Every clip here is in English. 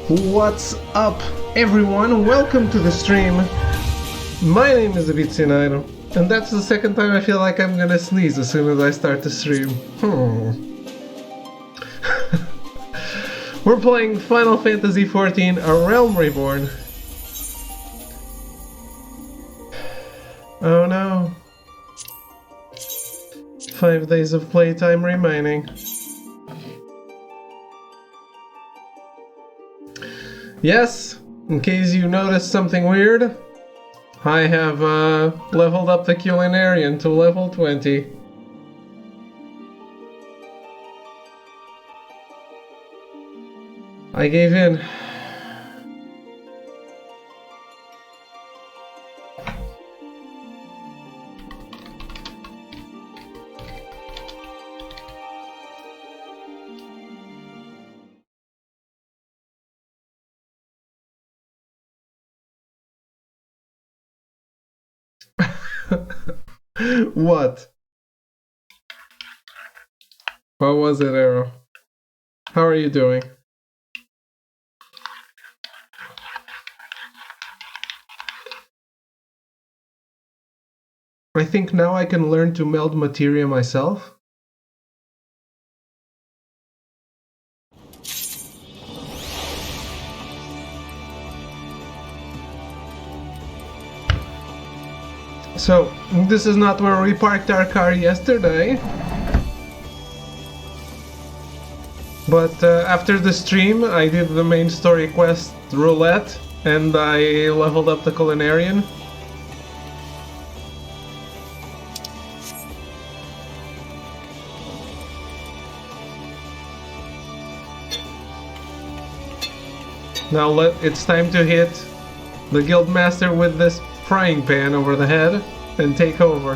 What's up, everyone? Welcome to the stream. My name is XIV, and that's the second time I feel like I'm gonna sneeze as soon as I start the stream. We're playing Final Fantasy XIV, A Realm Reborn. Oh no. 5 days of playtime remaining. Yes, in case you noticed something weird, I have leveled up the Culinarian to level 20. I gave in. What? What was it, Arrow? How are you doing? I think now I can learn to meld materia myself. So, this is not where we parked our car yesterday. But after the stream, I did the main story quest roulette, and I leveled up the Culinarian. Now it's time to hit the Guildmaster with this frying pan over the head and take over.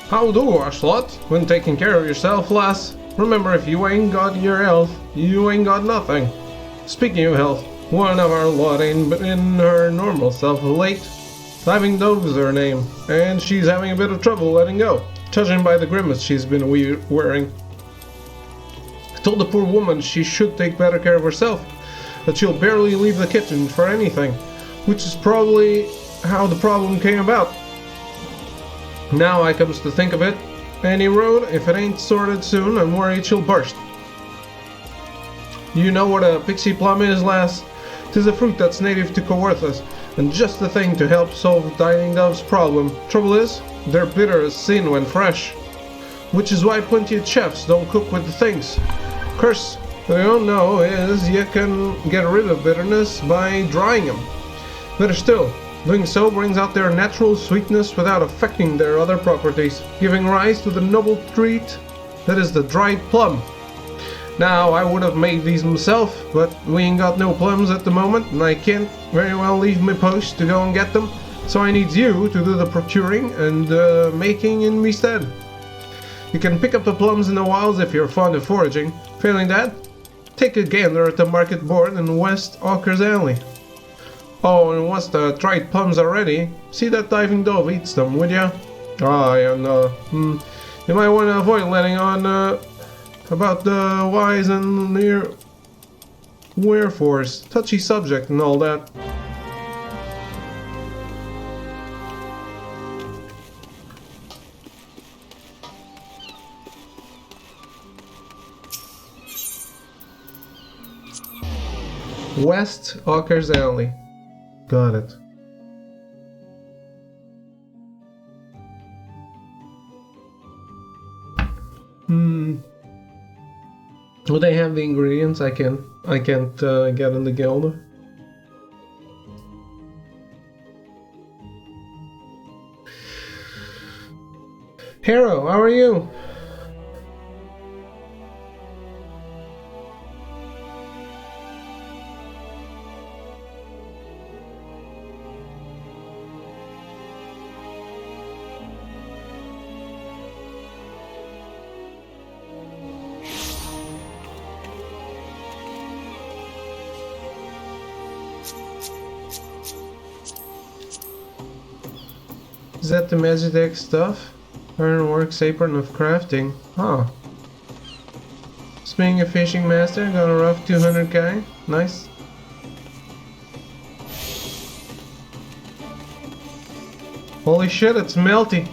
How do, Ashlot? When taking care of yourself, lass. Remember, if you ain't got your health, you ain't got nothing. Speaking of health, one of our lot ain't in her normal self late. Diving Dove's her name, and she's having a bit of trouble letting go, judging by the grimace she's been wearing. I told the poor woman she should take better care of herself, that she'll barely leave the kitchen for anything, which is probably how the problem came about. Now I comes to think of it, any road, if it ain't sorted soon, I'm worried she'll burst. You know what a pixie plum is, lass? 'Tis a fruit that's native to Coworthus, and just the thing to help solve Diving Dove's problem. Trouble is, they're bitter as sin when fresh. Which is why plenty of chefs don't cook with the things. Curse they don't know is you can get rid of bitterness by drying them. Better still, doing so brings out their natural sweetness without affecting their other properties, giving rise to the noble treat that is the dried plum. Now, I would have made these myself, but we ain't got no plums at the moment, and I can't very well leave my post to go and get them, so I need you to do the procuring and making in me stead. You can pick up the plums in the wilds if you're fond of foraging. Failing that, take a gander at the market board in West Auker's Alley. Oh, and once the dried plums are ready, see that Diving Dove eats them, would ya? Ah, and you might want to avoid letting on about the whys and near wherefores, touchy subject and all that. West Auker's Alley. Got it. Do they have the ingredients? I can't get in the guild. Hero, how are you? Is that the Magitech stuff? Ironworks apron of crafting. Huh. Being a fishing master, got a rough 200k. Nice. Holy shit, it's melty.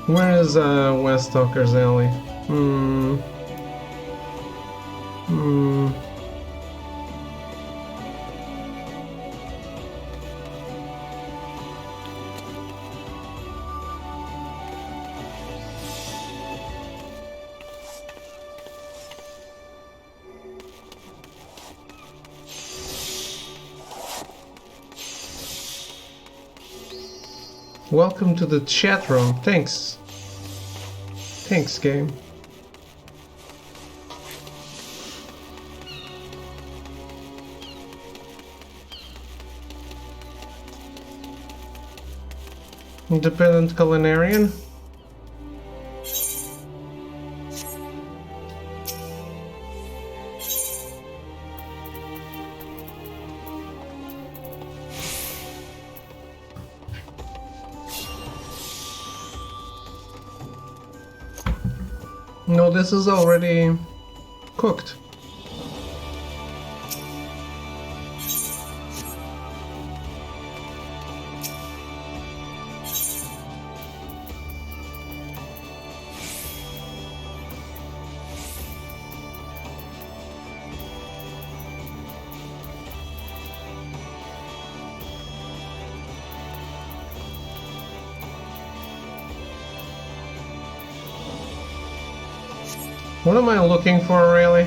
Where is West Talker's Alley? Welcome to the chat room. Thanks. Thanks, game. Independent culinarian. No, this is already cooked. What am I looking for, really?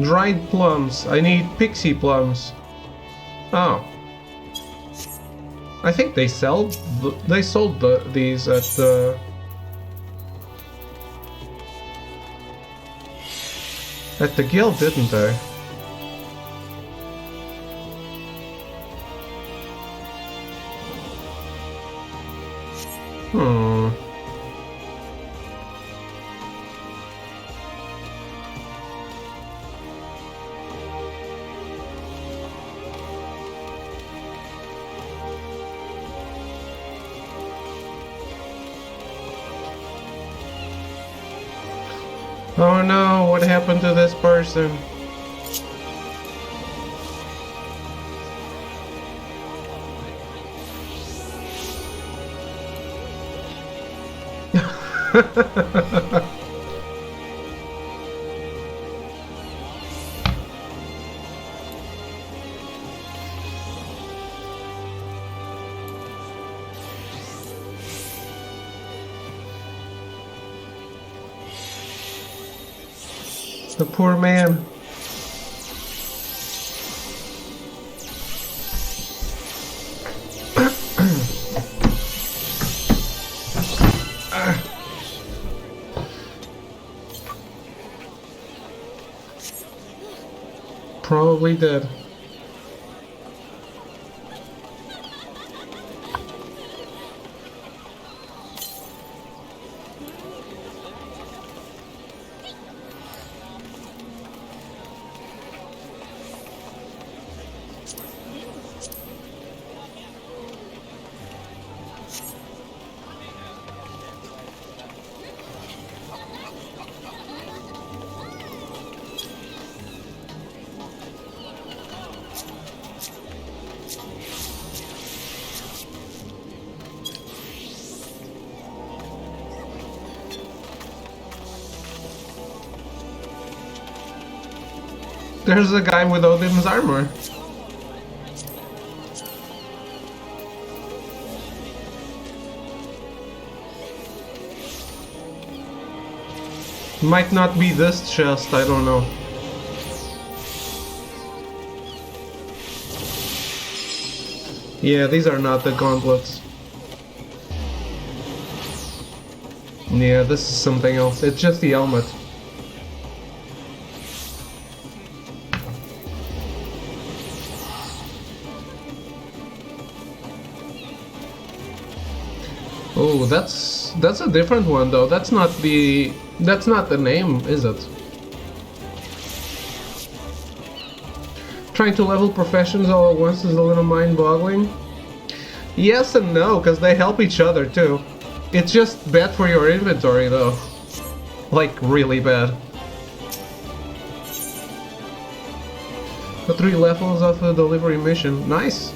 Dried plums. I need pixie plums. Oh. I think they sold these at the guild, didn't they? Oh no, what happened to this person? The poor man. Probably dead. There's a guy with Odin's armor. Might not be this chest, I don't know. Yeah, these are not the gauntlets. Yeah, this is something else. It's just the helmet. Oh, that's a different one though. That's not the name, is it? Trying to level professions all at once is a little mind-boggling. Yes and no, because they help each other too. It's just bad for your inventory though. Like, really bad. The 3 levels of a delivery mission. Nice!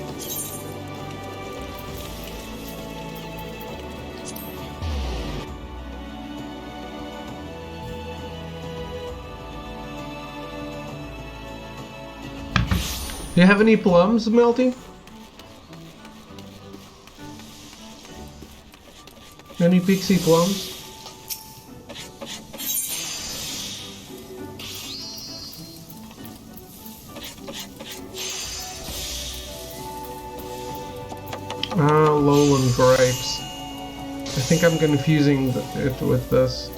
Do you have any plums, Melty? Any pixie plums? Lowland grapes. I think I'm confusing it with this.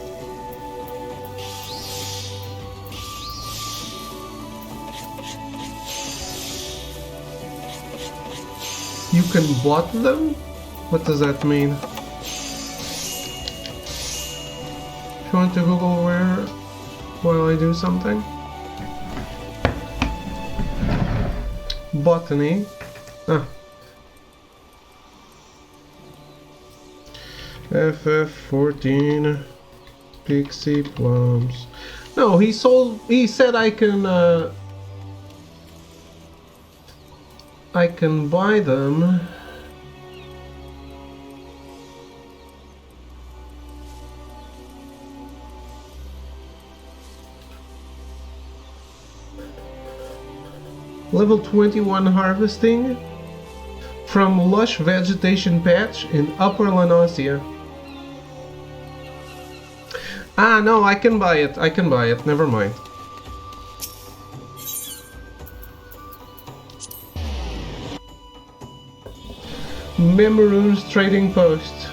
You can bot them? What does that mean? If you want to Google where while I do something? Botany. Ah. FF14 Pixie plums. No, he said I can buy them. Level 21 harvesting from lush vegetation patch in Upper Lanosia. Ah, no, I can buy it. I can buy it. Never mind. Memorune's trading post.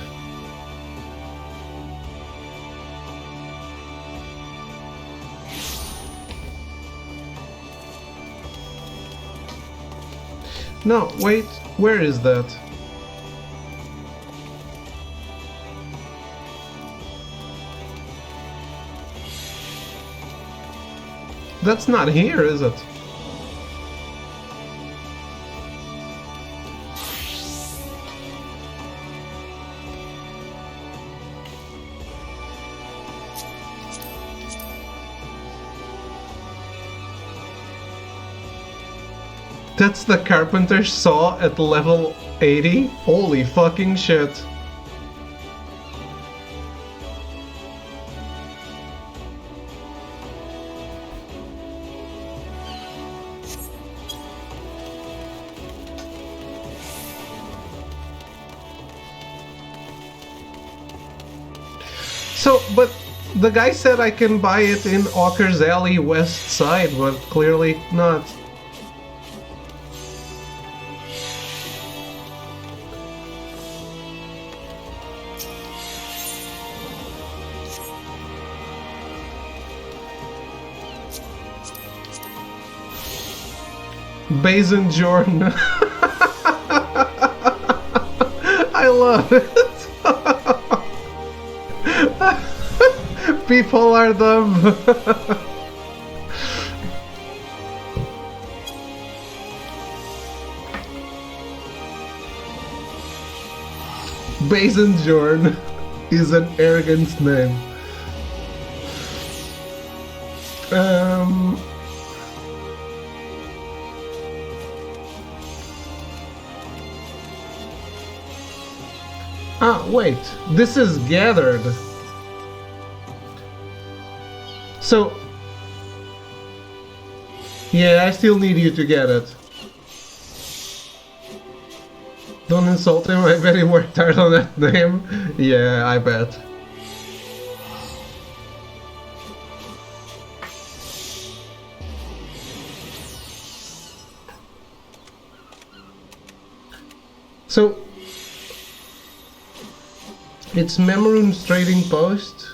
No, wait, where is that? That's not here, is it? That's the carpenter's saw at level 80? Holy fucking shit. So, but the guy said I can buy it in Ockers Alley west side, but clearly not. Basin Jordan. I love it. People are dumb. Basin Jordan is an arrogant name. Ah, wait. This is gathered. So... yeah, I still need you to get it. Don't insult him, I bet he worked hard on that name. Yeah, I bet. So... it's Memroon's trading post,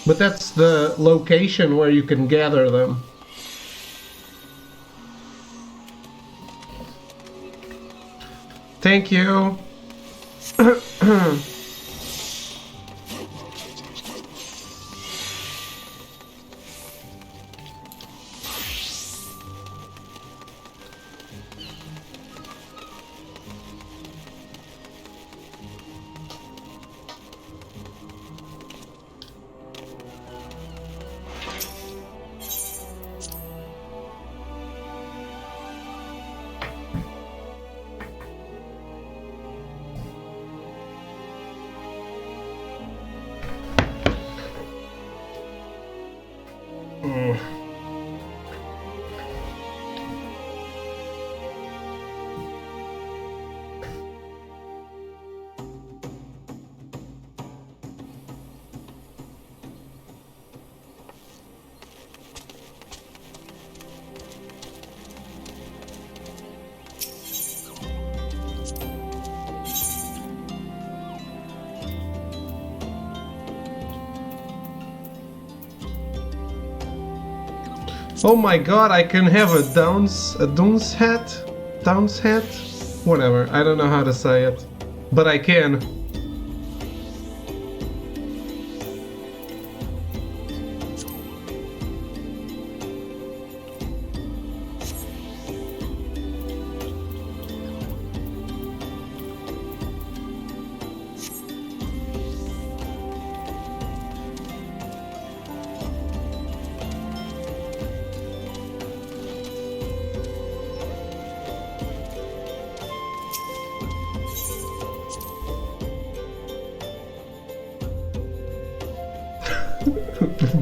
but that's the location where you can gather them. Thank you. Oh my god, I can have a Dunes hat? Downs hat? Whatever, I don't know how to say it. But I can.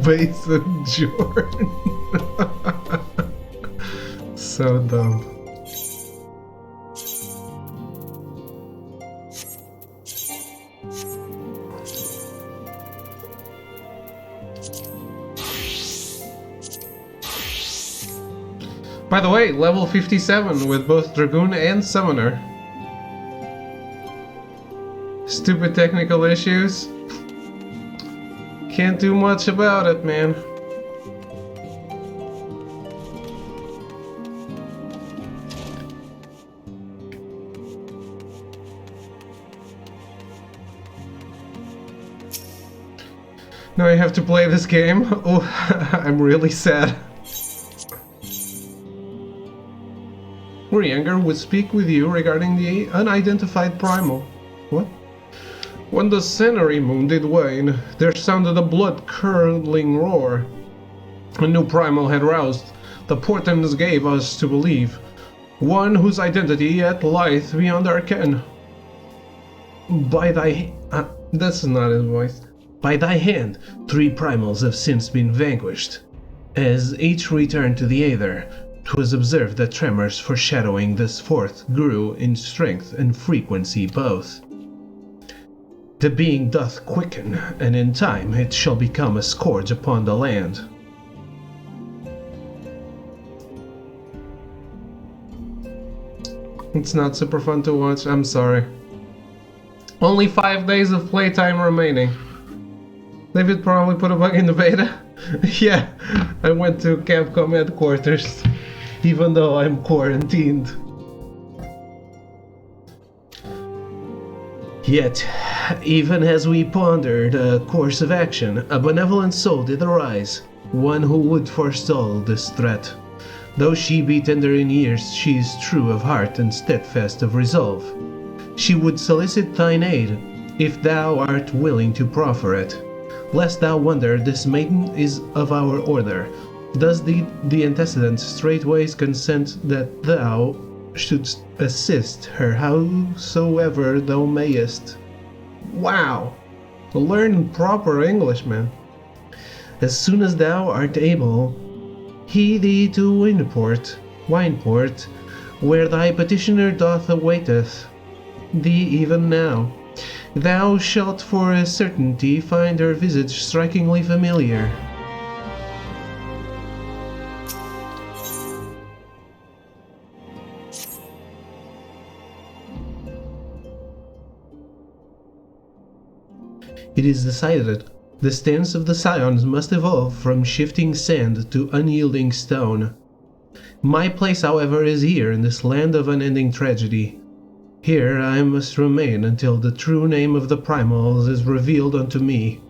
Basin Jordan. So dumb. By the way, level 57 with both Dragoon and Summoner. Stupid technical issues. Can't do much about it, man. Now I have to play this game. Oh, I'm really sad. Urianger would speak with you regarding the unidentified primal. What? When the Cenary moon did wane, there sounded a blood-curdling roar. A new primal had roused. The portents gave us to believe. One whose identity yet lieth beyond our ken. By thy... that's not his voice. By thy hand, 3 primals have since been vanquished. As each returned to the Aether, 'twas observed that tremors foreshadowing this fourth grew in strength and frequency both. The being doth quicken, and in time it shall become a scourge upon the land. It's not super fun to watch, I'm sorry. Only 5 days of playtime remaining. David probably put a bug in the beta. Yeah, I went to Capcom headquarters. even though I'm quarantined. Yet, even as we pondered a course of action, a benevolent soul did arise, one who would forestall this threat. Though she be tender in years, she is true of heart and steadfast of resolve. She would solicit thine aid, if thou art willing to proffer it. Lest thou wonder, this maiden is of our order. Does the antecedent straightways consent that thou shouldst assist her howsoever thou mayest? Wow! Learn proper English, man. As soon as thou art able, hie thee to Wineport, where thy petitioner doth awaiteth thee even now. Thou shalt for a certainty find her visage strikingly familiar. It is decided. The stance of the scions must evolve from shifting sand to unyielding stone. My place, however, is here in this land of unending tragedy. Here I must remain until the true name of the primals is revealed unto me.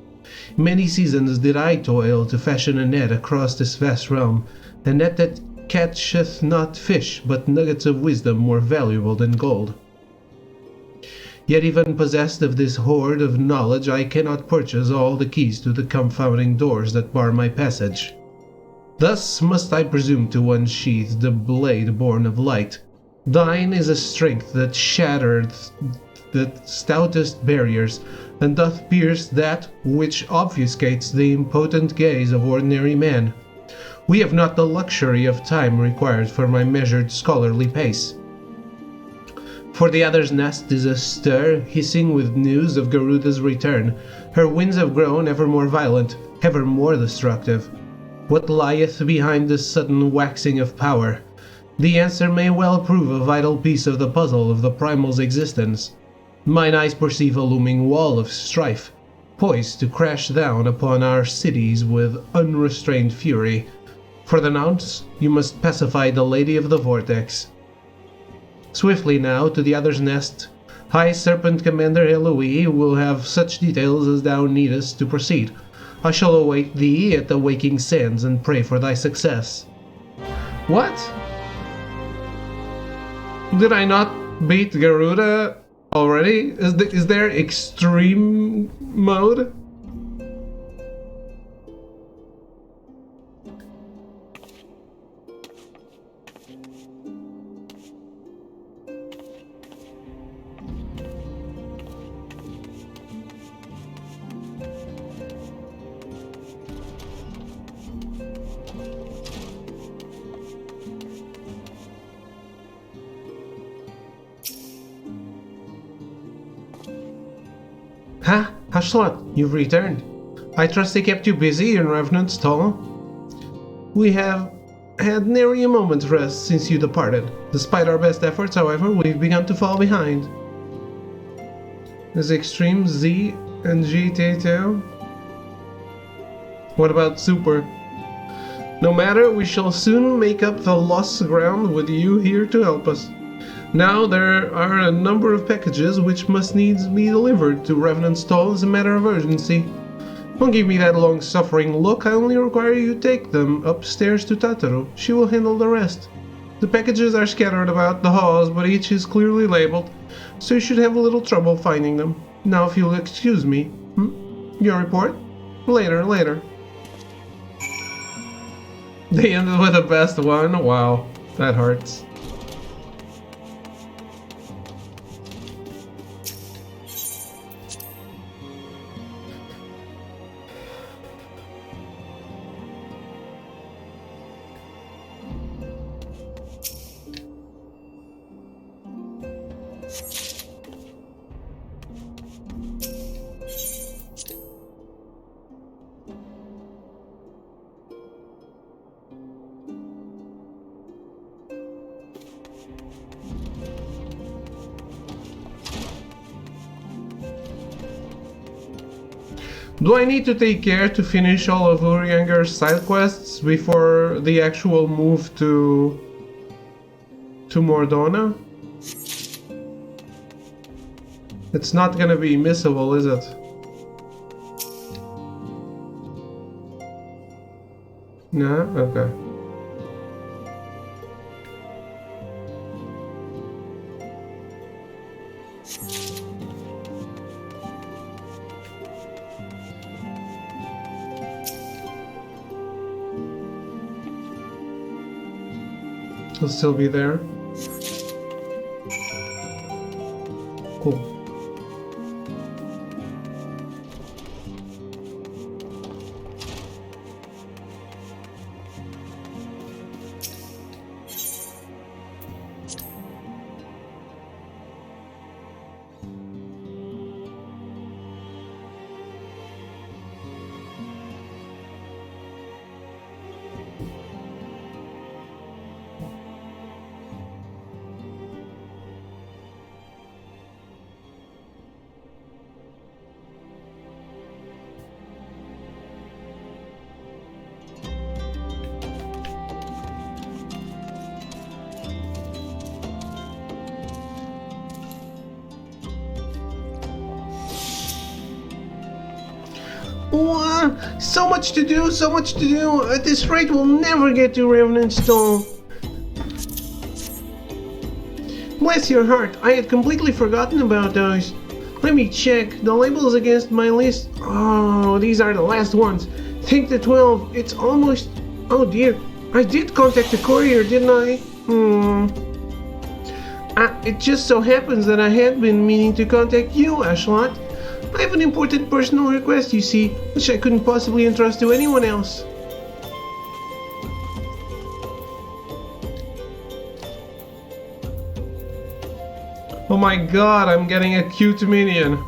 Many seasons did I toil to fashion a net across this vast realm, a net that catcheth not fish, but nuggets of wisdom more valuable than gold. Yet even possessed of this hoard of knowledge, I cannot purchase all the keys to the confounding doors that bar my passage. Thus must I presume to unsheath the blade born of light. Thine is a strength that shattereth the stoutest barriers, and doth pierce that which obfuscates the impotent gaze of ordinary man. We have not the luxury of time required for my measured scholarly pace. For the other's nest is astir, hissing with news of Garuda's return. Her winds have grown ever more violent, ever more destructive. What lieth behind this sudden waxing of power? The answer may well prove a vital piece of the puzzle of the primal's existence. Mine eyes perceive a looming wall of strife, poised to crash down upon our cities with unrestrained fury. For the nonce, you must pacify the Lady of the Vortex. Swiftly now to the other's nest. High Serpent Commander Eloise will have such details as thou needest to proceed. I shall await thee at the waking sands and pray for thy success. What? Did I not beat Garuda already? Is there extreme mode? Ha! Hashlat, you've returned. I trust they kept you busy in Revenant's Hall? We have had nary a moment's rest since you departed. Despite our best efforts, however, we've begun to fall behind. Is Extreme Z and GT2? What about Super? No matter, we shall soon make up the lost ground with you here to help us. Now there are a number of packages which must needs be delivered to Revenant's Stall as a matter of urgency. Don't give me that long-suffering look, I only require you to take them upstairs to Tataru. She will handle the rest. The packages are scattered about the halls, but each is clearly labeled, so you should have a little trouble finding them. Now if you'll excuse me. Your report? Later. They ended with the best one? Wow, that hurts. Do I need to take care to finish all of Urianger's side quests before the actual move to To Mordona? It's not gonna be missable, is it? No? Okay. He'll still be there. Cool. So much to do, so much to do. At this rate, we'll never get to Revenant's Stall. Bless your heart, I had completely forgotten about those. Let me check. The labels against my list. Oh, these are the last ones. Think the 12. It's almost... Oh dear. I did contact the courier, didn't I? It just so happens that I had been meaning to contact you, Ashlot. I have an important personal request, you see, which I couldn't possibly entrust to anyone else. Oh my god, I'm getting a cute minion.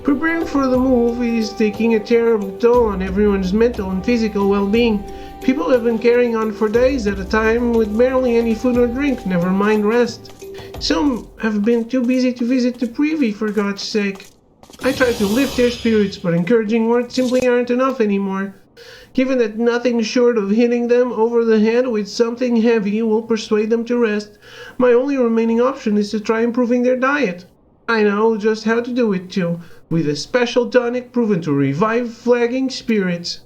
Preparing for the move is taking a terrible toll on everyone's mental and physical well-being. People have been carrying on for days at a time with barely any food or drink, never mind rest. Some have been too busy to visit the privy, for God's sake. I try to lift their spirits, but encouraging words simply aren't enough anymore. Given that nothing short of hitting them over the head with something heavy will persuade them to rest, my only remaining option is to try improving their diet. I know just how to do it too, with a special tonic proven to revive flagging spirits.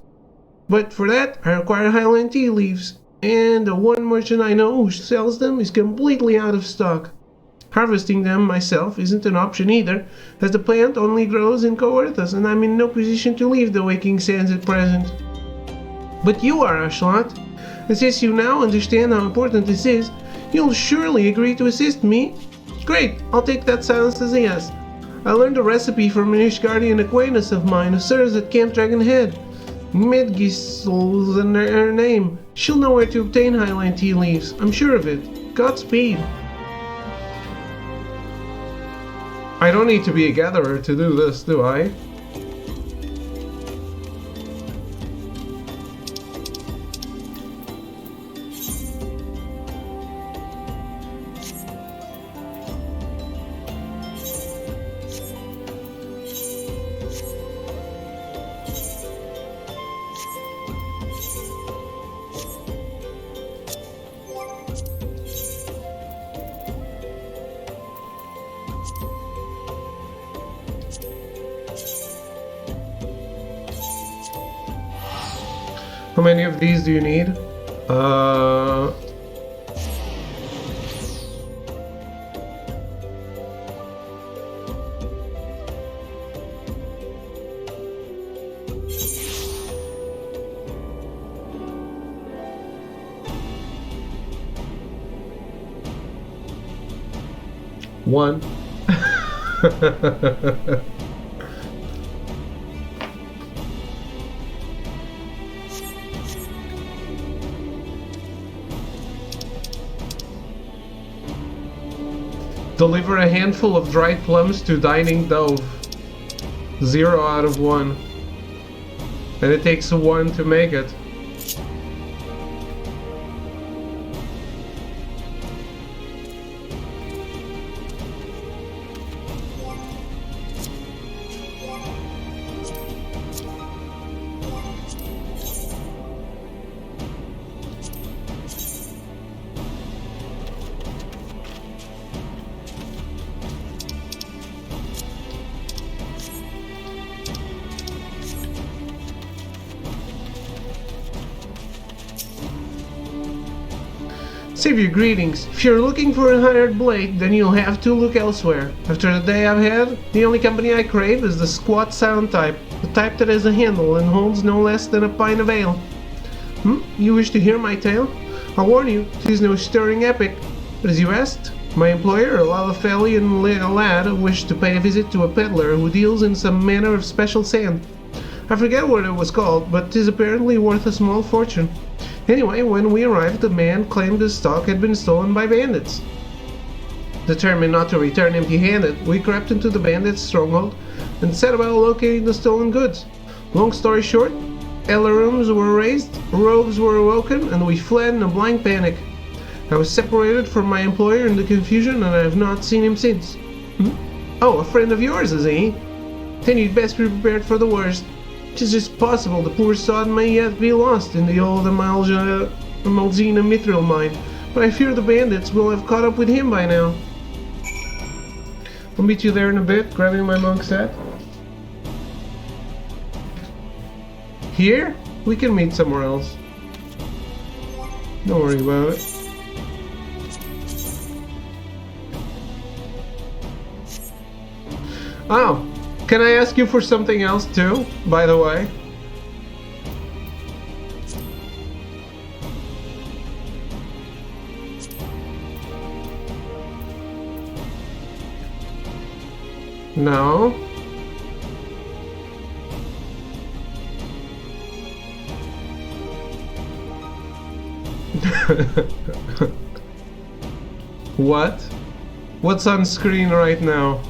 But for that, I require Highland tea leaves, and the one merchant I know who sells them is completely out of stock. Harvesting them myself isn't an option either, as the plant only grows in Coerthas, and I'm in no position to leave the Waking Sands at present. But you are, Ashlot, and since you now understand how important this is, you'll surely agree to assist me. Great, I'll take that silence as a yes. I learned a recipe from an Ishgardian acquaintance of mine who serves at Camp Dragon Head. Medgisel's her name. She'll know where to obtain Highline tea leaves, I'm sure of it. Godspeed. I don't need to be a gatherer to do this, do I? How many of these do you need? One. Deliver a handful of dried plums to Dining Dove. 0 out of 1. And it takes 1 to make it. Save your greetings. If you're looking for a hired blade, then you'll have to look elsewhere. After the day I've had, the only company I crave is the squat sound type. The type that has a handle and holds no less than a pint of ale. You wish to hear my tale? I warn you, 'tis no stirring epic. But as you asked, my employer, a Lalafelian lad, wished to pay a visit to a peddler who deals in some manner of special sand. I forget what it was called, but 'tis apparently worth a small fortune. Anyway, when we arrived, the man claimed his stock had been stolen by bandits. Determined not to return empty-handed, we crept into the bandits' stronghold and set about locating the stolen goods. Long story short, alarums were raised, rogues were awoken, and we fled in a blind panic. I was separated from my employer in the confusion, and I have not seen him since. Oh, a friend of yours, is he? Then you'd best be prepared for the worst. 'Tis just possible the poor sod may yet be lost in the old Amalgina Mithril mine, but I fear the bandits will have caught up with him by now. I'll meet you there in a bit, grabbing my monk's hat. Here? We can meet somewhere else. Don't worry about it. Oh! Can I ask you for something else too, by the way? No? What? What's on screen right now?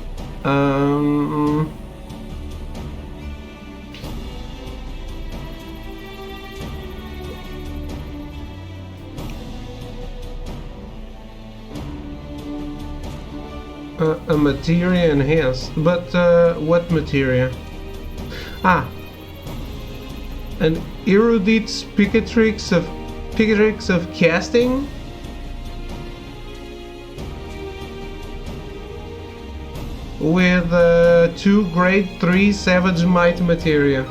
A materia enhanced, but what materia? Ah, an erudite picatrix of casting. With 2 grade 3 savage might materia.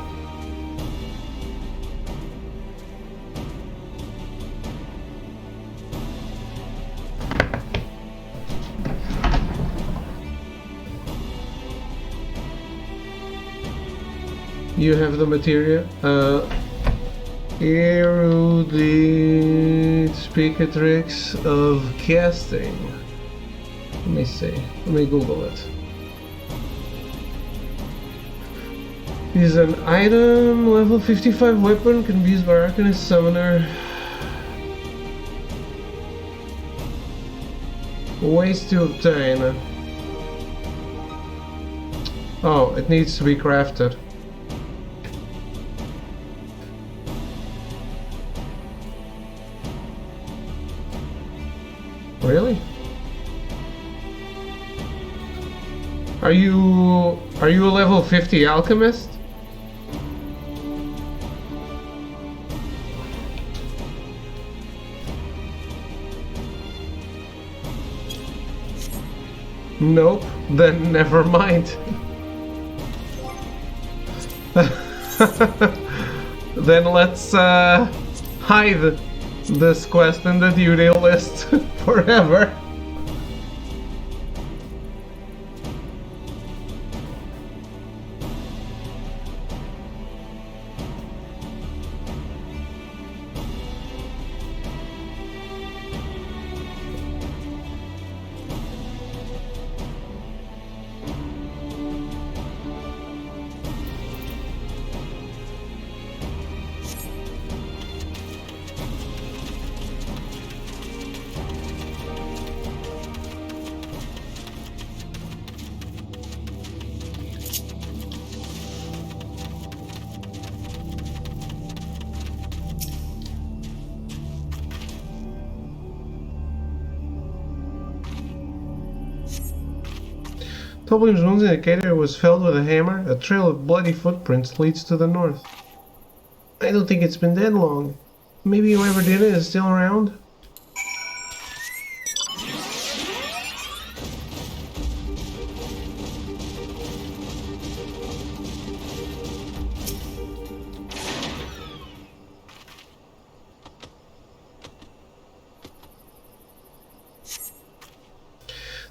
You have the materia. Erudite picatrix of casting. Let me see. Let me Google it. Is an item, level 55 weapon, can be used by Arcanist Summoner. Ways to obtain. Oh, it needs to be crafted. Really? Are you a level 50 alchemist? Nope, then never mind. Then let's hide this quest in the duty list forever. William's wounds indicator was felled with a hammer. A trail of bloody footprints leads to the north. I don't think it's been that long. Maybe whoever did it is still around?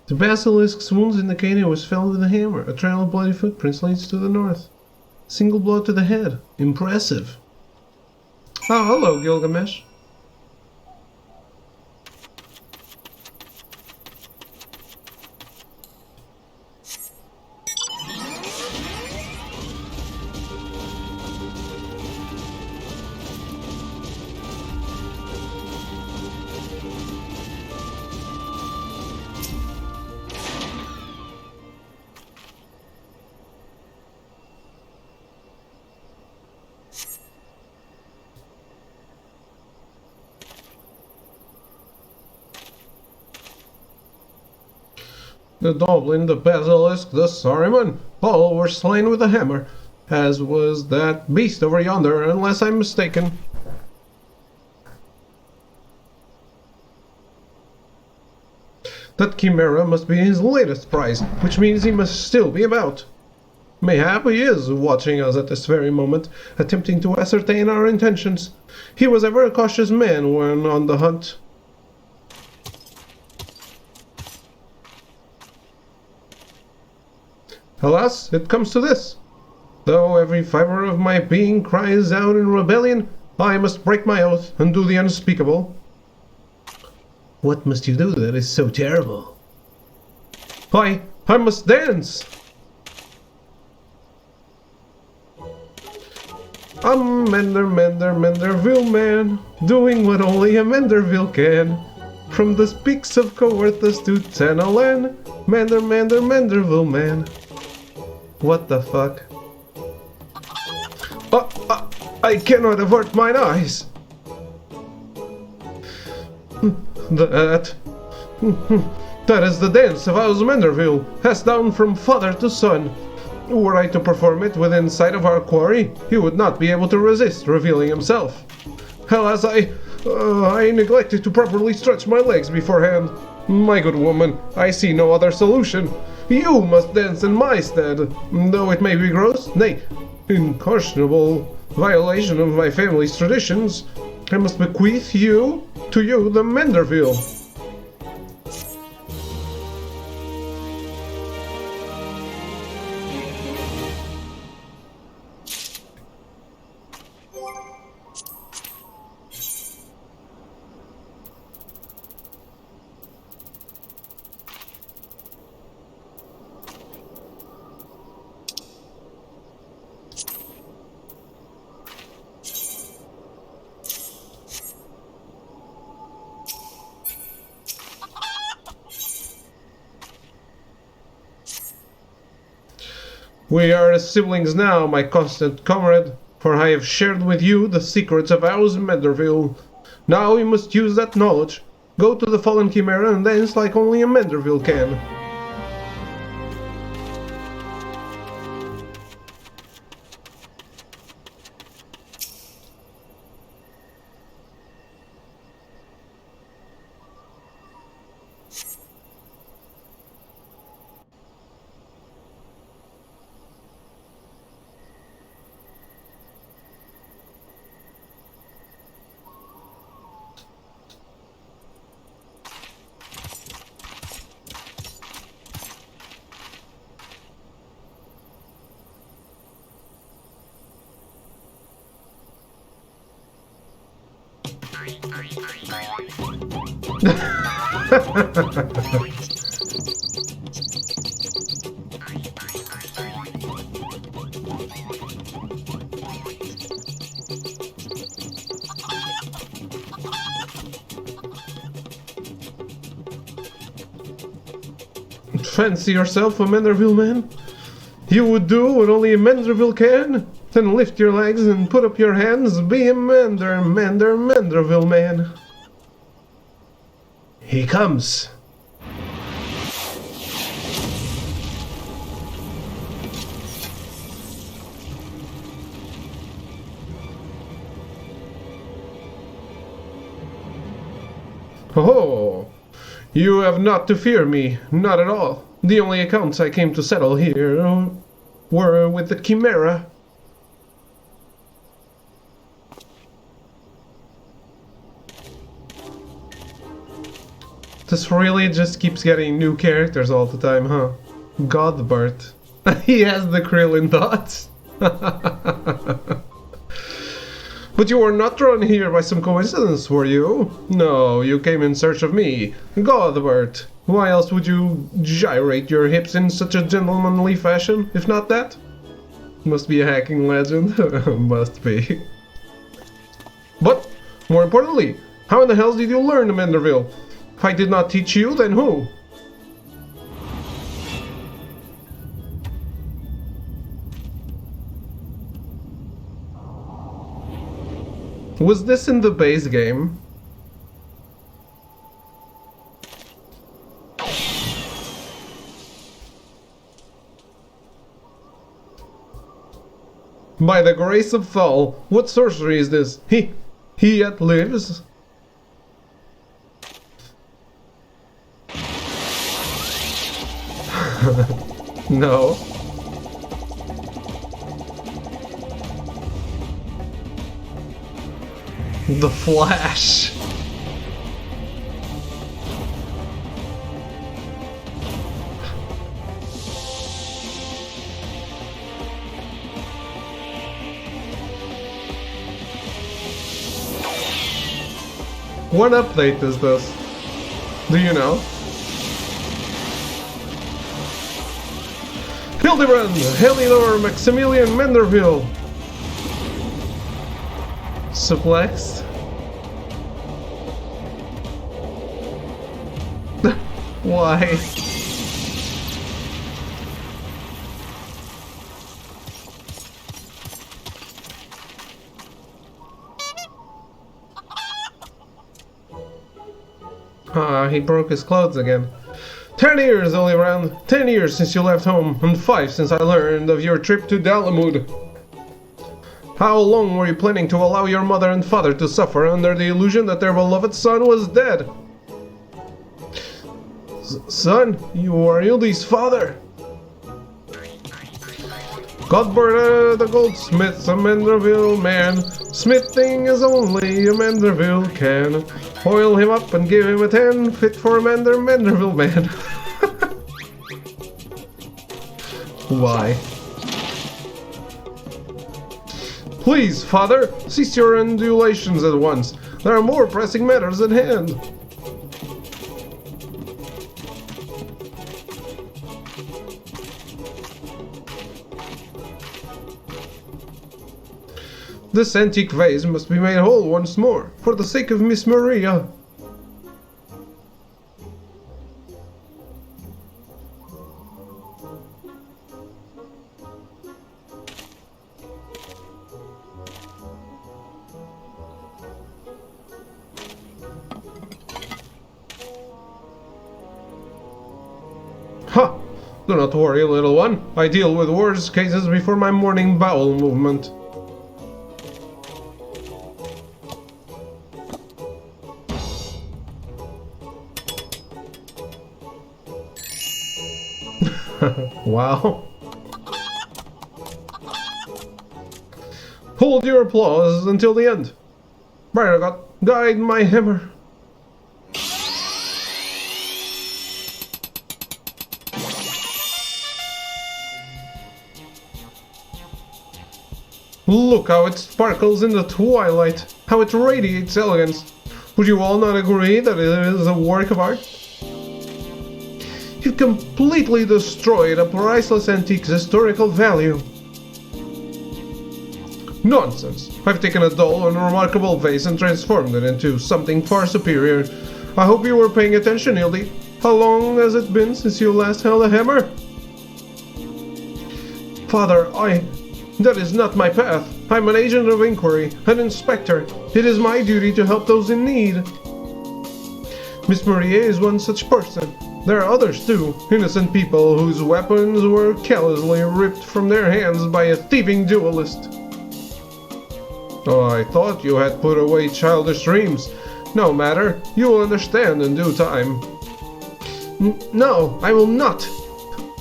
The basilisk's wounds indicator was felled with a hammer. A trail of bloody footprints leads to the north. Single blow to the head. Impressive. Oh, hello, Gilgamesh. The Doblin, the Basilisk, the Saruman, all were slain with a hammer, as was that beast over yonder, unless I'm mistaken. That Chimera must be his latest prize, which means he must still be about. Mayhap he is watching us at this very moment, attempting to ascertain our intentions. He was ever a cautious man when on the hunt. Alas, it comes to this. Though every fibre of my being cries out in rebellion, I must break my oath and do the unspeakable. What must you do that is so terrible? I must dance! I'm Menderville man, doing what only a Menderville can. From the peaks of Coerthus to Tanalan, Menderville man. What the fuck? I cannot avert mine eyes! That is the dance of House Menderville, passed down from father to son. Were I to perform it within sight of our quarry, he would not be able to resist revealing himself. Alas, I neglected to properly stretch my legs beforehand. My good woman, I see no other solution. You must dance in my stead, though it may be gross, nay, unconscionable violation of my family's traditions. I must bequeath you to the Menderville. We are as siblings now, my constant comrade, for I have shared with you the secrets of House Menderville. Now you must use that knowledge. Go to the fallen Chimera and dance like only a Menderville can. Fancy yourself a Menderville man? You would do what only a Menderville can? Then lift your legs and put up your hands, be a Menderville man. He comes. Oh, you have not to fear me, not at all. The only accounts I came to settle here were with the Chimera. This really just keeps getting new characters all the time, huh? Godbert. He has the Krillin dots. But you were not drawn here by some coincidence, were you? No, you came in search of me. Godbert. Why else would you gyrate your hips in such a gentlemanly fashion, if not that? Must be a hacking legend. Must be. But, more importantly, how in the hell did you learn the Manderville? If I did not teach you, then who? Was this in the base game? By the grace of Thal, what sorcery is this? He yet lives? No. The Flash. What update is this? Do you know? Hildebrand, Helidor, Maximilian Manderville. Suplex. Why? He broke his clothes again. 10 years, Olivran. 10 years since you left home, and 5 since I learned of your trip to Dalamud. How long were you planning to allow your mother and father to suffer under the illusion that their beloved son was dead? Son, you are Ildi's father. Godbert the goldsmith's a Manderville man. Smithing is only a Manderville can. Oil him up and give him a 10, fit for a Manderville man. Why? Please, father, cease your undulations at once. There are more pressing matters at hand. This antique vase must be made whole once more, for the sake of Miss Maria. Ha! Do not worry, little one. I deal with worse cases before my morning bowel movement. Wow. Hold your applause until the end. Baragot, guide my hammer. Look how it sparkles in the twilight, how it radiates elegance. Would you all not agree that it is a work of art? It completely destroyed a priceless antique's historical value. Nonsense! I've taken a dull and remarkable vase and transformed it into something far superior. I hope you were paying attention, Hildy. How long has it been since you last held a hammer? Father, that is not my path. I'm an agent of inquiry, an inspector. It is my duty to help those in need. Miss Maria is one such person. There are others too, innocent people whose weapons were callously ripped from their hands by a thieving duelist. Oh, I thought you had put away childish dreams. No matter, you will understand in due time. No, I will not.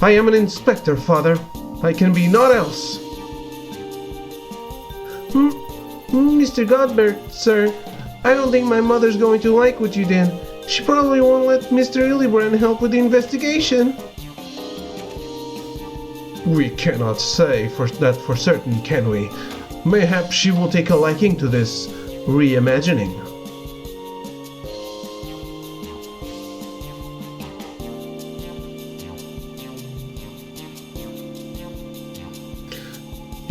I am an inspector, father. I can be naught else. Mr. Godbert, sir, I don't think my mother's going to like what you did. She probably won't let Mr. Illibrand help with the investigation. We cannot say that for certain, can we? Mayhap she will take a liking to this reimagining.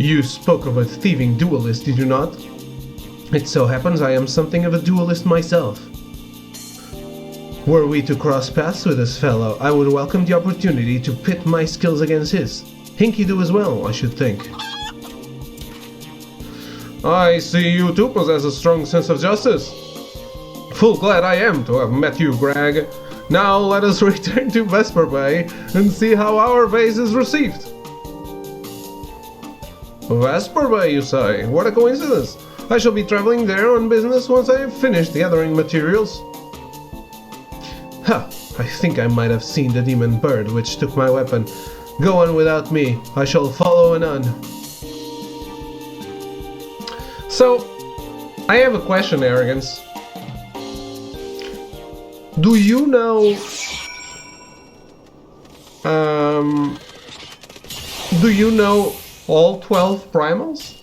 You spoke of a thieving duelist, did you not? It so happens I am something of a duelist myself. Were we to cross paths with this fellow, I would welcome the opportunity to pit my skills against his. Hinky do as well, I should think. I see you too possess a strong sense of justice. Full glad I am to have met you, Greg. Now let us return to Vesper Bay and see how our vase is received. Vesper Bay, you say? What a coincidence. I shall be traveling there on business once I have finished gathering materials. Ha! I think I might have seen the demon bird which took my weapon. Go on without me. I shall follow anon. So, I have a question, Arrogance. Do you know... Do you know all 12 primals?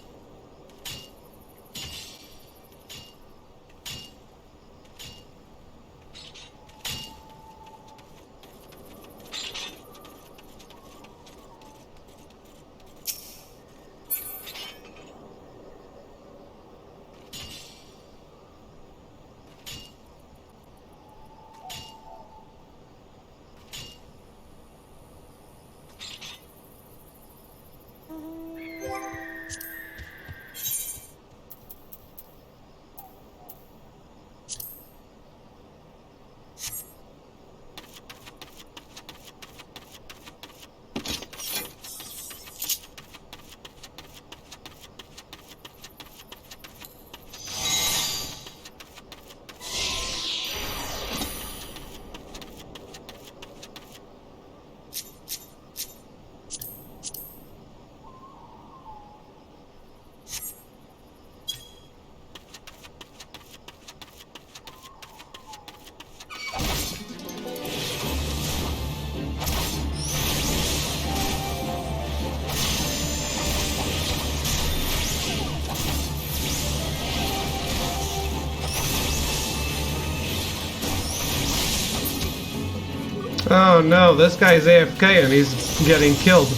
Oh no, this guy's AFK and he's getting killed.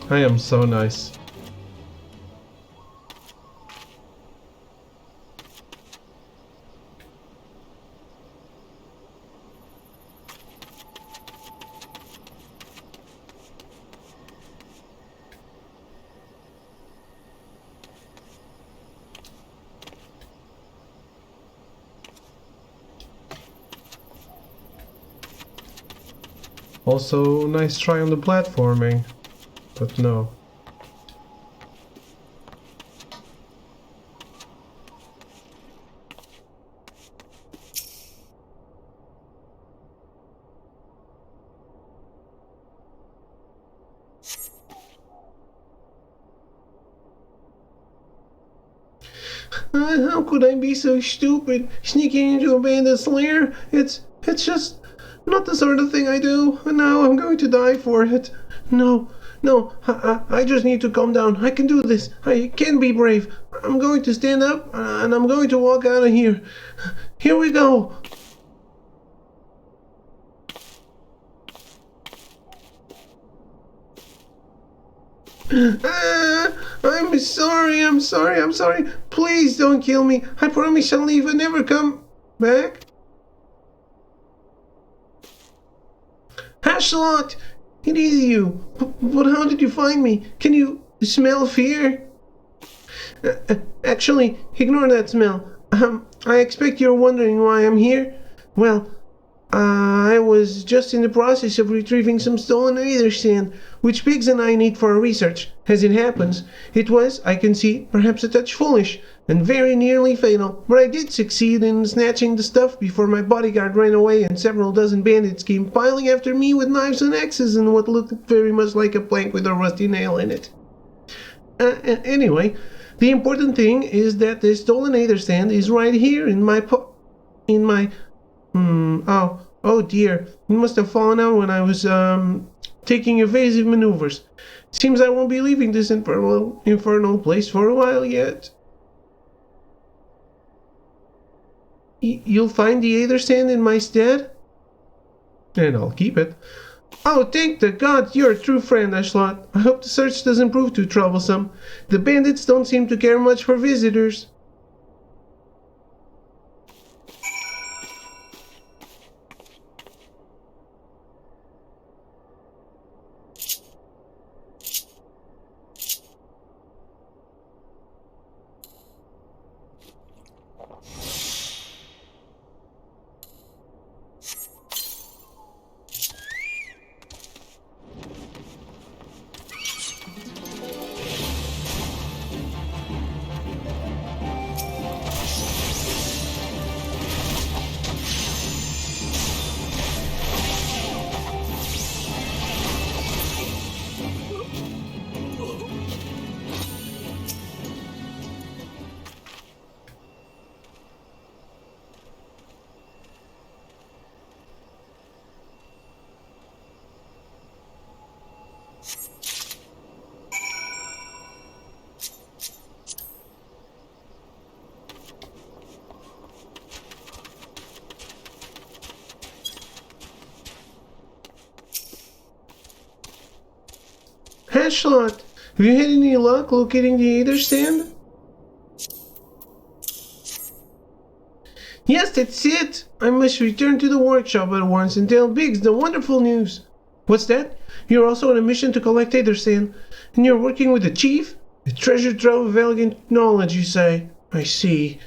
I am so nice. Also, nice try on the platforming, but no. How could I be so stupid? Sneaking into a bandit's lair? It's just not the sort of thing I do, and now I'm going to die for it. No, I just need to calm down. I can do this. I can be brave. I'm going to stand up, and I'm going to walk out of here. Here we go. I'm sorry. Please don't kill me. I promise I'll leave and never come back. Hashlot! It is you. But how did you find me? Can you smell fear? Actually, ignore that smell. I expect you're wondering why I'm here. Well, I was just in the process of retrieving some stolen nether sand, which Pigs and I need for our research. As it happens, it was, I can see, perhaps a touch foolish, and very nearly fatal, but I did succeed in snatching the stuff before my bodyguard ran away and several dozen bandits came piling after me with knives and axes and what looked very much like a plank with a rusty nail in it. Anyway, the important thing is that the stolen nether sand is right here in my oh dear. It must have fallen out when I was, taking evasive maneuvers. Seems I won't be leaving this infernal place for a while yet. You'll find the nether sand in my stead? And I'll keep it. Oh, thank the gods, you're a true friend, Ashlot. I hope the search doesn't prove too troublesome. The bandits don't seem to care much for visitors. Ashlot, have you had any luck locating the nether sand? Yes, that's it. I must return to the workshop at once and tell Biggs the wonderful news. What's that? You're also on a mission to collect nether sand, and you're working with the chief? A treasure trove of elegant knowledge, you say? I see.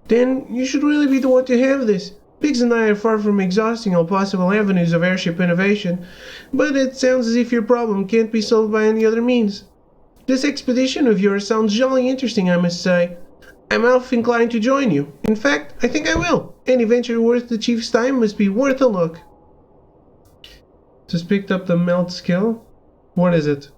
Then you should really be the one to have this. Biggs and I are far from exhausting all possible avenues of airship innovation, but it sounds as if your problem can't be solved by any other means. This expedition of yours sounds jolly interesting, I must say. I'm half inclined to join you. In fact, I think I will. Any venture worth the chief's time must be worth a look. Just picked up the melt skill. What is it?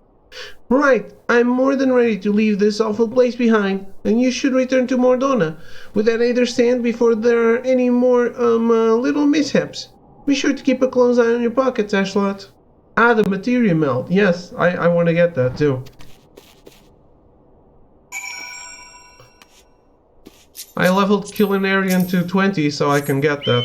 Right, I'm more than ready to leave this awful place behind, and you should return to Mordona with that nether sand before there are any more, little mishaps. Be sure to keep a close eye on your pockets, Ashlot. Ah, the materia melt. Yes, I want to get that too. I leveled Culinarian to 20 so I can get that.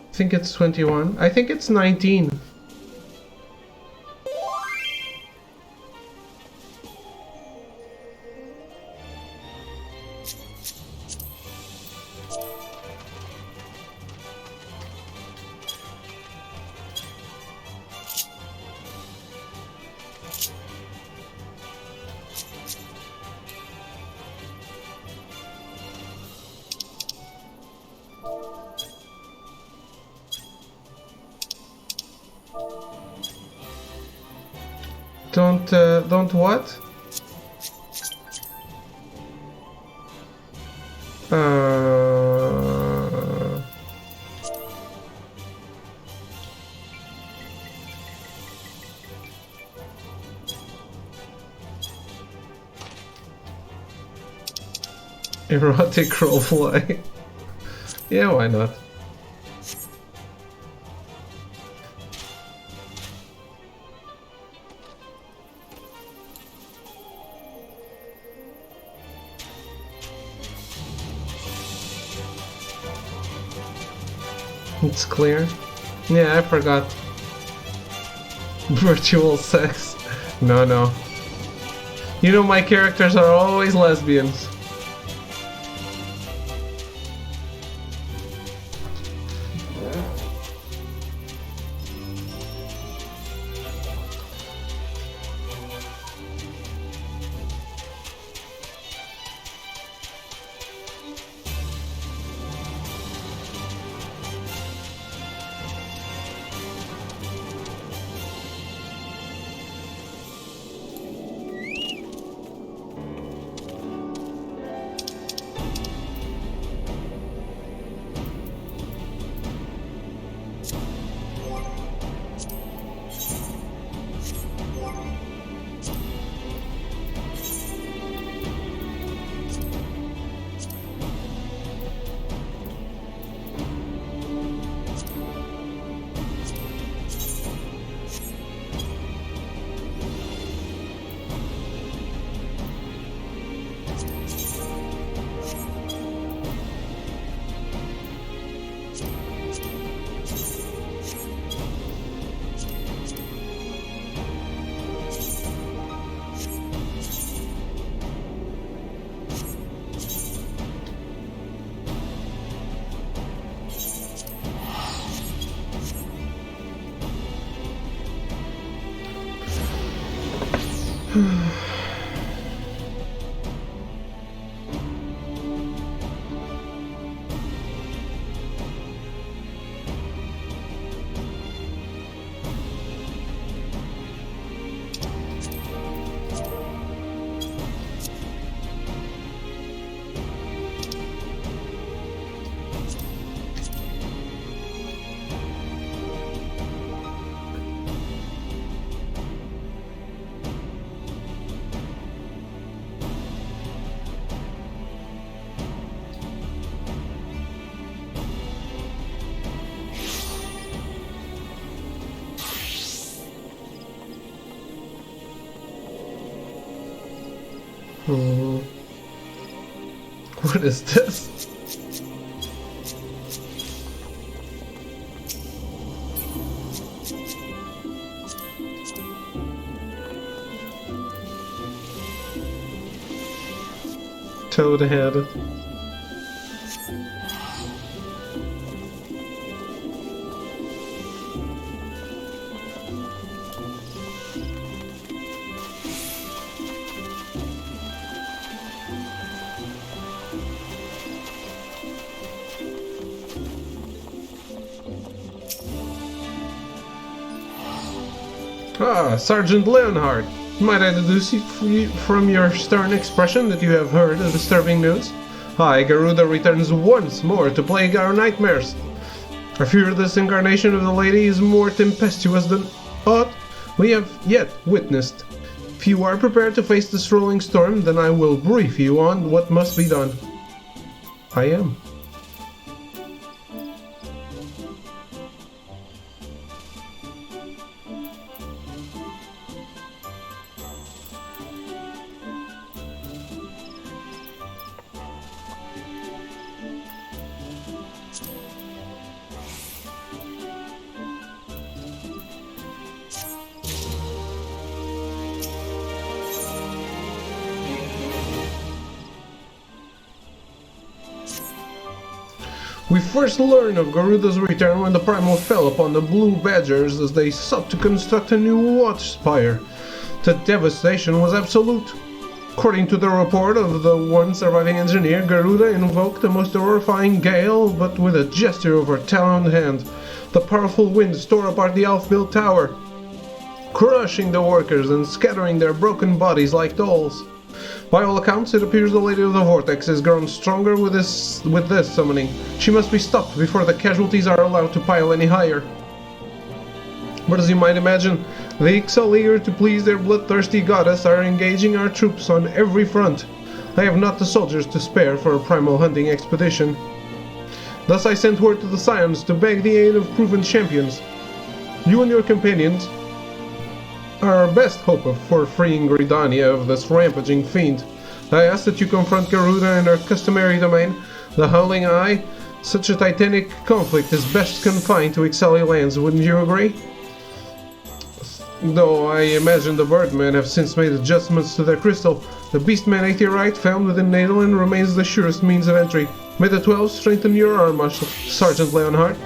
I think it's 21. I think it's 19. Don't what? Erotic roleplay. Yeah, why not? It's clear. Yeah, I forgot. Virtual sex. No. You know my characters are always lesbians. What is this? Toadhead. Ah, Sergeant Leonhardt. Might I deduce from your stern expression that you have heard the disturbing news? Hi, Garuda returns once more to plague our nightmares. I fear this incarnation of the lady is more tempestuous than aught we have yet witnessed. If you are prepared to face this rolling storm, then I will brief you on what must be done. I am. We first learn of Garuda's return when the Primal fell upon the Blue Badgers as they sought to construct a new watch spire. The devastation was absolute. According to the report of the one surviving engineer, Garuda invoked the most horrifying gale, but with a gesture of her taloned hand, the powerful wind tore apart the elf-built tower. crushing the workers and scattering their broken bodies like dolls. By all accounts, it appears the Lady of the Vortex has grown stronger with this summoning. She must be stopped before the casualties are allowed to pile any higher. But as you might imagine, the Ixal, eager to please their bloodthirsty goddess, are engaging our troops on every front. I have not the soldiers to spare for a primal hunting expedition. Thus I sent word to the Scions to beg the aid of proven champions. You and your companions are our best hope for freeing Gridania of this rampaging fiend. I ask that you confront Garuda in her customary domain, the Howling Eye. Such a titanic conflict is best confined to Ixali lands, wouldn't you agree? Though I imagine the Birdmen have since made adjustments to their crystal, the Beastman Aetherite found within Nadalin remains the surest means of entry. May the 12 strengthen your arm, Sergeant Leonhardt.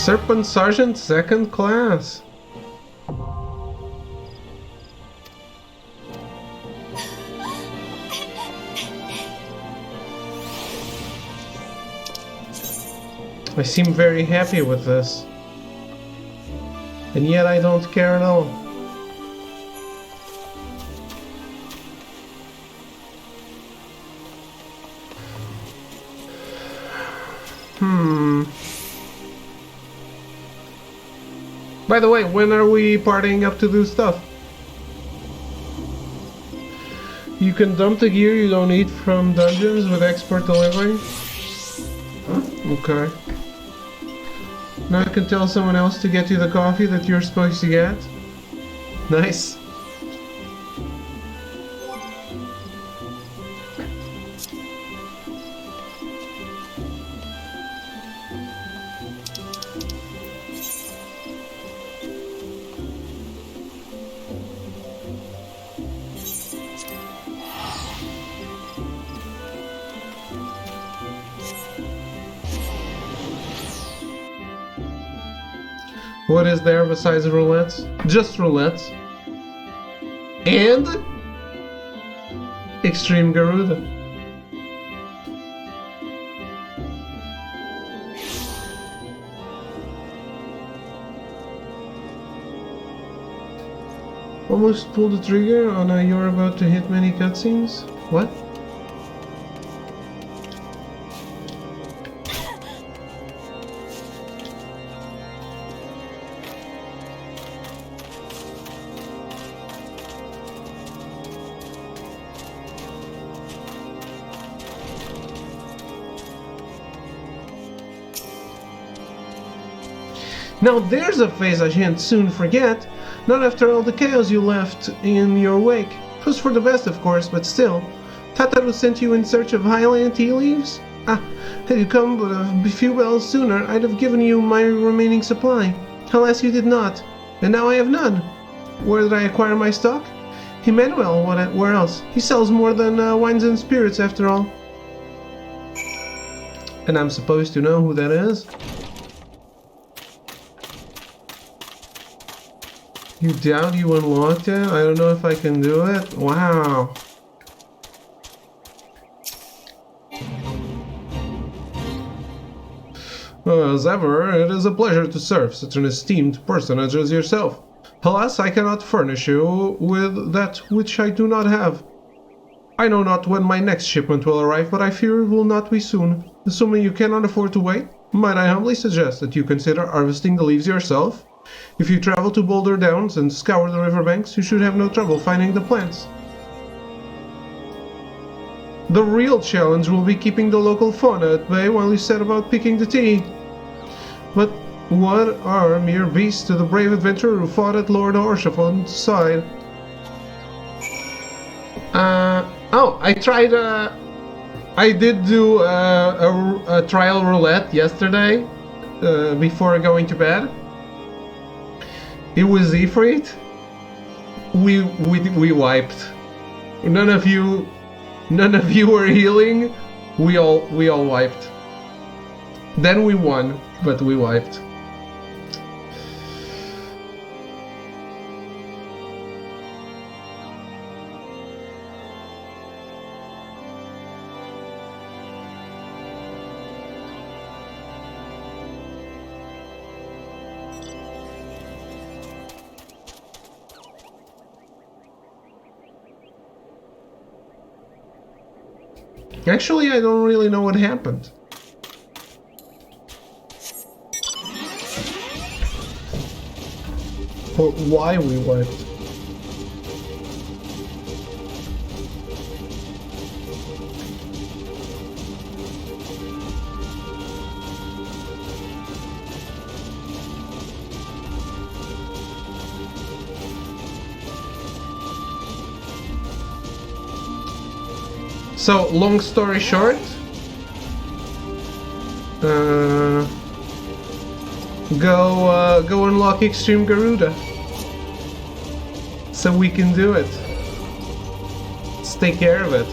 Serpent Sergeant 2nd Class. I seem very happy with this. And yet I don't care at all. By the way, when are we partying up to do stuff? You can dump the gear you don't need from dungeons with expert delivery. Okay. Now I can tell someone else to get you the coffee that you're supposed to get. Nice. What is there besides roulettes? Just roulettes. And Extreme Garuda. Almost pulled the trigger on a you're about to hit many cutscenes? What? Now there's a phase I shan't soon forget, not after all the chaos you left in your wake. 'Twas for the best, of course, but still. Tataru sent you in search of Highland tea leaves? Ah, had you come but a few bells sooner, I'd have given you my remaining supply. Alas, you did not, and now I have none. Where did I acquire my stock? Emmanuel, where else? He sells more than wines and spirits, after all. And I'm supposed to know who that is? You doubt you unlocked it? I don't know if I can do it. Wow. As ever, it is a pleasure to serve such an esteemed personage as yourself. Alas, I cannot furnish you with that which I do not have. I know not when my next shipment will arrive, but I fear it will not be soon. Assuming you cannot afford to wait, might I humbly suggest that you consider harvesting the leaves yourself? If you travel to Boulder Downs and scour the riverbanks, you should have no trouble finding the plants. The real challenge will be keeping the local fauna at bay while you set about picking the tea. But what are mere beasts to the brave adventurer who fought at Lord Horshafon's side? I did do a trial roulette yesterday, before going to bed. It was Ifrit. We wiped. None of you were healing. We all wiped. Then we won, but we wiped. Actually, I don't really know what happened. Or why we wiped. So, long story short, go unlock Extreme Garuda, so we can do it. Let's take care of it.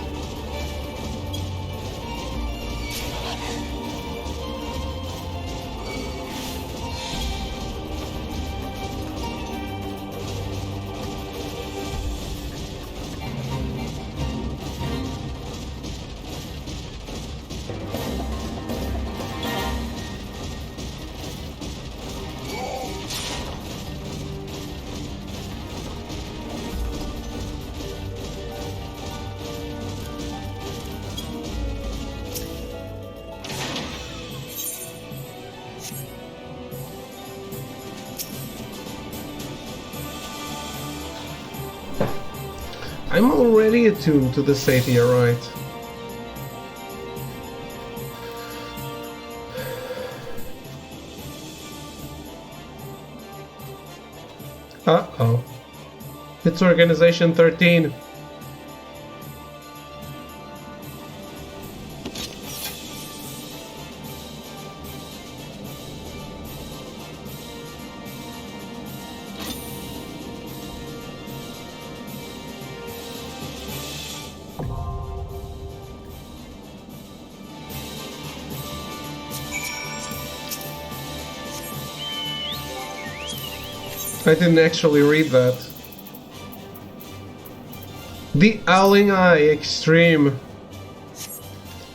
I'm already attuned to the Satyr, right? Uh-oh. It's Organization 13. I didn't actually read that. The Owling Eye Extreme.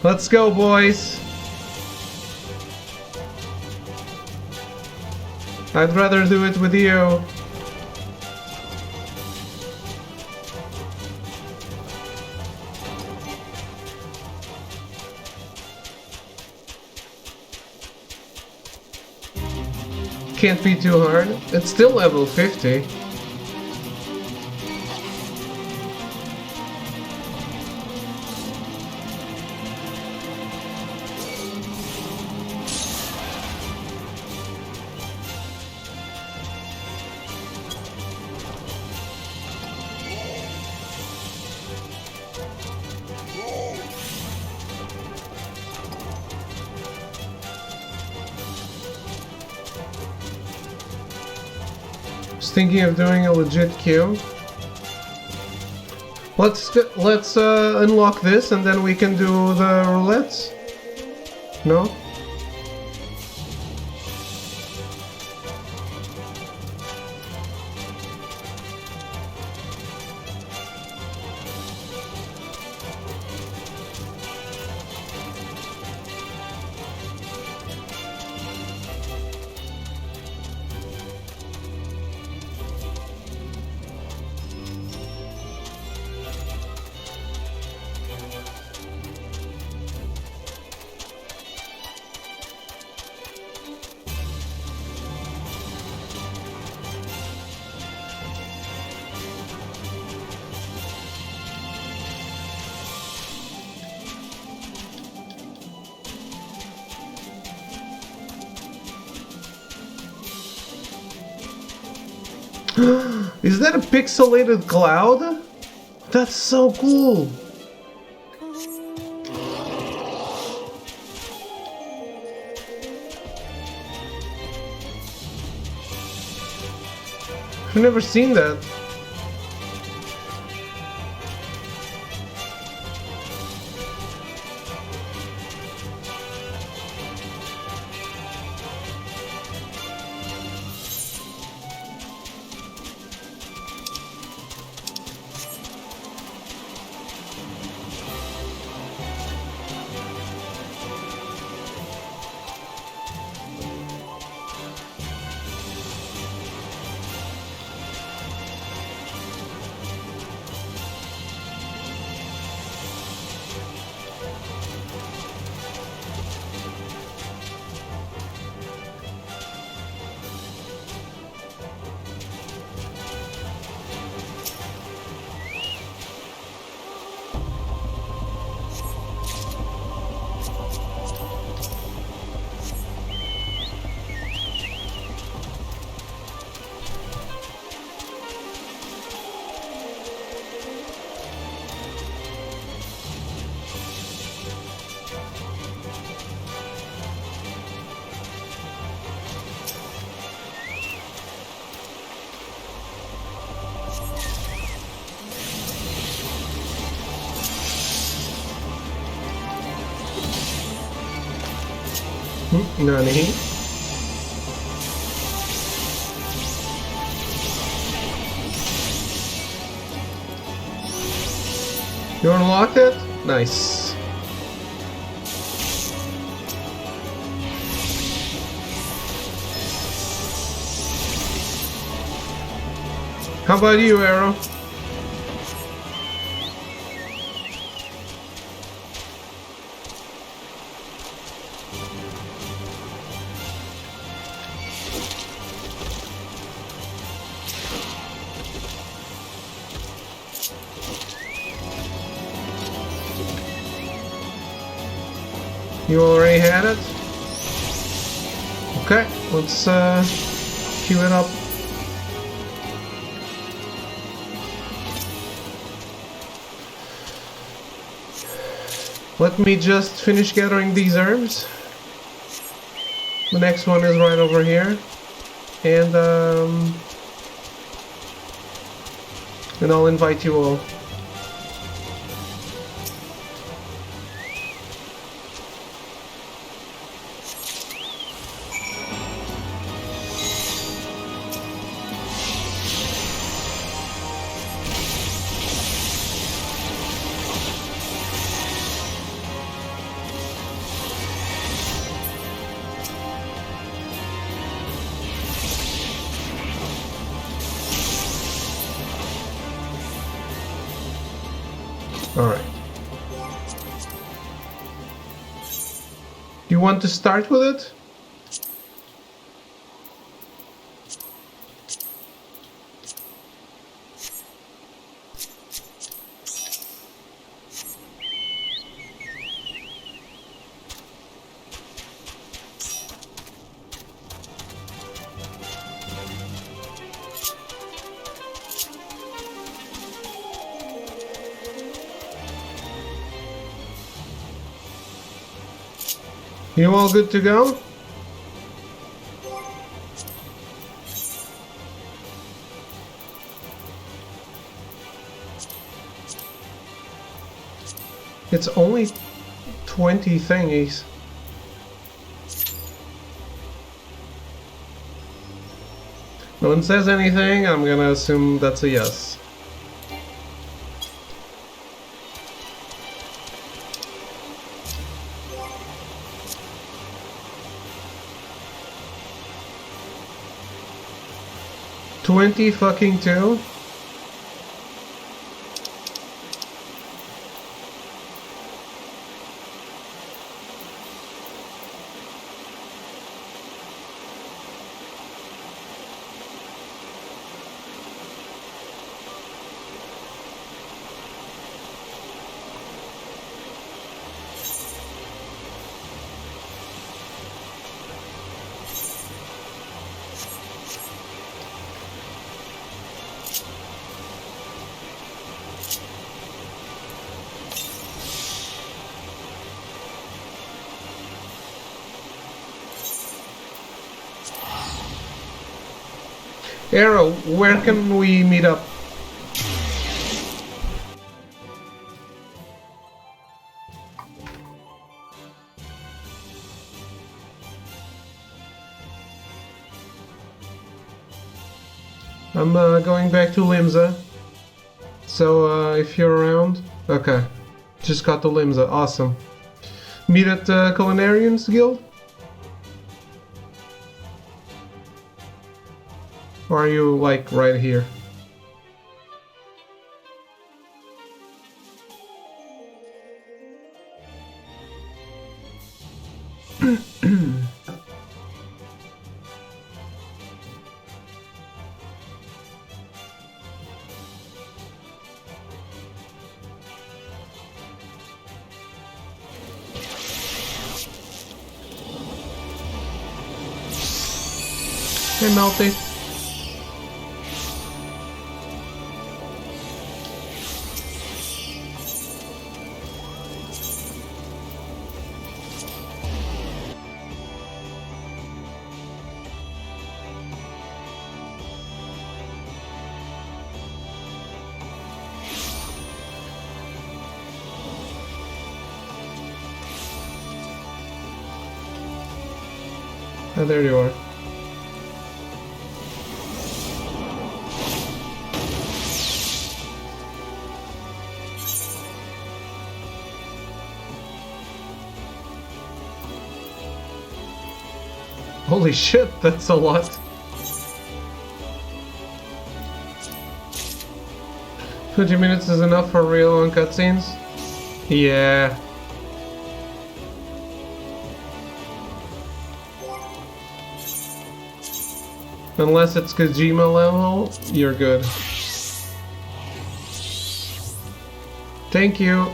Let's go, boys. I'd rather do it with you. Can't be too hard. It's still level 50. Thinking of doing a legit queue. Let's unlock this and then we can do the roulettes. No? Is that a pixelated cloud? That's so cool! I've never seen that. Nani? You unlocked it? Nice. How about you, Arrow? You already had it? Okay, let's queue it up. Let me just finish gathering these herbs. The next one is right over here. And I'll invite you all. Alright. You want to start with it? You all good to go? It's only 20 thingies. No one says anything, I'm gonna assume that's a yes. $20 fucking 2? Arrow, where can we meet up? I'm going back to Limsa. So if you're around, okay. Just got to Limsa, awesome. Meet at Culinarians Guild? Or are you like right here? Hey, Melty. Ah, there you are. Holy shit, that's a lot. "20 minutes is enough for real on cutscenes?" Yeah. Unless it's Kojima level, you're good. Thank you.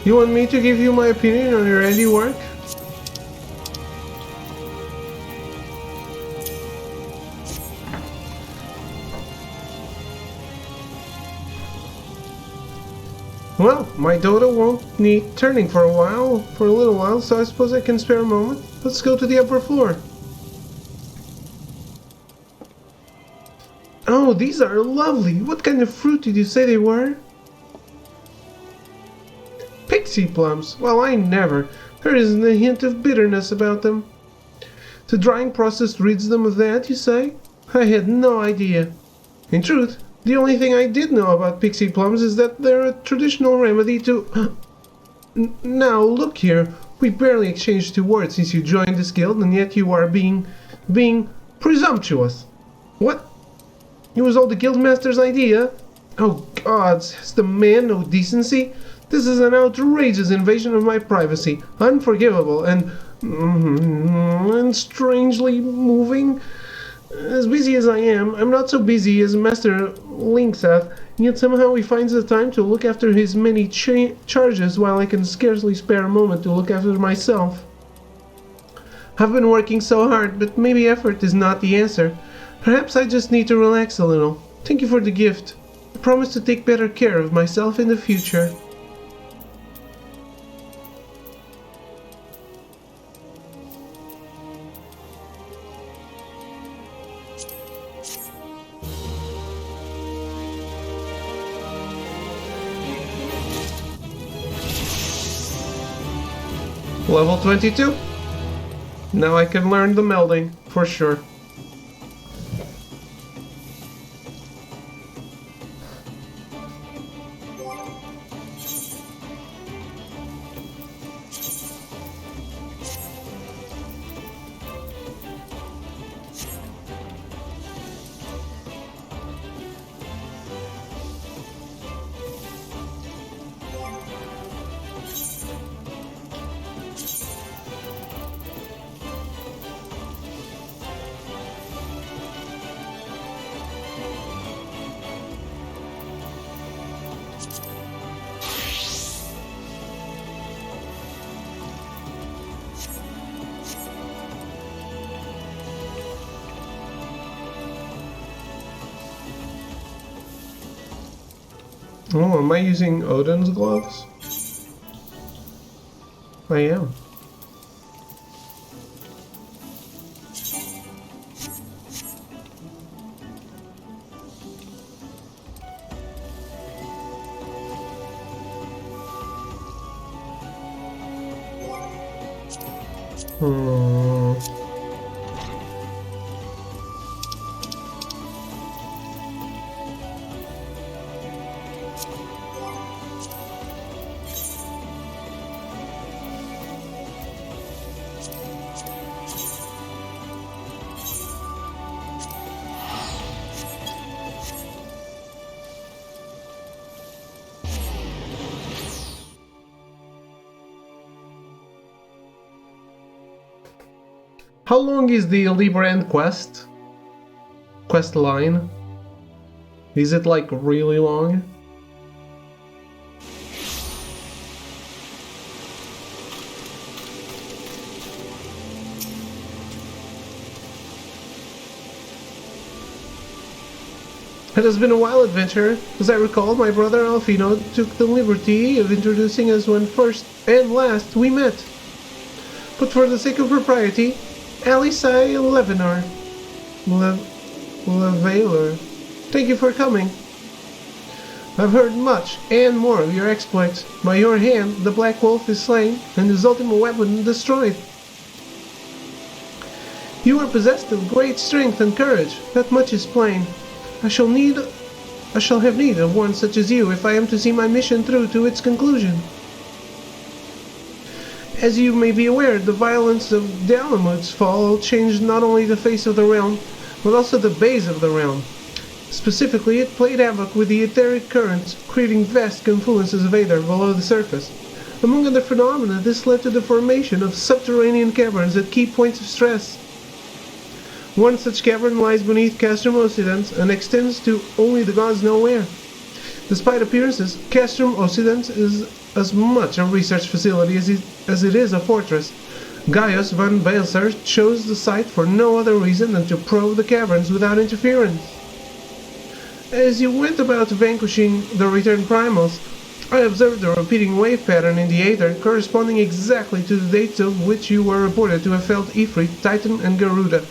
You want me to give you my opinion on your handiwork? Well, my Dodo won't need turning for a little while, so I suppose I can spare a moment. Let's go to the upper floor. Oh, these are lovely. What kind of fruit did you say they were? Pixie plums. Well, I never. There isn't a hint of bitterness about them. The drying process rids them of that, you say? I had no idea. In truth, the only thing I did know about pixie plums is that they're a traditional remedy to... Now, look here. We barely exchanged 2 words since you joined this guild, and yet you are being presumptuous. What? It was all the guildmaster's idea? Oh gods, has the man no decency? This is an outrageous invasion of my privacy, unforgivable and strangely moving. As busy as I am, I'm not so busy as Master Linkseth, yet somehow he finds the time to look after his many charges while I can scarcely spare a moment to look after myself. I've been working so hard, but maybe effort is not the answer. Perhaps I just need to relax a little. Thank you for the gift. I promise to take better care of myself in the future. Level 22. Now I can learn the melding, for sure. Oh, am I using Odin's gloves? I am. How long is the Reborn quest line? Is it like really long? It has been a wild adventure. As I recall, my brother Alfino took the liberty of introducing us when first and last we met. But for the sake of propriety, Alisai Levinar. Levalor. Thank you for coming. I've heard much and more of your exploits. By your hand, the Black Wolf is slain and his ultimate weapon destroyed. You are possessed of great strength and courage. That much is plain. I shall have need of one such as you if I am to see my mission through to its conclusion. As you may be aware, the violence of Dalamud's fall changed not only the face of the realm, but also the base of the realm. Specifically, it played havoc with the etheric currents, creating vast confluences of aether below the surface. Among other phenomena, this led to the formation of subterranean caverns at key points of stress. One such cavern lies beneath Castrum Occidens and extends to only the gods know where. Despite appearances, Castrum Occidens is as much a research facility as it is a fortress. Gaius van Baelser chose the site for no other reason than to probe the caverns without interference. As you went about vanquishing the returned primals, I observed a repeating wave pattern in the aether corresponding exactly to the dates of which you were reported to have felled Ifrit, Titan, and Garuda.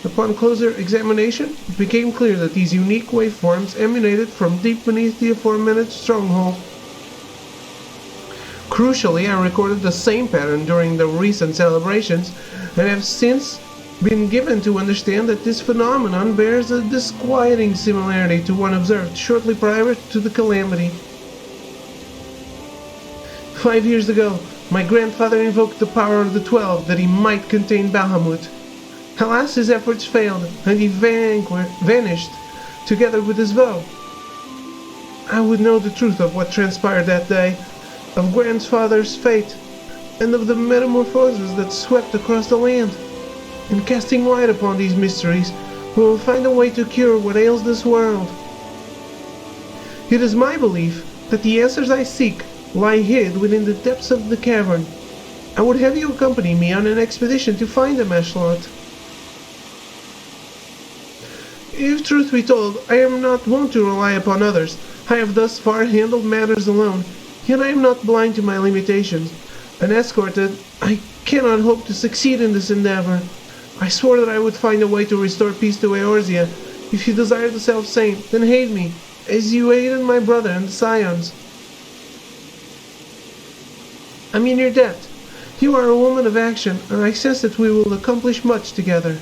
Upon closer examination, it became clear that these unique waveforms emanated from deep beneath the aforementioned stronghold. Crucially, I recorded the same pattern during the recent celebrations, and have since been given to understand that this phenomenon bears a disquieting similarity to one observed shortly prior to the calamity. 5 years ago, my grandfather invoked the power of the 12 that he might contain Bahamut. Alas, his efforts failed, and he vanished, together with his vow. I would know the truth of what transpired that day, of grandfather's fate, and of the metamorphoses that swept across the land. In casting light upon these mysteries, we will find a way to cure what ails this world. It is my belief that the answers I seek lie hid within the depths of the cavern. I would have you accompany me on an expedition to find them, Ashlot. If truth be told, I am not wont to rely upon others. I have thus far handled matters alone, yet I am not blind to my limitations. Unescorted, I cannot hope to succeed in this endeavor. I swore that I would find a way to restore peace to Eorzea. If you desire the self-same, then aid me, as you aided my brother and the Scions. I'm in your debt. You are a woman of action, and I sense that we will accomplish much together.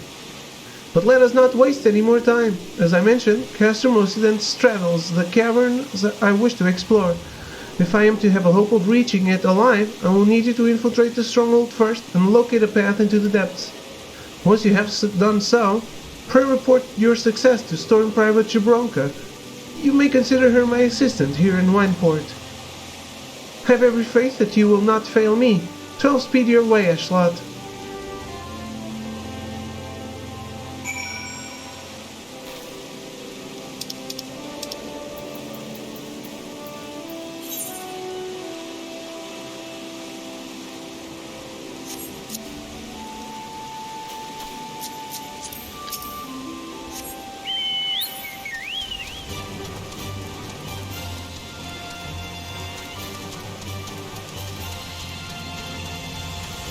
But let us not waste any more time. As I mentioned, Castrum Occidens straddles the caverns I wish to explore. If I am to have a hope of reaching it alive, I will need you to infiltrate the stronghold first and locate a path into the depths. Once you have done so, pray report your success to Storm Private Jabronka. You may consider her my assistant here in Wineport. Have every faith that you will not fail me. 12 speed your way, Ashlot.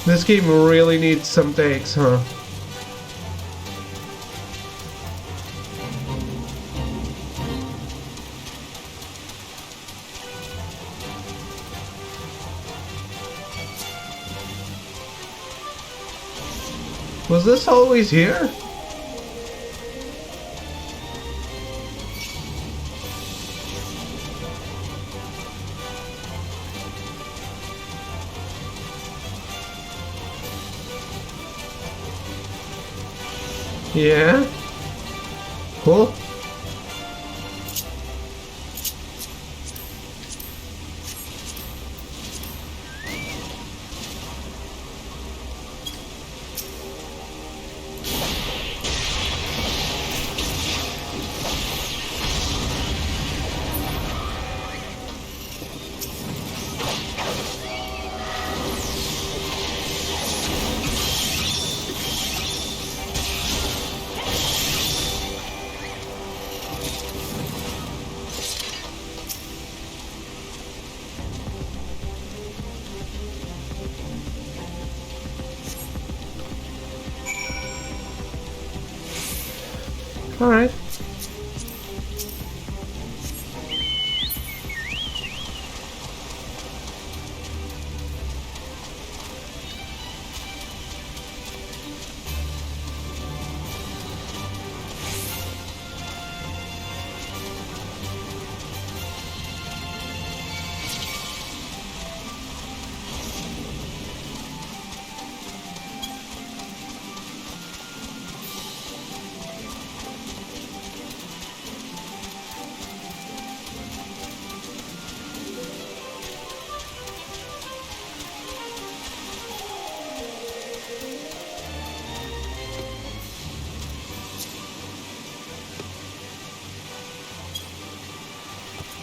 This game really needs some takes, huh? Was this always here? Yeah? Cool. Alright.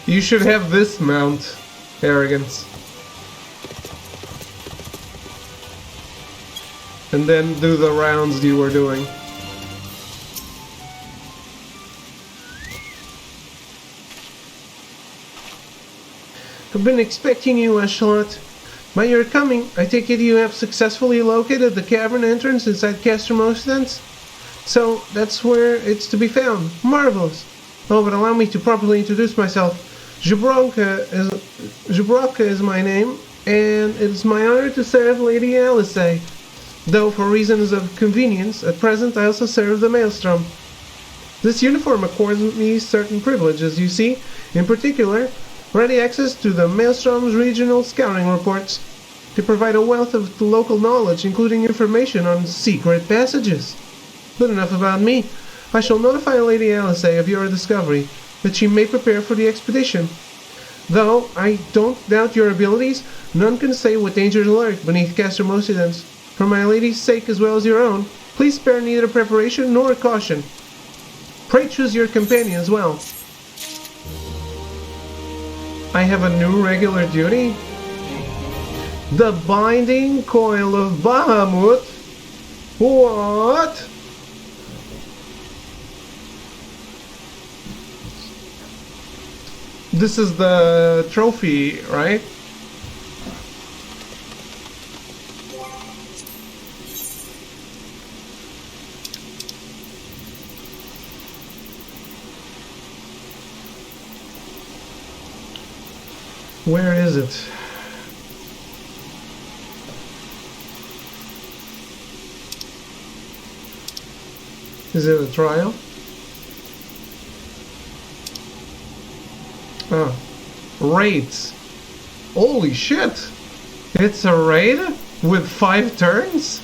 You should have this mount, Arrogance. And then do the rounds you were doing. I've been expecting you, Echelot. By your coming, I take it you have successfully located the cavern entrance inside Castermostens? So, that's where it's to be found. Marvelous. Oh, but allow me to properly introduce myself. Jabronka is my name, and it is my honor to serve Lady Alice. Though for reasons of convenience, at present I also serve the Maelstrom. This uniform accords me certain privileges, you see, in particular, ready access to the Maelstrom's regional scouting reports, to provide a wealth of local knowledge, including information on secret passages. But enough about me. I shall notify Lady Alice of your discovery, that she may prepare for the expedition. Though I don't doubt your abilities, none can say what dangers lurk beneath Castermostens. For my lady's sake as well as your own, please spare neither preparation nor caution. Pray choose your companions well. I have a new regular duty? The Binding Coil of Bahamut? What? This is the trophy, right? Where is it? Is it a trial? Oh. Raids. Holy shit! It's a raid with 5 turns?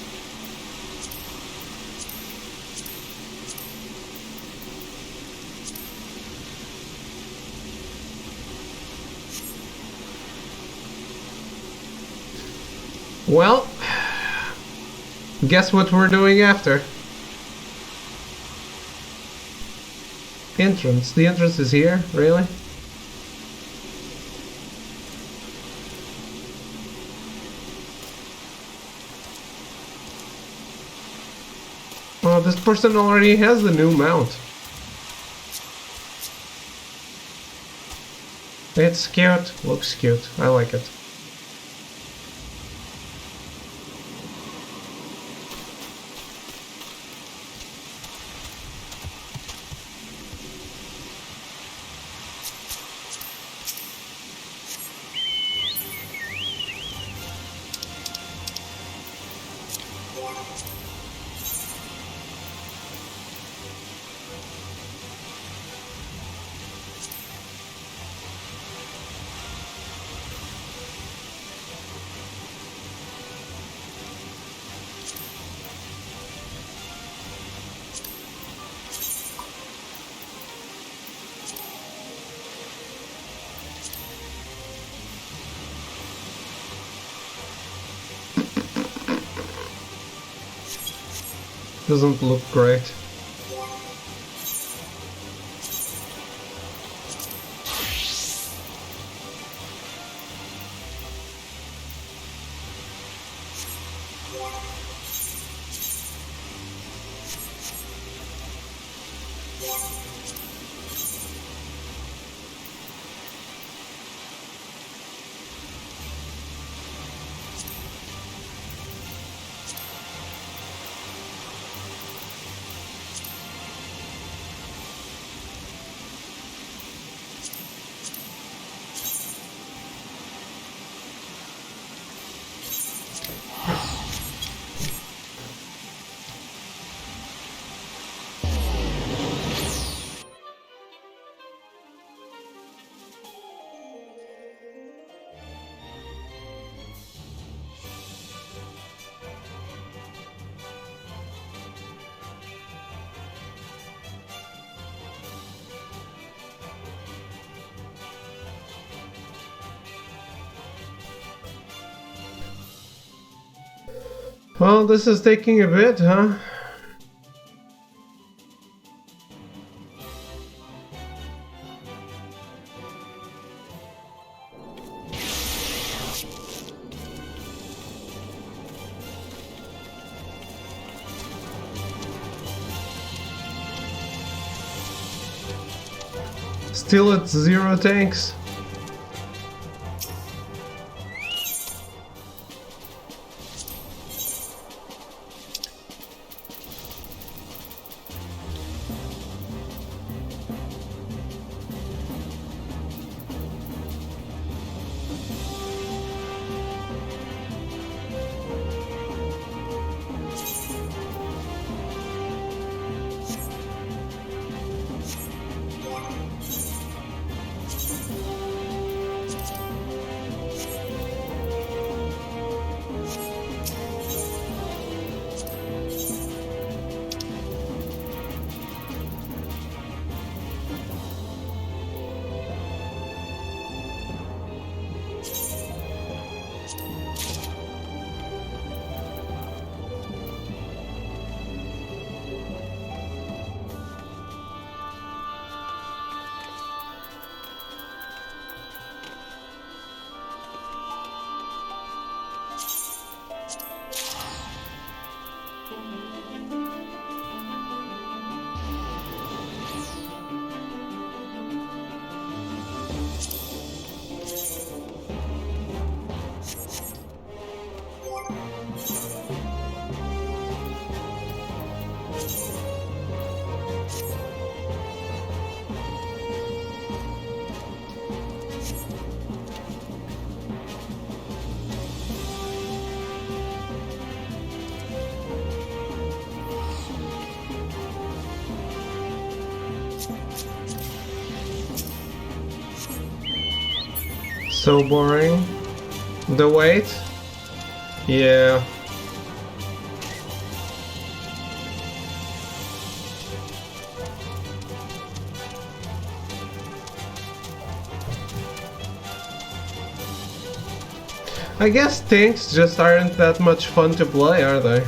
Well, guess what we're doing after? Entrance. The entrance is here? Really? Oh, this person already has the new mount. It's cute. Looks cute. I like it. Doesn't look great. Well, this is taking a bit, huh? Still at 0 tanks. So boring. The wait? Yeah. I guess tanks just aren't that much fun to play, are they?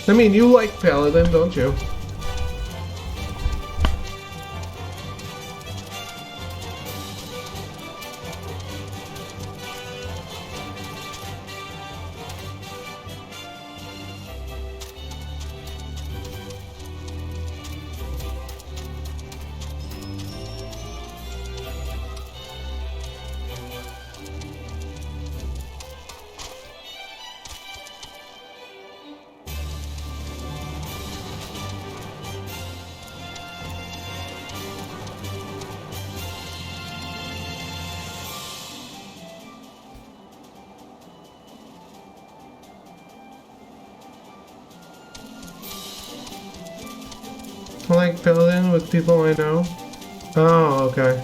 I mean, you like Paladin, don't you? I like Paladin with people I know. Oh, okay.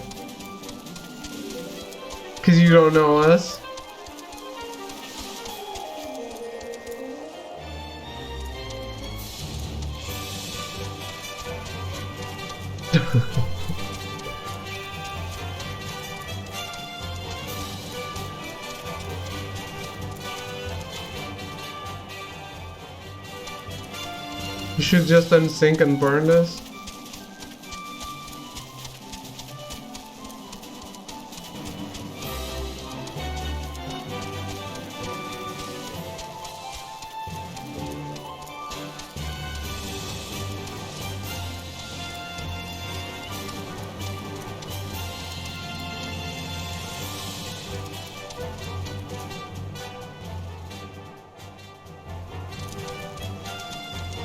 Cause you don't know us? You should just unsync and burn this.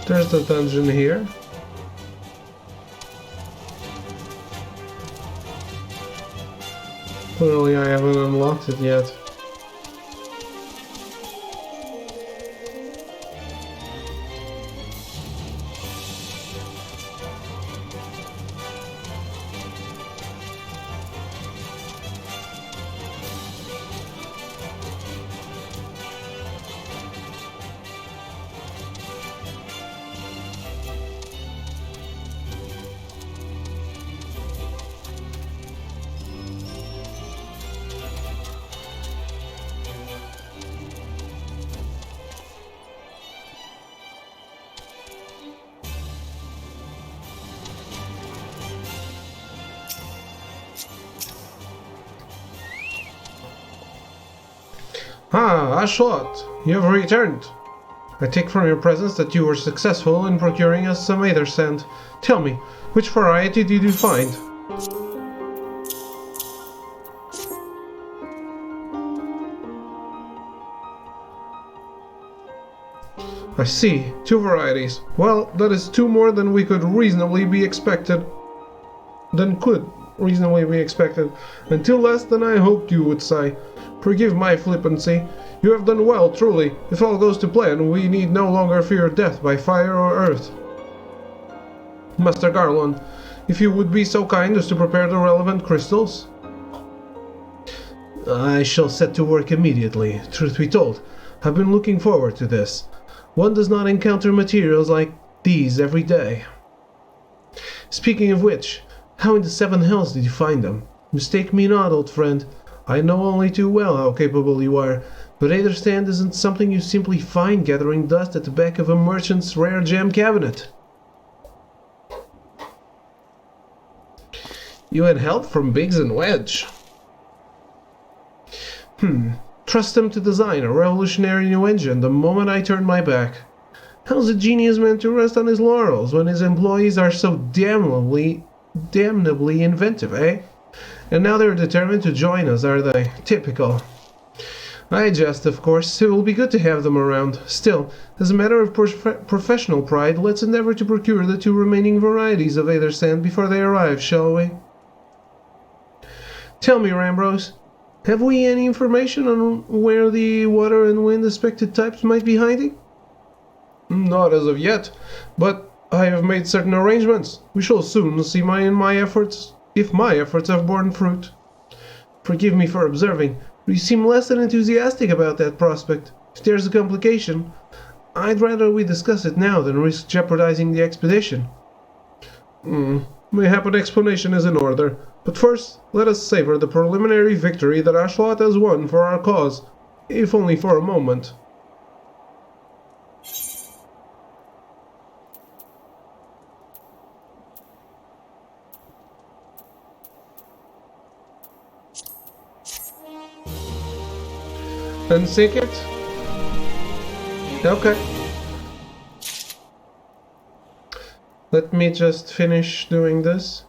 There's the dungeon here. Clearly I haven't unlocked it yet. Ah, Ashlot, you have returned. I take from your presence that you were successful in procuring us some aether sand. Tell me, which variety did you find? I see, 2 varieties. Well, that is 2 more than could reasonably be expected. Until less than I hoped you would say. Forgive my flippancy. You have done well, truly. If all goes to plan, we need no longer fear death by fire or earth. Master Garland, if you would be so kind as to prepare the relevant crystals. I shall set to work immediately. Truth be told, I've been looking forward to this. One does not encounter materials like these every day. Speaking of which, how in the 7 hells did you find them? Mistake me not, old friend. I know only too well how capable you are, but aether sand isn't something you simply find gathering dust at the back of a merchant's rare gem cabinet. You had help from Biggs and Wedge. Trust them to design a revolutionary new engine the moment I turn my back. How's a genius meant to rest on his laurels when his employees are so damnably inventive, eh? And now they're determined to join us, are they? Typical. I jest, of course. It will be good to have them around. Still, as a matter of professional pride, let's endeavor to procure the 2 remaining varieties of aether sand before they arrive, shall we? Tell me, Rambrose, have we any information on where the water and wind aspected types might be hiding? Not as of yet, but I have made certain arrangements. We shall soon see if my efforts have borne fruit. Forgive me for observing, but you seem less than enthusiastic about that prospect. If there's a complication, I'd rather we discuss it now than risk jeopardizing the expedition. Mayhap an explanation is in order, but first let us savor the preliminary victory that Ashlot has won for our cause, if only for a moment. Unsync it? Okay. Let me just finish doing this.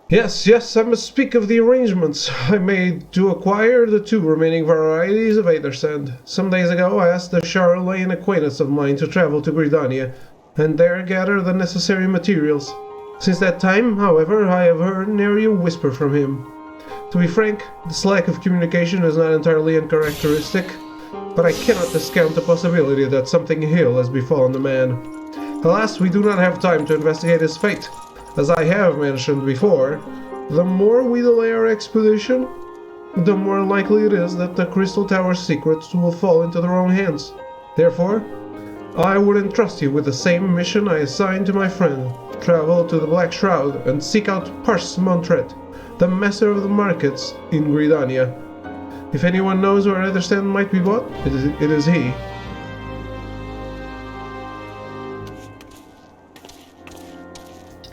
Yes, I must speak of the arrangements I made to acquire the 2 remaining varieties of aether sand. Some days ago I asked a Charlemagne acquaintance of mine to travel to Gridania, and there gather the necessary materials. Since that time, however, I have heard nary a whisper from him. To be frank, this lack of communication is not entirely uncharacteristic, but I cannot discount the possibility that something ill has befallen the man. Alas, we do not have time to investigate his fate. As I have mentioned before, the more we delay our expedition, the more likely it is that the Crystal Tower's secrets will fall into the wrong hands. Therefore, I would entrust you with the same mission I assigned to my friend. Travel to the Black Shroud and seek out Pars Montret, the master of the markets in Gridania. If anyone knows where aether sand might be bought, it is he.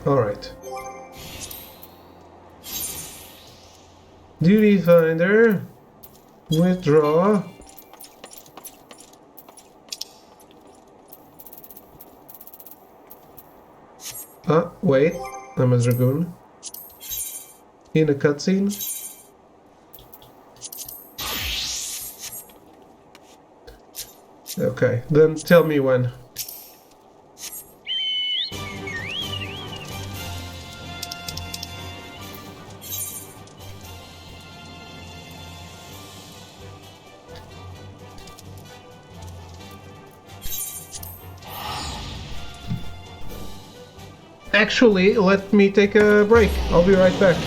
Alright. Duty finder. Withdraw. Wait. I'm a dragoon. In a cutscene. Okay, then tell me when. Actually, let me take a break. I'll be right back.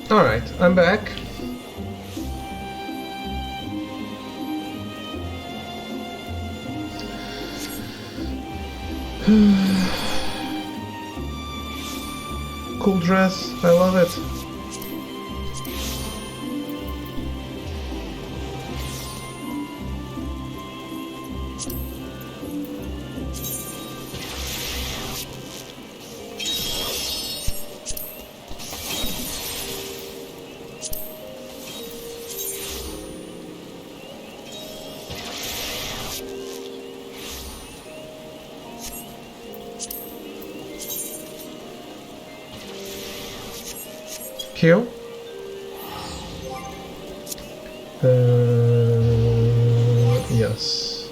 Alright, I'm back. Cool dress, I love it. Kill. Yes.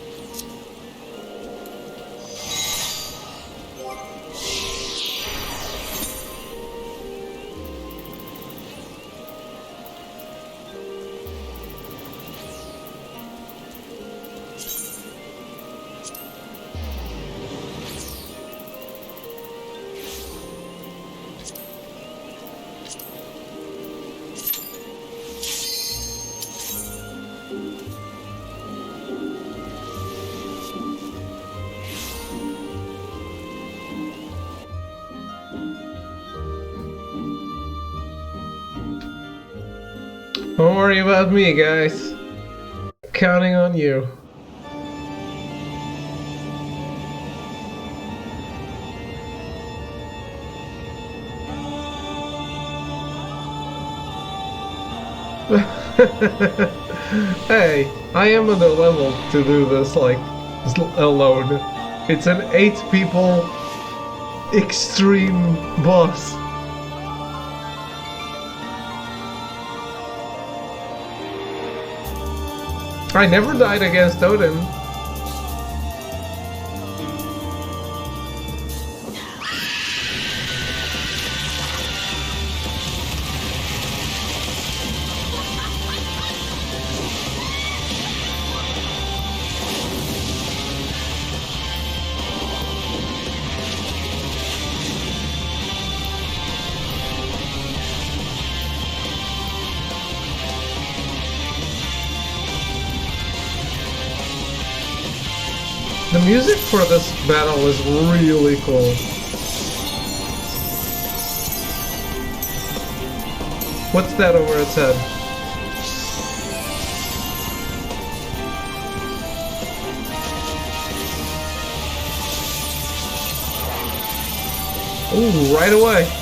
Don't worry about me, guys. Counting on you. Hey, I am on the level to do this, like, alone. It's an 8 people extreme boss. I never died against Odin. The music for this battle is really cool. What's that over its head? Ooh, right away.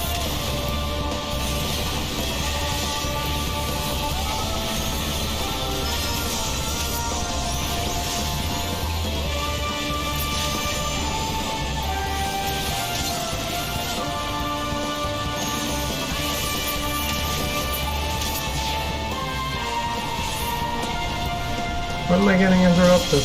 When am I getting interrupted?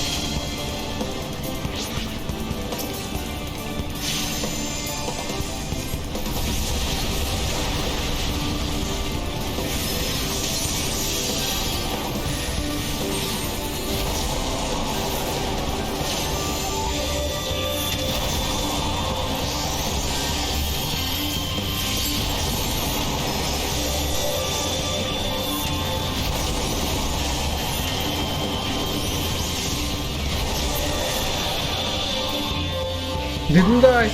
Didn't I?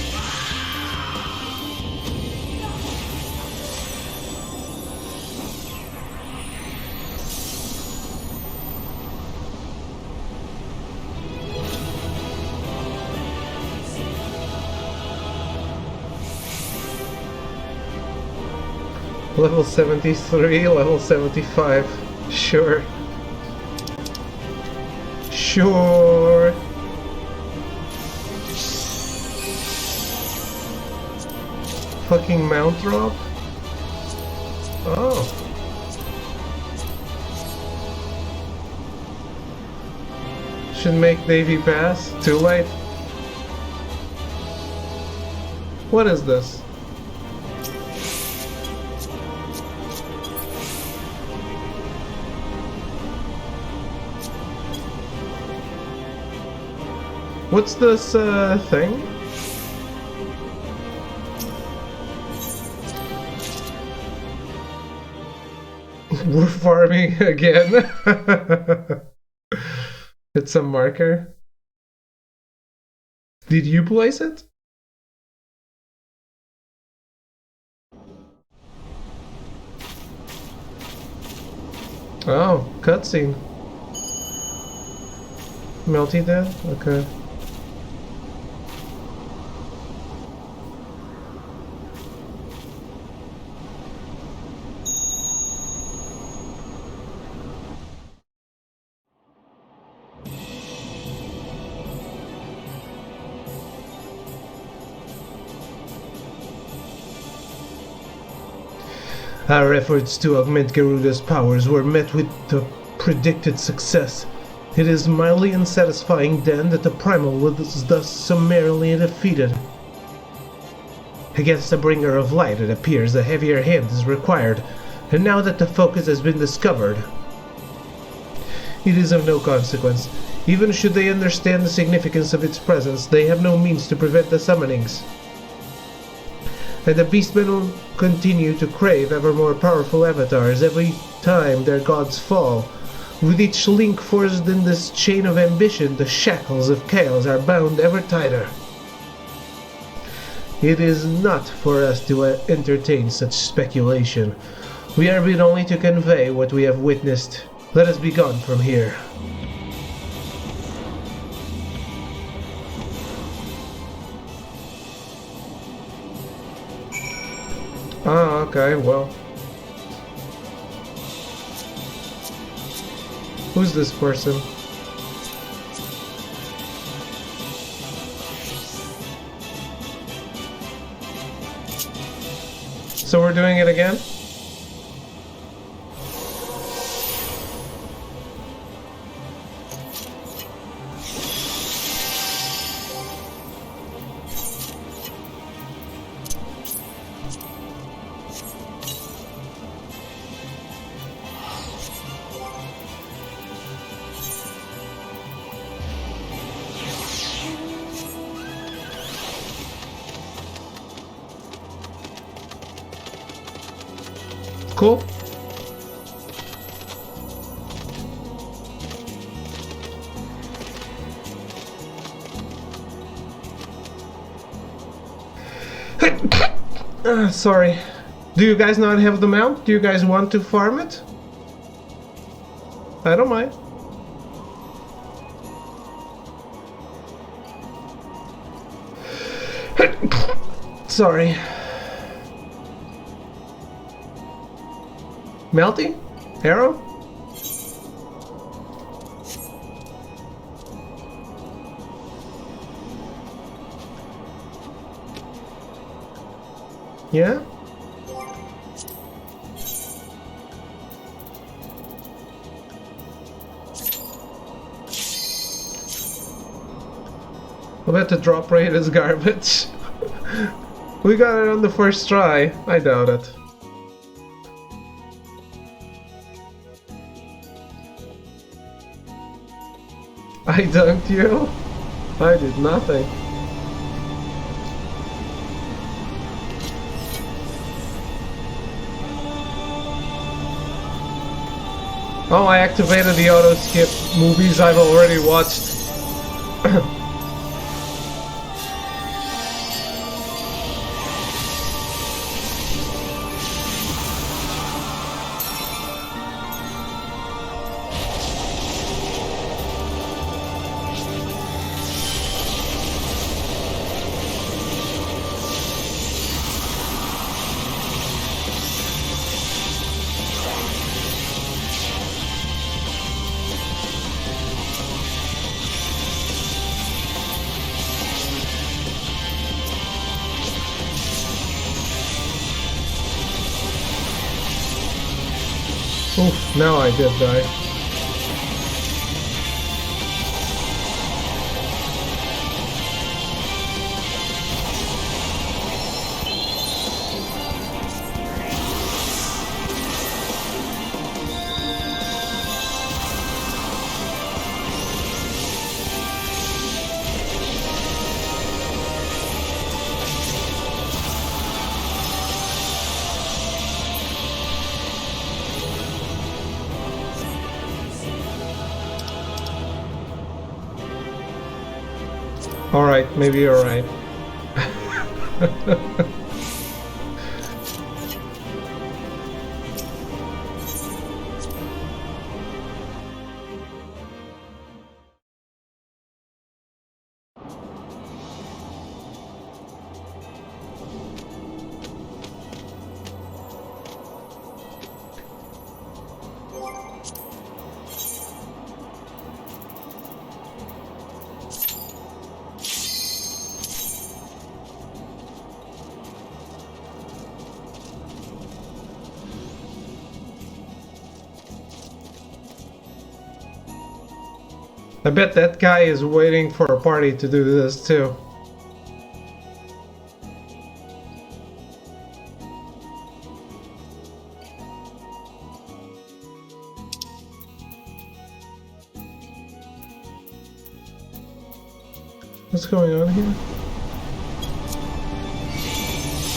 Level 73, level 75. Sure. Sure. Fucking mount drop? Oh. Should make Davy pass? Too late. What is this? What's this thing? We're farming again. It's a marker. Did you place it? Oh, cutscene. Melty dead? Okay. Our efforts to augment Garuda's powers were met with the predicted success. It is mildly unsatisfying then that the Primal was thus summarily defeated. Against the Bringer of Light it appears a heavier hand is required, and now that the focus has been discovered, it is of no consequence. Even should they understand the significance of its presence, they have no means to prevent the summonings. And the beastmen will continue to crave ever more powerful avatars every time their gods fall. With each link forged in this chain of ambition, the shackles of chaos are bound ever tighter. It is not for us to entertain such speculation. We are bid only to convey what we have witnessed. Let us be gone from here. Ah, okay, well. Who's this person? So we're doing it again? Cool. Sorry. Do you guys not have the mount? Do you guys want to farm it? I don't mind. Sorry. Melty? Arrow? Yeah? I bet the drop rate is garbage. We got it on the first try. I doubt it. I dunked you? I did nothing. Oh, I activated the auto skip movies I've already watched. Oof, now I did die. Alright, maybe you're right. I bet that guy is waiting for a party to do this too. What's going on here?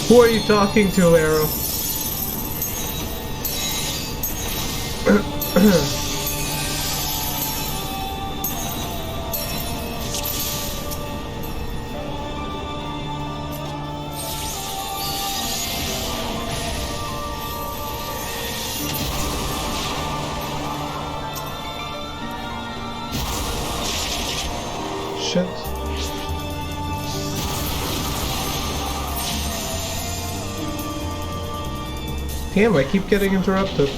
Who are you talking to, Arrow? shit. Damn, I keep getting interrupted.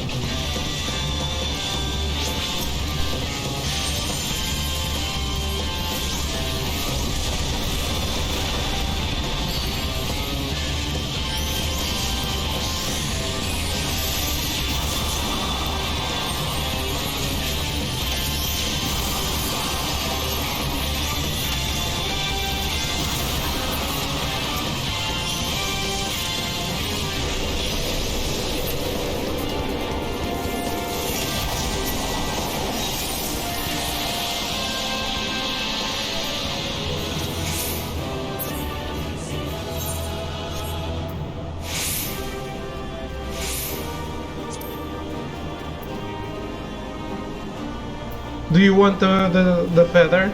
Do you want the feather?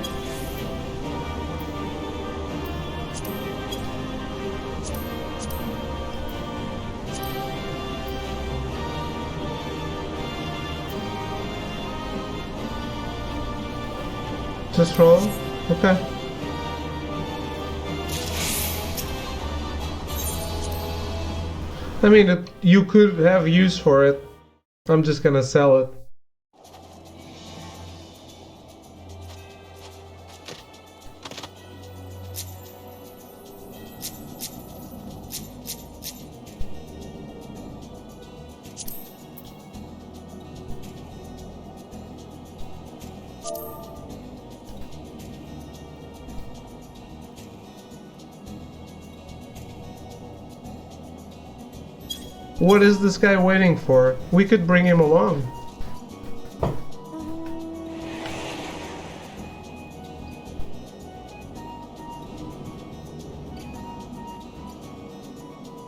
Just roll? Okay. I mean, you could have use for it. I'm just gonna sell it. What is this guy waiting for? We could bring him along.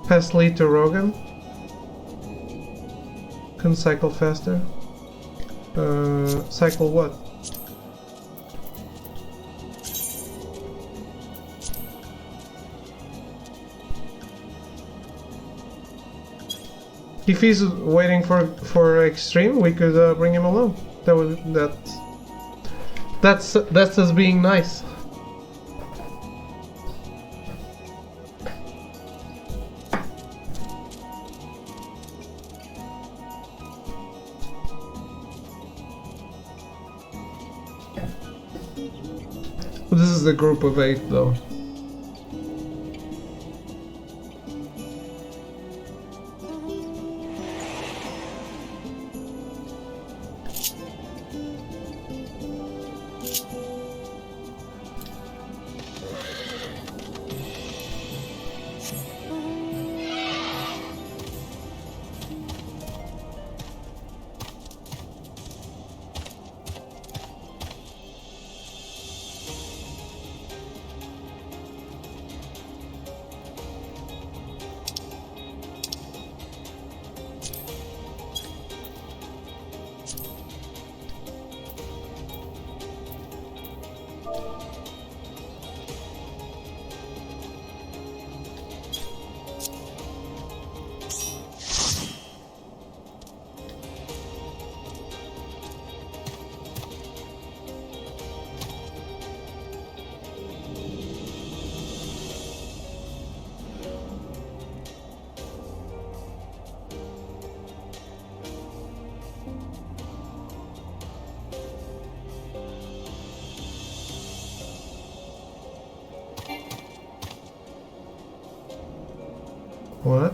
Pass lead to Rogan. Can cycle faster. Cycle what? If he's waiting for extreme, we could bring him along. That's us being nice. This is a group of 8 though. What?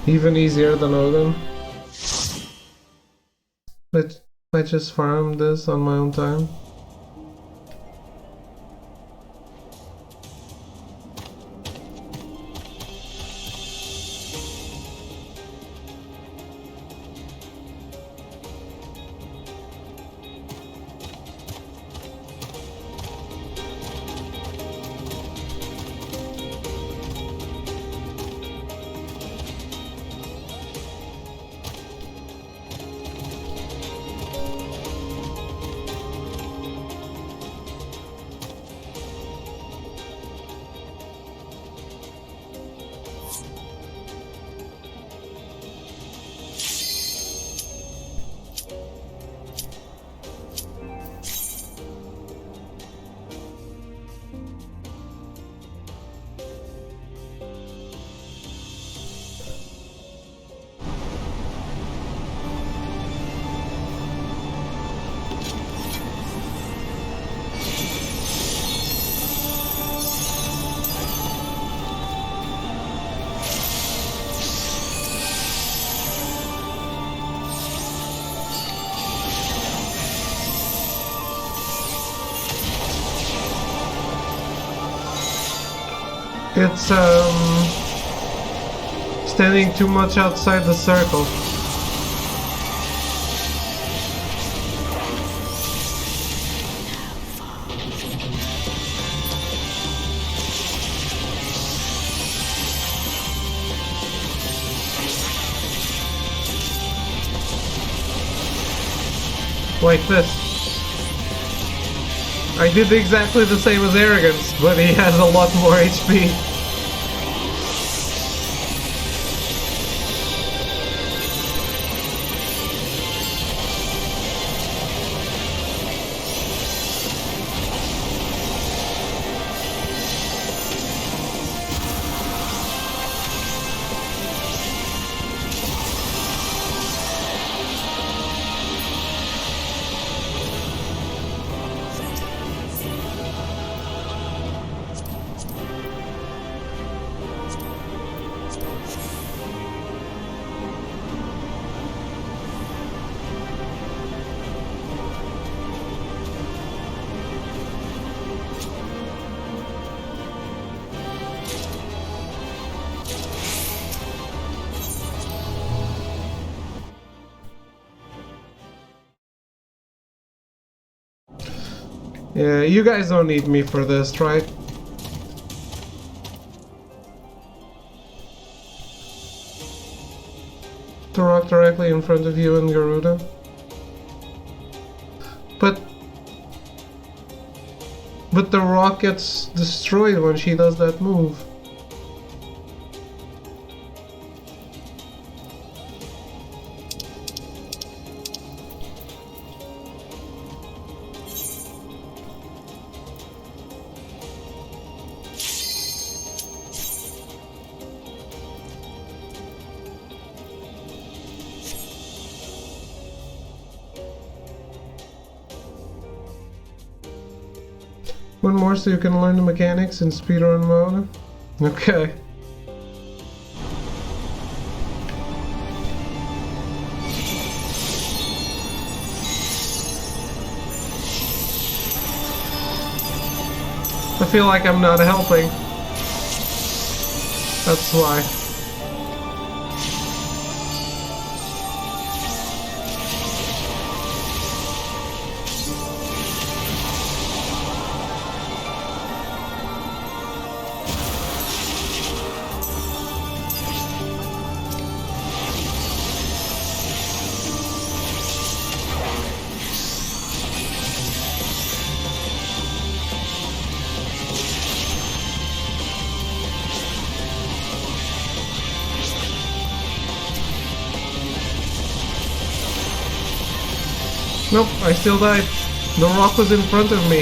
Even easier than Odin. But I just farmed this on my own time. It's standing too much outside the circle. Like this. I did exactly the same as Arrogance, but he has a lot more HP. Yeah, you guys don't need me for this, right? To rock directly in front of you and Garuda. But the rock gets destroyed when she does that move. One more so you can learn the mechanics and speedrun mode. Okay. I feel like I'm not helping. That's why. Nope, I still died. The rock was in front of me.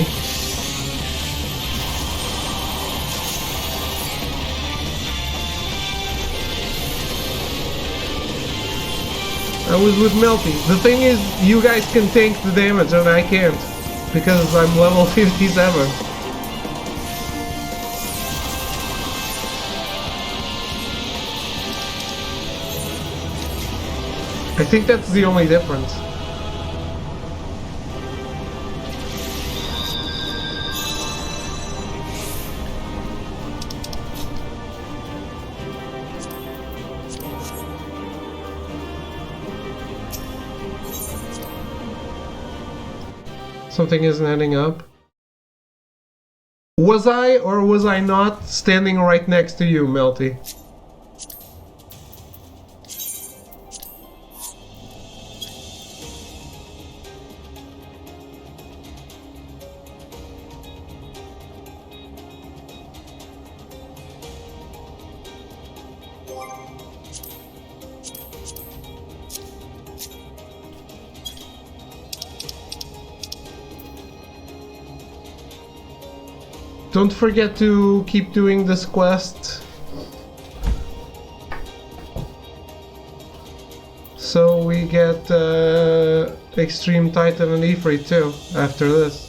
I was with Melty. The thing is, you guys can tank the damage and I can't. Because I'm level 57. I think that's the only difference. Something isn't adding up. Was I or was I not standing right next to you, Melty? Don't forget to keep doing this quest. So we get Extreme Titan and Ifrit too after this.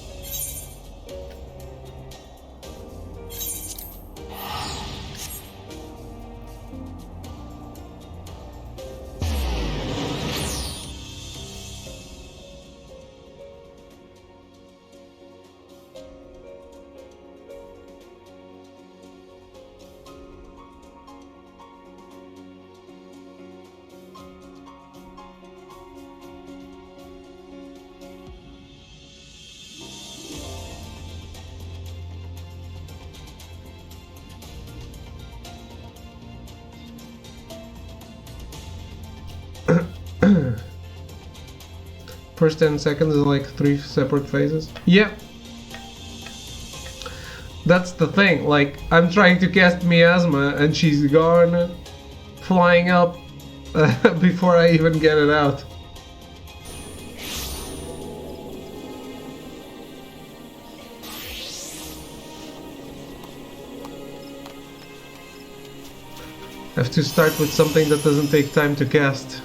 First 10 seconds is like 3 separate phases. Yeah. That's the thing, like, I'm trying to cast Miasma and she's gone flying up before I even get it out. I have to start with something that doesn't take time to cast.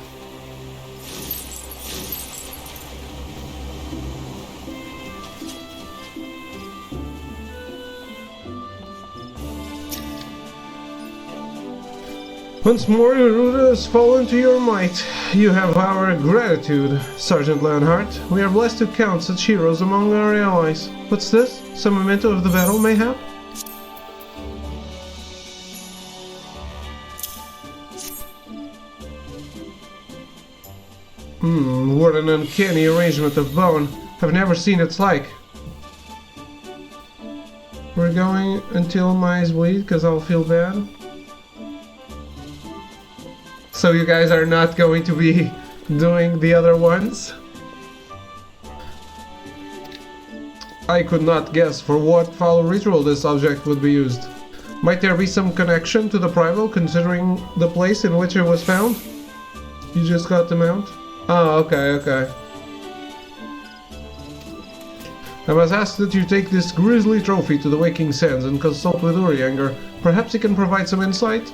Once more, Ruda has fallen to your might. You have our gratitude, Sergeant Leonhardt. We are blessed to count such heroes among our allies. What's this? Some memento of the battle, mayhap? What an uncanny arrangement of bone. I've never seen its like. We're going until my eyes bleed, because I'll feel bad. So you guys are not going to be doing the other ones? I could not guess for what foul ritual this object would be used. Might there be some connection to the primal, considering the place in which it was found? You just got the mount? Oh, okay. I must ask that you take this grisly trophy to the Waking Sands and consult with Urianger. Perhaps he can provide some insight?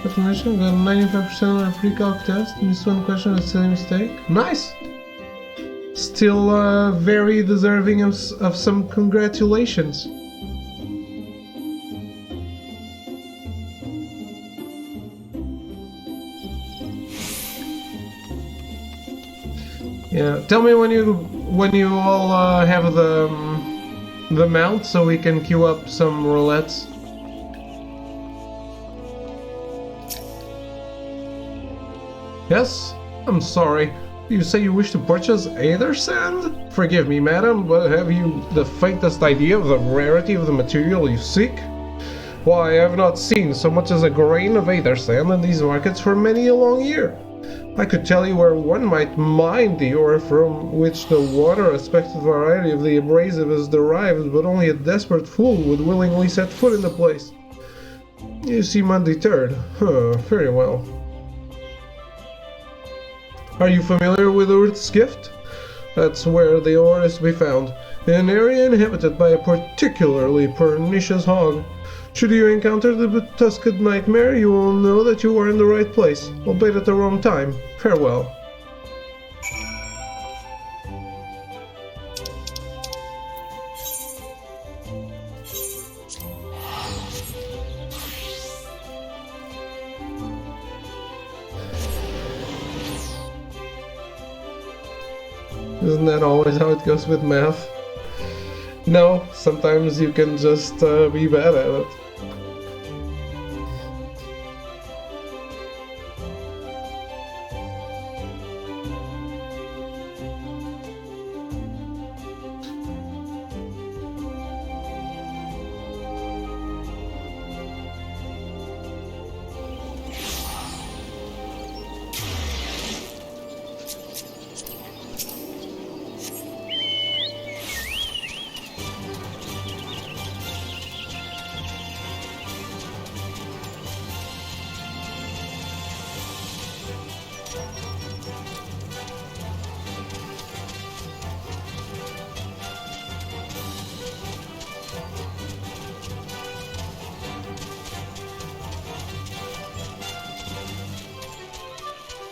Information, got 95% on a pre-calc test, and this one question is a silly mistake. Nice! Still very deserving of some congratulations. Yeah, tell me when you all have the mount so we can queue up some roulettes. Yes? I'm sorry. You say you wish to purchase Aether Sand? Forgive me, madam, but have you the faintest idea of the rarity of the material you seek? Why, I have not seen so much as a grain of aether sand in these markets for many a long year. I could tell you where one might mine the ore from which the water expected variety of the abrasive is derived, but only a desperate fool would willingly set foot in the place. You seem undeterred. Very well. Are you familiar with Earth's Gift? That's where the ore is to be found, in an area inhabited by a particularly pernicious hog. Should you encounter the Tusked Nightmare, you will know that you are in the right place, albeit at the wrong time. Farewell. Isn't that always how it goes with math? No, sometimes you can just be bad at it.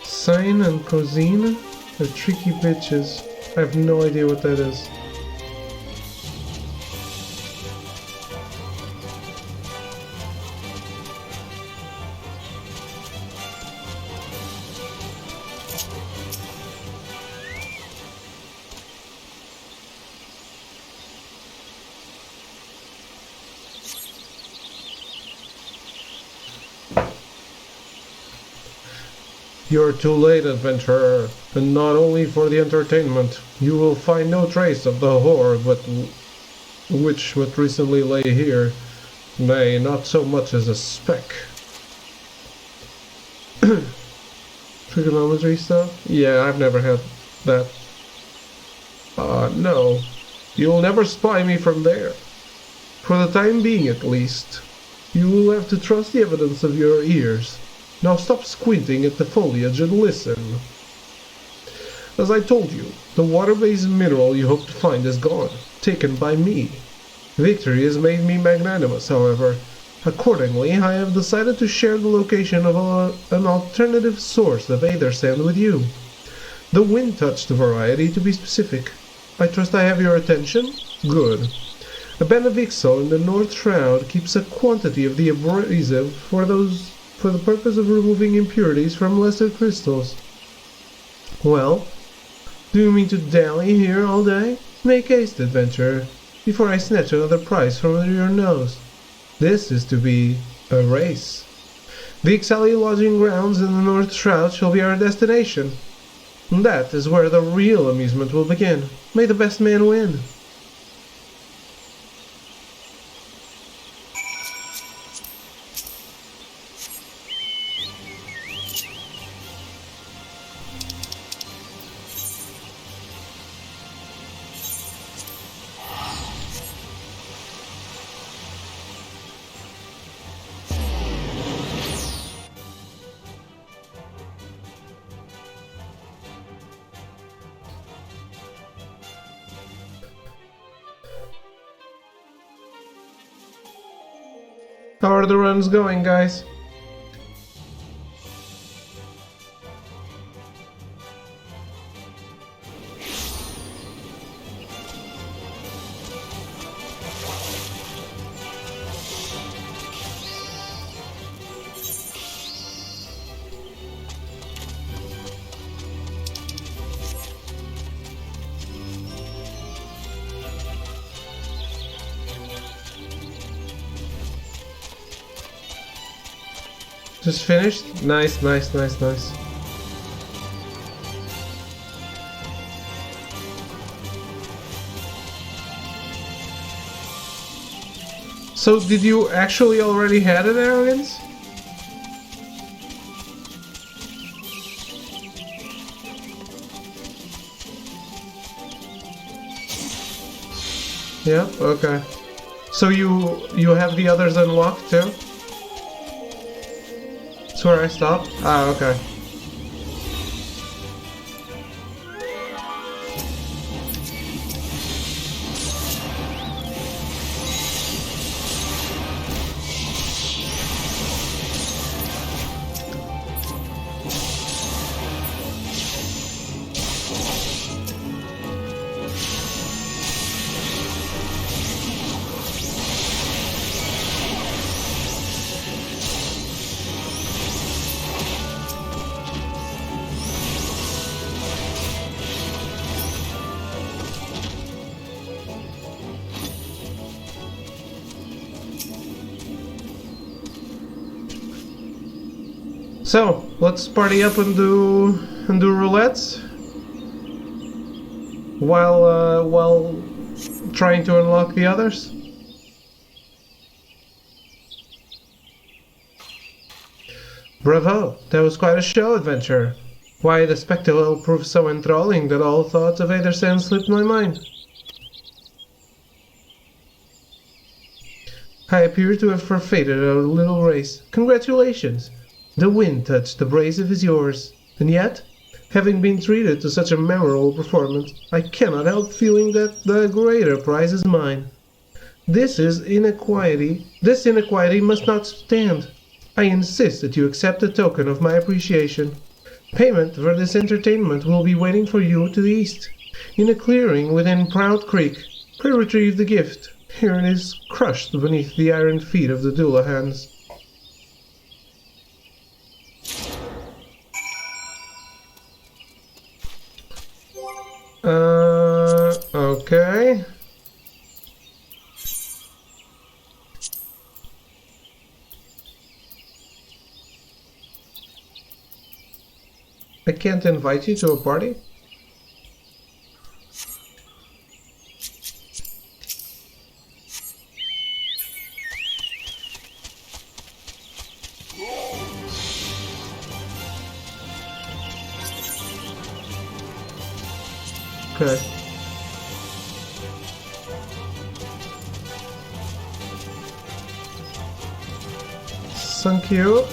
Sine and cosine are tricky bitches. I have no idea what that is. You're too late, adventurer, and not only for the entertainment. You will find no trace of the horror which recently lay here. Nay, not so much as a speck. Trigonometry stuff? Yeah, I've never had that. No. You'll never spy me from there. For the time being, at least. You will have to trust the evidence of your ears. Now stop squinting at the foliage and listen. As I told you, the water-based mineral you hope to find is gone, taken by me. Victory has made me magnanimous, however. Accordingly, I have decided to share the location of an alternative source of aether sand with you. The wind-touched variety, to be specific. I trust I have your attention? Good. A Benevixel in the North Shroud keeps a quantity of the abrasive for the purpose of removing impurities from lesser crystals. Well, do you mean to dally here all day? Make haste, adventurer, before I snatch another prize from under your nose. This is to be a race. The XIV lodging grounds in the North Shroud shall be our destination. And that is where the real amusement will begin. May the best man win. How are the runs going, guys? Just finished? Nice, nice, nice, nice. So did you actually already had an arrogance? Yeah, okay. So you have the others unlocked too? That's where I stopped? Ah, okay. So, let's party up and do roulettes while trying to unlock the others. Bravo! That was quite a show, adventurer. Why, the spectacle proved so enthralling that all thoughts of either sand slipped my mind. I appear to have forfeited a little race. Congratulations! The wind touched the brazive is yours. And yet, having been treated to such a memorable performance, I cannot help feeling that the greater prize is mine. This inequality must not stand. I insist that you accept a token of my appreciation. Payment for this entertainment will be waiting for you to the east, in a clearing within Proud Creek. Pray retrieve the gift. Here it is, crushed beneath the iron feet of the Doolahans. Okay. I can't invite you to a party? Okay. Thank you.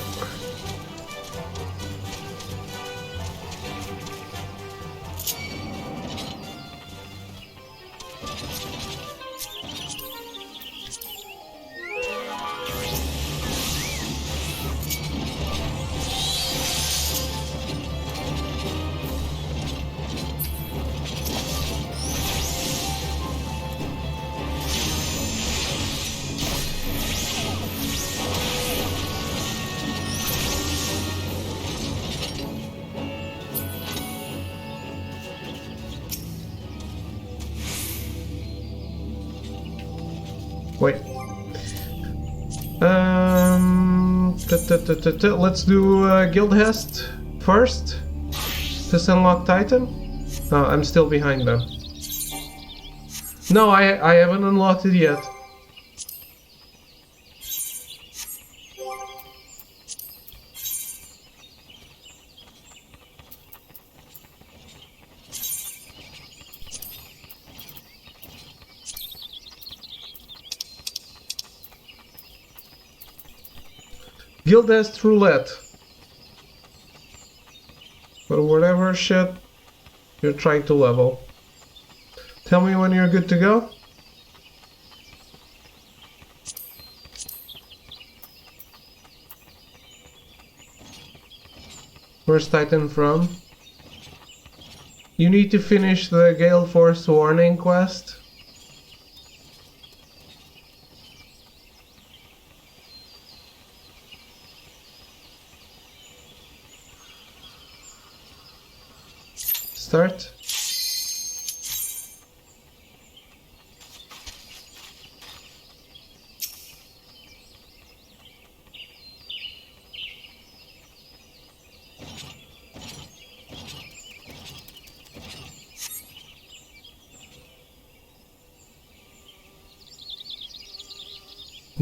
Wait. Let's do Guildhest first. This unlock Titan. Oh, I'm still behind them. No, I haven't unlocked it yet. Guildhest Roulette. But whatever shit you're trying to level. Tell me when you're good to go. Where's Titan from? You need to finish the Gale Force Warning quest. Start.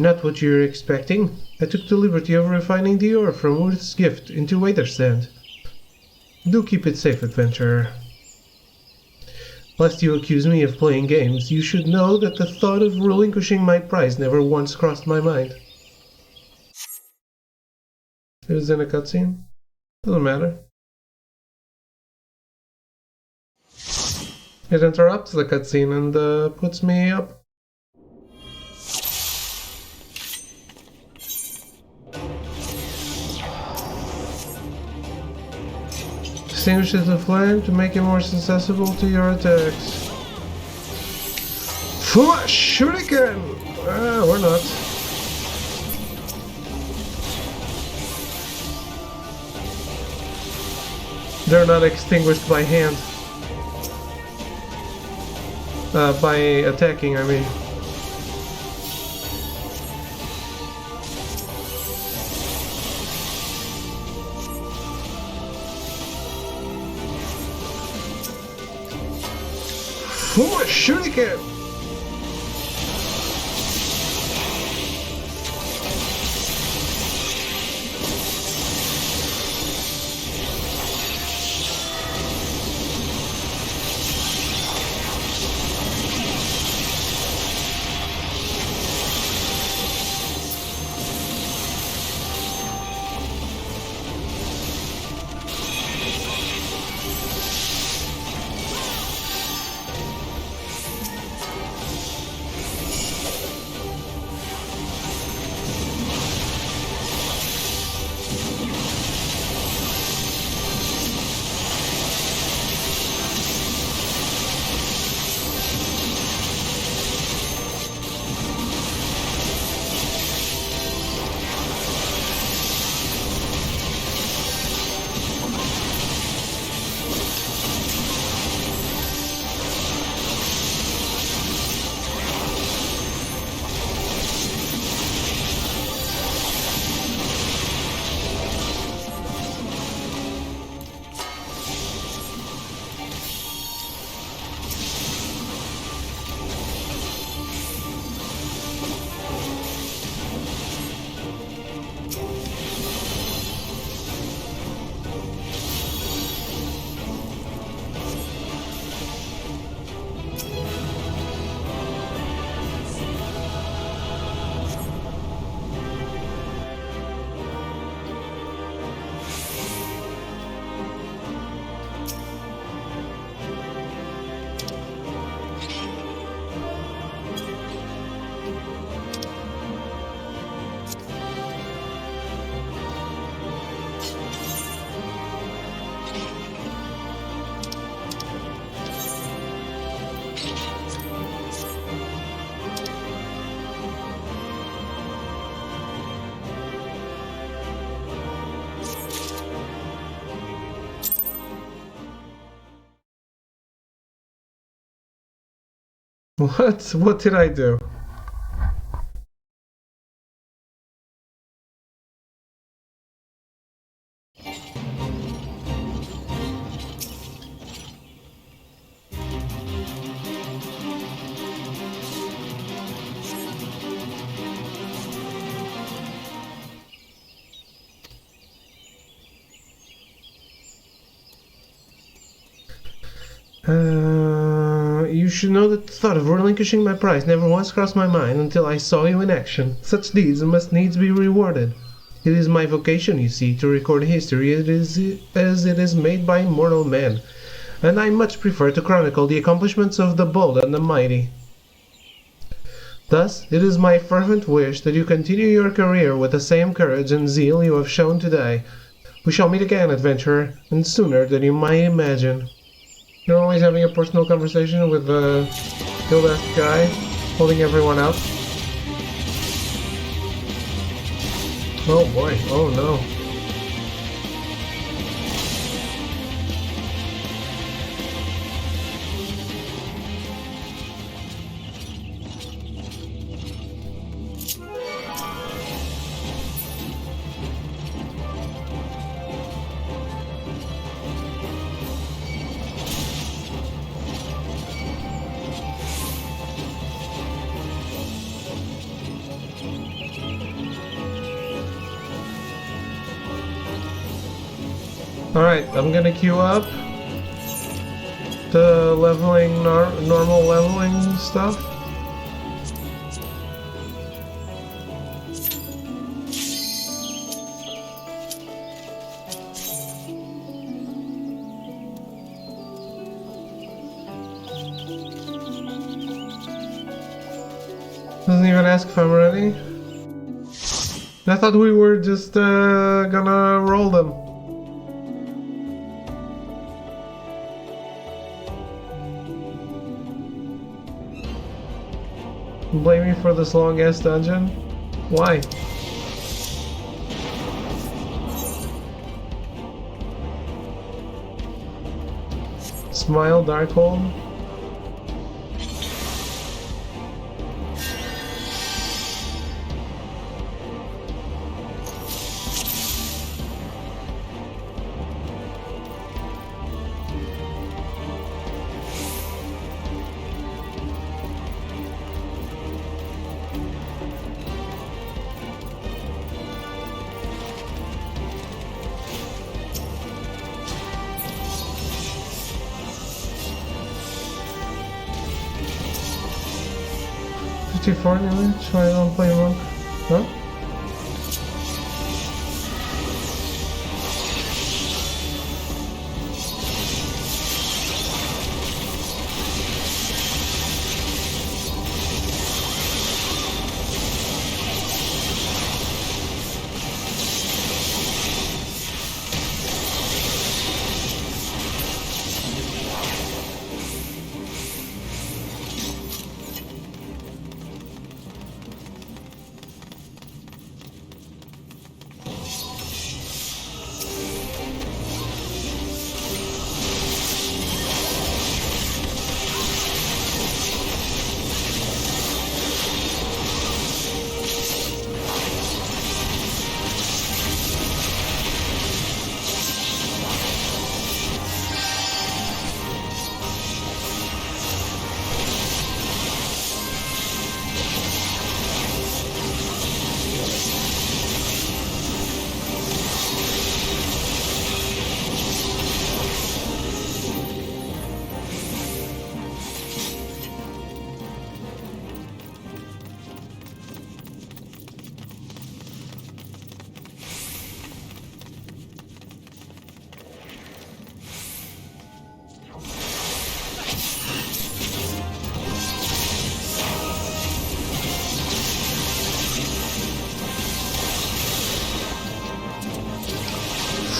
Not what you're expecting. I took the liberty of refining the ore from Ruth's gift into waiter sand. Do keep it safe, adventurer. Lest you accuse me of playing games, you should know that the thought of relinquishing my prize never once crossed my mind. It was in a cutscene? Doesn't matter. It interrupts the cutscene and puts me up. Distinguishes the flame to make it more susceptible to your attacks. Shuriken! We're not. They're not extinguished by hand. By attacking, I mean. Shuriken! What? What did I do? You should know that the thought of relinquishing my prize never once crossed my mind until I saw you in action. Such deeds must needs be rewarded. It is my vocation, you see, to record history as it is made by mortal men, and I much prefer to chronicle the accomplishments of the bold and the mighty. Thus, it is my fervent wish that you continue your career with the same courage and zeal you have shown today. We shall meet again, adventurer, and sooner than you might imagine. You're always having a personal conversation with the guild-ass guy, holding everyone out. Oh boy, oh no. Alright, I'm gonna queue up the leveling, normal leveling stuff. Doesn't even ask if I'm ready. I thought we were just gonna roll them. Blame me for this long ass dungeon? Why? Smile, Darkhold. Anyway, so I don't play monk. Huh?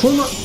Fuma!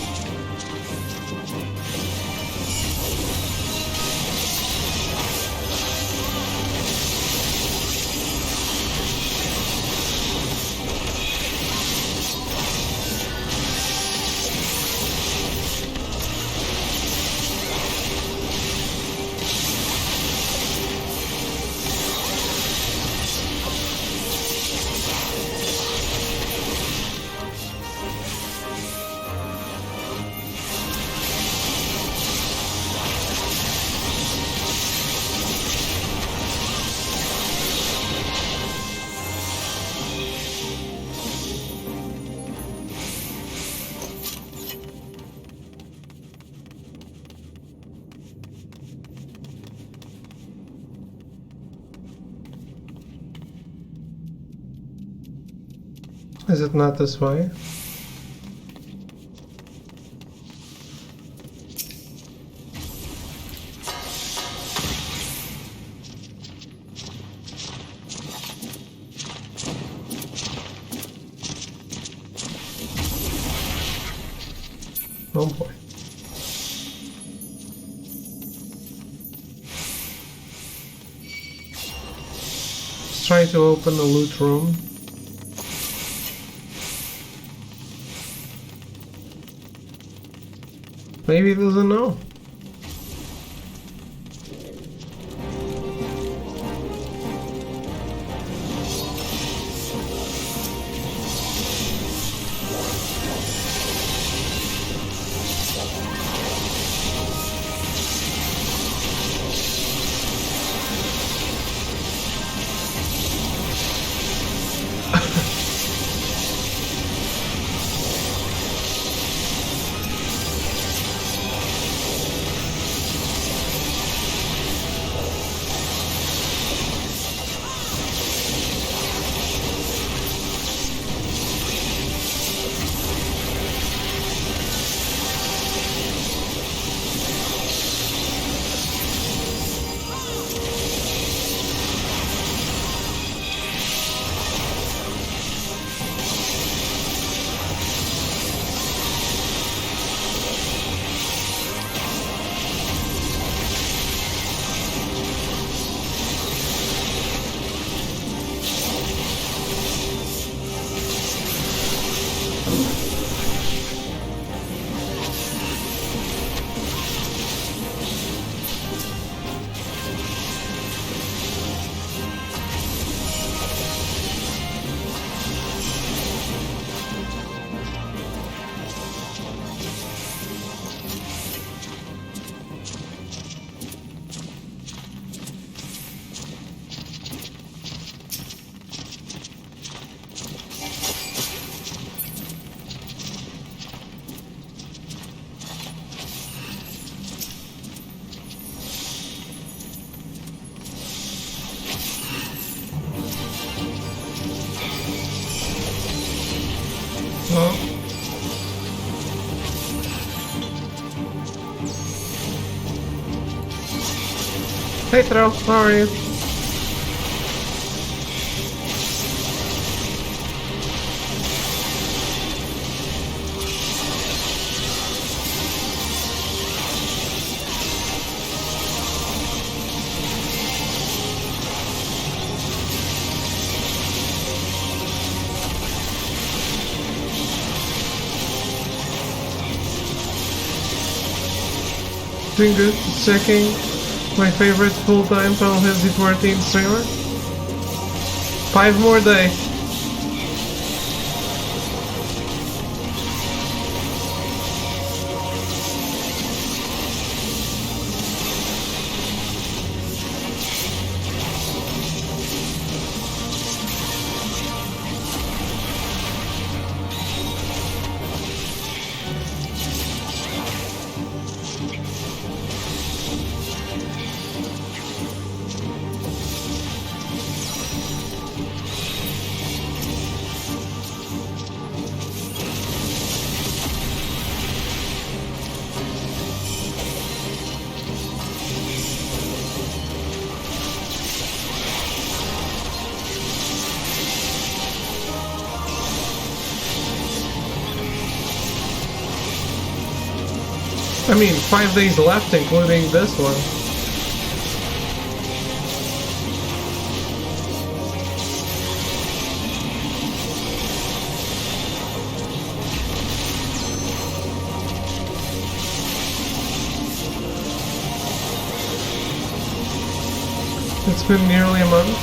Is it not this way? Oh boy. Just trying to open the loot room. Maybe he doesn't know. Hey Throw, how are you? Doing good, checking my favorite full-time Final Fantasy 14 streamer. 5 more days. I mean, 5 days left, including this one. It's been nearly a month.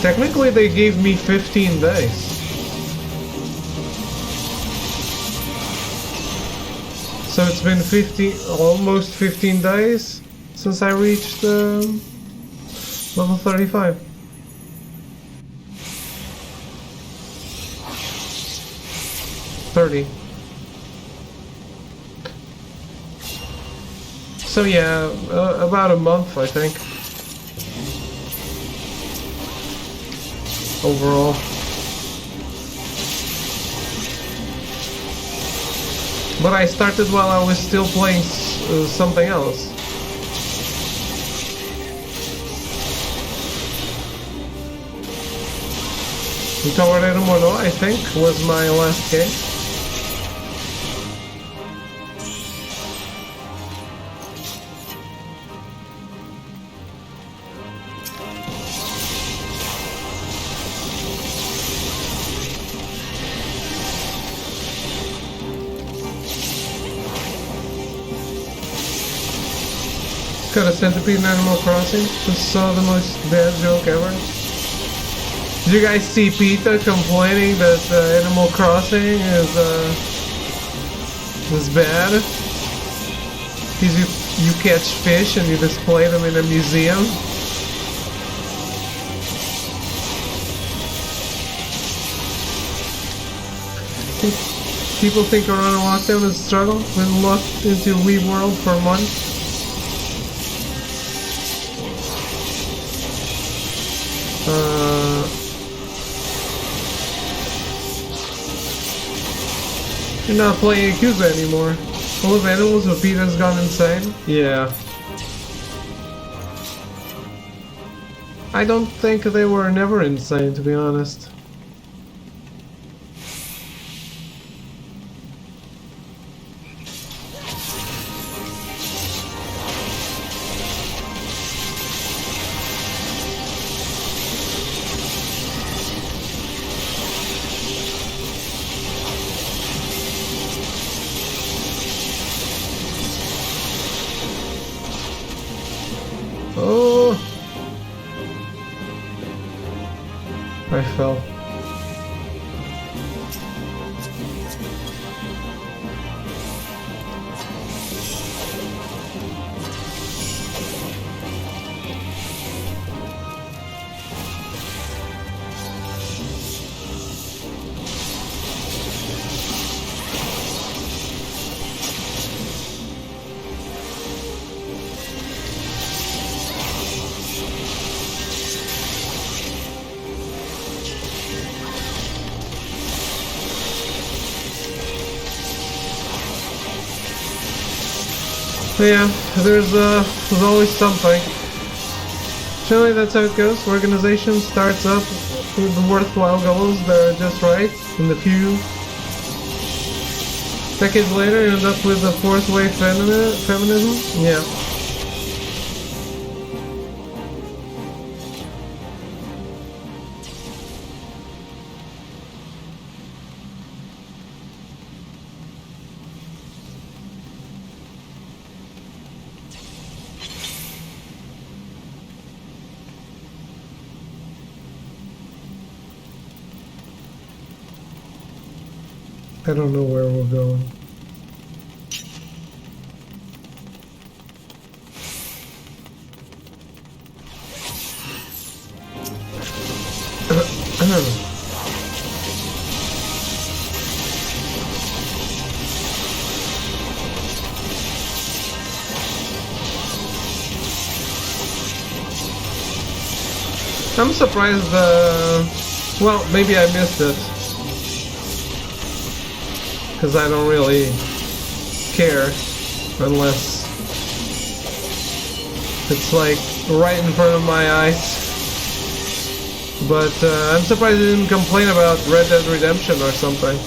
Technically they gave me 15 days. So it's been almost 15 days since I reached level 35. So yeah, about a month I think. Overall. But I started while I was still playing something else. Tower Mono, I think, was my last game. Got a centipede in Animal Crossing. Just saw the most bad joke ever. Did you guys see Peter complaining that Animal Crossing is bad? Because you catch fish and you display them in a museum. People think Corona lockdown is a struggle. Been locked into Wii World for months. You're not playing Yakuza anymore. Full of animals, but Peter's gone insane. Yeah. I don't think they were never insane, to be honest. Oh! I fell. Yeah, there's always something. Generally, that's how it goes. Organization starts up with the worthwhile goals that are just right in the few. Decades later, you end up with the fourth wave feminism. Yeah. I don't know where we're going. I'm surprised, well, maybe I missed it. Because I don't really care unless it's like right in front of my eyes. But I'm surprised you didn't complain about Red Dead Redemption or something.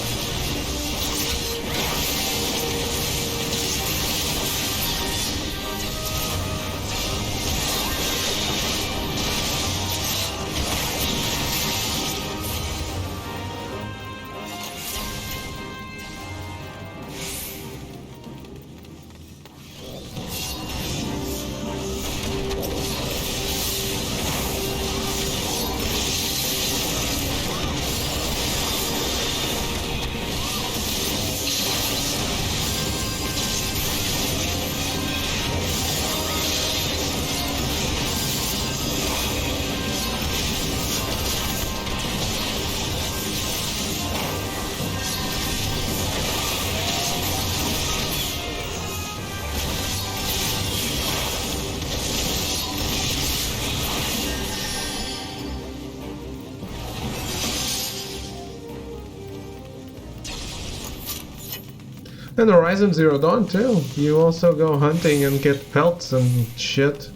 And Horizon Zero Dawn too. You also go hunting and get pelts and shit.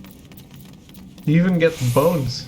You even get bones.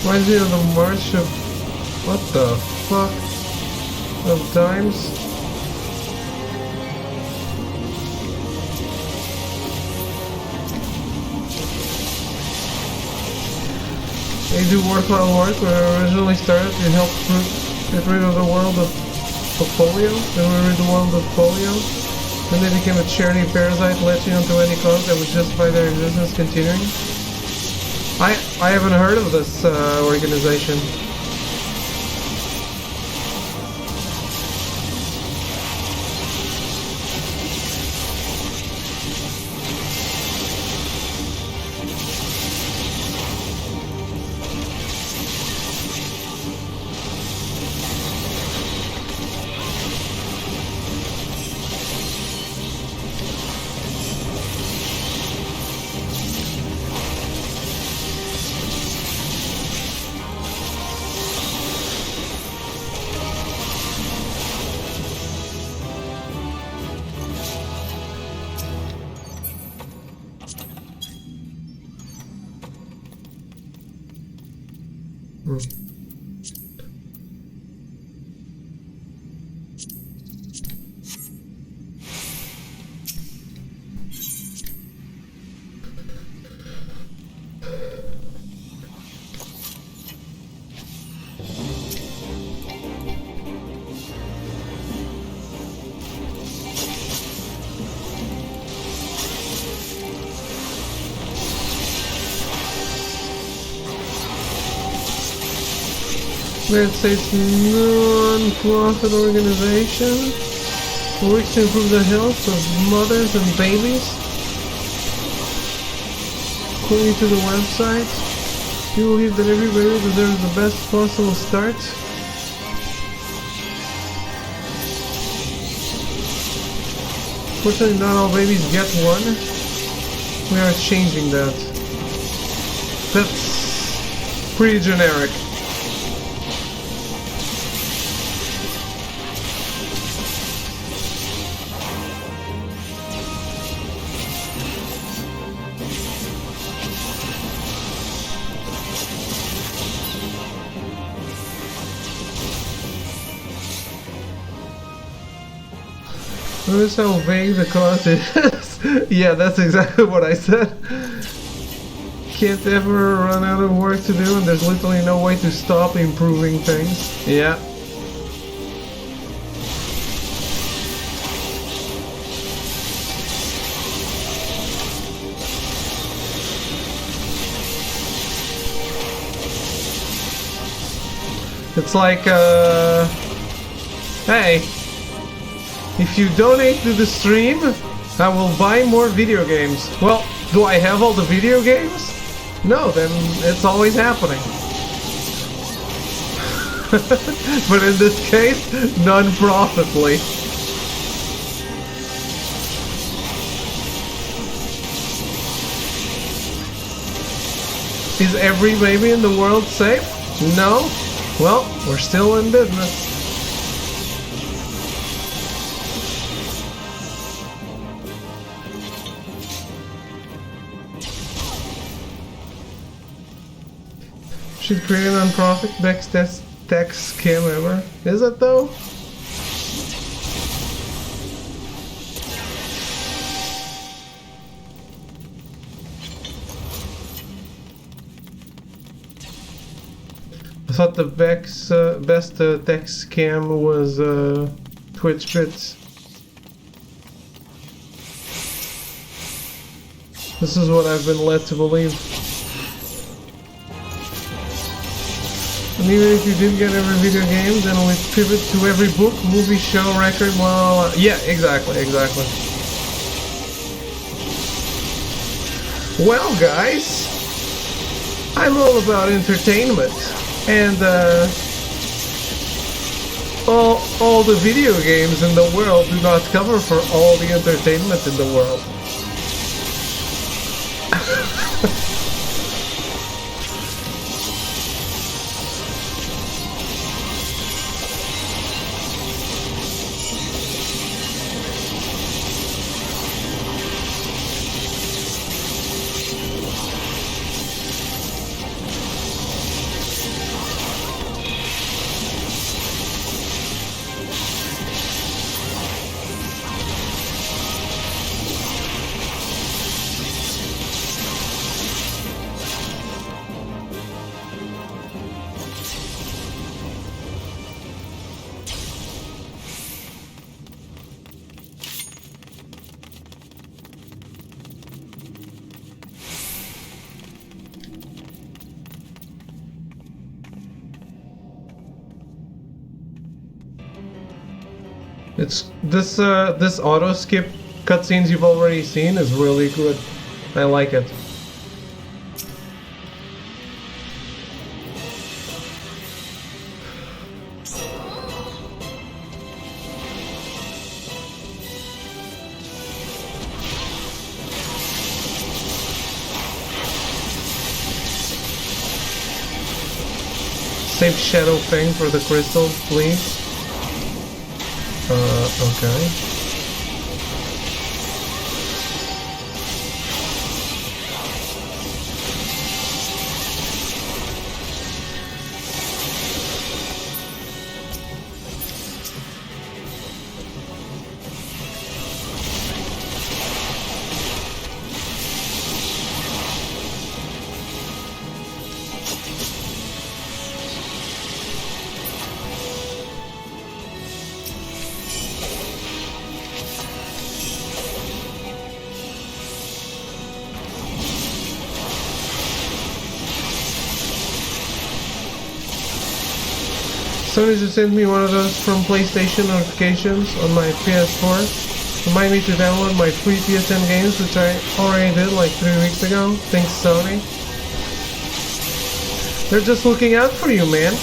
Reminds me of the March of... what the fuck? Of Dimes? They do worthwhile work. When I originally started, you helped get rid of the world of polio. Then we rid the world of polio. Then they became a charity parasite, latching onto any cause that would justify their existence continuing. I haven't heard of this organization. United States non-profit organization works to improve the health of mothers and babies. According to the website, you believe that every baby deserves the best possible start. Fortunately, not all babies get one. We are changing that. That's pretty generic. Notice how vague the cause is. Yeah, that's exactly what I said. Can't ever run out of work to do, and there's literally no way to stop improving things. Yeah. It's like, hey, if you donate to the stream, I will buy more video games. Well, do I have all the video games? No, then it's always happening. But in this case, non-profitly. Is every baby in the world safe? No? Well, we're still in business. Should create a non-profit best tax scam ever. Is it though? I thought the best tax scam was Twitch bits. This is what I've been led to believe. And even if you did get every video game, then we pivot to every book, movie, show, record, blah, blah, blah. Yeah, exactly. Well, guys, I'm all about entertainment, and all the video games in the world do not cover for all the entertainment in the world. It's this auto skip cutscenes you've already seen is really good. I like it. Save Shadow Fang for the crystal, please. Okay. Sony just sent me one of those from PlayStation notifications on my PS4. Remind me to download my free PSN games, which I already did like 3 weeks ago. Thanks, Sony. They're just looking out for you, man.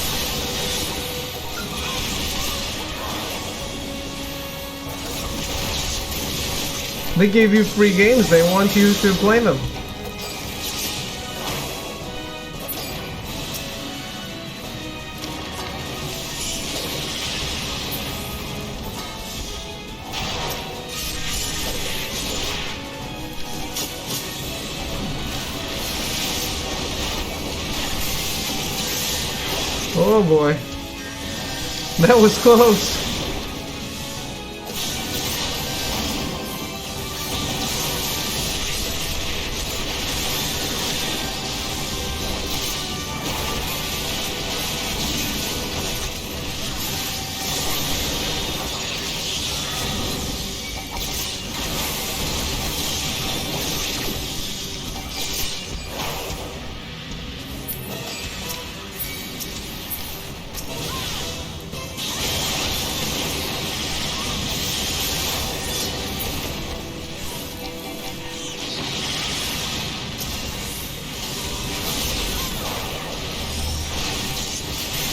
They gave you free games, they want you to play them. Oh boy. That was close.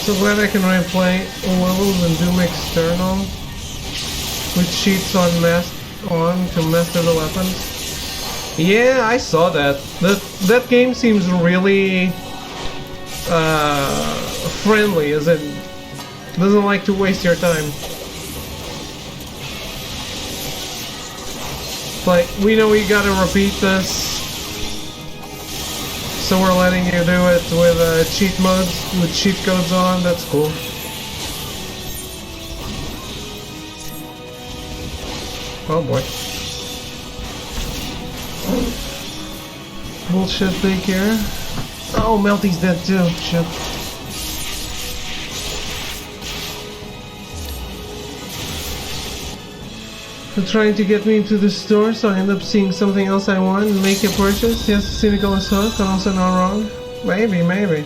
So glad I can replay levels and Doom External with cheats on to master the weapons. Yeah, I saw that. That game seems really friendly, as in doesn't like to waste your time. Like, we know we gotta repeat this, so we're letting you do it with cheat modes, with cheat codes on. That's cool. Oh boy. Bullshit daycare. Oh, Melty's dead too. Shit. They're trying to get me into the store, so I end up seeing something else I want and make a purchase. Yes, cynical as fuck, and also not wrong. Maybe, maybe.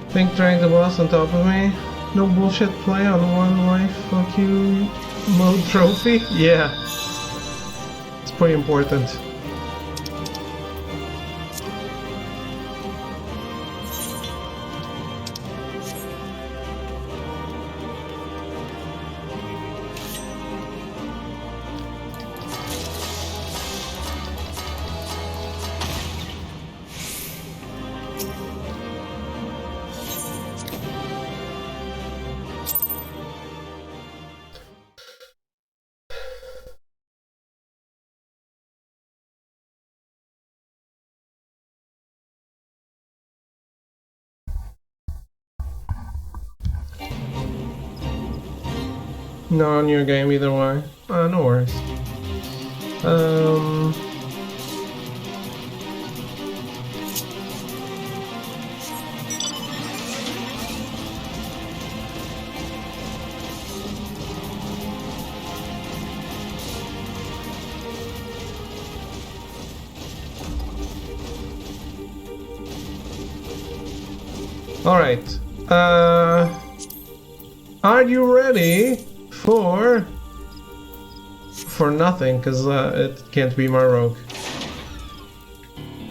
Think trying the boss on top of me? No bullshit play on one life, fuck you mode trophy? Yeah. It's pretty important. No new game either way. No worries. Alright. Are you ready for nothing? Because it can't be my rogue.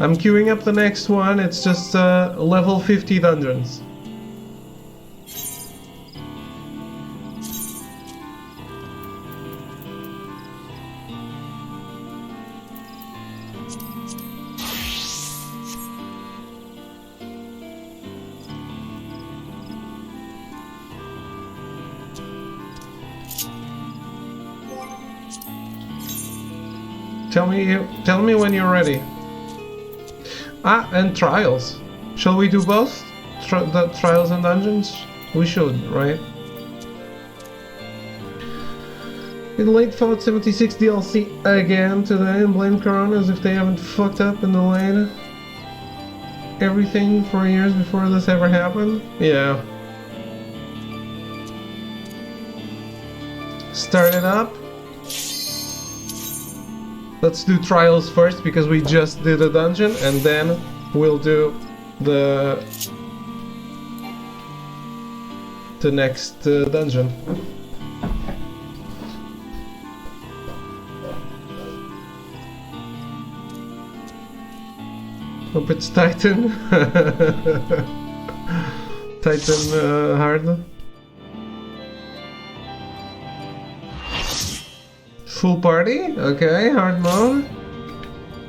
I'm queuing up the next one. It's just level 50 dungeons. Tell me when you're ready. Ah, and trials. Shall we do both? The trials and dungeons? We should, right? In late Fallout 76 DLC again today and blame Corona as if they haven't fucked up and delayed everything for years before this ever happened? Yeah. Start it up. Let's do trials first because we just did a dungeon, and then we'll do the next dungeon. Hope it's Titan. Titan hard. Full party? Okay, hard mode.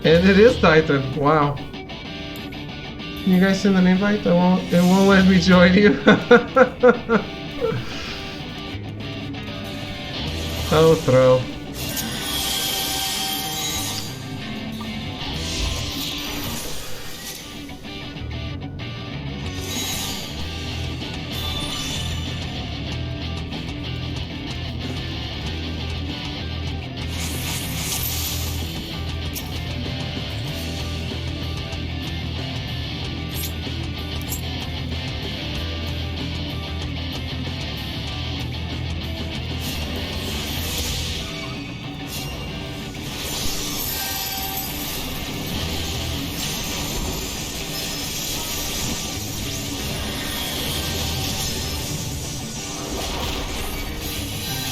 And it is Titan. Wow. Can you guys send an invite? It won't let me join you. Oh, throw.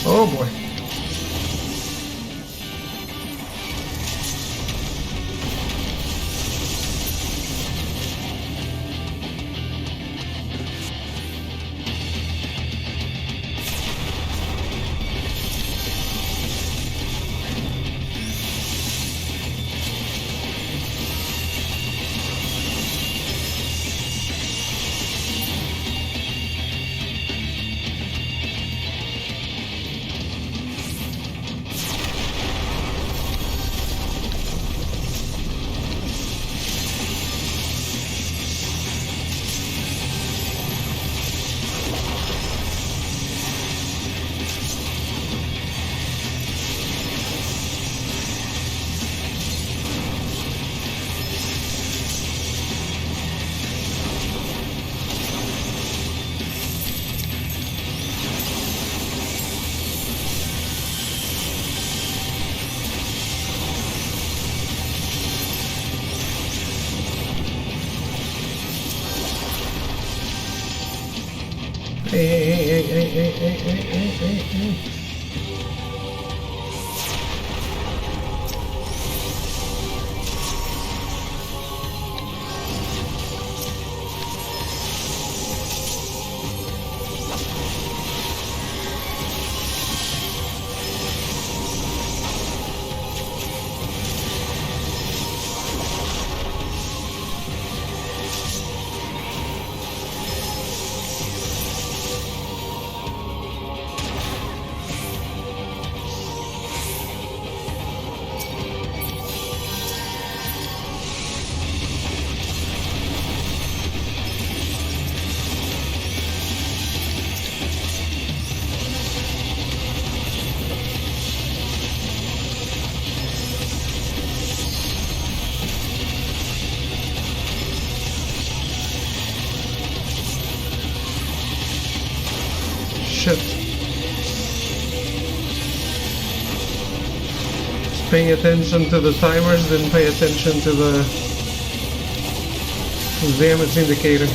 Oh boy. Hey. Shit. Just paying attention to the timers, didn't pay attention to the damage indicator.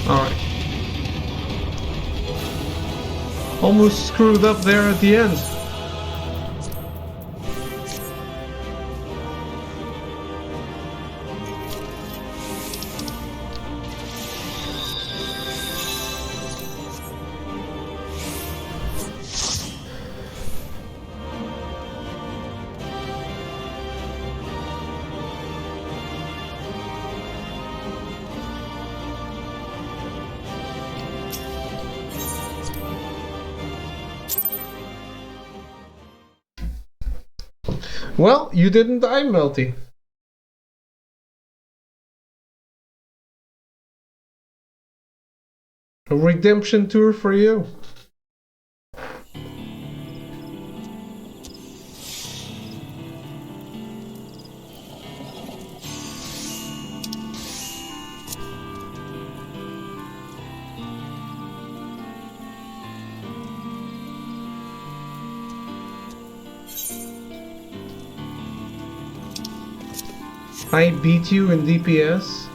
Alright. Almost screwed up there at the end. Well, you didn't die, Melty. A redemption tour for you. I beat you in DPS.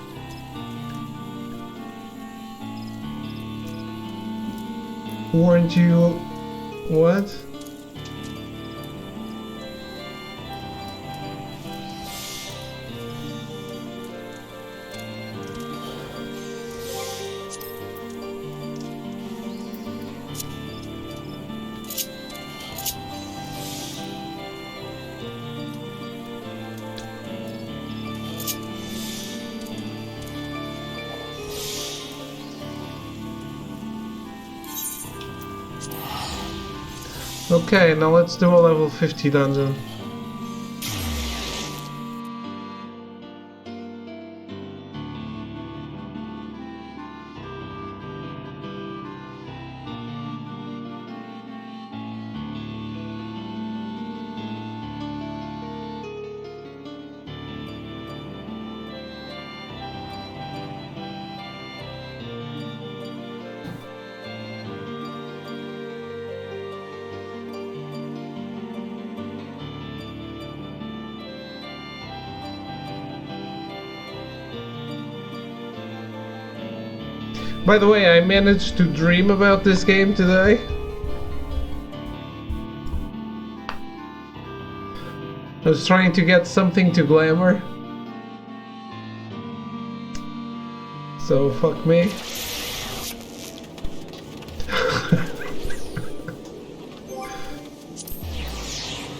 Weren't you... what? Okay, now let's do a level 50 dungeon. By the way, I managed to dream about this game today. I was trying to get something to glamour. So, fuck me.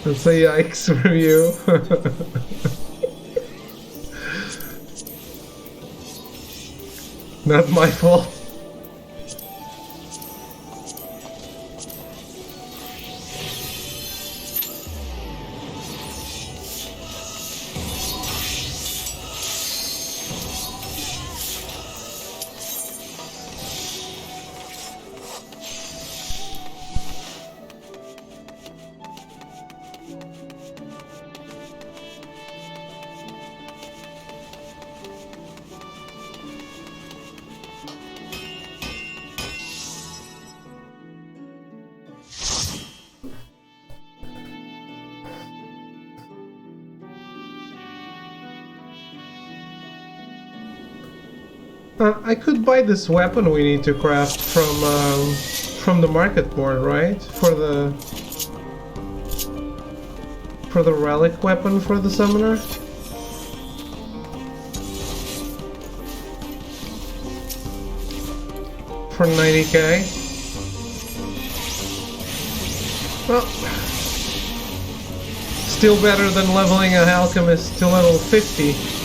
That's a yikes review. Not my fault. I could buy this weapon we need to craft from the market board, right? For the relic weapon for the summoner. For 90k. Well, still better than leveling an alchemist to level 50.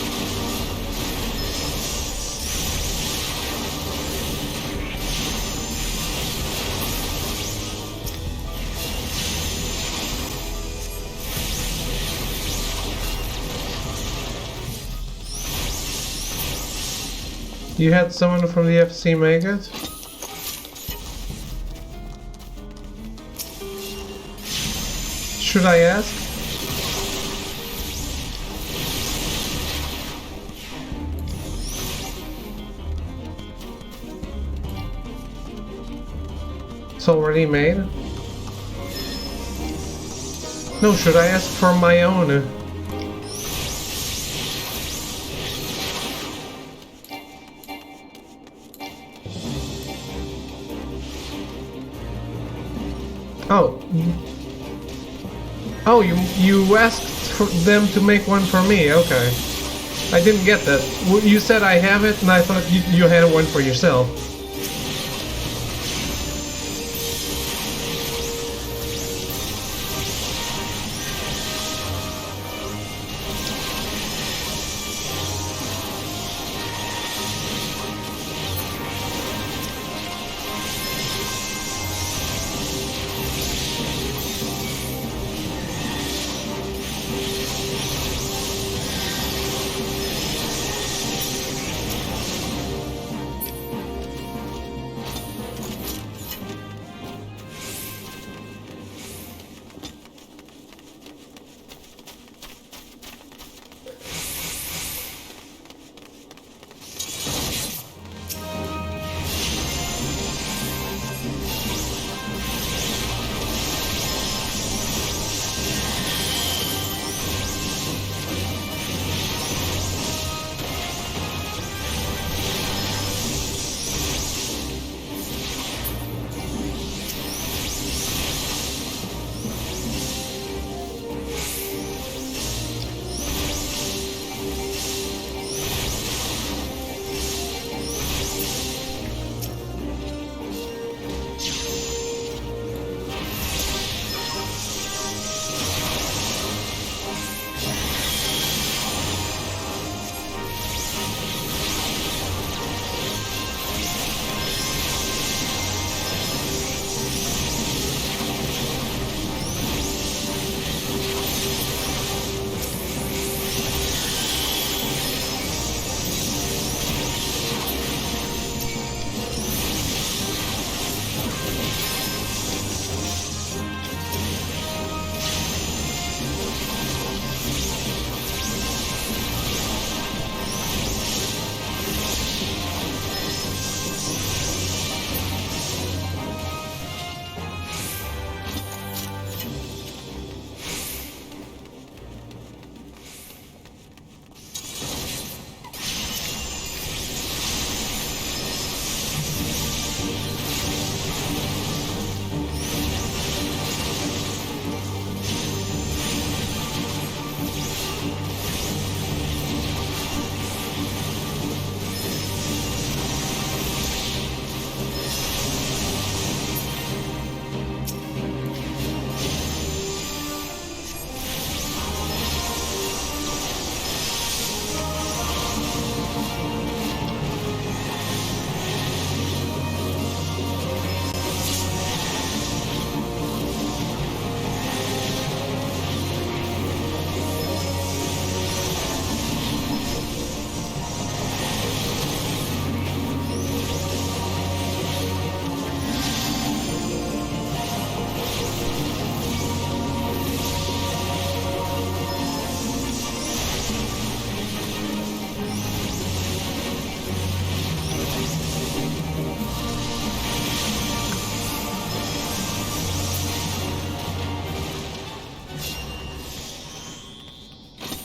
You had someone from the FC Maggot? Should I ask? It's already made? No, should I ask for my own? Oh. Oh, you asked for them to make one for me. Okay. I didn't get that. You said I have it, and I thought you had one for yourself.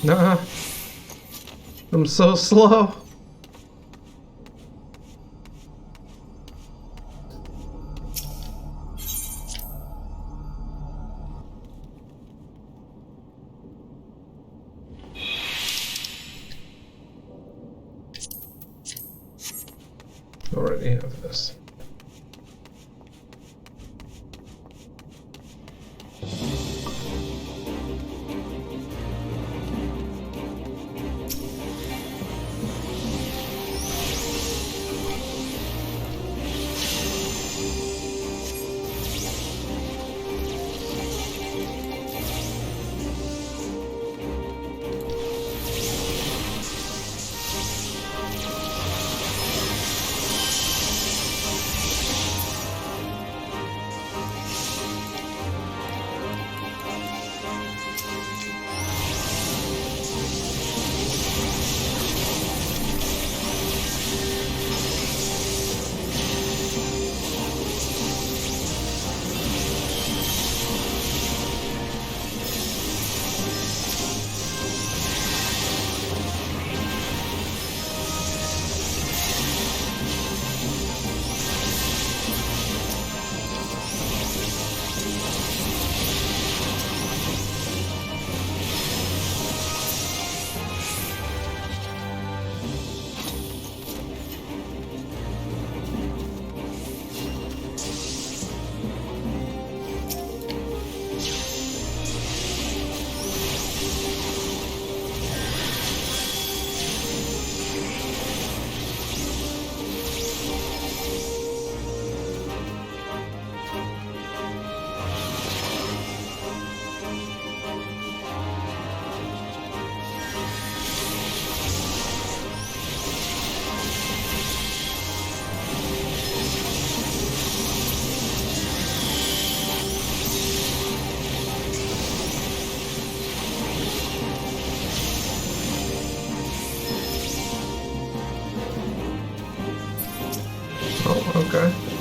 Nah. I'm so slow. Already have this. Oh, okay.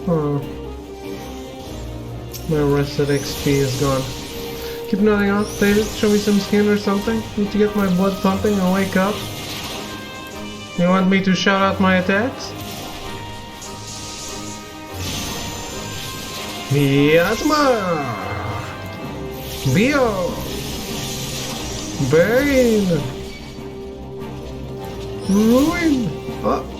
Oh. My arrested XP is gone. Keep nodding off, David. Show me some skin or something. Need to get my blood pumping and wake up. You want me to shout out my attacks? Miasma! Bio! Bane! Ruin! Oh.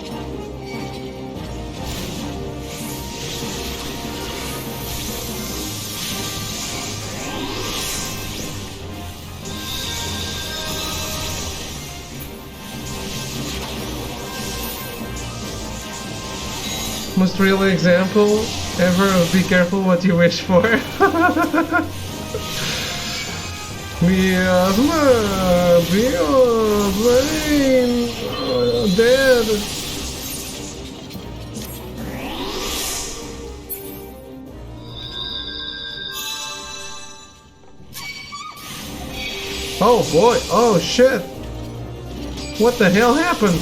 Most real example ever of be careful what you wish for. Miasma, Bio, Brain, dead. Oh boy, oh shit. What the hell happened?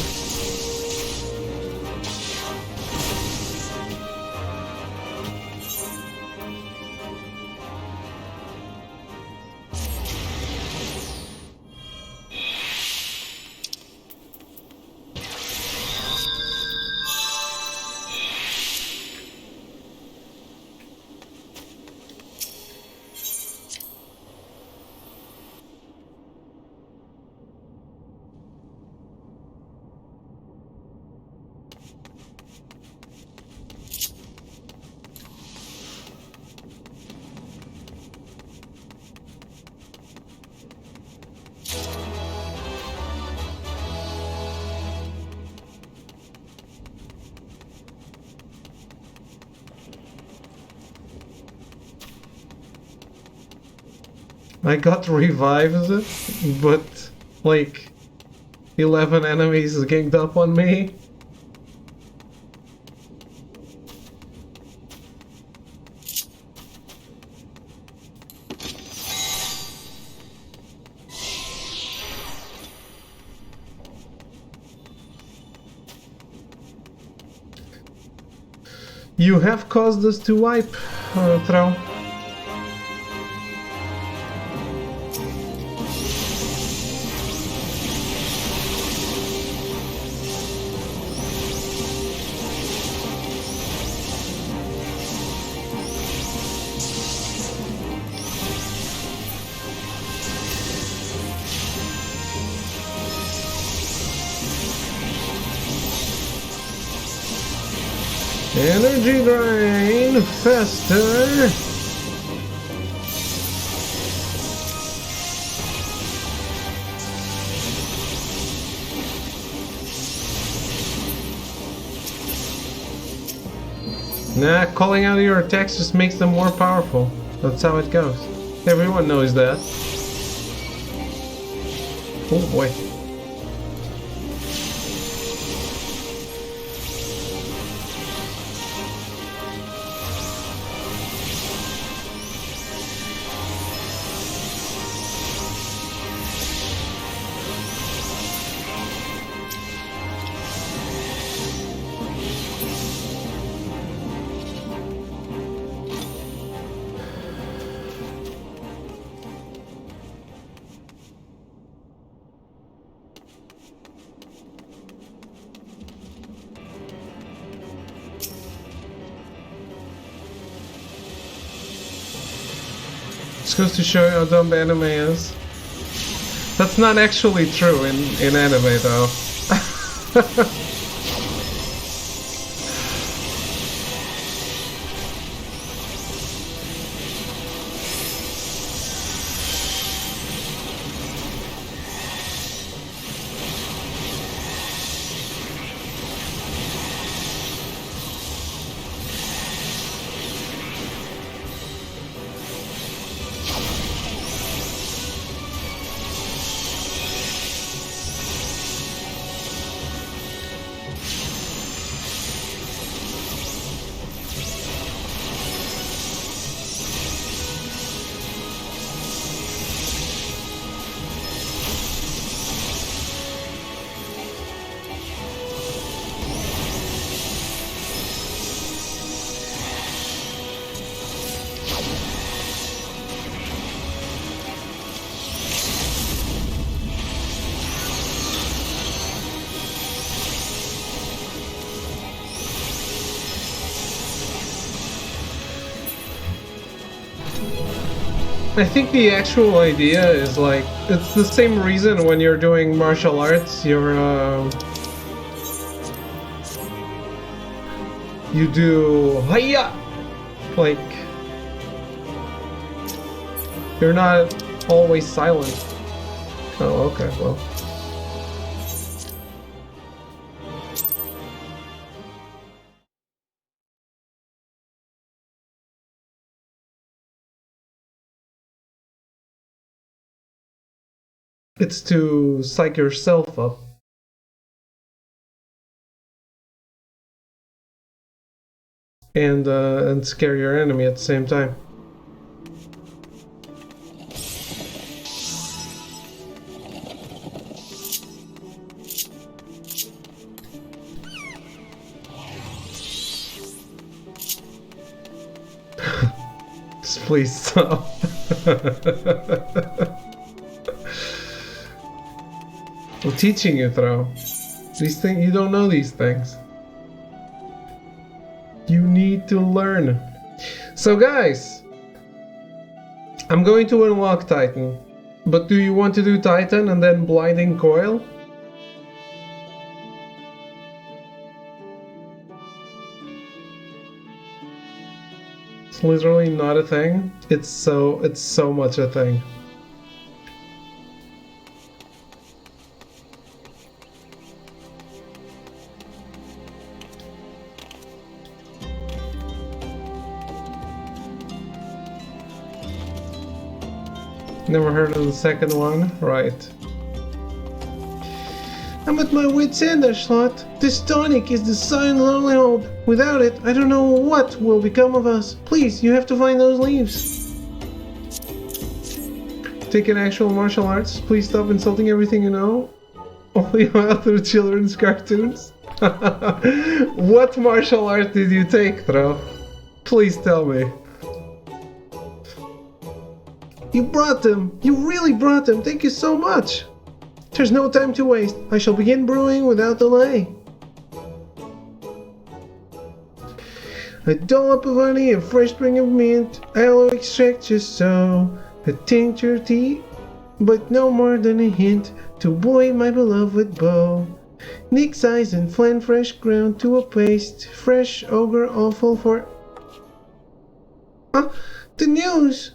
I got revived, but like 11 enemies ganged up on me. You have caused us to wipe, Thrall. Energy drain faster. Nah, calling out your attacks just makes them more powerful. That's how it goes. Everyone knows that. Oh boy. Just goes to show you how dumb anime is. That's not actually true in anime though. I think the actual idea is like, it's the same reason when you're doing martial arts, you do hiya! Like, you're not always silent. Oh, okay, well. It's to psych yourself up. And scare your enemy at the same time. Just please stop. I'm teaching you, Throw. These things, you don't know these things. You need to learn. So guys, I'm going to unlock Titan. But do you want to do Titan and then Blinding Coil? It's literally not a thing. It's so much a thing. Never heard of the second one? Right. I'm at my wit's end, Ashlot. This tonic is the sign of only hope. Without it, I don't know what will become of us. Please, you have to find those leaves. Taking actual martial arts? Please stop insulting everything you know. Only through children's cartoons? What martial art did you take, Thro? Please tell me. You brought them! You really brought them! Thank you so much! There's no time to waste. I shall begin brewing without delay. A dollop of honey, a fresh spring of mint, aloe extract just so, a tincture tea, but no more than a hint, to buoy my beloved bow. Nick's eyes and flan fresh ground to a paste, fresh ogre awful for... The news!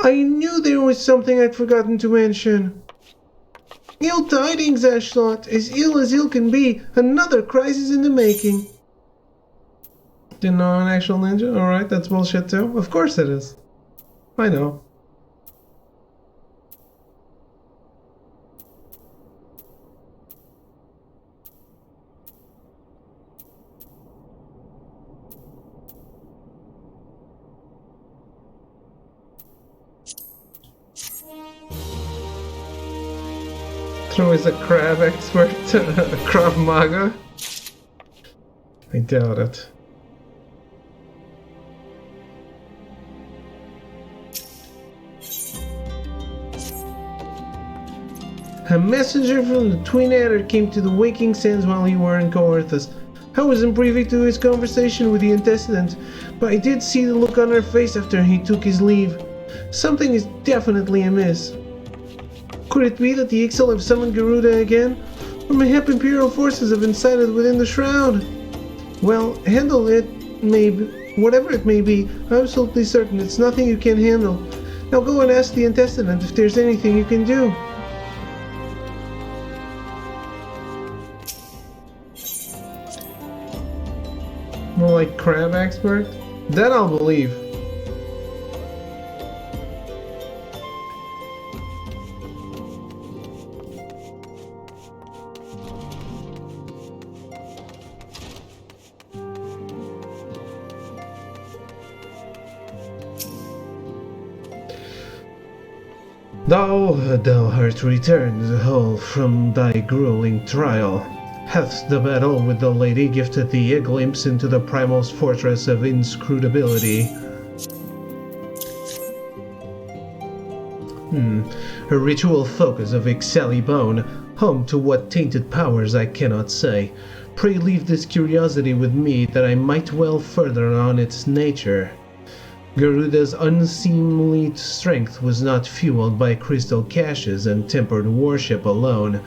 I knew there was something I'd forgotten to mention. Ill tidings, Ashlot. As ill can be. Another crisis in the making. Didn't know an actual ninja? Alright, that's bullshit too. Of course it is. I know. Thro is a crab expert, Krav Maga? I doubt it. A messenger from the Twin Adder came to the Waking Sands while you were in Coerthas. I wasn't privy to his conversation with the antecedent, but I did see the look on her face after he took his leave. Something is definitely amiss. Could it be that the Ixal have summoned Garuda again? Or mayhap Imperial forces have been sighted within the shroud? Well, handle it, whatever it may be, I'm absolutely certain it's nothing you can't handle. Now go and ask the antecedent if there's anything you can do. More like crab expert? That I'll believe. Thou art returned whole from thy grueling trial. Hath the battle with the lady gifted thee a glimpse into the primal's fortress of inscrutability? A ritual focus of Ixali bone, home to what tainted powers I cannot say. Pray leave this curiosity with me that I might well further on its nature. Garuda's unseemly strength was not fueled by crystal caches and tempered worship alone.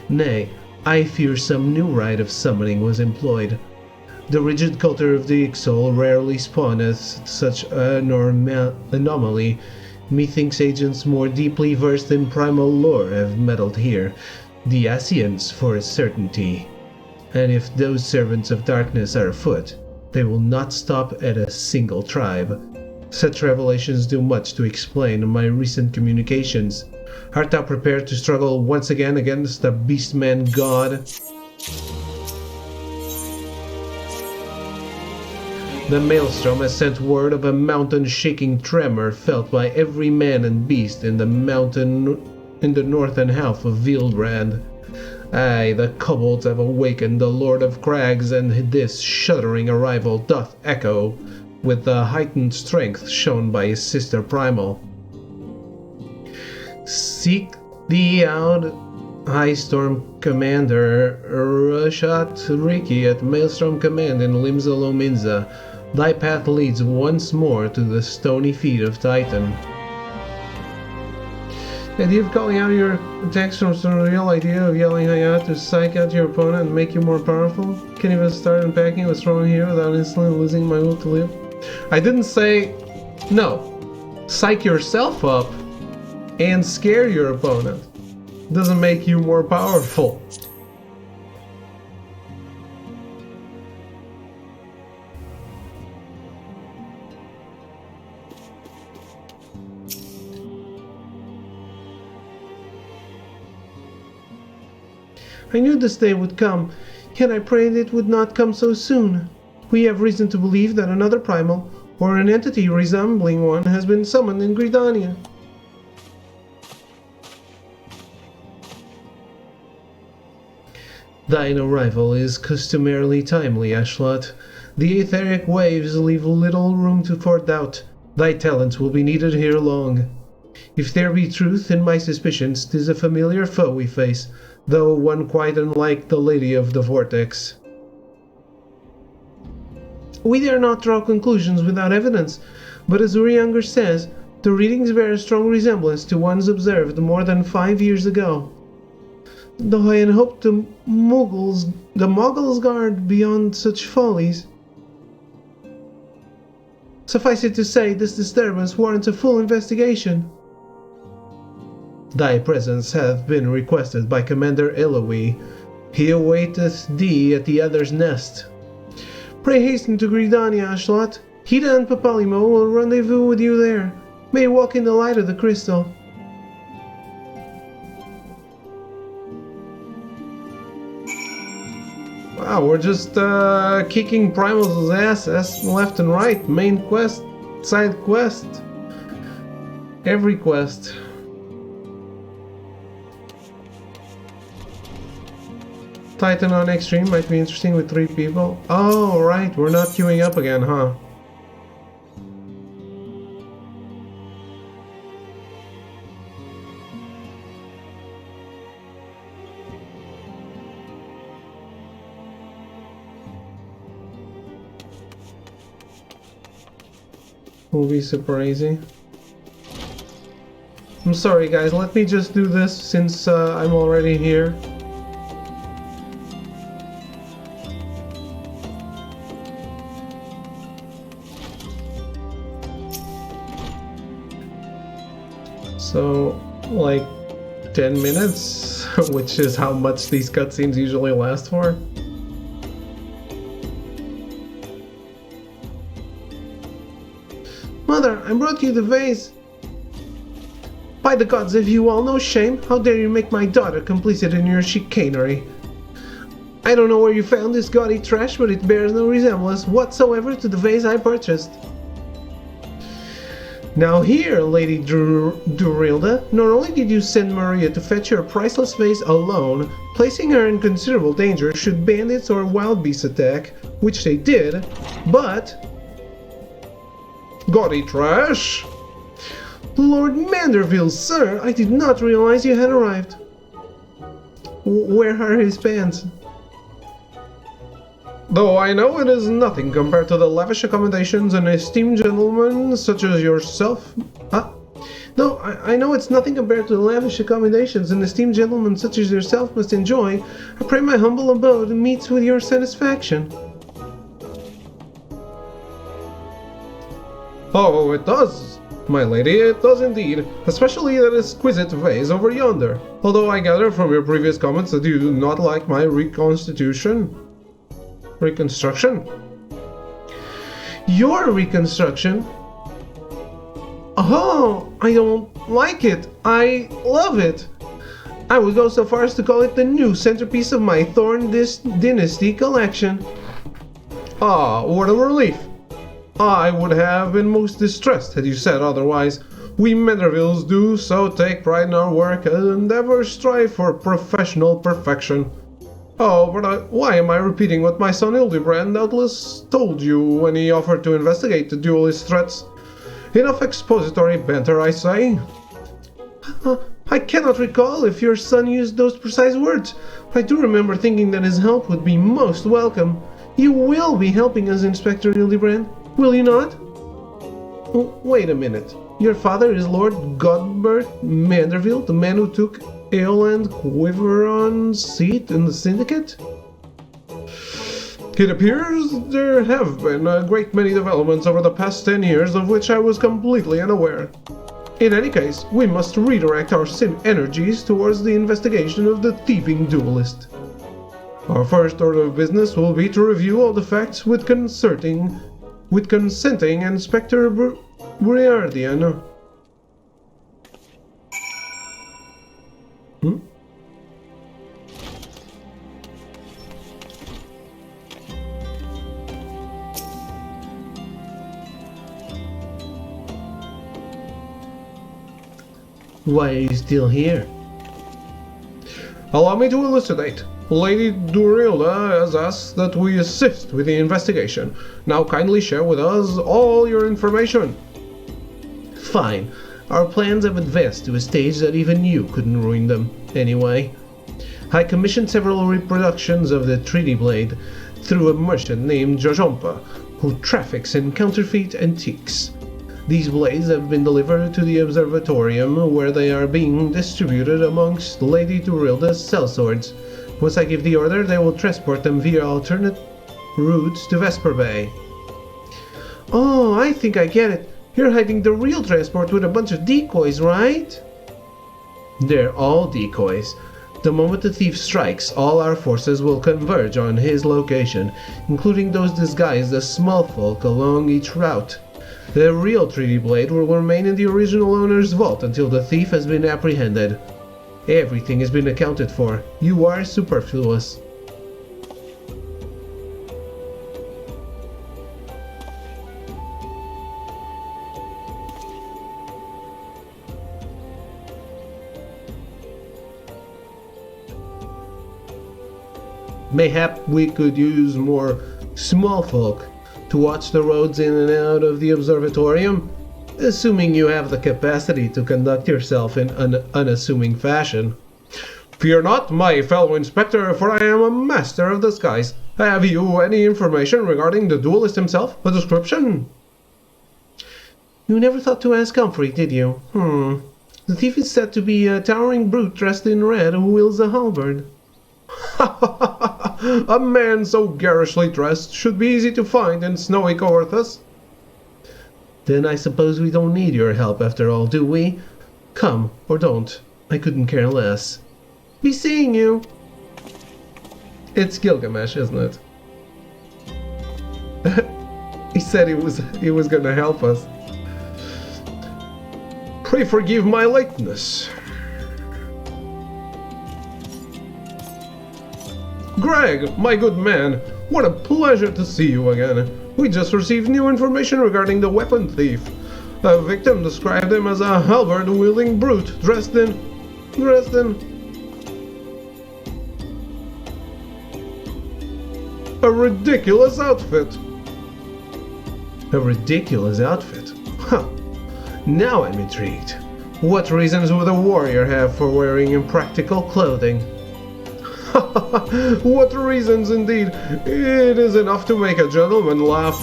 Nay, I fear some new rite of summoning was employed. The rigid culture of the Ixal rarely spawneth such an anomaly. Methinks agents more deeply versed in primal lore have meddled here. The Asians, for a certainty. And if those servants of darkness are afoot, they will not stop at a single tribe. Such revelations do much to explain my recent communications. Art thou prepared to struggle once again against the Beastman God? The Maelstrom has sent word of a mountain-shaking tremor felt by every man and beast in the northern half of Vildbrand. Aye, the kobolds have awakened the Lord of Crags, and this shuddering arrival doth echo with the heightened strength shown by his sister Primal. Seek thee out, High Storm Commander Rashat Riki at Maelstrom Command in Limsa. Thy path leads once more to the stony feet of Titan. The idea of calling out your attacks from the real idea of yelling Hayat to psych out your opponent and make you more powerful. Can't even start unpacking what's wrong here without instantly losing my will to live. I didn't say no. Psych yourself up and scare your opponent. Doesn't make you more powerful. I knew this day would come, yet I prayed it would not come so soon. We have reason to believe that another primal, or an entity resembling one, has been summoned in Gridania. Thine arrival is customarily timely, Ashlot. The etheric waves leave little room for doubt. Thy talents will be needed here long. If there be truth in my suspicions, 'tis a familiar foe we face, though one quite unlike the Lady of the Vortex. We dare not draw conclusions without evidence, but as Urianger says, the readings bear a strong resemblance to ones observed more than 5 years ago. Though I had hoped the Moggles guard beyond such follies. Suffice it to say, this disturbance warrants a full investigation. Thy presence hath been requested by Commander Eloy. He awaiteth thee at the other's nest. Pray hasten to Gridania, Ashlot. Hida and Papalimo will rendezvous with you there. May you walk in the light of the crystal. Wow, we're just kicking Primal's ass left and right. Main quest, side quest, every quest. Titan on Extreme might be interesting with 3 people. Oh, right, we're not queuing up again, huh? Will be super easy. I'm sorry guys, let me just do this since I'm already here. So, like 10 minutes, which is how much these cutscenes usually last for. Mother, I brought you the vase. By the gods, have you all no shame? How dare you make my daughter complicit in your chicanery? I don't know where you found this gaudy trash, but it bears no resemblance whatsoever to the vase I purchased. Now here, Lady Durilda, not only did you send Maria to fetch your priceless vase alone, placing her in considerable danger should bandits or wild beasts attack, which they did, but... Gaudy trash! Lord Manderville, sir, I did not realize you had arrived. Where are his pants? Though I know it is nothing compared to the lavish accommodations an esteemed gentleman such as yourself... Though I know it's nothing compared to the lavish accommodations an esteemed gentleman such as yourself must enjoy, I pray my humble abode meets with your satisfaction. Oh, it does, my lady, it does indeed, especially that exquisite vase over yonder, although I gather from your previous comments that you do not like my reconstruction. Your reconstruction? Oh, I don't like it. I love it. I would go so far as to call it the new centerpiece of my Thorn Dynasty collection. Ah, what a relief. I would have been most distressed had you said otherwise. We Mandervilles do so take pride in our work and ever strive for professional perfection. Oh, but why am I repeating what my son Hildebrand doubtless told you when he offered to investigate the duelist threats? Enough expository banter, I say. I cannot recall if your son used those precise words, but I do remember thinking that his help would be most welcome. You will be helping us, Inspector Hildebrand, will you not? Wait a minute. Your father is Lord Godbert Manderville, the man who took Eoland Quiveron's seat in the Syndicate? It appears there have been a great many developments over the past 10 years of which I was completely unaware. In any case, we must redirect our energies towards the investigation of the thieving duelist. Our first order of business will be to review all the facts with consenting Inspector Briardian. Why are you still here? Allow me to elucidate. Lady Durilda has asked that we assist with the investigation. Now kindly share with us all your information. Fine. Our plans have advanced to a stage that even you couldn't ruin them. Anyway, I commissioned several reproductions of the Treaty Blade through a merchant named Jojompa, who traffics in counterfeit antiques. These blades have been delivered to the observatorium, where they are being distributed amongst Lady Durilda's sellswords. Once I give the order, they will transport them via alternate routes to Vesper Bay. Oh, I think I get it. You're hiding the real transport with a bunch of decoys, right? They're all decoys. The moment the thief strikes, all our forces will converge on his location, including those disguised as small folk along each route. The real Treaty Blade will remain in the original owner's vault until the thief has been apprehended. Everything has been accounted for. You are superfluous. Mayhap we could use more small folk to watch the roads in and out of the observatorium, assuming you have the capacity to conduct yourself in an unassuming fashion. Fear not, my fellow inspector, for I am a master of disguise. Have you any information regarding the duelist himself? A description? You never thought to ask Humphrey, did you? The thief is said to be a towering brute dressed in red who wields a halberd. A man so garishly dressed should be easy to find in snowy Coerthas. Then I suppose we don't need your help after all, do we? Come, or don't. I couldn't care less. Be seeing you. It's Gilgamesh, isn't it? He said he was gonna help us. Pray forgive my lateness. Greg, my good man, what a pleasure to see you again. We just received new information regarding the weapon thief. A victim described him as a halberd-wielding brute dressed in... a ridiculous outfit. A ridiculous outfit? Huh. Now I'm intrigued. What reasons would a warrior have for wearing impractical clothing? What reasons indeed! It is enough to make a gentleman laugh.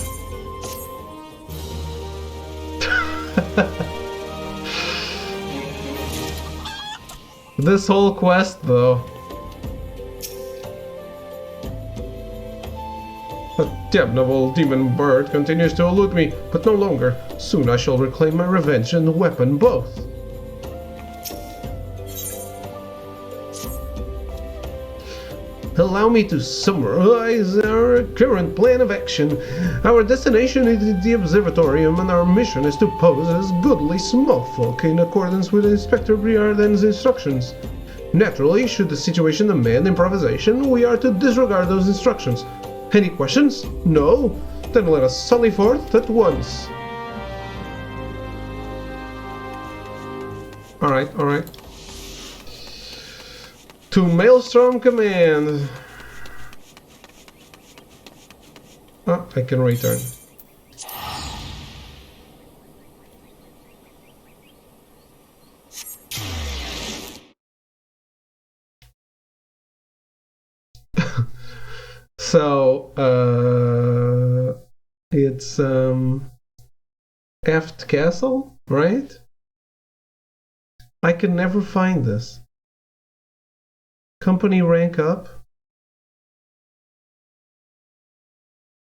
This whole quest, though. A damnable demon bird continues to elude me, but no longer. Soon I shall reclaim my revenge and weapon both. Allow me to summarize our current plan of action. Our destination is the observatorium, and our mission is to pose as goodly small folk in accordance with Inspector Briarden's instructions. Naturally, should the situation demand improvisation, we are to disregard those instructions. Any questions? No? Then let us sally forth at once. Alright. To Maelstrom Command. Oh, I can return. So, it's Eft Castle, right? I can never find this. Company rank up.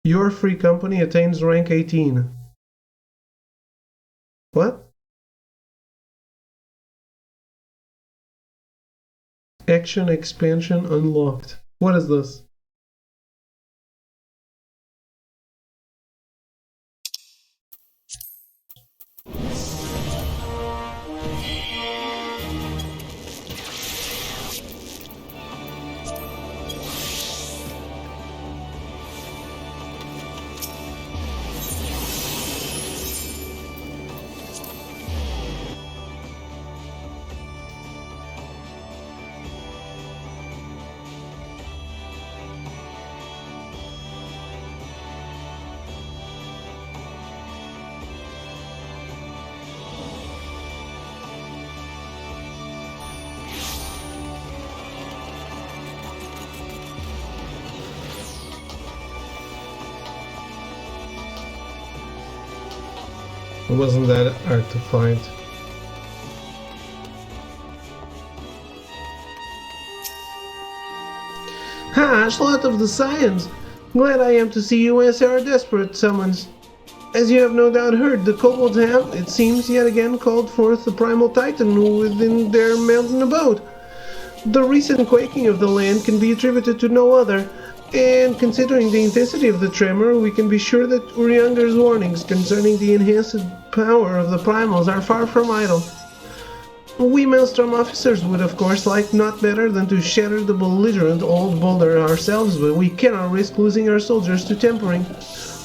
Your free company attains rank 18. What? Action expansion unlocked. What is this? It wasn't that hard to find. Ha! Slot of the Scions! Glad I am to see you answer our desperate summons. As you have no doubt heard, the kobolds have, it seems, yet again called forth the primal titan within their mountain abode. The recent quaking of the land can be attributed to no other, and considering the intensity of the tremor, we can be sure that Urianger's warnings concerning the enhanced power of the primals are far from idle. We Maelstrom officers would of course like not better than to shatter the belligerent old boulder ourselves, but we cannot risk losing our soldiers to tempering.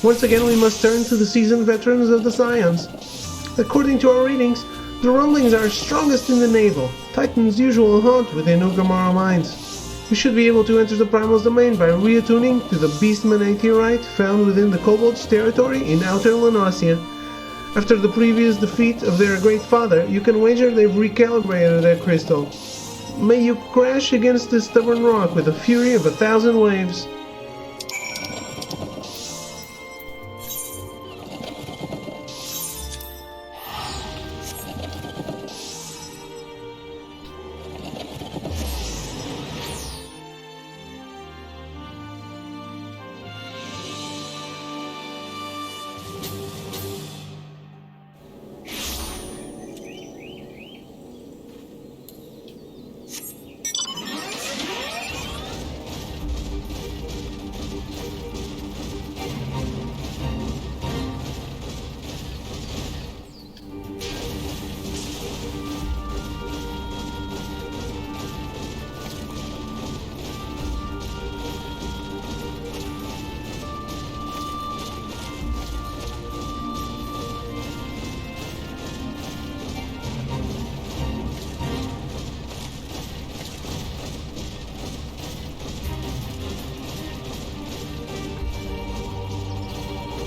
Once again we must turn to the seasoned veterans of the Scions. According to our readings, the rumblings are strongest in the navel, Titan's usual haunt within Ugamara mines. We should be able to enter the Primal's domain by reattuning to the Beastman Aetheryte found within the Kobold's territory in Outer Lanosia. After the previous defeat of their great father, you can wager they've recalibrated their crystal. May you crash against this stubborn rock with the fury of 1,000 waves.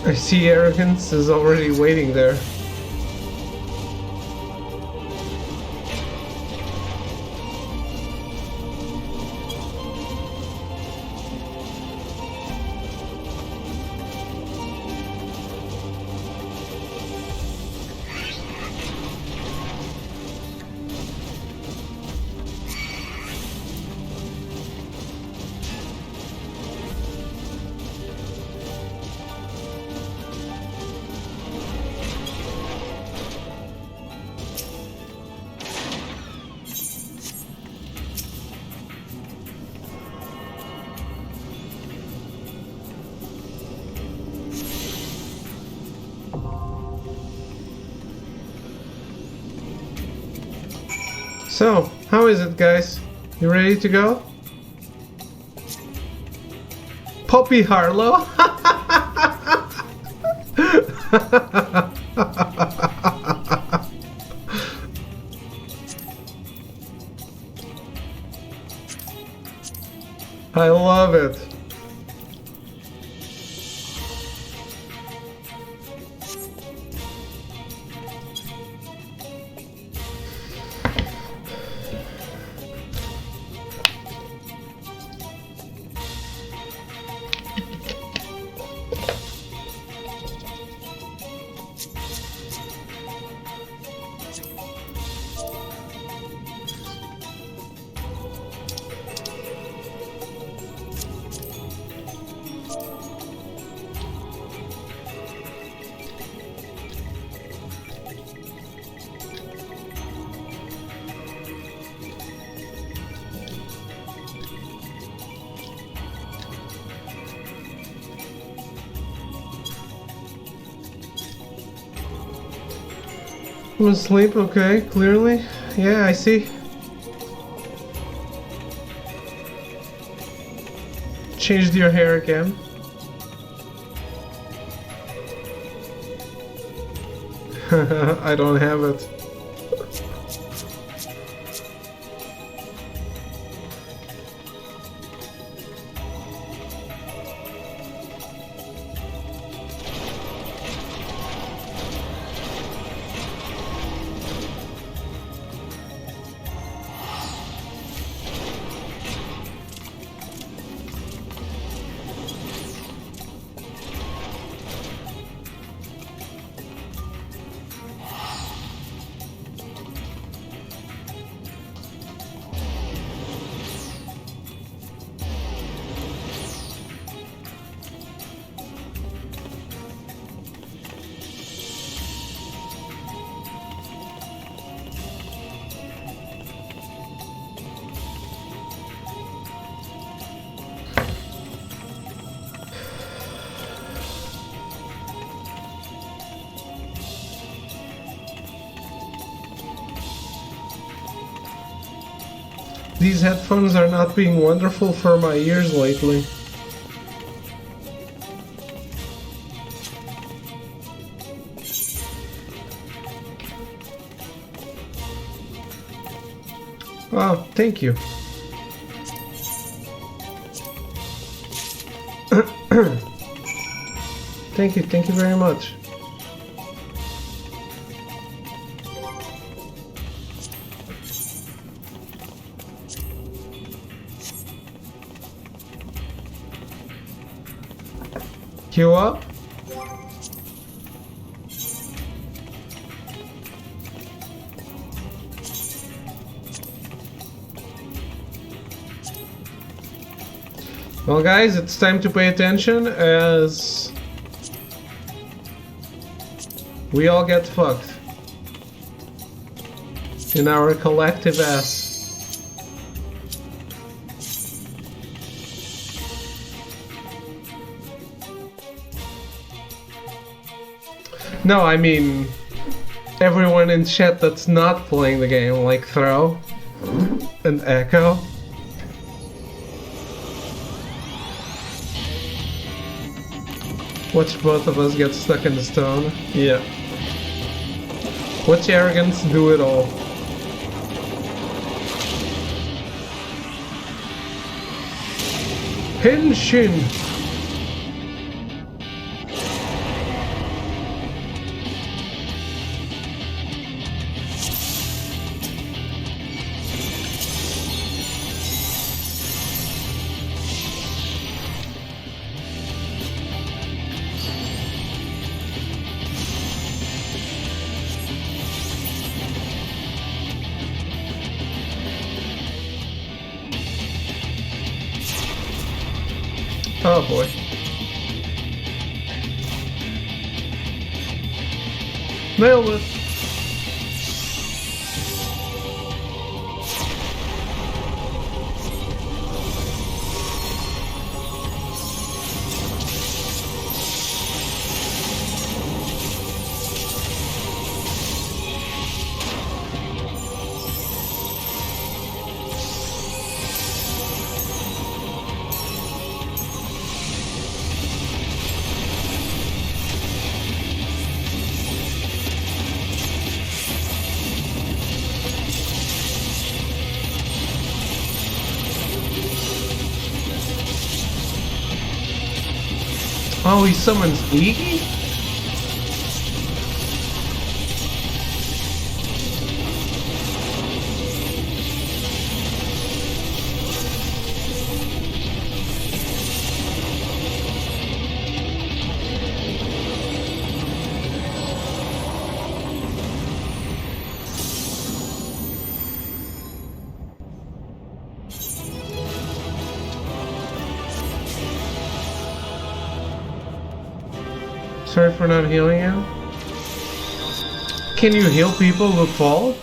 I see Arrogance is already waiting there. So, how is it, guys? You ready to go? Poppy Harlow? I love it. I'm asleep, okay, clearly. Yeah, I see. Changed your hair again. I don't have it. These headphones are not being wonderful for my ears lately. Oh, thank you. Thank you very much. Queue up? Well guys, it's time to pay attention as we all get fucked in our collective ass. No, I mean everyone in chat that's not playing the game, like Throw and Echo. Watch both of us get stuck in the stone. Yeah. Watch arrogance do it all. Henshin! Oh boy. Nailed it. Oh, he summons Iggy? Sorry for not healing you. Can you heal people who fall?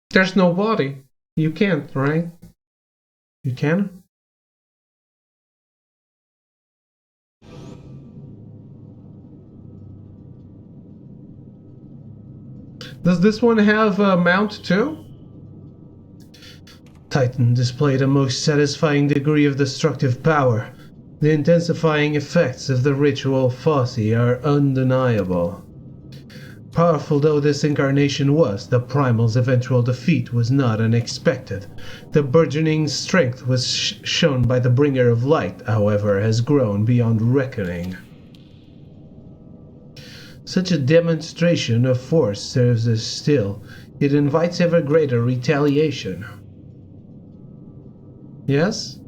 There's no body. You can't, right? You can? Does this one have a mount too? Titan displayed a most satisfying degree of destructive power. The intensifying effects of the ritual Fosse are undeniable. Powerful though this incarnation was, the Primal's eventual defeat was not unexpected. The burgeoning strength was shown by the Bringer of Light, however, has grown beyond reckoning. Such a demonstration of force serves as still. It invites ever greater retaliation. Yes?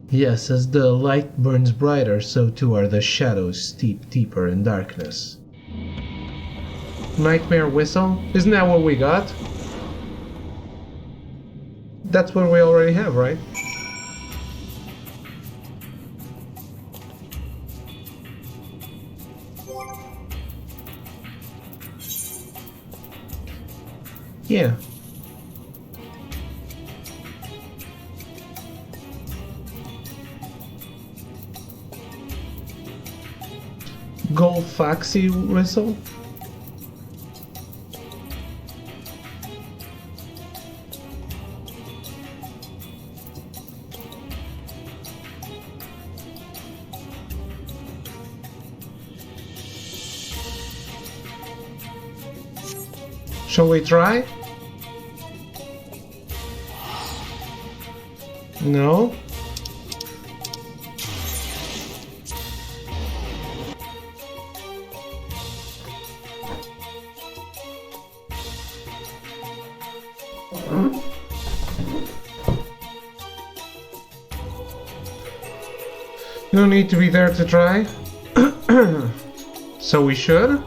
Yes, as the light burns brighter, so too are the shadows steep deeper in darkness. Nightmare Whistle? Isn't that what we got? That's what we already have, right? Yeah. Gold Foxy whistle? Shall we try? No? You don't need to be there to try. So we should?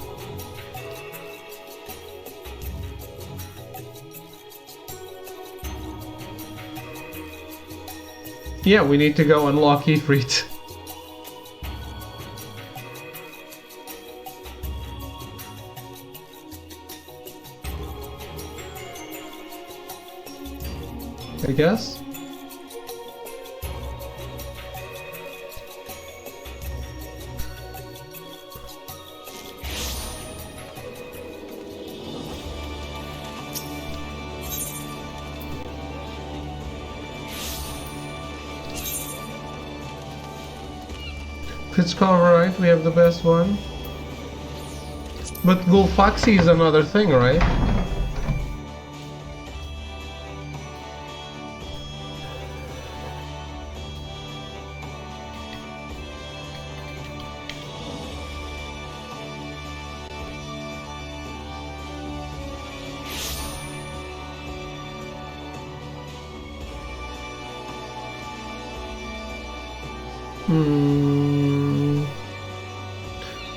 Yeah, we need to go unlock Ifrit. I guess. If it's right, we have the best one. But Gold Foxy is another thing, right?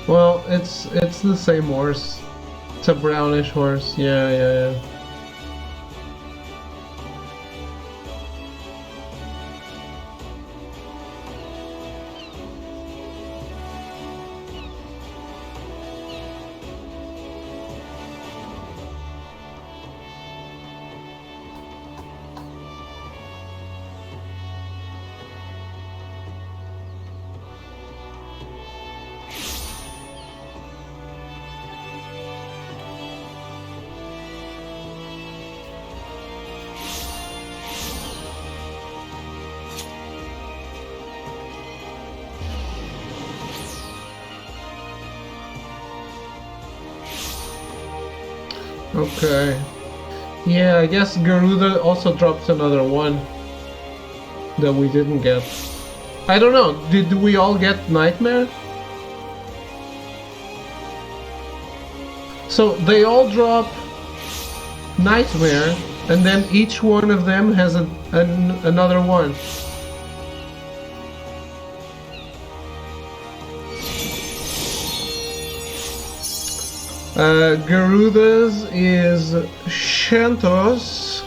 Well, it's the same horse. It's a brownish horse. Yeah. Okay. Yeah, I guess Garuda also dropped another one that we didn't get. I don't know, did we all get Nightmare? So they all drop Nightmare, and then each one of them has another one. Garuda's is Shantos,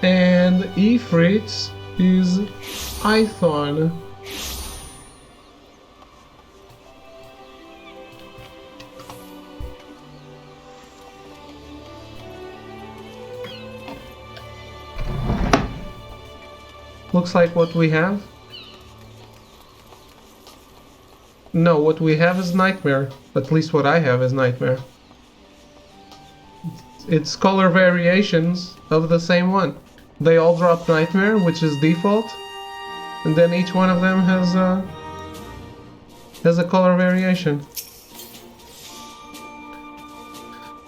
and Ifrit's is Ithon. Looks like what we have. No, what we have is Nightmare. At least what I have is Nightmare. It's color variations of the same one. They all drop Nightmare, which is default, and then each one of them has a color variation.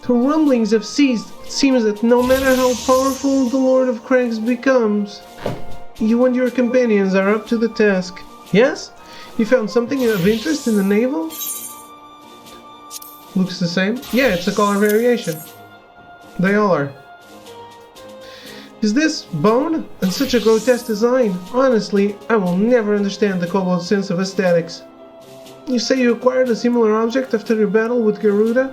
The rumblings have ceased. It seems that no matter how powerful the Lord of Crags becomes, you and your companions are up to the task. Yes? You found something of interest in the navel? Looks the same? Yeah, it's a color variation. They all are. Is this bone? And such a grotesque design. Honestly, I will never understand the kobold's sense of aesthetics. You say you acquired a similar object after your battle with Garuda?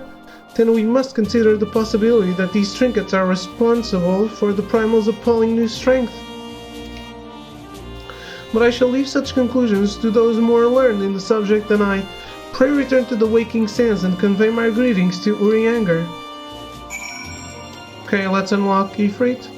Then we must consider the possibility that these trinkets are responsible for the primal's appalling new strength. But I shall leave such conclusions to those more learned in the subject than I. Pray return to the waking sands and convey my greetings to Urianger. Okay, let's unlock Ifrit.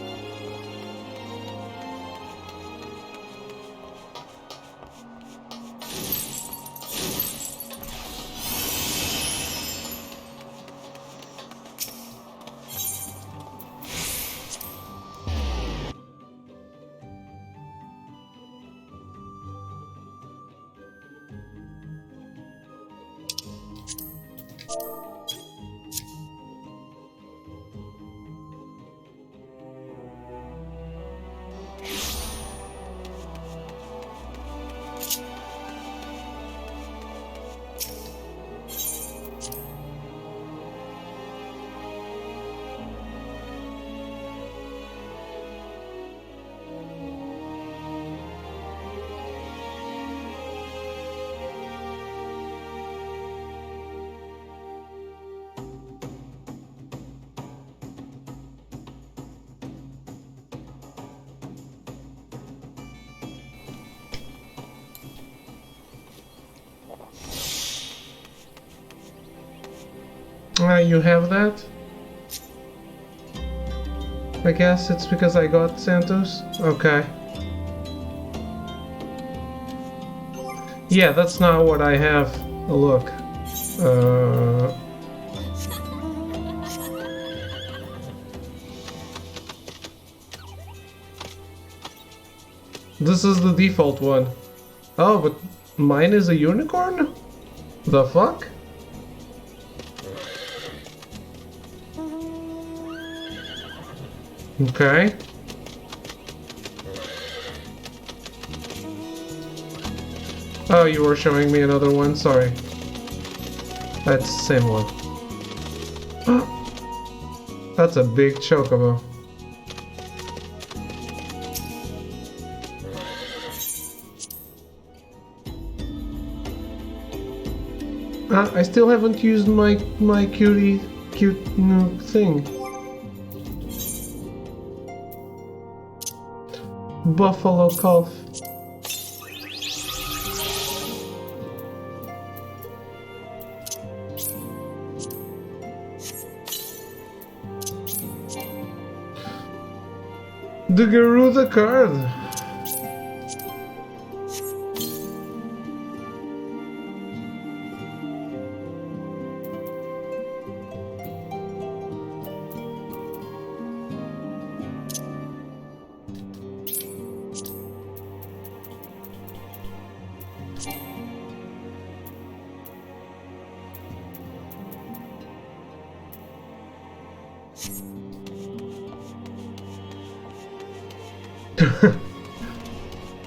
You have that? I guess it's because I got Santos? Okay. Yeah, that's not what I have. Look. This is the default one. Oh, but mine is a unicorn? The fuck? Okay. Oh, you were showing me another one? Sorry. That's the same one. That's a big chocobo. I still haven't used my cute new thing. Buffalo calf. The Garuda card.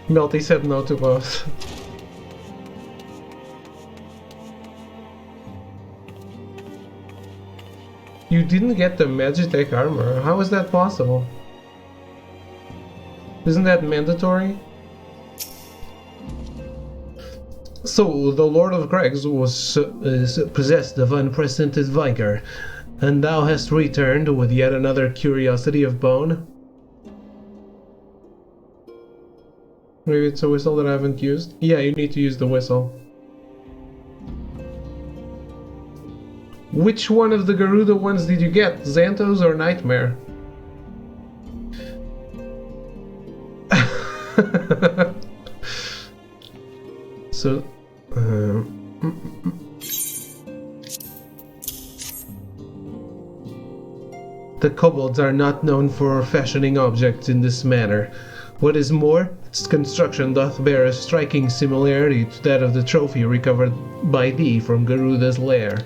Melty said no to both. You didn't get the Magitech armor. How is that possible? Isn't that mandatory? So, the Lord of Greggs is possessed of unprecedented vigor, and thou hast returned with yet another curiosity of bone? Maybe it's a whistle that I haven't used? Yeah, you need to use the whistle. Which one of the Garuda ones did you get? Xantos or Nightmare? So... The kobolds are not known for fashioning objects in this manner. What is more, its construction doth bear a striking similarity to that of the trophy recovered by thee from Garuda's lair.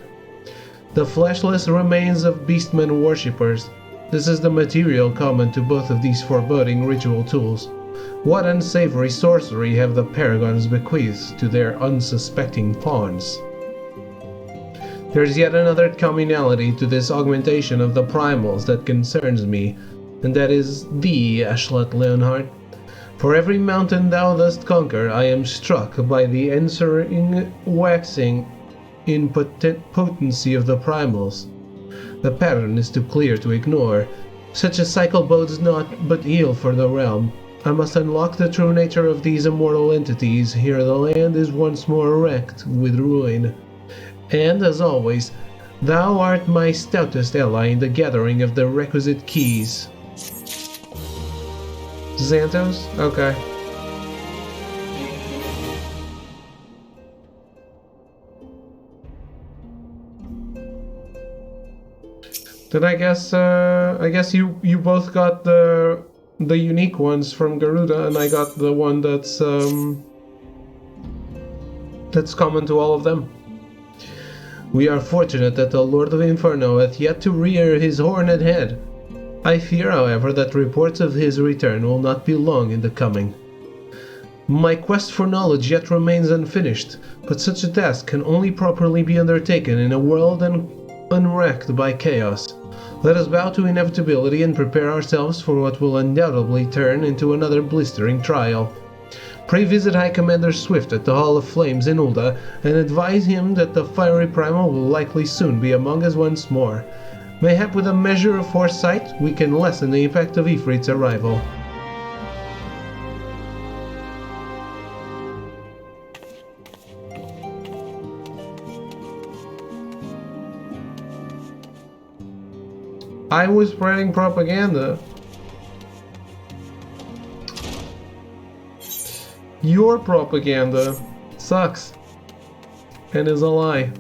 The fleshless remains of beastmen worshippers. This is the material common to both of these foreboding ritual tools. What unsavory sorcery have the paragons bequeathed to their unsuspecting pawns? There is yet another communality to this augmentation of the primals that concerns me, and that is thee, Ashlet Leonhard. For every mountain thou dost conquer, I am struck by the answering waxing in potency of the primals. The pattern is too clear to ignore. Such a cycle bodes not but ill for the realm. I must unlock the true nature of these immortal entities, here the land is once more wrecked with ruin. And, as always, thou art my stoutest ally in the gathering of the requisite keys. Xantos? Okay. Then I guess you both got the unique ones from Garuda, and I got the one that's common to all of them. We are fortunate that the Lord of Inferno hath yet to rear his horned head. I fear, however, that reports of his return will not be long in the coming. My quest for knowledge yet remains unfinished, but such a task can only properly be undertaken in a world unwracked by chaos. Let us bow to inevitability and prepare ourselves for what will undoubtedly turn into another blistering trial. Pray visit High Commander Swift at the Hall of Flames in Ul'dah, and advise him that the fiery primal will likely soon be among us once more. Mayhap with a measure of foresight, we can lessen the impact of Ifrit's arrival. I was spreading propaganda. Your propaganda sucks and is a lie.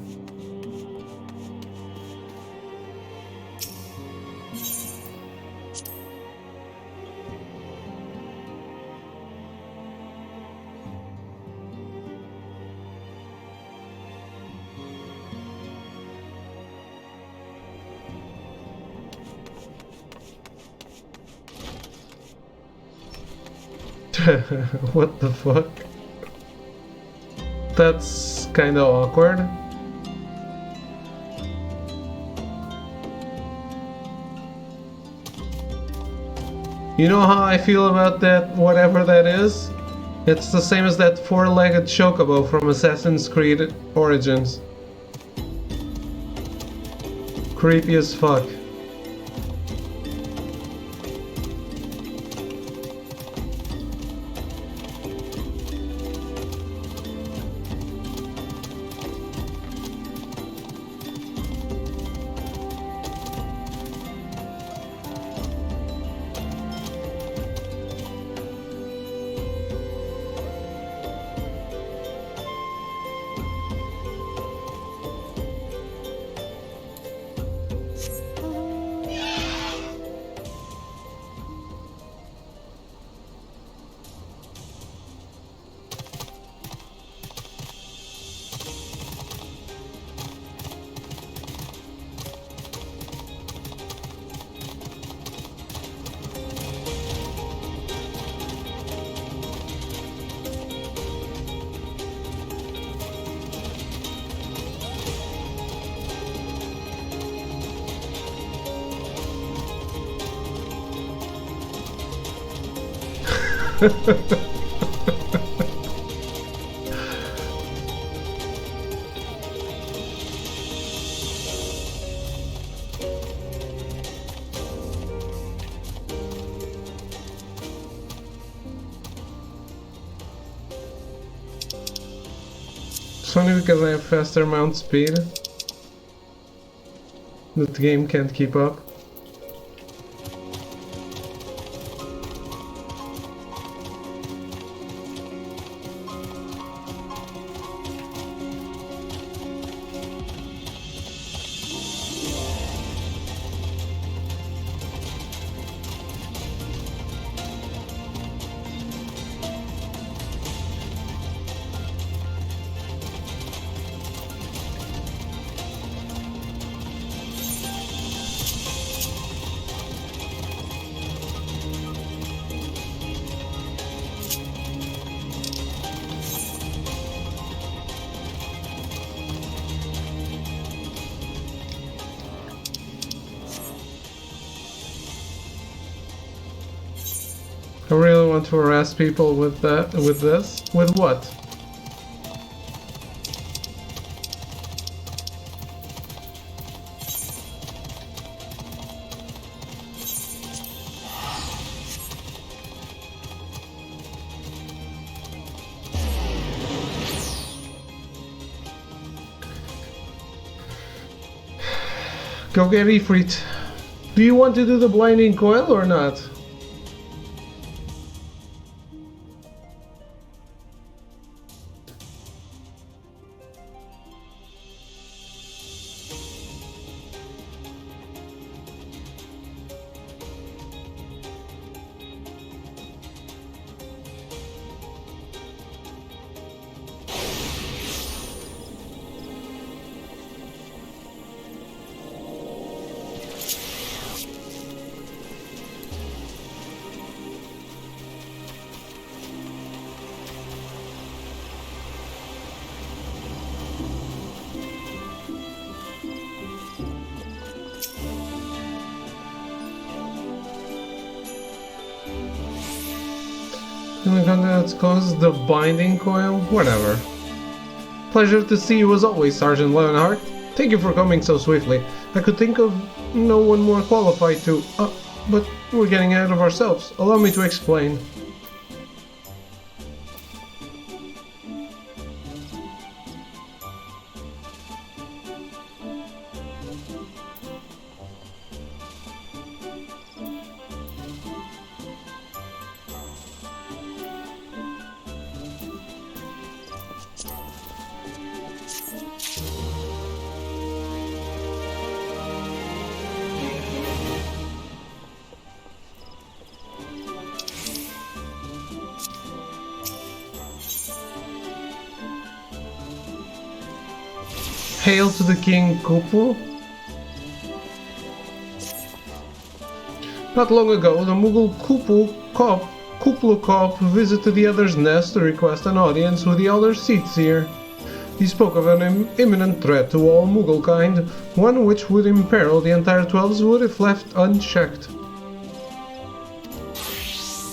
What the fuck? That's kinda awkward. You know how I feel about that, whatever that is? It's the same as that four-legged chocobo from Assassin's Creed Origins. Creepy as fuck. It's only because I have faster mount speed that the game can't keep up. I really want to harass people with that, with this. With what? Go get Ifrit. Do you want to do the blinding coil or not? That's called the binding coil? Whatever. Pleasure to see you as always, Sergeant Leonhardt. Thank you for coming so swiftly. I could think of no one more qualified to... but we're getting ahead of ourselves. Allow me to explain. Hail to the King Kuplu. Not long ago, the Mughal Kuplu Cop visited the Other's nest to request an audience with the Elder Seatseer. He spoke of an imminent threat to all Mughal kind, one which would imperil the entire Twelves would if left unchecked.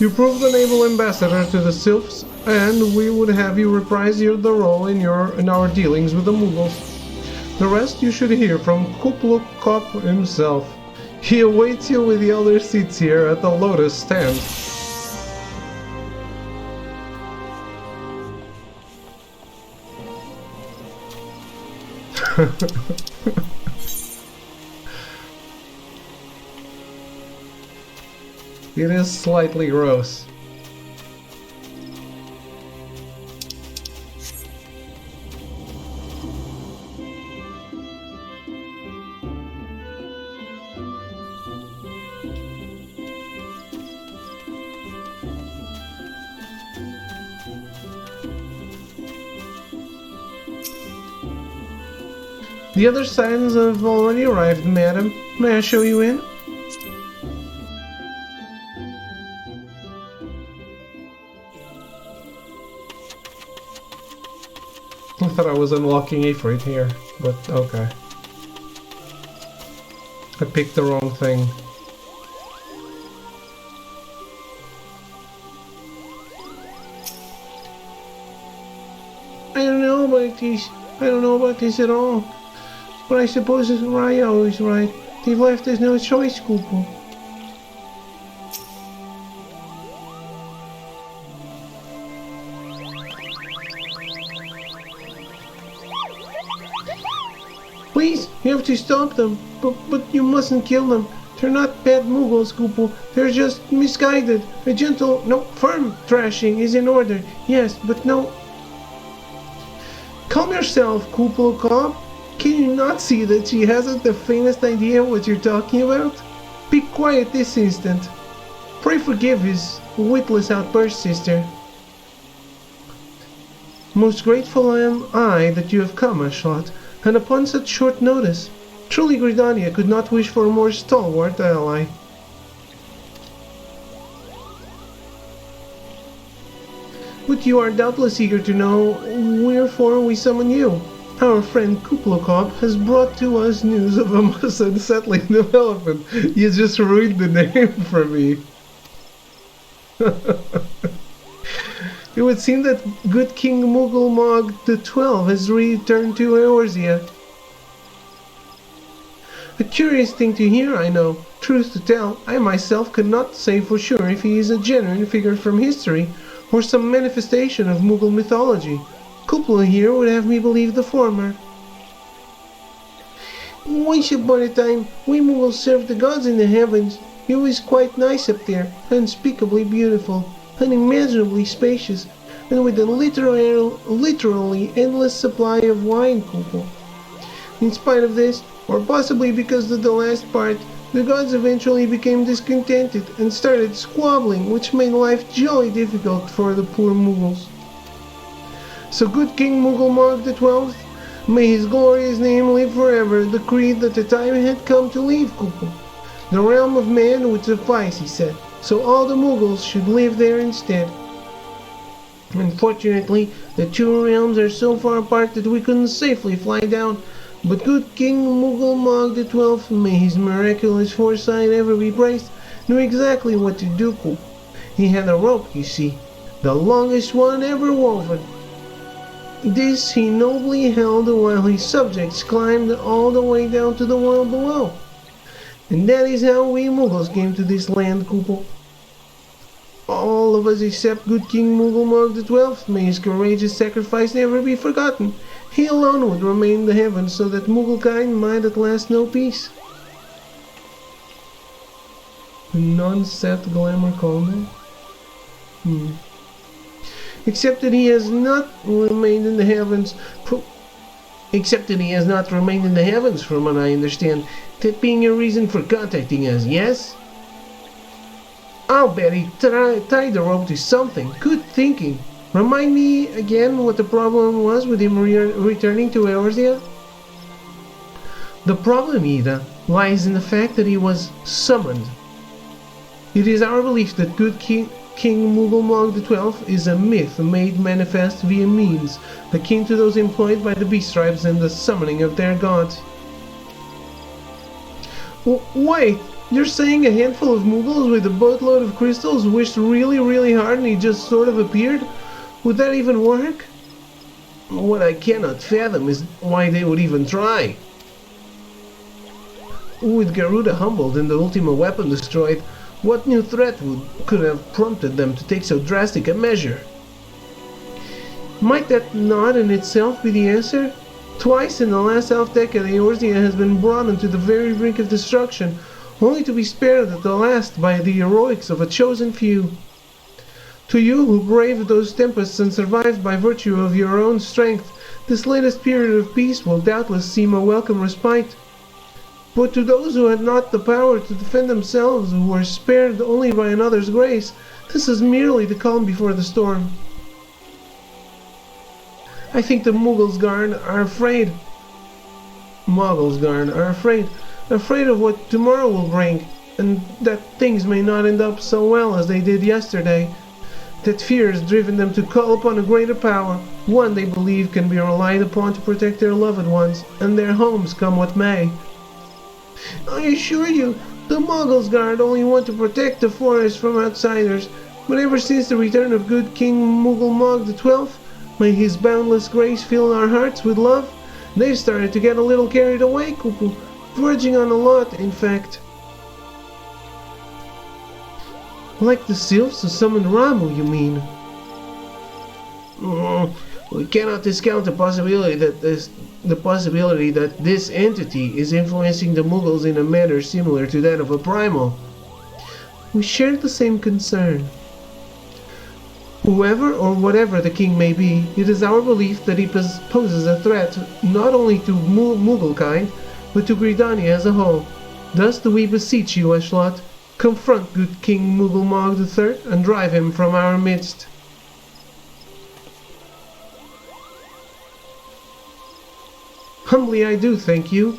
You proved an able ambassador to the Sylphs, and we would have you reprise the role in our dealings with the Mughals. The rest you should hear from Kuplu Kop himself. He awaits you with the Elder Seatseer at the Lotus Stand. It is slightly gross. The other signs have already arrived, madam. May I show you in? I thought I was unlocking Ifrit here, but okay. I picked the wrong thing. I don't know about this. I don't know about this at all. But I suppose Ryo is right. They've left us no choice, Kuplu. Please, you have to stop them. But you mustn't kill them. They're not bad Mughals, Kuplu. They're just misguided. A gentle, no, firm thrashing is in order. Yes, but no... Calm yourself, Kuplu Cop. Can you not see that she hasn't the faintest idea what you're talking about? Be quiet this instant. Pray forgive his witless outburst, sister. Most grateful am I that you have come, Ashlat, and upon such short notice. Truly Gridania could not wish for a more stalwart ally. But you are doubtless eager to know wherefore we summon you. Our friend Kuplu Cop has brought to us news of a most unsettling development. You just ruined the name for me. It would seem that good King Mughal Mog XII has returned to Eorzea. A curious thing to hear, I know. Truth to tell, I myself could not say for sure if he is a genuine figure from history or some manifestation of Mughal mythology. Kuplu here would have me believe the former. Once upon a time, we Mughals served the gods in the heavens. It was quite nice up there, unspeakably beautiful, unimaginably spacious, and with a literally endless supply of wine, Kupo. In spite of this, or possibly because of the last part, the gods eventually became discontented and started squabbling, which made life jolly difficult for the poor Mughals. So good King Mughal Mog XII, may his glorious name live forever, decreed that the time had come to leave Kupo. The realm of man would suffice, he said, so all the Mughals should live there instead. Unfortunately, the two realms are so far apart that we couldn't safely fly down, but good King Mughal Mog XII, may his miraculous foresight ever be praised, knew exactly what to do, Kupo. He had a rope, you see, the longest one ever woven. This he nobly held while his subjects climbed all the way down to the world below. And that is how we Mughals came to this land, Kupo. All of us except good King Mughal Mog XII, may his courageous sacrifice never be forgotten. He alone would remain in the heavens so that Mughalkind might at last know peace. The non-set glamour comment? Except that he has not remained in the heavens. From what I understand, that being a reason for contacting us, yes? I'll bet he tied the rope to something. Good thinking. Remind me again what the problem was with him returning to Eorzea? The problem, Ida, lies in the fact that he was summoned. It is our belief that good King Mughal Mog XII is a myth made manifest via means akin to those employed by the beast tribes in the summoning of their gods. Wait, you're saying a handful of Mughals with a boatload of crystals wished really, really hard and he just sort of appeared? Would that even work? What I cannot fathom is why they would even try. With Garuda humbled and the Ultima weapon destroyed, what new threat could have prompted them to take so drastic a measure? Might that not in itself be the answer? Twice in the last half-decade, Eorzea has been brought onto the very brink of destruction, only to be spared at the last by the heroics of a chosen few. To you, who braved those tempests and survived by virtue of your own strength, this latest period of peace will doubtless seem a welcome respite. But to those who had not the power to defend themselves, who were spared only by another's grace, this is merely the calm before the storm. I think the Mughals are afraid. Afraid of what tomorrow will bring, and that things may not end up so well as they did yesterday. That fear has driven them to call upon a greater power, one they believe can be relied upon to protect their loved ones, and their homes come what may. I assure you, the Mughals Guard only want to protect the forest from outsiders, but ever since the return of good King Mughal Mog XII, may his boundless grace fill our hearts with love, they've started to get a little carried away, Kupu, verging on a lot, in fact. Like the sylphs who summoned Ramu, you mean? We cannot discount the possibility that this entity is influencing the Mughals in a manner similar to that of a primal. We share the same concern. Whoever or whatever the king may be, it is our belief that he poses a threat not only to Mughalkind, but to Gridania as a whole. Thus do we beseech you, Ashlot, confront good King Mughal Mog III and drive him from our midst. Humbly I do, thank you.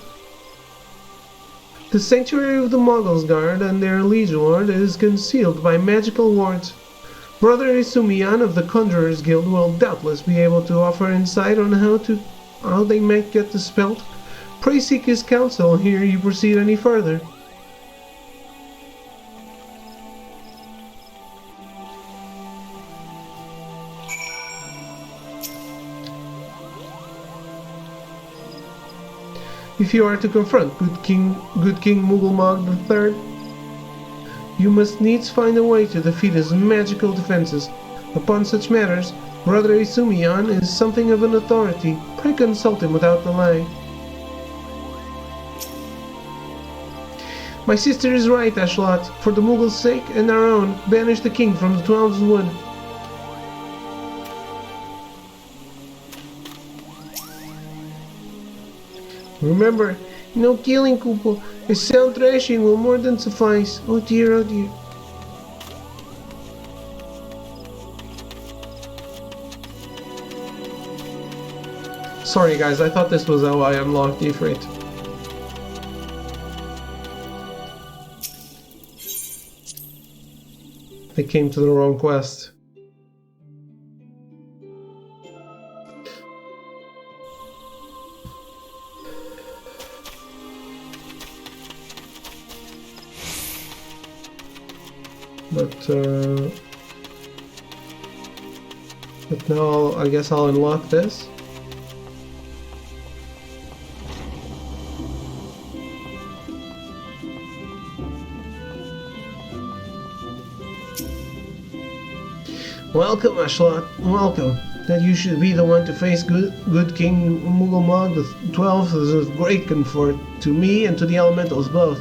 The sanctuary of the Mughals Guard and their liege lord is concealed by magical wards. Brother Isumian of the Conjurers Guild will doubtless be able to offer insight on how they might get dispelled. Pray seek his counsel ere you proceed any further. If you are to confront good King Mughal Mog III, you must needs find a way to defeat his magical defenses. Upon such matters, Brother Isumian is something of an authority. Pray consult him without delay. My sister is right, Ashlot. For the Mughals' sake and our own, banish the king from the 12's wood. Remember, no killing, Kupo. A sound thrashing will more than suffice. Oh dear, oh dear. Sorry guys, I thought this was how I unlocked Ifrit. I came to the wrong quest. But now I guess I'll unlock this. Welcome, Ashlot. Welcome. That you should be the one to face good King Mughal the 12th is of great comfort to me and to the elementals both.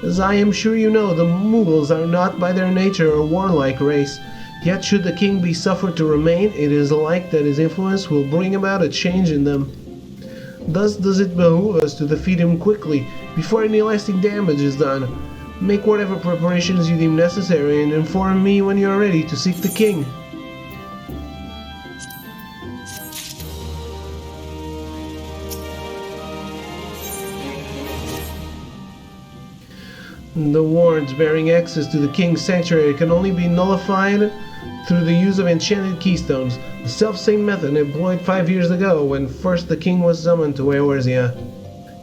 As I am sure you know, the Mughals are not by their nature a warlike race. Yet should the king be suffered to remain, it is like that his influence will bring about a change in them. Thus does it behoove us to defeat him quickly, before any lasting damage is done. Make whatever preparations you deem necessary and inform me when you are ready to seek the king. The wards bearing access to the king's sanctuary can only be nullified through the use of enchanted keystones, the self-same method employed 5 years ago when first the king was summoned to Eorzea.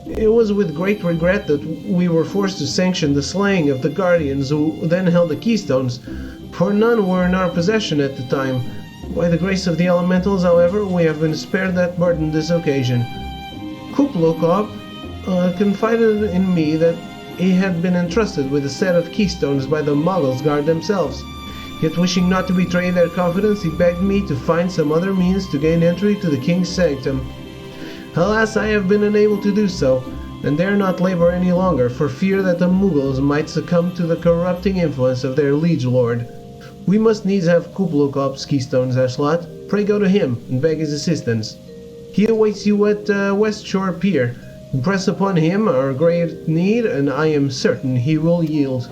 It was with great regret that we were forced to sanction the slaying of the guardians who then held the keystones, for none were in our possession at the time. By the grace of the elementals, however, we have been spared that burden this occasion. Kuplokop confided in me that he had been entrusted with a set of keystones by the Mughals guard themselves. Yet wishing not to betray their confidence, he begged me to find some other means to gain entry to the king's sanctum. Alas, I have been unable to do so, and dare not labor any longer for fear that the Mughals might succumb to the corrupting influence of their liege lord. We must needs have Kuplokop's keystones, Ashlot. Pray go to him and beg his assistance. He awaits you at West Shore Pier. Impress upon him our great need, and I am certain he will yield.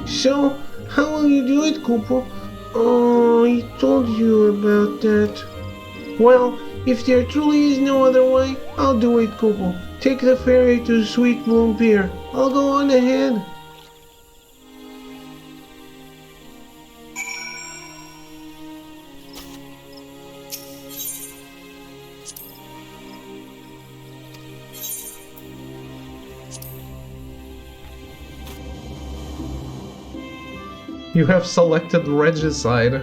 So, how will you do it, Kupo? Oh, I told you about that. Well, if there truly is no other way, I'll do it, Kupo. Take the ferry to Sweet Bloom Pier. I'll go on ahead. You have selected Regicide.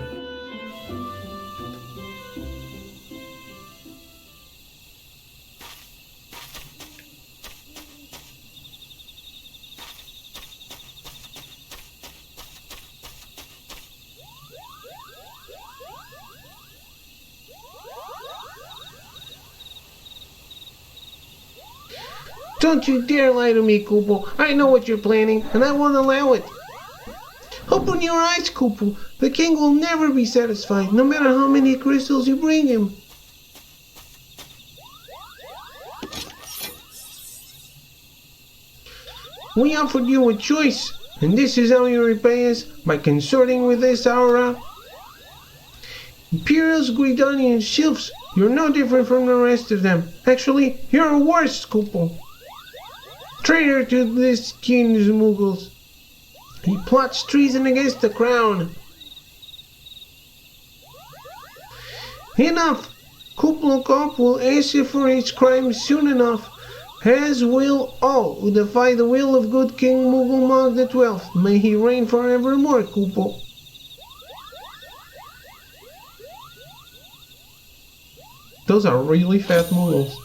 Don't you dare lie to me, Kupo. I know what you're planning, and I won't allow it. Open your eyes, Kupo. The king will never be satisfied, no matter how many crystals you bring him. We offered you a choice, and this is how you repay us, by consorting with this Aura. Imperials, Gridanian Sylphs, You're no different from the rest of them. Actually, you're worse, Koopo. Traitor to this king's Muggles. He plots treason against the crown. Enough! Kublai Khan will answer for his crimes soon enough, as will all who defy the will of good King Mugglemog the 12th. May he reign forevermore, Koopo. Those are really fat Muggles.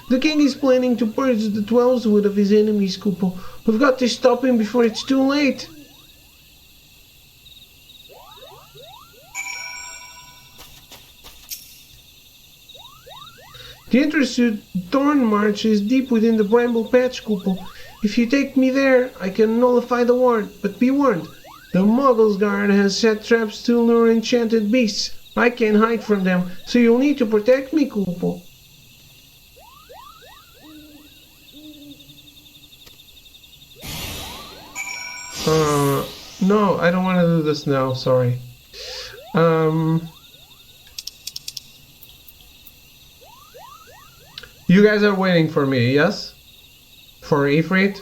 The king is planning to purge the 12th of his enemies, Koopo. We've got to stop him before it's too late. The entrance to Thorn March is deep within the Bramble Patch, Koopo. If you take me there, I can nullify the ward, but be warned. The Muggles Guard has set traps to lure enchanted beasts. I can't hide from them, so you'll need to protect me, Koopo. No, I don't want to do this now, sorry. You guys are waiting for me, yes? For Ifrit?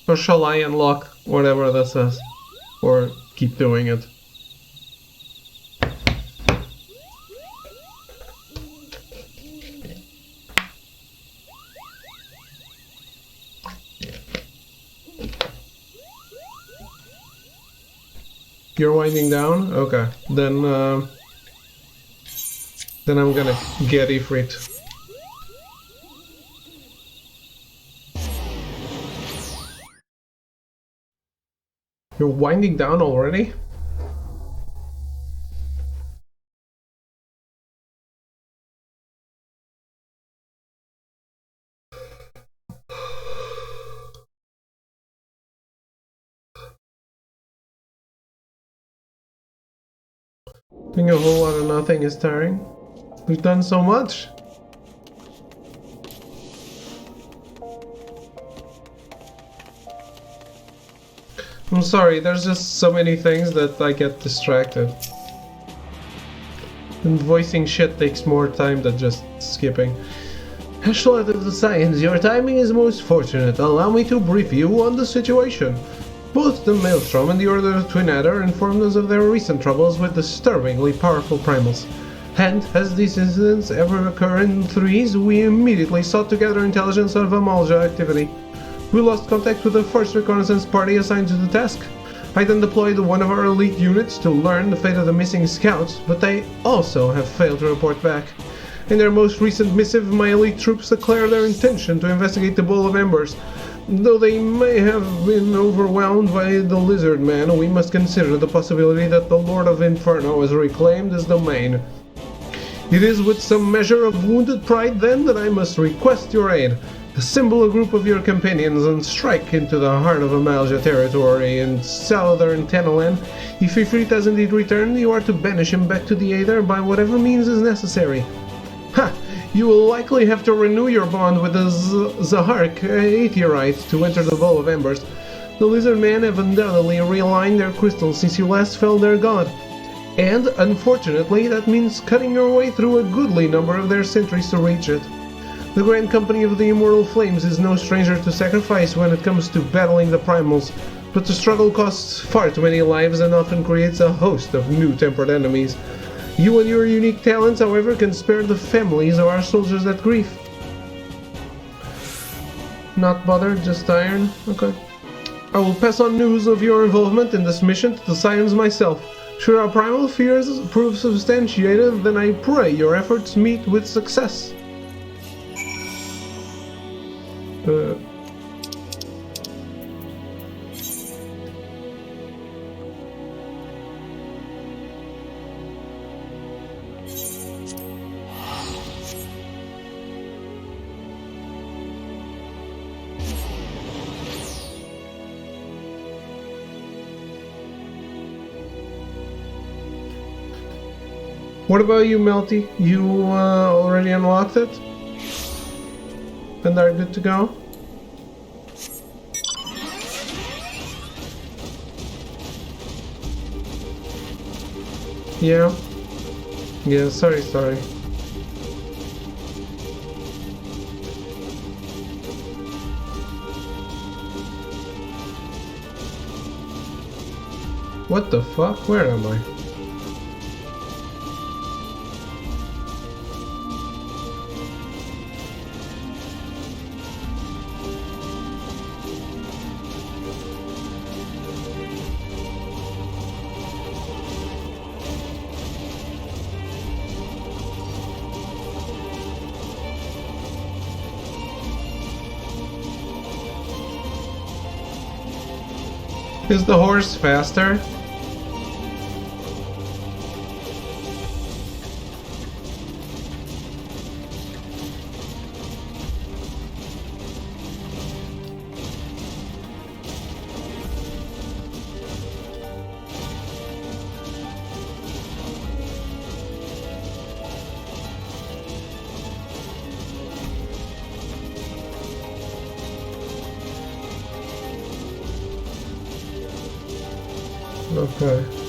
Or shall I unlock whatever this is? Or keep doing it? You're winding down? Okay. Then I'm gonna get Ifrit. You're winding down already? Doing a whole lot of nothing is tiring. We've done so much. I'm sorry, there's just so many things that I get distracted. And voicing shit takes more time than just skipping. Ashlot of the Science, your timing is most fortunate. Allow me to brief you on the situation. Both the Maelstrom and the Order of Twin Adder informed us of their recent troubles with disturbingly powerful primals. And, as these incidents ever occur in threes, we immediately sought to gather intelligence of Amalja activity. We lost contact with the first reconnaissance party assigned to the task. I then deployed one of our elite units to learn the fate of the missing scouts, but they also have failed to report back. In their most recent missive, my elite troops declare their intention to investigate the Bowl of Embers. Though they may have been overwhelmed by the Lizard Man, we must consider the possibility that the Lord of Inferno has reclaimed his domain. It is with some measure of wounded pride, then, that I must request your aid. Assemble a group of your companions and strike into the heart of Amalja territory in southern Tenolan. If Ifrit has indeed returned, you are to banish him back to the Aether by whatever means is necessary. Ha! You will likely have to renew your bond with the Zahark Aetherite to enter the Bowl of Embers. The Lizard Men have undoubtedly realigned their crystals since you last felled their god. And, unfortunately, that means cutting your way through a goodly number of their sentries to reach it. The Grand Company of the Immortal Flames is no stranger to sacrifice when it comes to battling the primals, but the struggle costs far too many lives and often creates a host of new tempered enemies. You and your unique talents, however, can spare the families of our soldiers that grief. Not bothered, just iron? Okay. I will pass on news of your involvement in this mission to the Scions myself. Should our primal fears prove substantiated, then I pray your efforts meet with success. What about you, Melty? You already unlocked it? And are good to go? Yeah. Yeah, sorry. What the fuck? Where am I? Is the horse faster? Okay.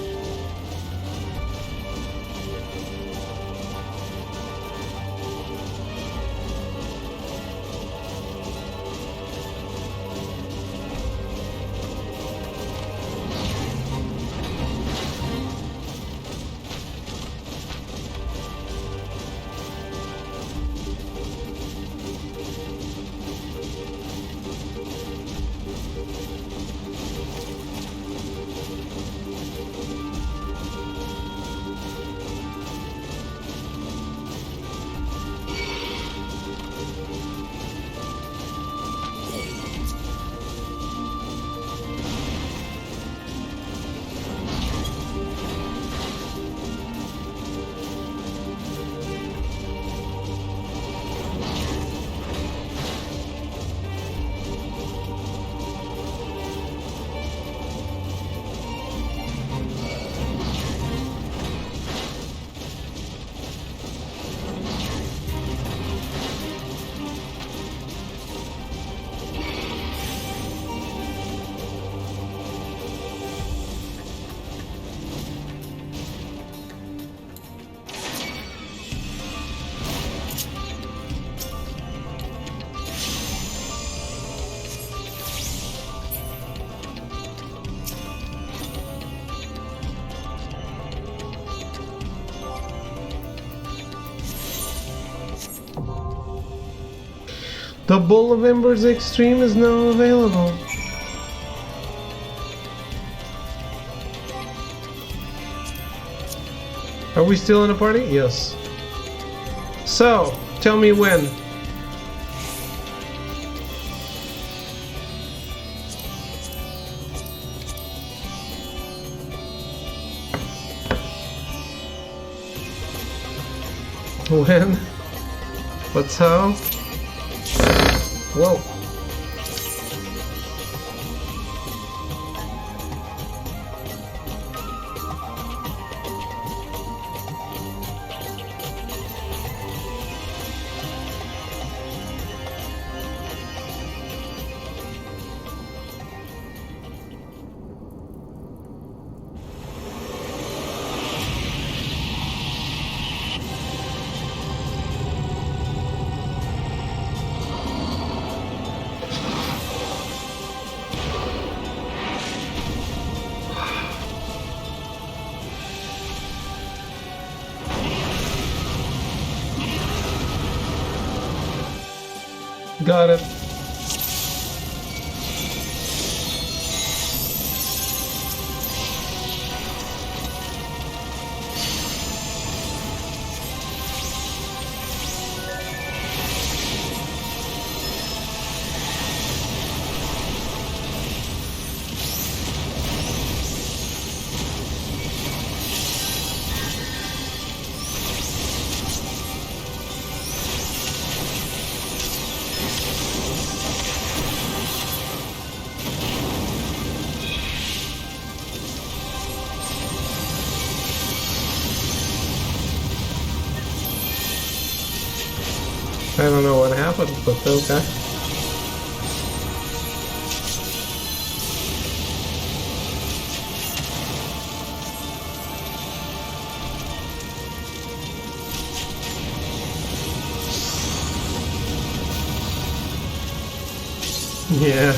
The Bowl of Embers Extreme is now available. Are we still in a party? Yes. So, tell me when. When? What's how? Whoa. Got it. I don't know what happened, but okay. Yeah.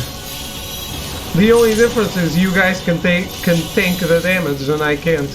The only difference is you guys can tank the damage and I can't.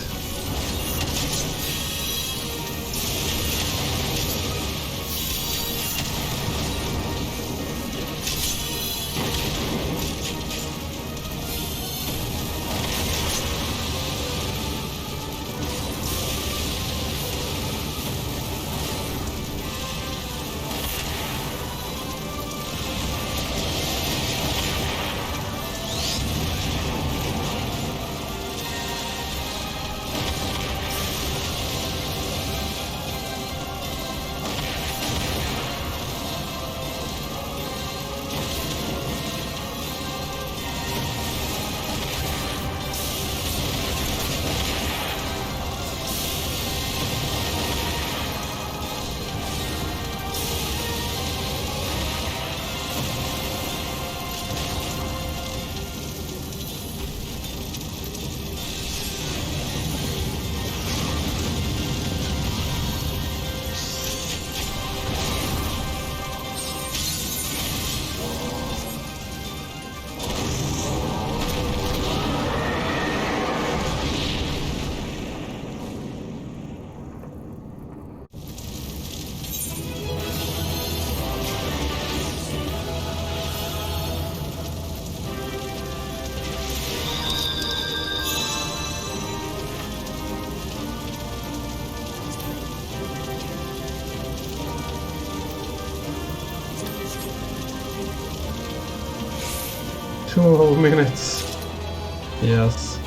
Two whole minutes. Yes.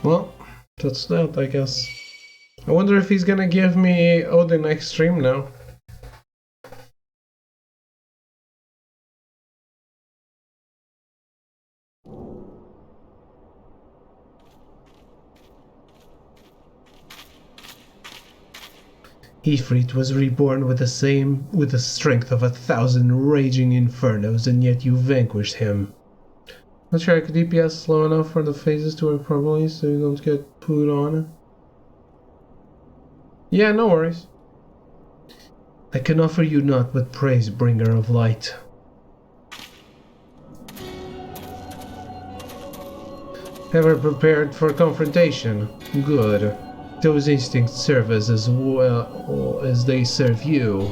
Well, that's that, I guess. I wonder if he's gonna give me Odin Extreme now. Ifrit was reborn with the strength of 1,000 raging infernos, and yet you vanquished him. Not sure I could DPS slow enough for the phases to work properly so you don't get pooed on. Yeah, no worries. I can offer you naught but praise, bringer of light. Ever prepared for confrontation? Good. Those instincts serve us as well as they serve you.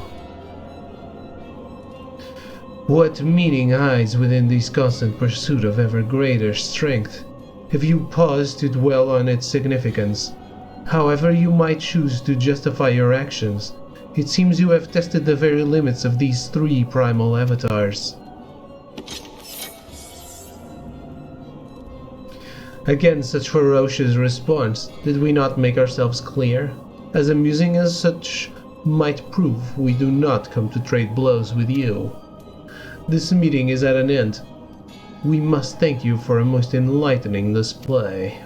What meaning hides within this constant pursuit of ever greater strength? If you pause to dwell on its significance, however you might choose to justify your actions, it seems you have tested the very limits of these three primal avatars. Against such ferocious response, did we not make ourselves clear? As amusing as such might prove, we do not come to trade blows with you. This meeting is at an end. We must thank you for a most enlightening display.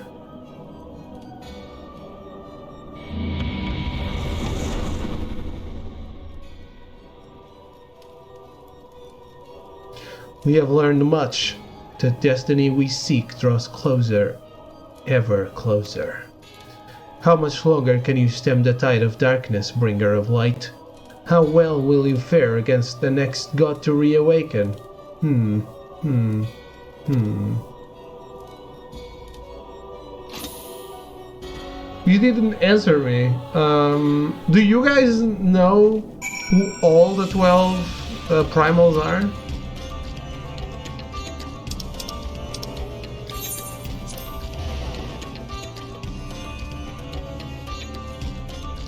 We have learned much. The destiny we seek draws closer, ever closer. How much longer can you stem the tide of darkness, bringer of light? How well will you fare against the next god to reawaken? You didn't answer me. Do you guys know who all the 12 primals are?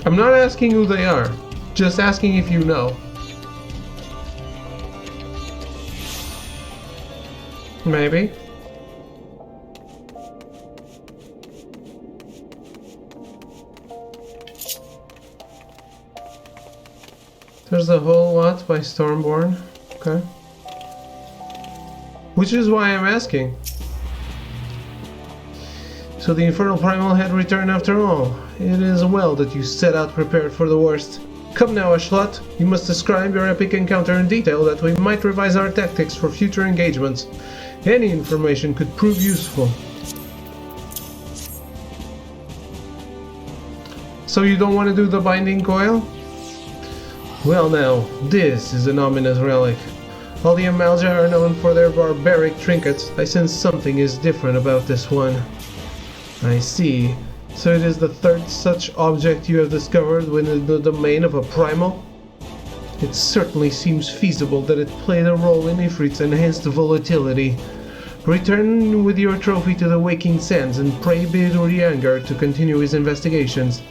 I'm not asking who they are, just asking if you know. Maybe. There's a whole lot by Stormborn. Okay. Which is why I'm asking. So the Infernal Primal had returned after all. It is well that you set out prepared for the worst. Come now, Ashlot. You must describe your epic encounter in detail that we might revise our tactics for future engagements. Any information could prove useful. So you don't want to do the binding coil? Well now, this is an ominous relic. All the Amalja are known for their barbaric trinkets. I sense something is different about this one. I see. So it is the third such object you have discovered within the domain of a primal? It certainly seems feasible that it played a role in Ifrit's enhanced volatility. Return with your trophy to the Waking Sands and pray bid Urianger to continue his investigations.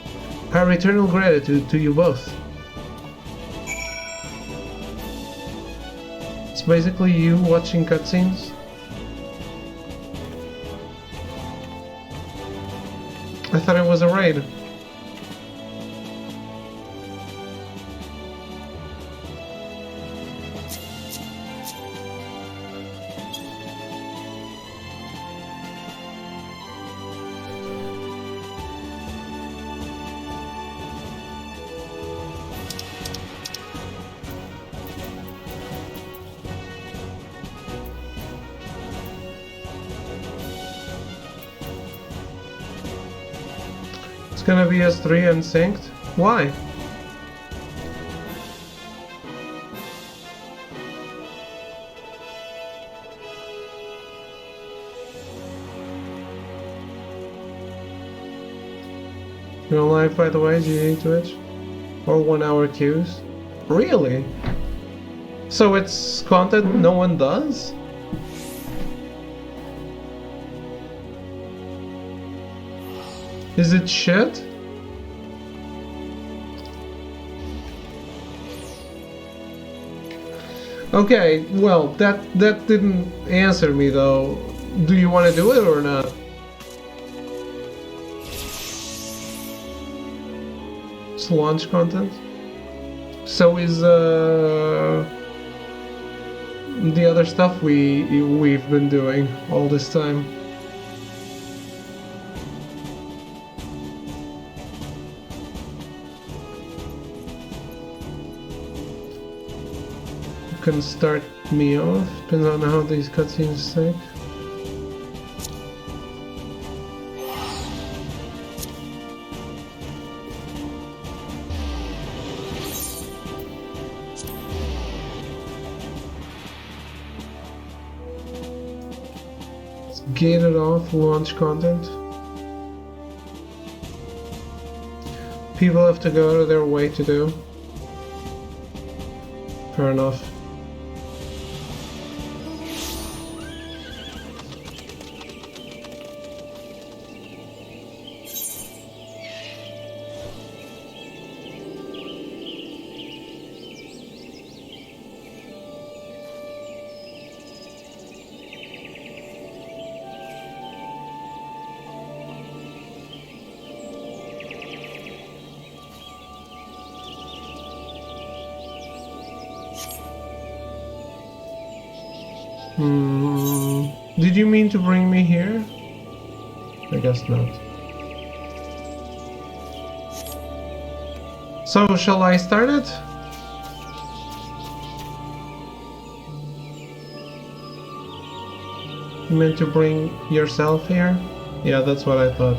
Our eternal gratitude to you both. It's basically you watching cutscenes. I thought it was a raid. It's gonna be S3 unsynced? Why? You're live, by the way, GA Twitch? Or 1 hour queues? Really? So it's content no one does? Is it shit? Okay, well, that didn't answer me though. Do you want to do it or not? It's launch content. So is the other stuff we've been doing all this time. Can start me off, depends on how these cutscenes take. Let's gated off launch content. People have to go out of their way to do. Fair enough. Did you mean to bring me here? I guess not. So, shall I start it? You meant to bring yourself here? Yeah, that's what I thought.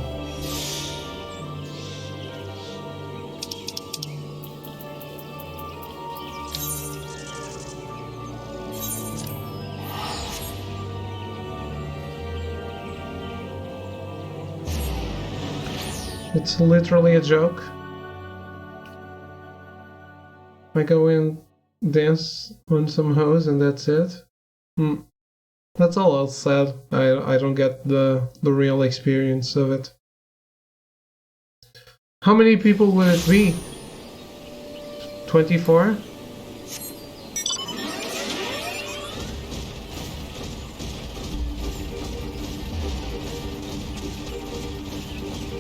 It's literally a joke. I go in, dance on some hose, and that's it. That's all I'll say. I don't get the real experience of it. How many people would it be? 24?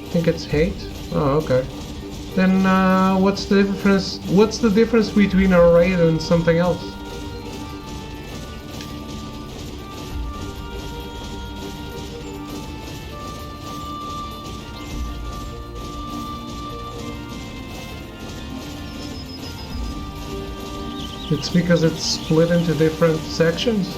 I think it's hate. Oh, okay. Then what's the difference? What's the difference between a raid and something else? It's because it's split into different sections.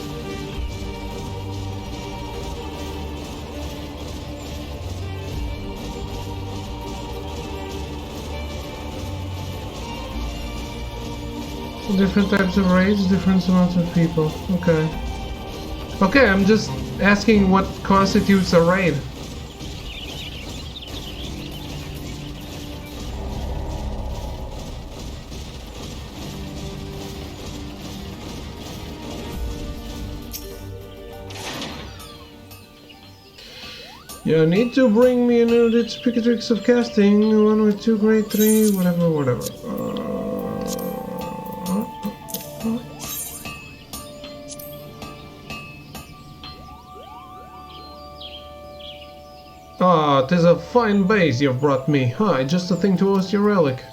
Different types of raids, different amounts of people. Okay. Okay, I'm just asking what constitutes a raid. You need to bring me an erudite Spicatrix of casting, one with 2 grade 3, whatever. Ah, 'tis a fine base you've brought me. Hi, just a thing to host your relic.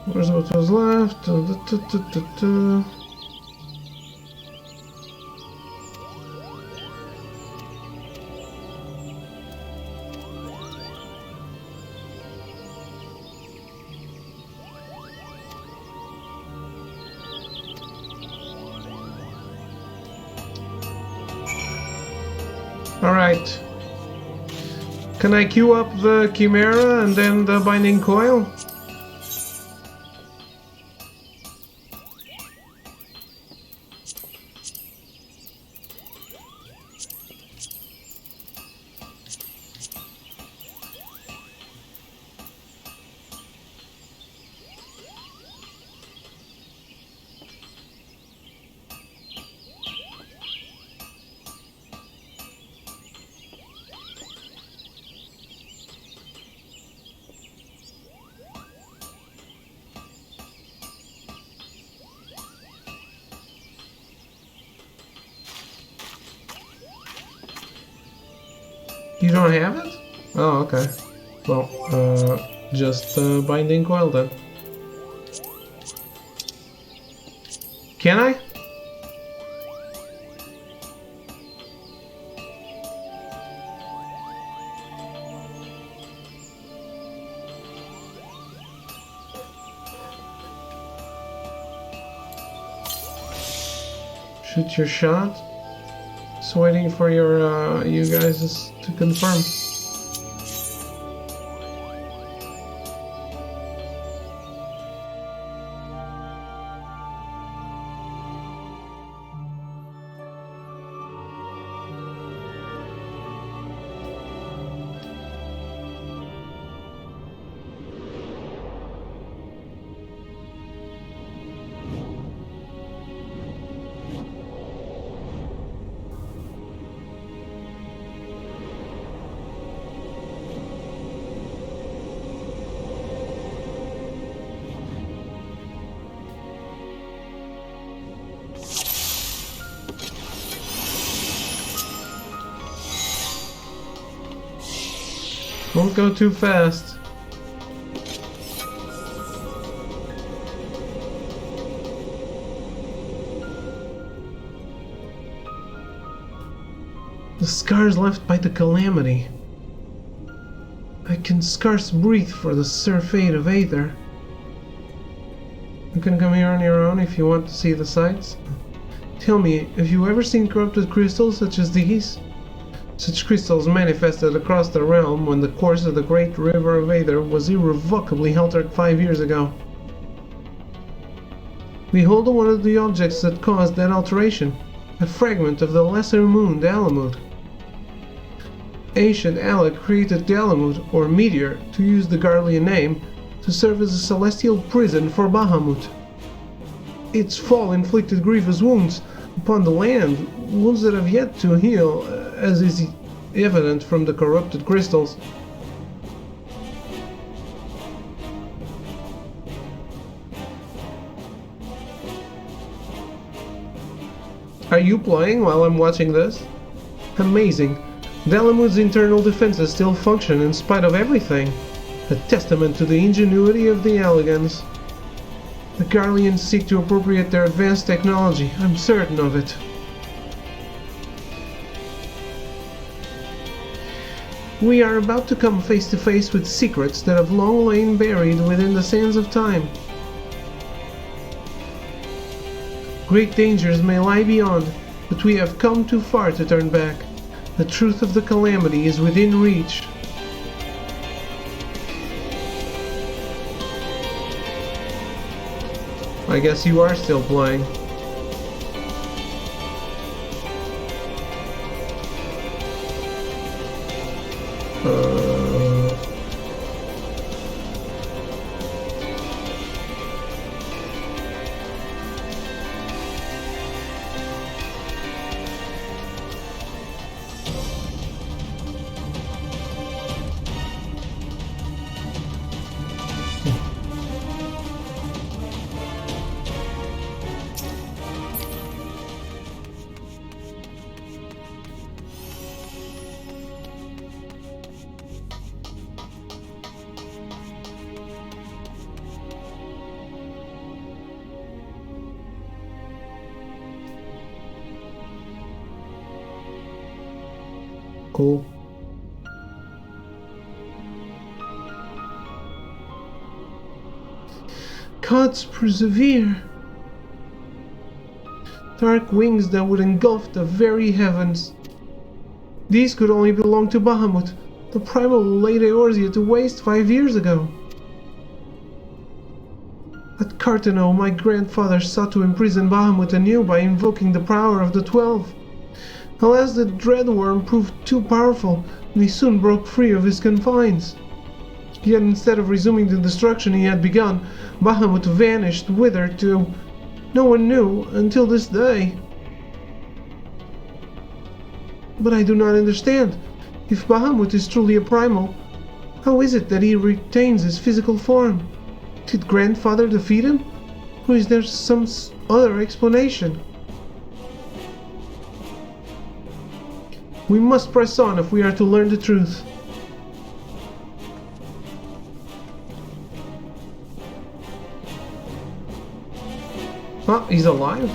Where's what was left? Alright. Can I queue up the Chimera and then the Binding Coil? You don't have it? Oh, okay. Well, just Binding Coil then. Can I? Shoot your shot. Just waiting for your you guys to confirm. Don't go too fast. The scars left by the calamity. I can scarce breathe for the surfeit of Aether. You can come here on your own if you want to see the sights. Tell me, have you ever seen corrupted crystals such as these? Such crystals manifested across the realm when the course of the great river of Aether was irrevocably altered 5 years ago. Behold one of the objects that caused that alteration, a fragment of the lesser moon Dalamud. Ancient Alec created Dalamud, or Meteor, to use the Garlean name, to serve as a celestial prison for Bahamut. Its fall inflicted grievous wounds upon the land, wounds that have yet to heal, as is evident from the corrupted crystals. Are you playing while I'm watching this? Amazing. Dalamud's internal defenses still function in spite of everything. A testament to the ingenuity of the Elegans. The Garleans seek to appropriate their advanced technology, I'm certain of it. We are about to come face to face with secrets that have long lain buried within the sands of time. Great dangers may lie beyond, but we have come too far to turn back. The truth of the calamity is within reach. I guess you are still playing. Cool. Gods persevere. Dark wings that would engulf the very heavens. These could only belong to Bahamut, the primal who laid Eorzea to waste 5 years ago. At Cartano, my grandfather sought to imprison Bahamut anew by invoking the power of the 12. Alas, the Dreadworm proved too powerful, and he soon broke free of his confines. Yet instead of resuming the destruction he had begun, Bahamut vanished. Whither to? No one knew, until this day. But I do not understand. If Bahamut is truly a primal, how is it that he retains his physical form? Did Grandfather defeat him? Or is there some other explanation? We must press on if we are to learn the truth. Huh, he's alive?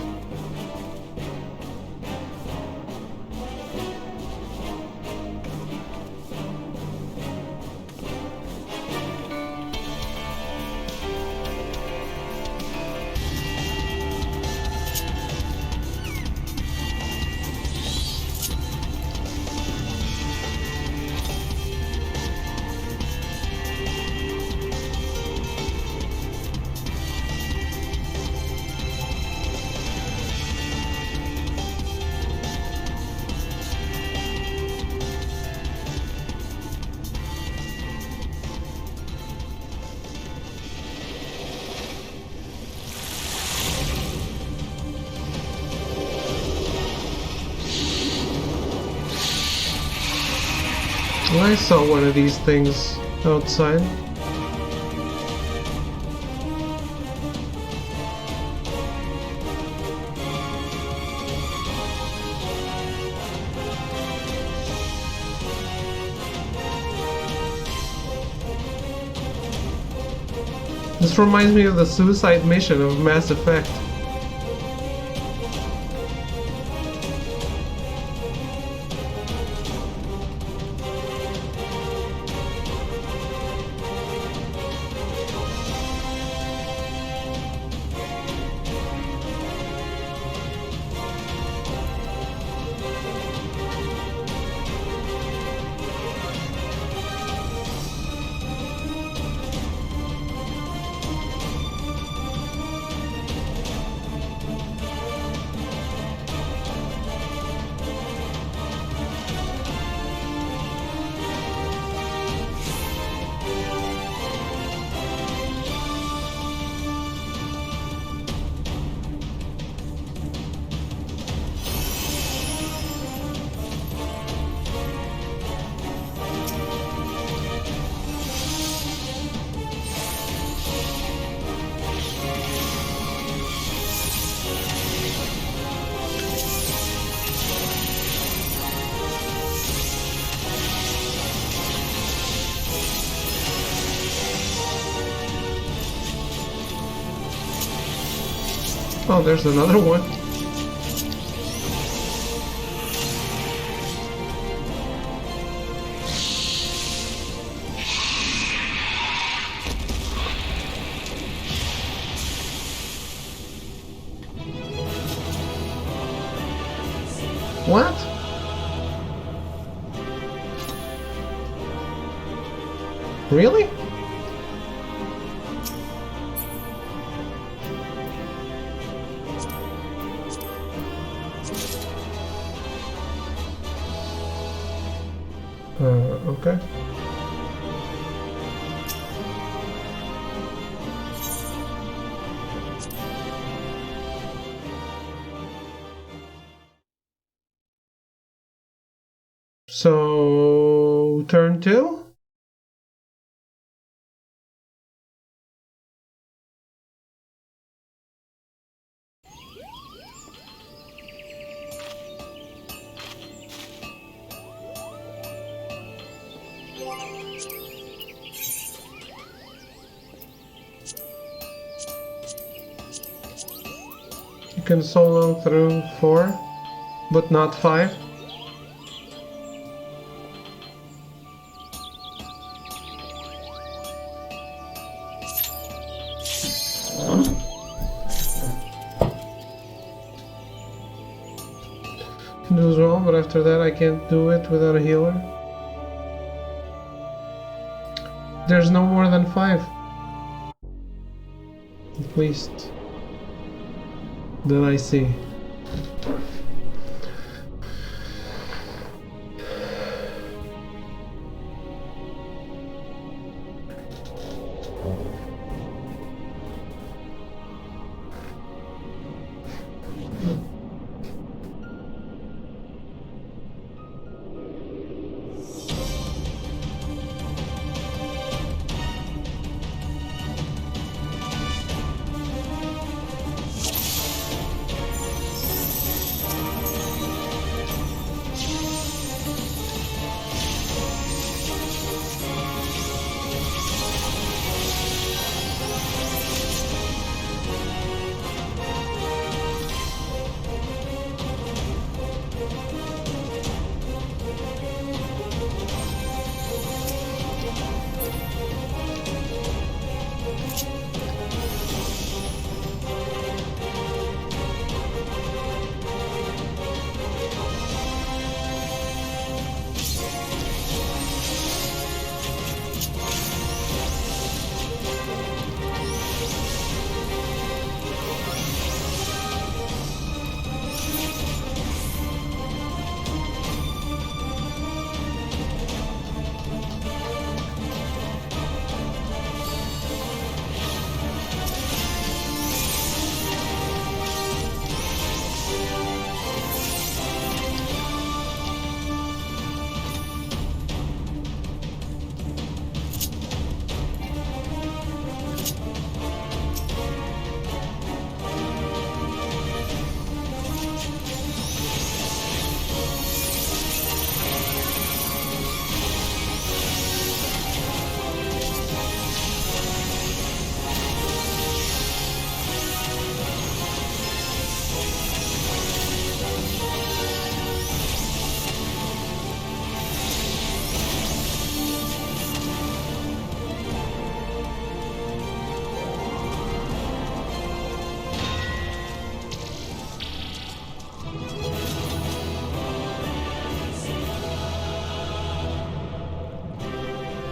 I saw one of these things outside. This reminds me of the suicide mission of Mass Effect. Oh, there's another one. What? Really? Okay. So, turn 2? You can solo through 4, but not 5. Can do as well, but after that I can't do it without a healer. There's no more than 5. At least that I see.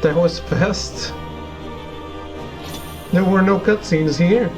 That was fast. There were no cutscenes here.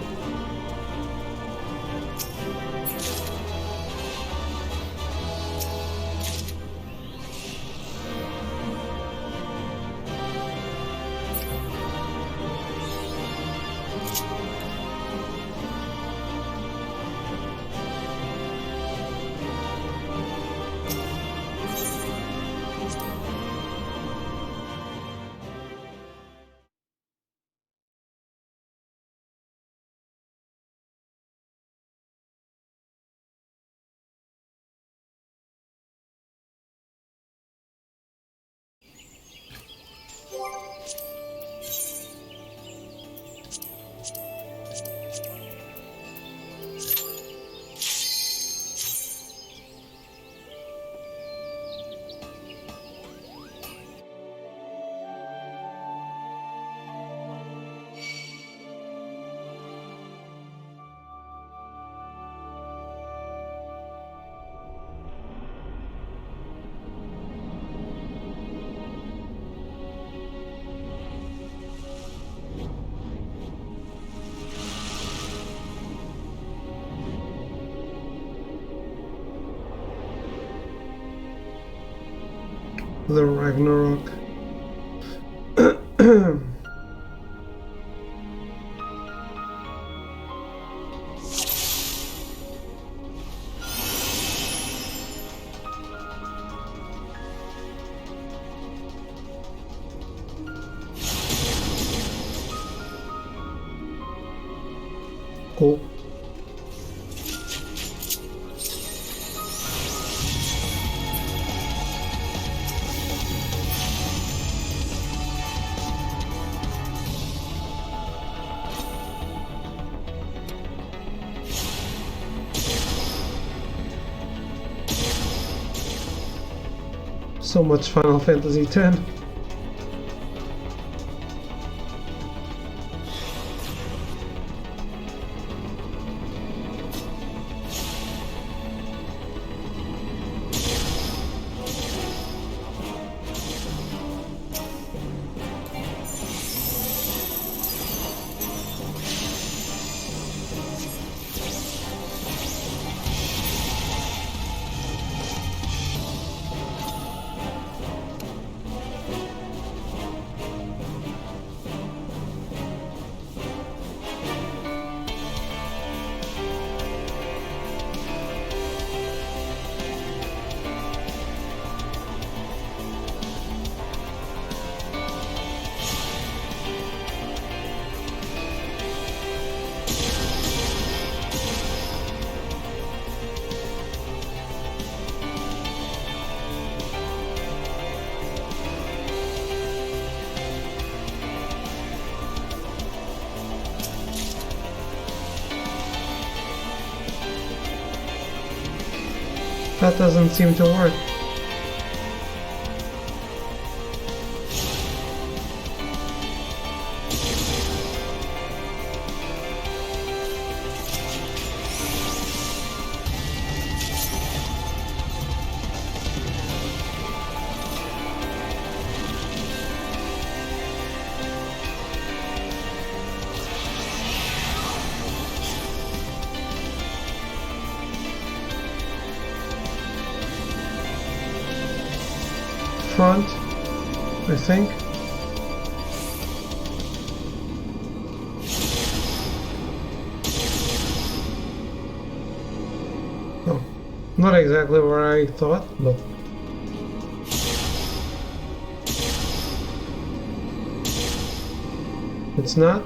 The Ragnarok. Cool. So much Final Fantasy X. That doesn't seem to work. Front, I think. Oh, not exactly where I thought, but it's not.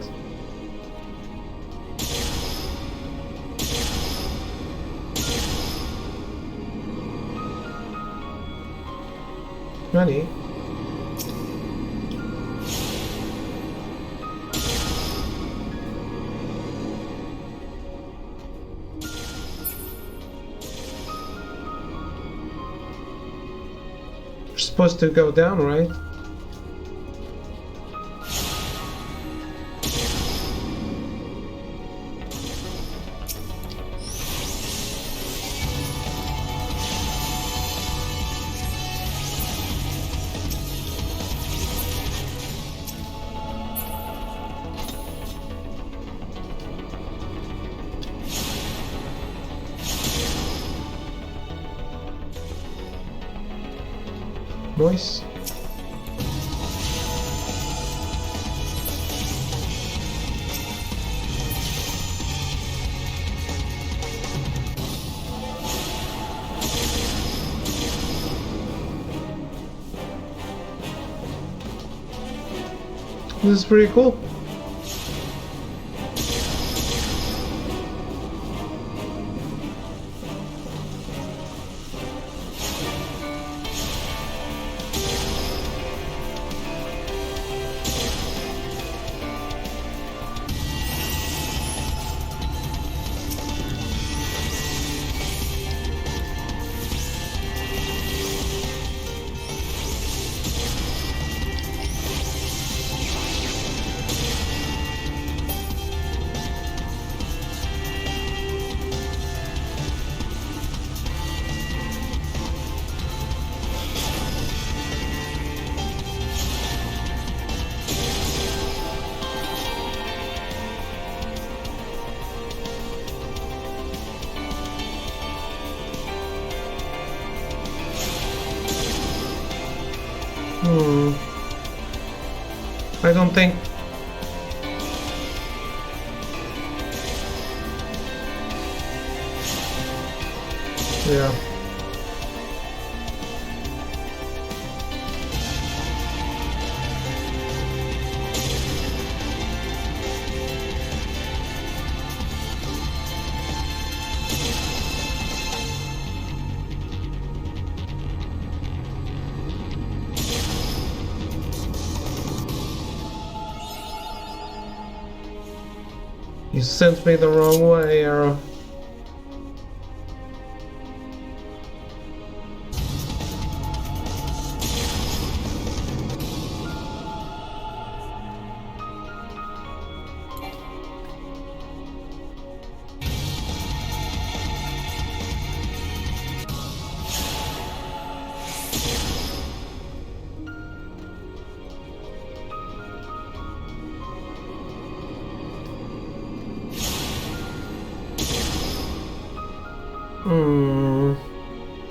Money. We're supposed to go down, right? Nice. This is pretty cool. I don't think... Yeah. You sent me the wrong way, Arrow.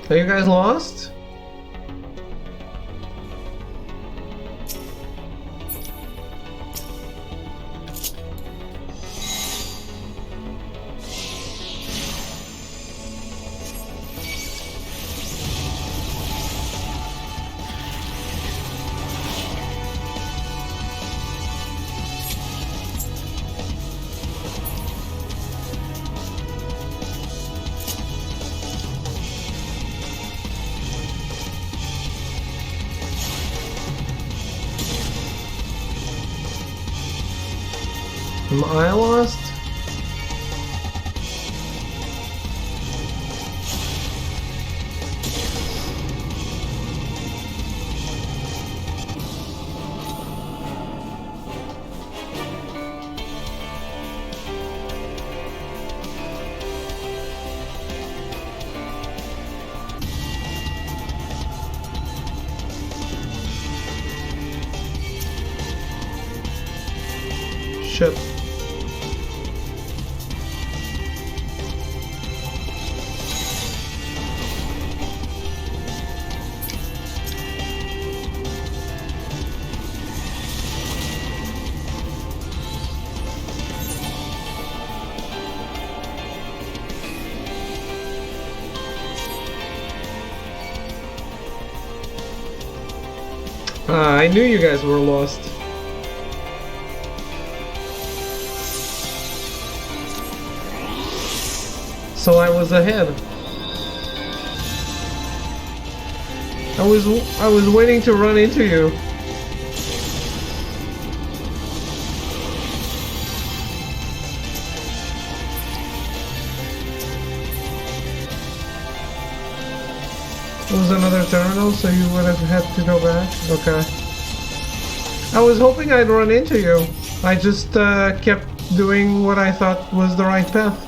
Are you guys lost? Am I lost? Shit. I knew you guys were lost. So I was ahead. I was waiting to run into you. It was another terminal, so you would have had to go back? Okay. I was hoping I'd run into you. I just kept doing what I thought was the right path.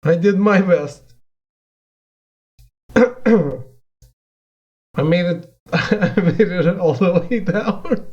I did my best. I made it. I made it all the way down.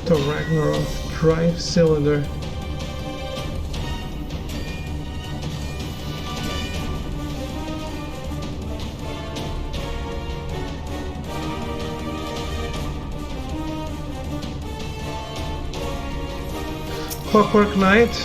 The Ragnarok drive cylinder. Clockwork Knight.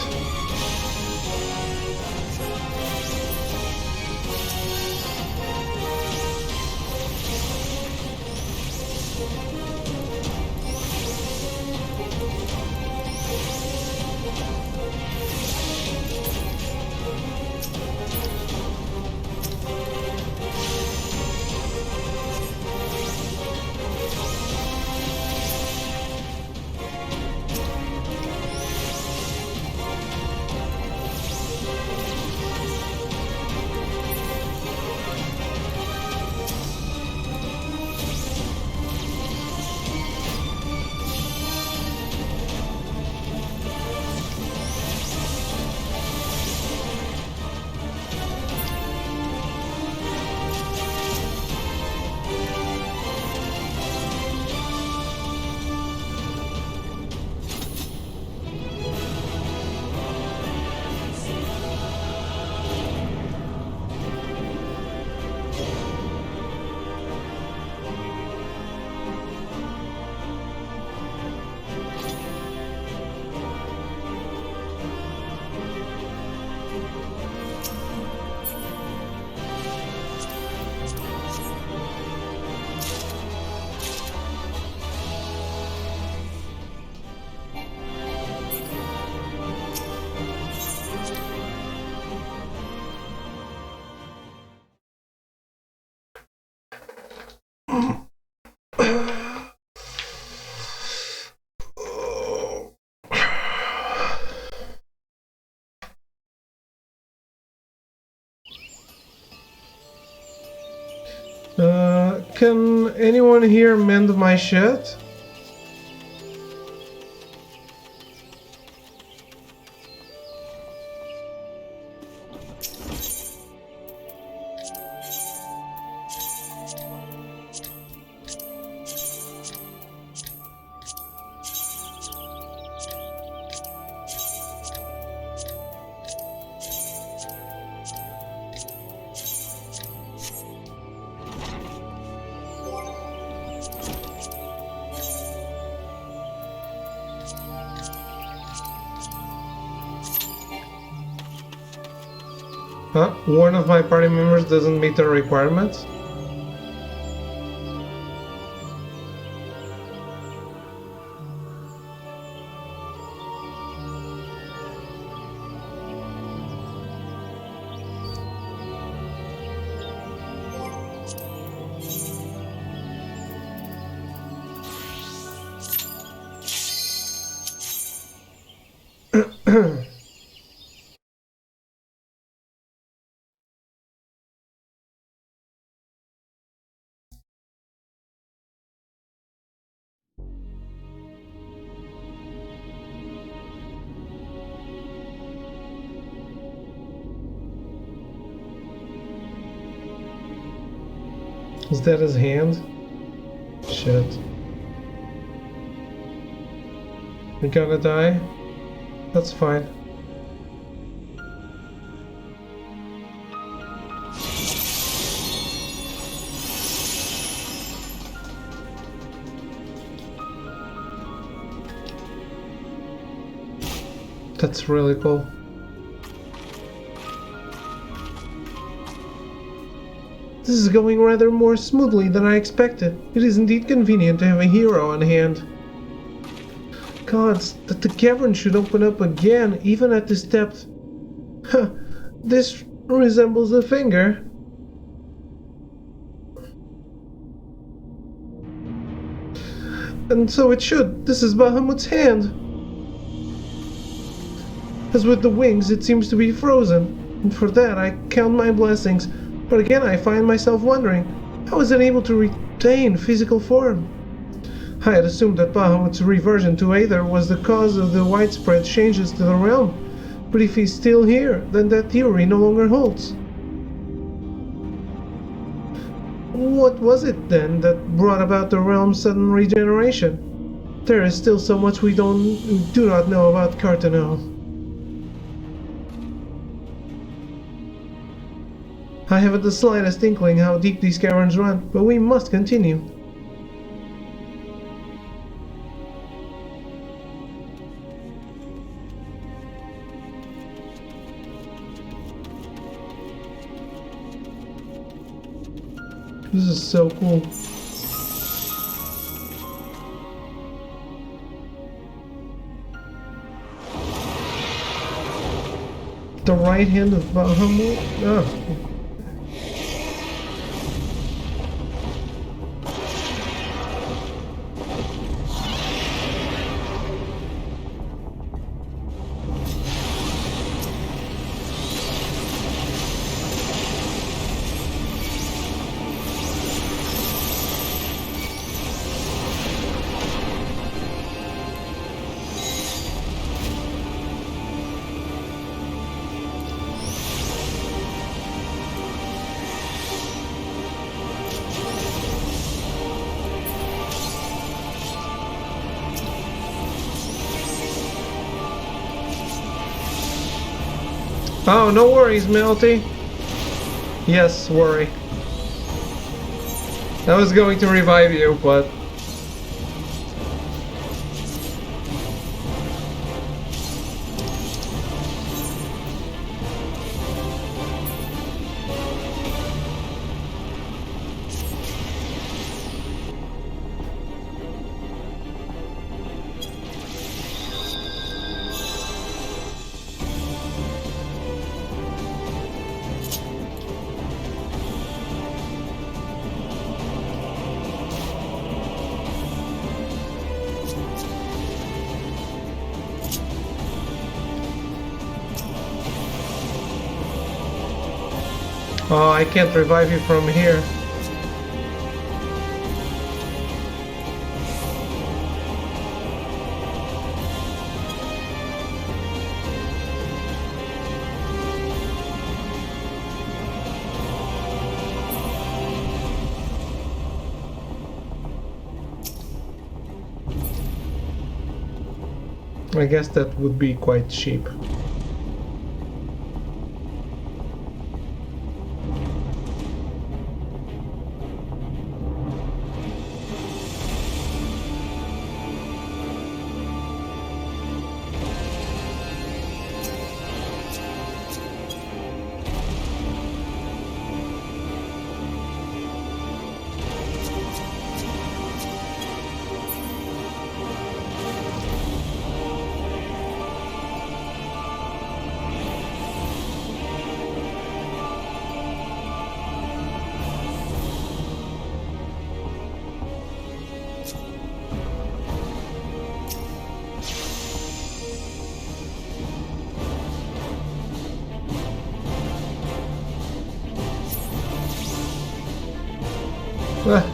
Can anyone here mend my shit? Huh? One of my party members doesn't meet the requirements? Is that his hand? Shit. You're gonna die? That's fine. That's really cool. This is going rather more smoothly than I expected. It is indeed convenient to have a hero on hand. Gods, that the cavern should open up again, even at this depth. Huh, this resembles a finger. And so it should. This is Bahamut's hand. As with the wings, it seems to be frozen. And for that, I count my blessings. But again, I find myself wondering, how is it able to retain physical form? I had assumed that Bahamut's reversion to Aether was the cause of the widespread changes to the realm. But if he's still here, then that theory no longer holds. What was it, then, that brought about the realm's sudden regeneration? There is still so much we do not know about Cartano. I haven't the slightest inkling how deep these caverns run, but we must continue. This is so cool. The right hand of Bahamut? Oh. Oh, no worries, Melty. Yes, worry. I was going to revive you, but... Oh, I can't revive you from here. I guess that would be quite cheap. Ah.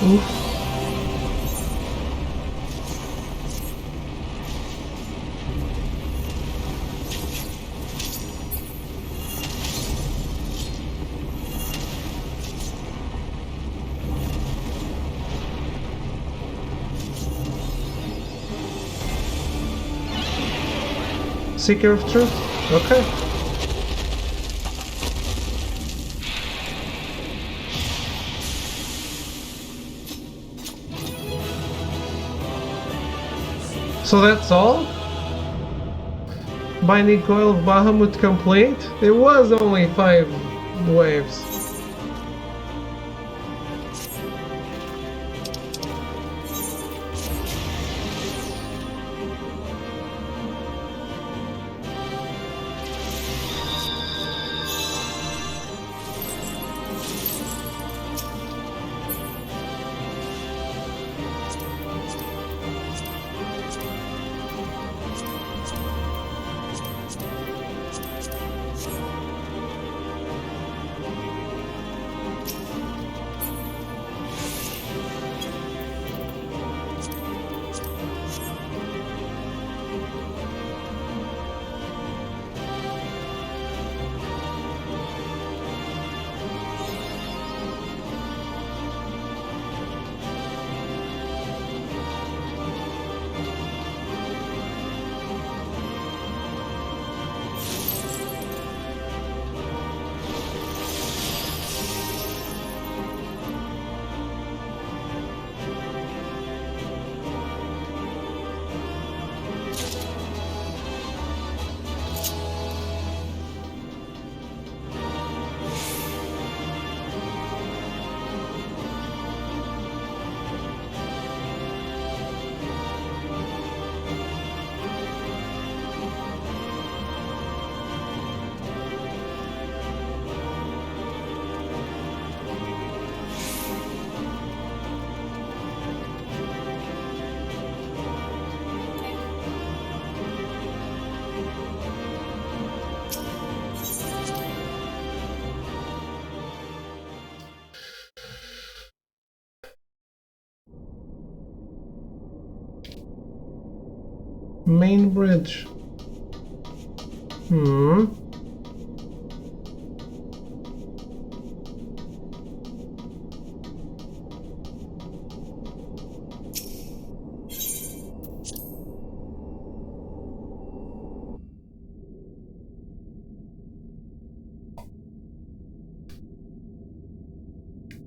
Oof. Seeker of Truth? Okay. So that's all? Binding Coil of Bahamut complete? It was only 5 waves. Main bridge.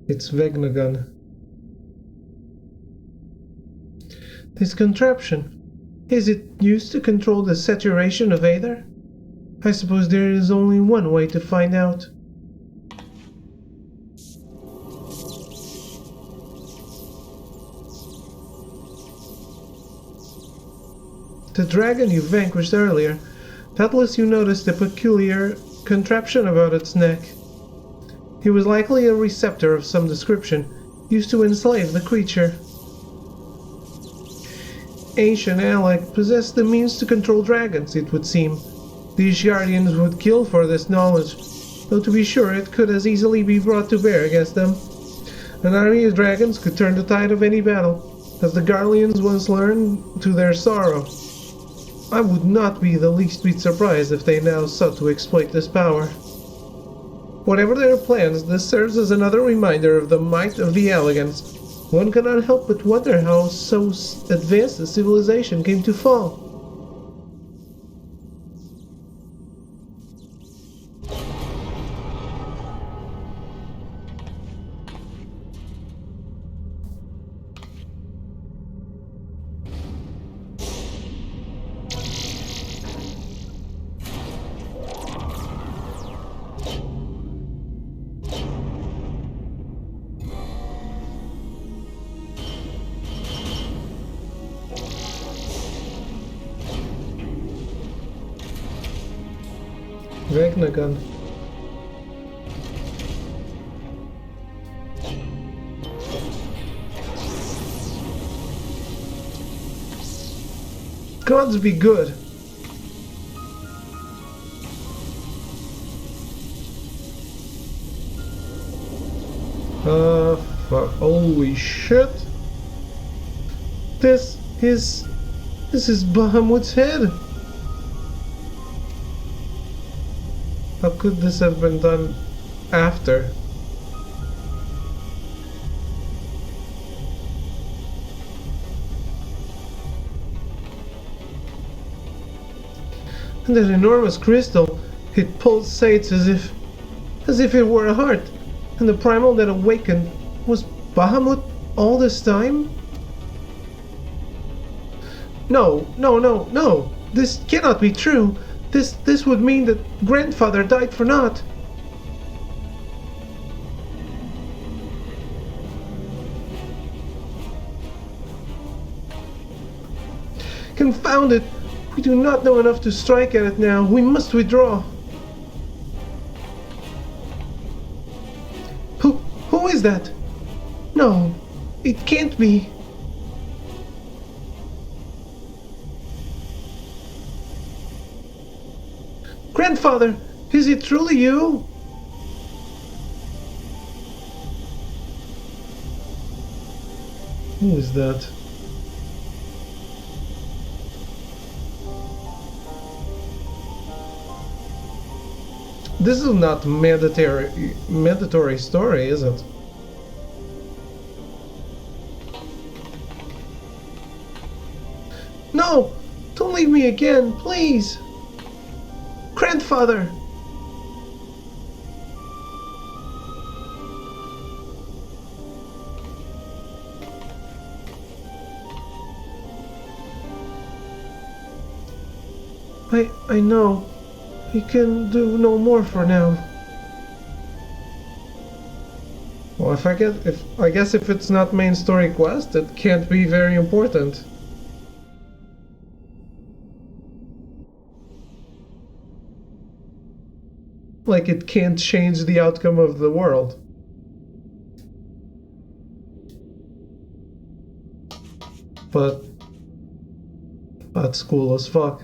It's Vegnagun. This contraption, is it used to control the saturation of Aether? I suppose there is only one way to find out. The dragon you vanquished earlier, doubtless you noticed a peculiar contraption about its neck. He was likely a receptor of some description, used to enslave the creature. Ancient Alec possessed the means to control dragons, it would seem. These guardians would kill for this knowledge, though to be sure it could as easily be brought to bear against them. An army of dragons could turn the tide of any battle, as the Garleans once learned to their sorrow. I would not be the least bit surprised if they now sought to exploit this power. Whatever their plans, this serves as another reminder of the might of the Elegants. One cannot help but wonder how so advanced a civilization came to fall. Vegnagun. Gods be good. Holy shit. This is Bahamut's head. How could this have been done after? And that enormous crystal, it pulsates as if it were a heart. And the primal that awakened was Bahamut all this time? No. This cannot be true. This would mean that grandfather died for naught. Confound it! We do not know enough to strike at it now. We must withdraw. Who is that? No, it can't be. Grandfather, is it truly you? Who is that? This is not mandatory story, is it? No! Don't leave me again, please! Grandfather! I know. We can do no more for now. Well, I guess if it's not main story quest, it can't be very important. Like it can't change the outcome of the world. But that's cool as fuck.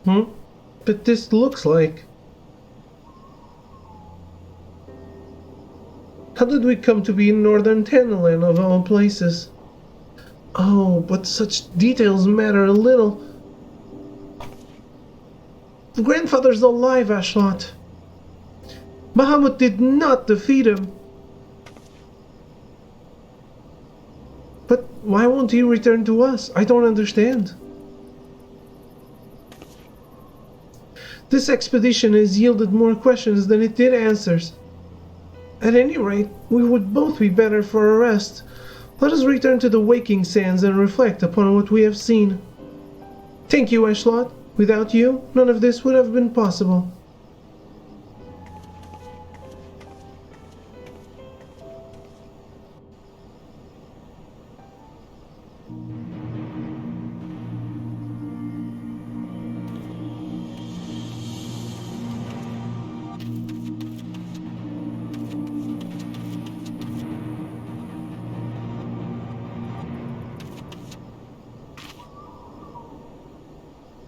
But this looks like... How did we come to be in northern Tannerland of all places? Oh, but such details matter a little. The grandfather's alive, Ashlot. Bahamut did not defeat him. But why won't he return to us? I don't understand. This expedition has yielded more questions than it did answers. At any rate, we would both be better for a rest. Let us return to the waking sands and reflect upon what we have seen. Thank you, Ashlot. Without you, none of this would have been possible.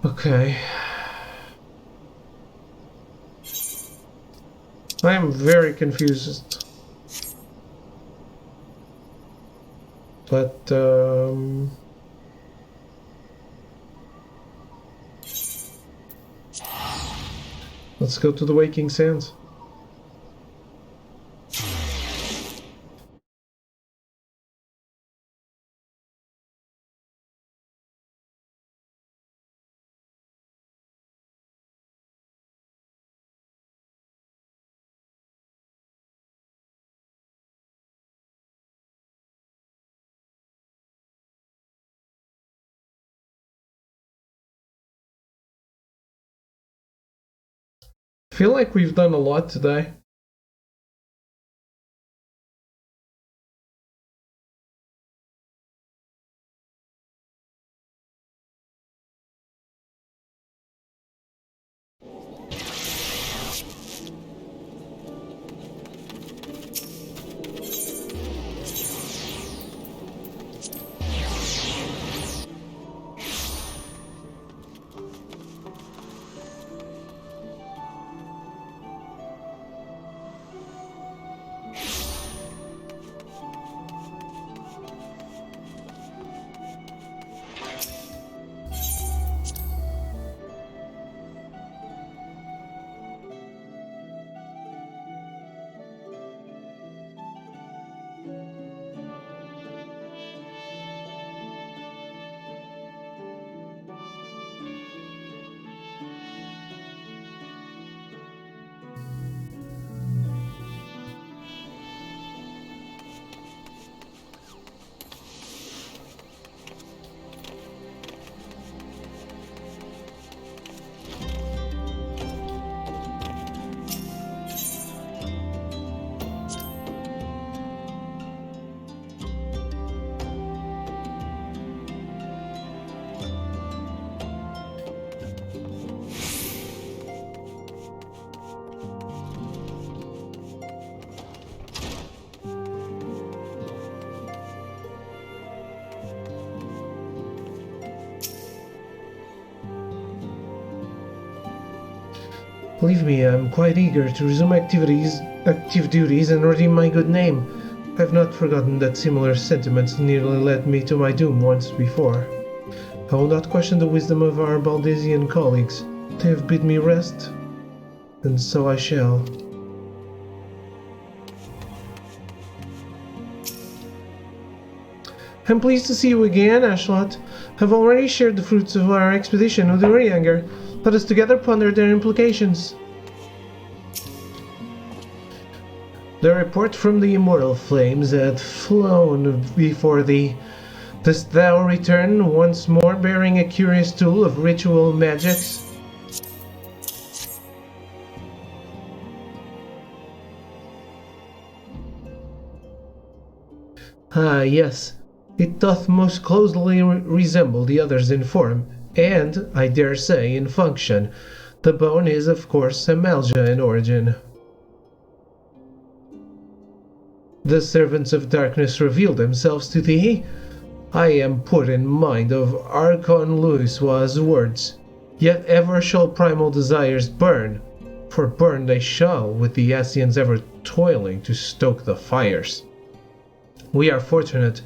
Okay. I am very confused. But, let's go to the Waking Sands. I feel like we've done a lot today. Believe me, I'm quite eager to resume active duties and redeem my good name. I've not forgotten that similar sentiments nearly led me to my doom once before. I will not question the wisdom of our Baldesian colleagues. They have bid me rest, and so I shall. I'm pleased to see you again, Ashlot. I've already shared the fruits of our expedition with the Urianger. Let us together ponder their implications. The report from the immortal flames had flown before thee. Dost thou return once more bearing a curious tool of ritual magics? Ah, yes. It doth most closely resemble the others in form, and, I dare say, in function. The bone is, of course, Amalja in origin. The servants of darkness reveal themselves to thee. I am put in mind of Archon Louiswa's words. Yet ever shall primal desires burn, for burn they shall, with the Asians ever toiling to stoke the fires. We are fortunate.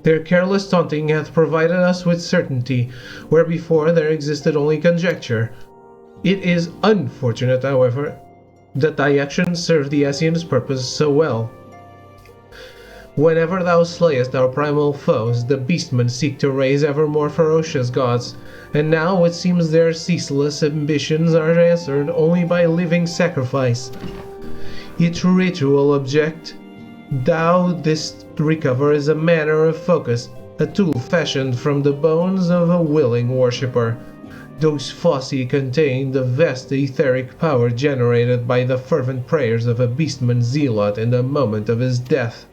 Their careless taunting hath provided us with certainty, where before there existed only conjecture. It is unfortunate, however, that thy actions serve the Asians' purpose so well. Whenever thou slayest our primal foes, the beastmen seek to raise ever more ferocious gods, and now it seems their ceaseless ambitions are answered only by living sacrifice. Each ritual object thou didst recover is a manner of focus, a tool fashioned from the bones of a willing worshipper. Those fauci contain the vast etheric power generated by the fervent prayers of a beastman zealot in the moment of his death.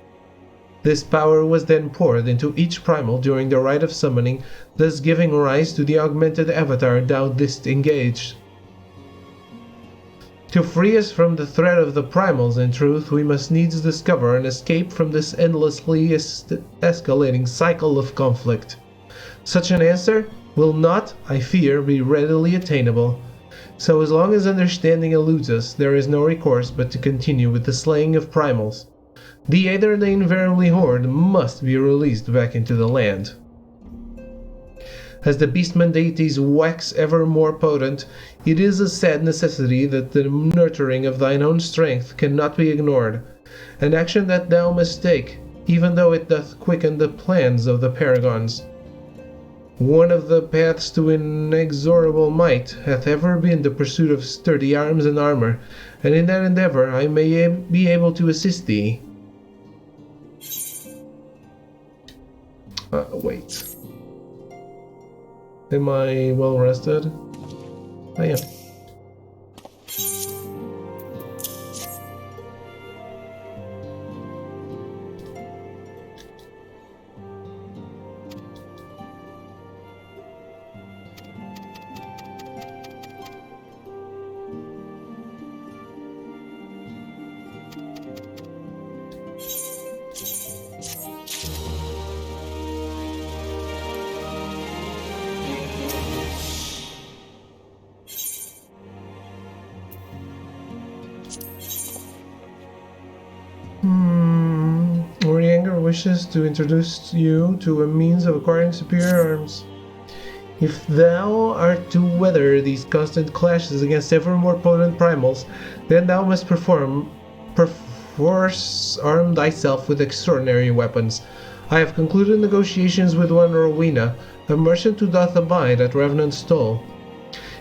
This power was then poured into each primal during the rite of summoning, thus giving rise to the augmented avatar thou didst engage. To free us from the threat of the primals, in truth, we must needs discover an escape from this endlessly escalating cycle of conflict. Such an answer will not, I fear, be readily attainable. So as long as understanding eludes us, there is no recourse but to continue with the slaying of primals. The Aetherlane Verily Horde must be released back into the land. As the beastman deities wax ever more potent, it is a sad necessity that the nurturing of thine own strength cannot be ignored, an action that thou must take, even though it doth quicken the plans of the paragons. One of the paths to inexorable might hath ever been the pursuit of sturdy arms and armor, and in that endeavor I may be able to assist thee. Wait. Am I well rested? I am. Wishes to introduce you to a means of acquiring superior arms. If thou art to weather these constant clashes against ever more potent primals, then thou must perforce arm thyself with extraordinary weapons. I have concluded negotiations with one Rowena, a merchant who doth abide at Revenant's Toll.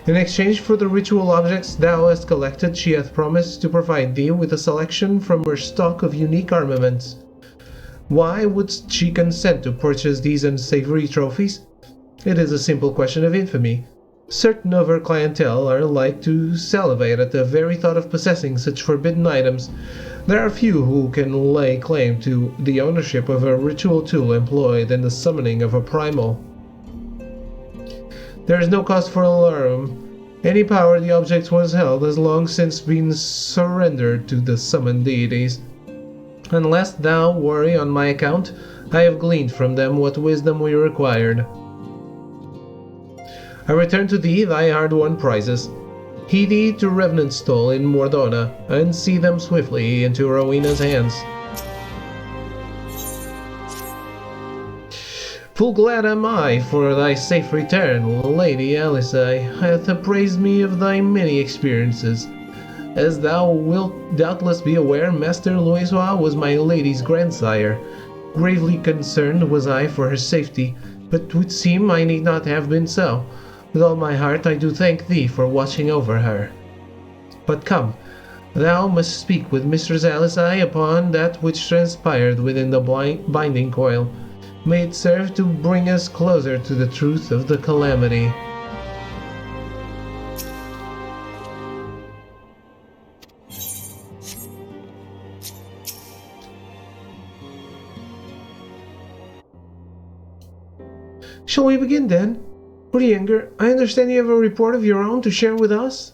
In exchange for the ritual objects thou hast collected, she hath promised to provide thee with a selection from her stock of unique armaments. Why would she consent to purchase these unsavory trophies? It is a simple question of infamy. Certain of her clientele are like to salivate at the very thought of possessing such forbidden items. There are few who can lay claim to the ownership of a ritual tool employed in the summoning of a primal. There is no cause for alarm. Any power the object once held has long since been surrendered to the summoned deities. Unless thou worry on my account, I have gleaned from them what wisdom we required. I return to thee thy hard-won prizes. Heed thee to Revenant's Toll in Mordona, and see them swiftly into Rowena's hands. Full glad am I for thy safe return, Lady Alisai hath appraised me of thy many experiences. As thou wilt doubtless be aware, Master Loisois was my lady's grandsire. Gravely concerned was I for her safety, but would seem I need not have been so. With all my heart I do thank thee for watching over her. But come, thou must speak with Mistress Alisai upon that which transpired within the binding coil. May it serve to bring us closer to the truth of the calamity. Shall we begin then? Urianger, I understand you have a report of your own to share with us?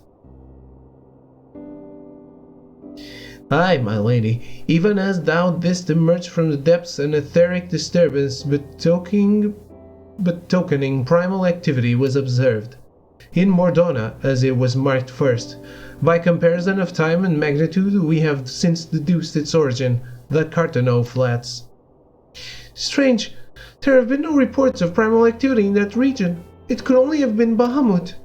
Aye, my lady, even as thou didst emerge from the depths, an etheric disturbance betokening primal activity was observed. in Mordona, as it was marked first. By comparison of time and magnitude, we have since deduced its origin, the Cartano Flats. Strange. There have been no reports of primal activity in that region. It could only have been Bahamut.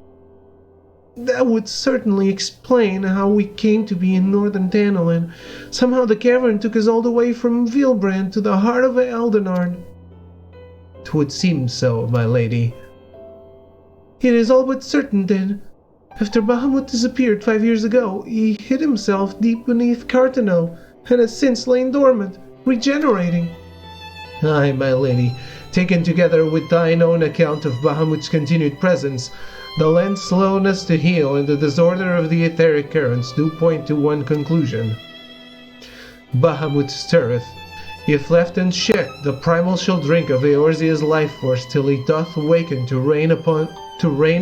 That would certainly explain how we came to be in northern Tanelin. Somehow the cavern took us all the way from Vilbrand to the heart of Eldenard. It would seem so, my lady. It is all but certain, then. After Bahamut disappeared 5 years ago, he hid himself deep beneath Cartano, and has since lain dormant, regenerating. Aye, my lady, taken together with thine own account of Bahamut's continued presence, the land's slowness to heal and the disorder of the etheric currents do point to one conclusion. Bahamut stirreth. If left unchecked, the primal shall drink of Eorzea's life force till he doth awaken to rain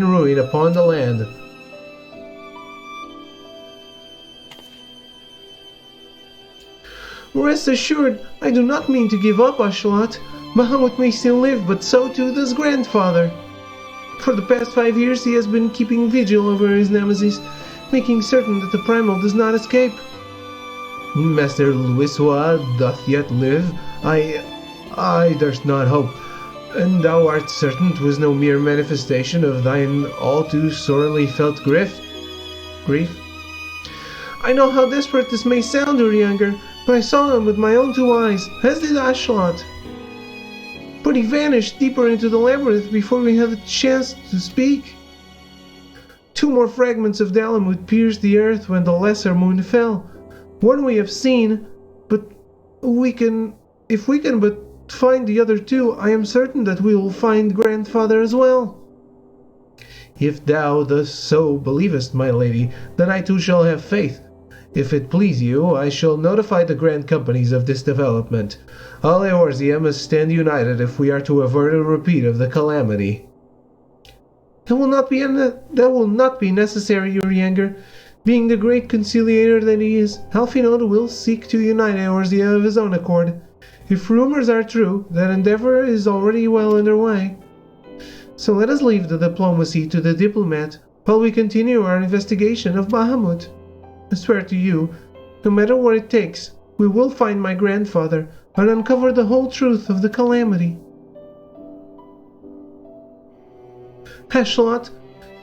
ruin upon the land. Rest assured, I do not mean to give up, Ashalot. Bahamut may still live, but so too does grandfather. For the past 5 years he has been keeping vigil over his nemesis, making certain that the primal does not escape. Master Luiswa doth yet live. I durst not hope. And thou art certain 'twas no mere manifestation of thine all too sorely felt grief? I know how desperate this may sound, Urianger, but I saw him with my own 2 eyes, as did Ashalot. But he vanished deeper into the labyrinth before we had a chance to speak. 2 more fragments of Dalamut pierced the earth when the lesser moon fell. One we have seen, but if we can but find the other 2, I am certain that we will find grandfather as well. If thou thus so believest, my lady, then I too shall have faith. If it please you, I shall notify the Grand Companies of this development. All Eorzea must stand united if we are to avert a repeat of the calamity. That will not be necessary, Urianger. Being the great conciliator that he is, Halfinod will seek to unite Eorzea of his own accord. If rumors are true, that endeavor is already well underway. So let us leave the diplomacy to the diplomat, while we continue our investigation of Bahamut. I swear to you, no matter what it takes, we will find my grandfather and uncover the whole truth of the calamity. Ashalot,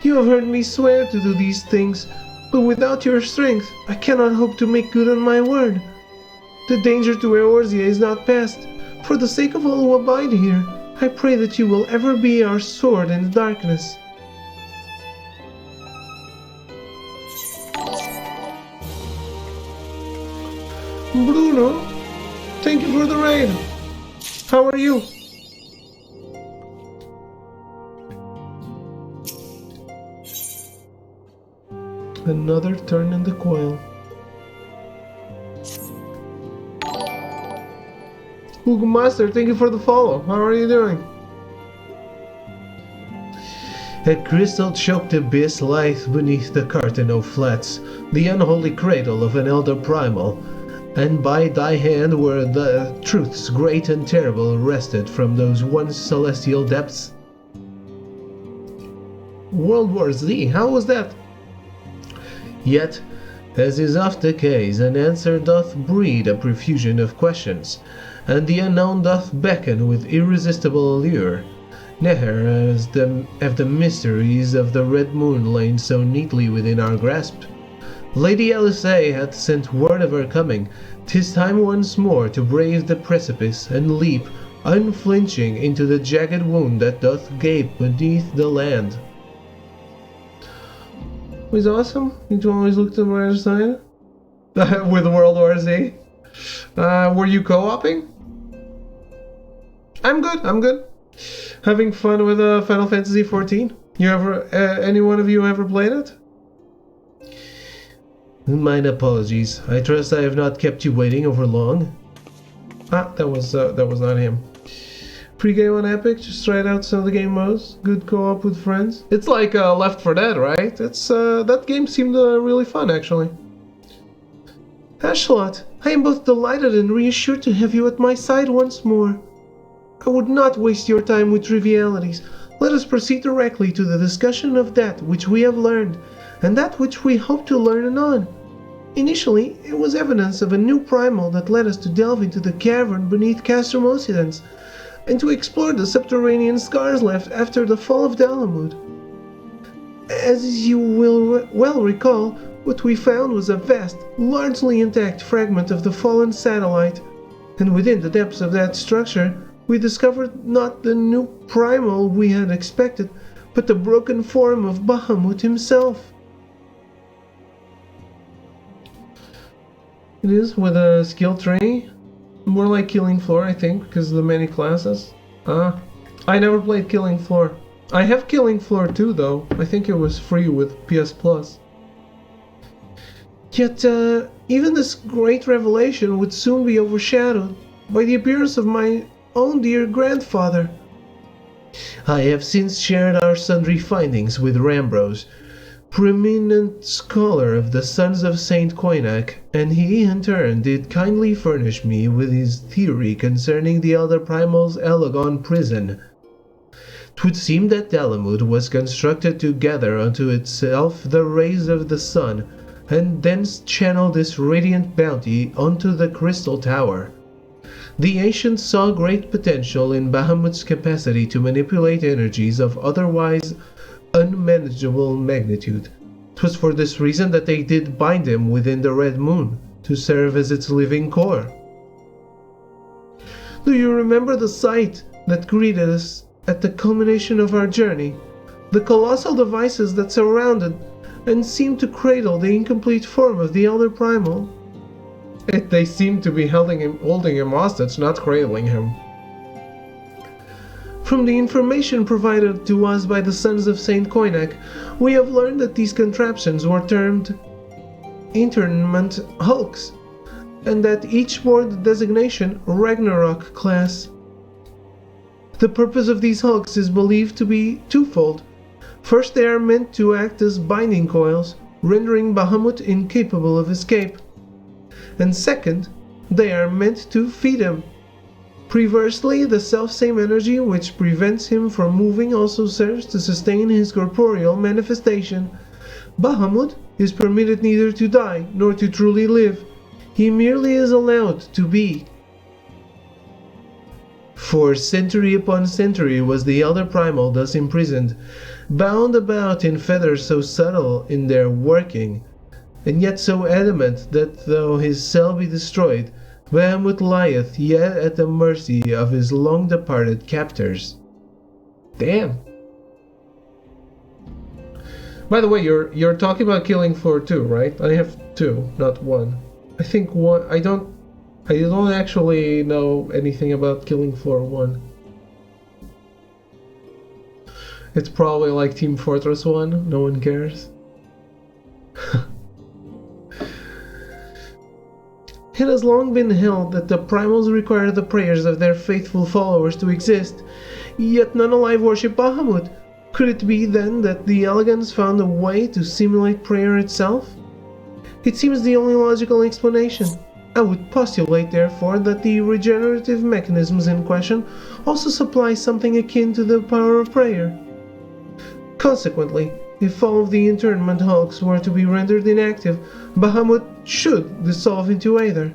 you have heard me swear to do these things, but without your strength, I cannot hope to make good on my word. The danger to Eorzea is not past. For the sake of all who abide here, I pray that you will ever be our sword in the darkness. Bruno, thank you for the raid. How are you? Another turn in the coil. Google Master, thank you for the follow. How are you doing? A crystal-choked abyss lieth beneath the Cartano Flats, the unholy cradle of an elder primal, and by thy hand were the truths great and terrible wrested from those once celestial depths. World War Z, how was that? Yet, as is oft the case, an answer doth breed a profusion of questions, and the unknown doth beckon with irresistible allure. Ne'er have the mysteries of the Red Moon lain so neatly within our grasp. Lady Elisée hath sent word of her coming. 'Tis time once more to brave the precipice and leap, unflinching, into the jagged wound that doth gape beneath the land. It was awesome. You always looked on my other side. With World War Z. Were you co-oping? I'm good. Having fun with Final Fantasy XIV. You ever, any one of you ever played it? Mine apologies. I trust I have not kept you waiting over long. That was not him. Pre-game on Epic, just tried out some of the game modes. Good co-op with friends. It's like Left 4 Dead, right? It's that game seemed really fun, actually. Ashalot, I am both delighted and reassured to have you at my side once more. I would not waste your time with trivialities. let us proceed directly to the discussion of that which we have learned, and that which we hope to learn anon. Initially, it was evidence of a new primal that led us to delve into the cavern beneath Castrum Occidens, and to explore the subterranean scars left after the fall of Dalamud. As you will well recall, what we found was a vast, largely intact fragment of the fallen satellite, and within the depths of that structure, we discovered not the new primal we had expected, but the broken form of Bahamut himself. It is with a skill tree. More like Killing Floor, I think, because of the many classes. I never played Killing Floor. I have Killing Floor 2, though. I think it was free with PS Plus. Yet, even this great revelation would soon be overshadowed by the appearance of my own dear grandfather. I have since shared our sundry findings with Rambros, preeminent scholar of the Sons of Saint Koinak, and he in turn did kindly furnish me with his theory concerning the Elder Primal's Elegon prison. 'Twould seem that Dalamud was constructed to gather unto itself the rays of the sun, and thence channel this radiant bounty unto the Crystal Tower. The ancients saw great potential in Bahamut's capacity to manipulate energies of otherwise unmanageable magnitude. 'Twas for this reason that they did bind him within the Red Moon, to serve as its living core. Do you remember the sight that greeted us at the culmination of our journey? The colossal devices that surrounded and seemed to cradle the incomplete form of the Elder Primal? They seemed to be holding him hostage, not cradling him. From the information provided to us by the Sons of Saint Koinak, we have learned that these contraptions were termed internment hulks, and that each bore the designation Ragnarok class. The purpose of these hulks is believed to be twofold. First, they are meant to act as binding coils, rendering Bahamut incapable of escape. And second, they are meant to feed him. Perversely, the self-same energy which prevents him from moving also serves to sustain his corporeal manifestation. Bahamut is permitted neither to die nor to truly live. He merely is allowed to be. For century upon century was the Elder Primal thus imprisoned, bound about in fetters so subtle in their working, and yet so adamant that though his cell be destroyed, Bahamut lieth yet at the mercy of his long-departed captors. Damn. By the way, you're talking about Killing Floor 2, right? I have 2, not 1. I think 1. I don't actually know anything about Killing Floor 1. It's probably like Team Fortress 1. No one cares. It has long been held that the primals require the prayers of their faithful followers to exist, yet none alive worship Bahamut. Could it be then that the Elegans found a way to simulate prayer itself? It seems the only logical explanation. I would postulate, therefore, that the regenerative mechanisms in question also supply something akin to the power of prayer. Consequently, if all of the internment hulks were to be rendered inactive, Bahamut should dissolve into either.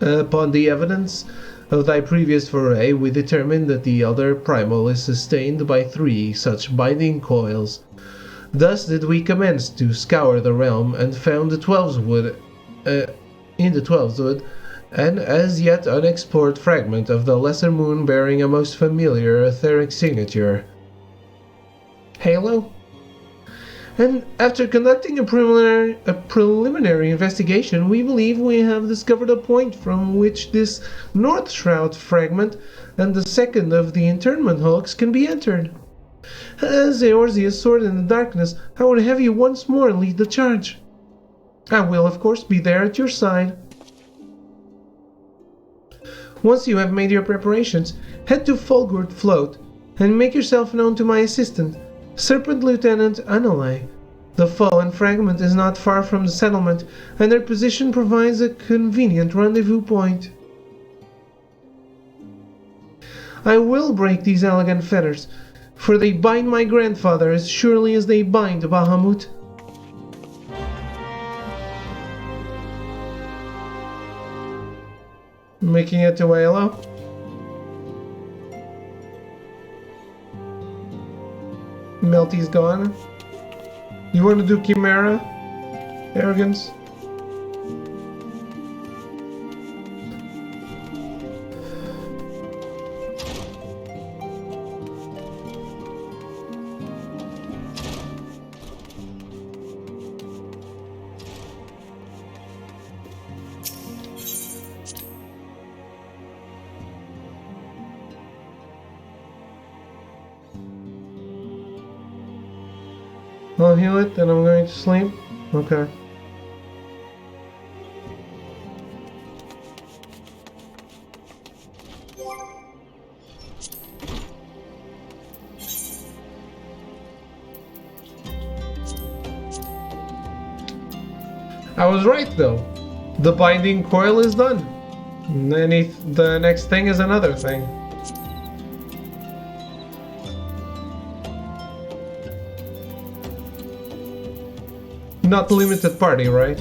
Upon the evidence of thy previous foray, we determined that the Elder Primal is sustained by 3 such binding coils. Thus did we commence to scour the realm, and found the in the Twelves Wood an as yet unexplored fragment of the Lesser Moon bearing a most familiar etheric signature. Halo? And after conducting a preliminary investigation, we believe we have discovered a point from which this North Shroud fragment and the second of the internment hulks can be entered. As Eorzea's sword in the darkness, I would have you once more lead the charge. I will, of course, be there at your side. Once you have made your preparations, head to Fulgurt Float and make yourself known to my assistant, Serpent Lieutenant Anale. The fallen fragment is not far from the settlement, and their position provides a convenient rendezvous point. I will break these elegant fetters, for they bind my grandfather as surely as they bind Bahamut. Making it to Aelo. Melty's gone. You want to do Chimera? Arrogance? I'll heal it, then I'm going to sleep. Okay. I was right though. The binding coil is done. And then the next thing is another thing. Not limited party, right?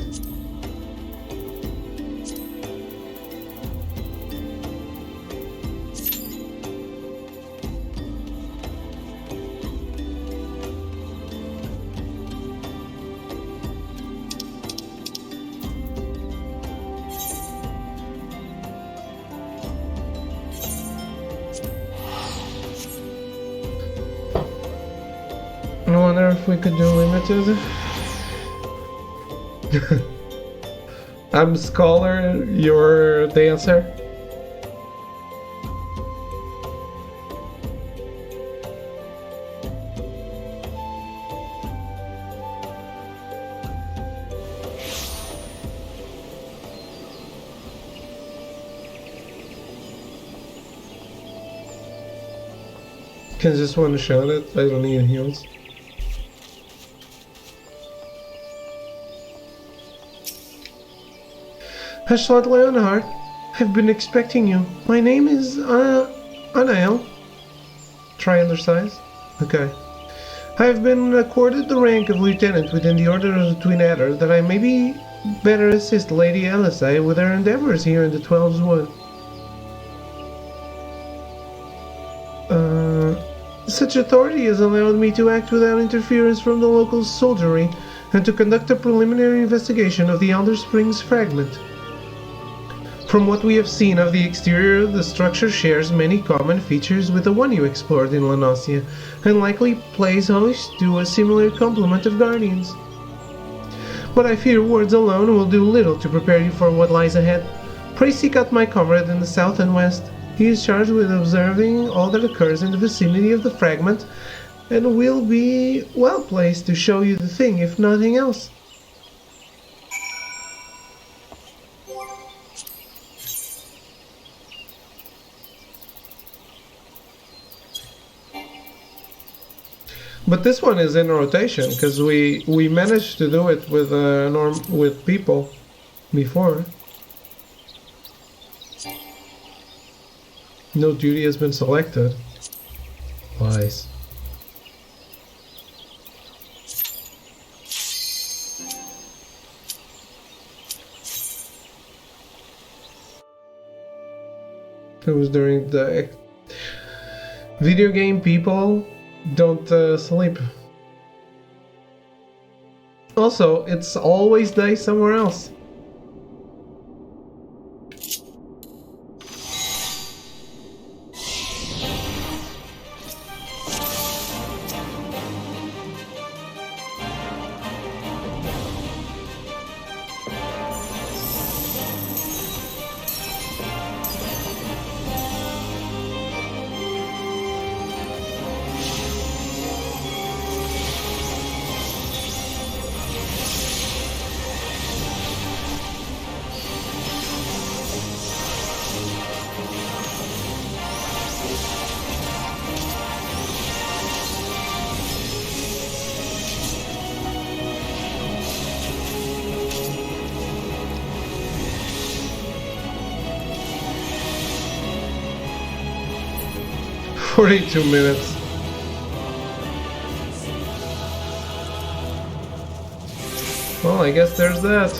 I wonder if we could do limited. I'm Scholar, you're Dancer. Can just one shot it, I don't need heals. Hashlat Leonhard, I've been expecting you. My name is Anael. Try undersize. Okay. I have been accorded the rank of lieutenant within the Order of the Twin Adder that I may be better assist Lady Elisai with her endeavors here in the Twelves Wood. Such authority has allowed me to act without interference from the local soldiery and to conduct a preliminary investigation of the Elder Springs fragment. From what we have seen of the exterior, the structure shares many common features with the one you explored in Lanosia, and likely plays host to a similar complement of guardians. But I fear words alone will do little to prepare you for what lies ahead. Pray seek out my comrade in the south and west. He is charged with observing all that occurs in the vicinity of the fragment, and will be well placed to show you the thing, if nothing else. But this one is in rotation because we managed to do it with with people before. No duty has been selected. Lies. It was during the video game people don't sleep. Also, it's always day somewhere else. 42 minutes. Well, I guess there's that.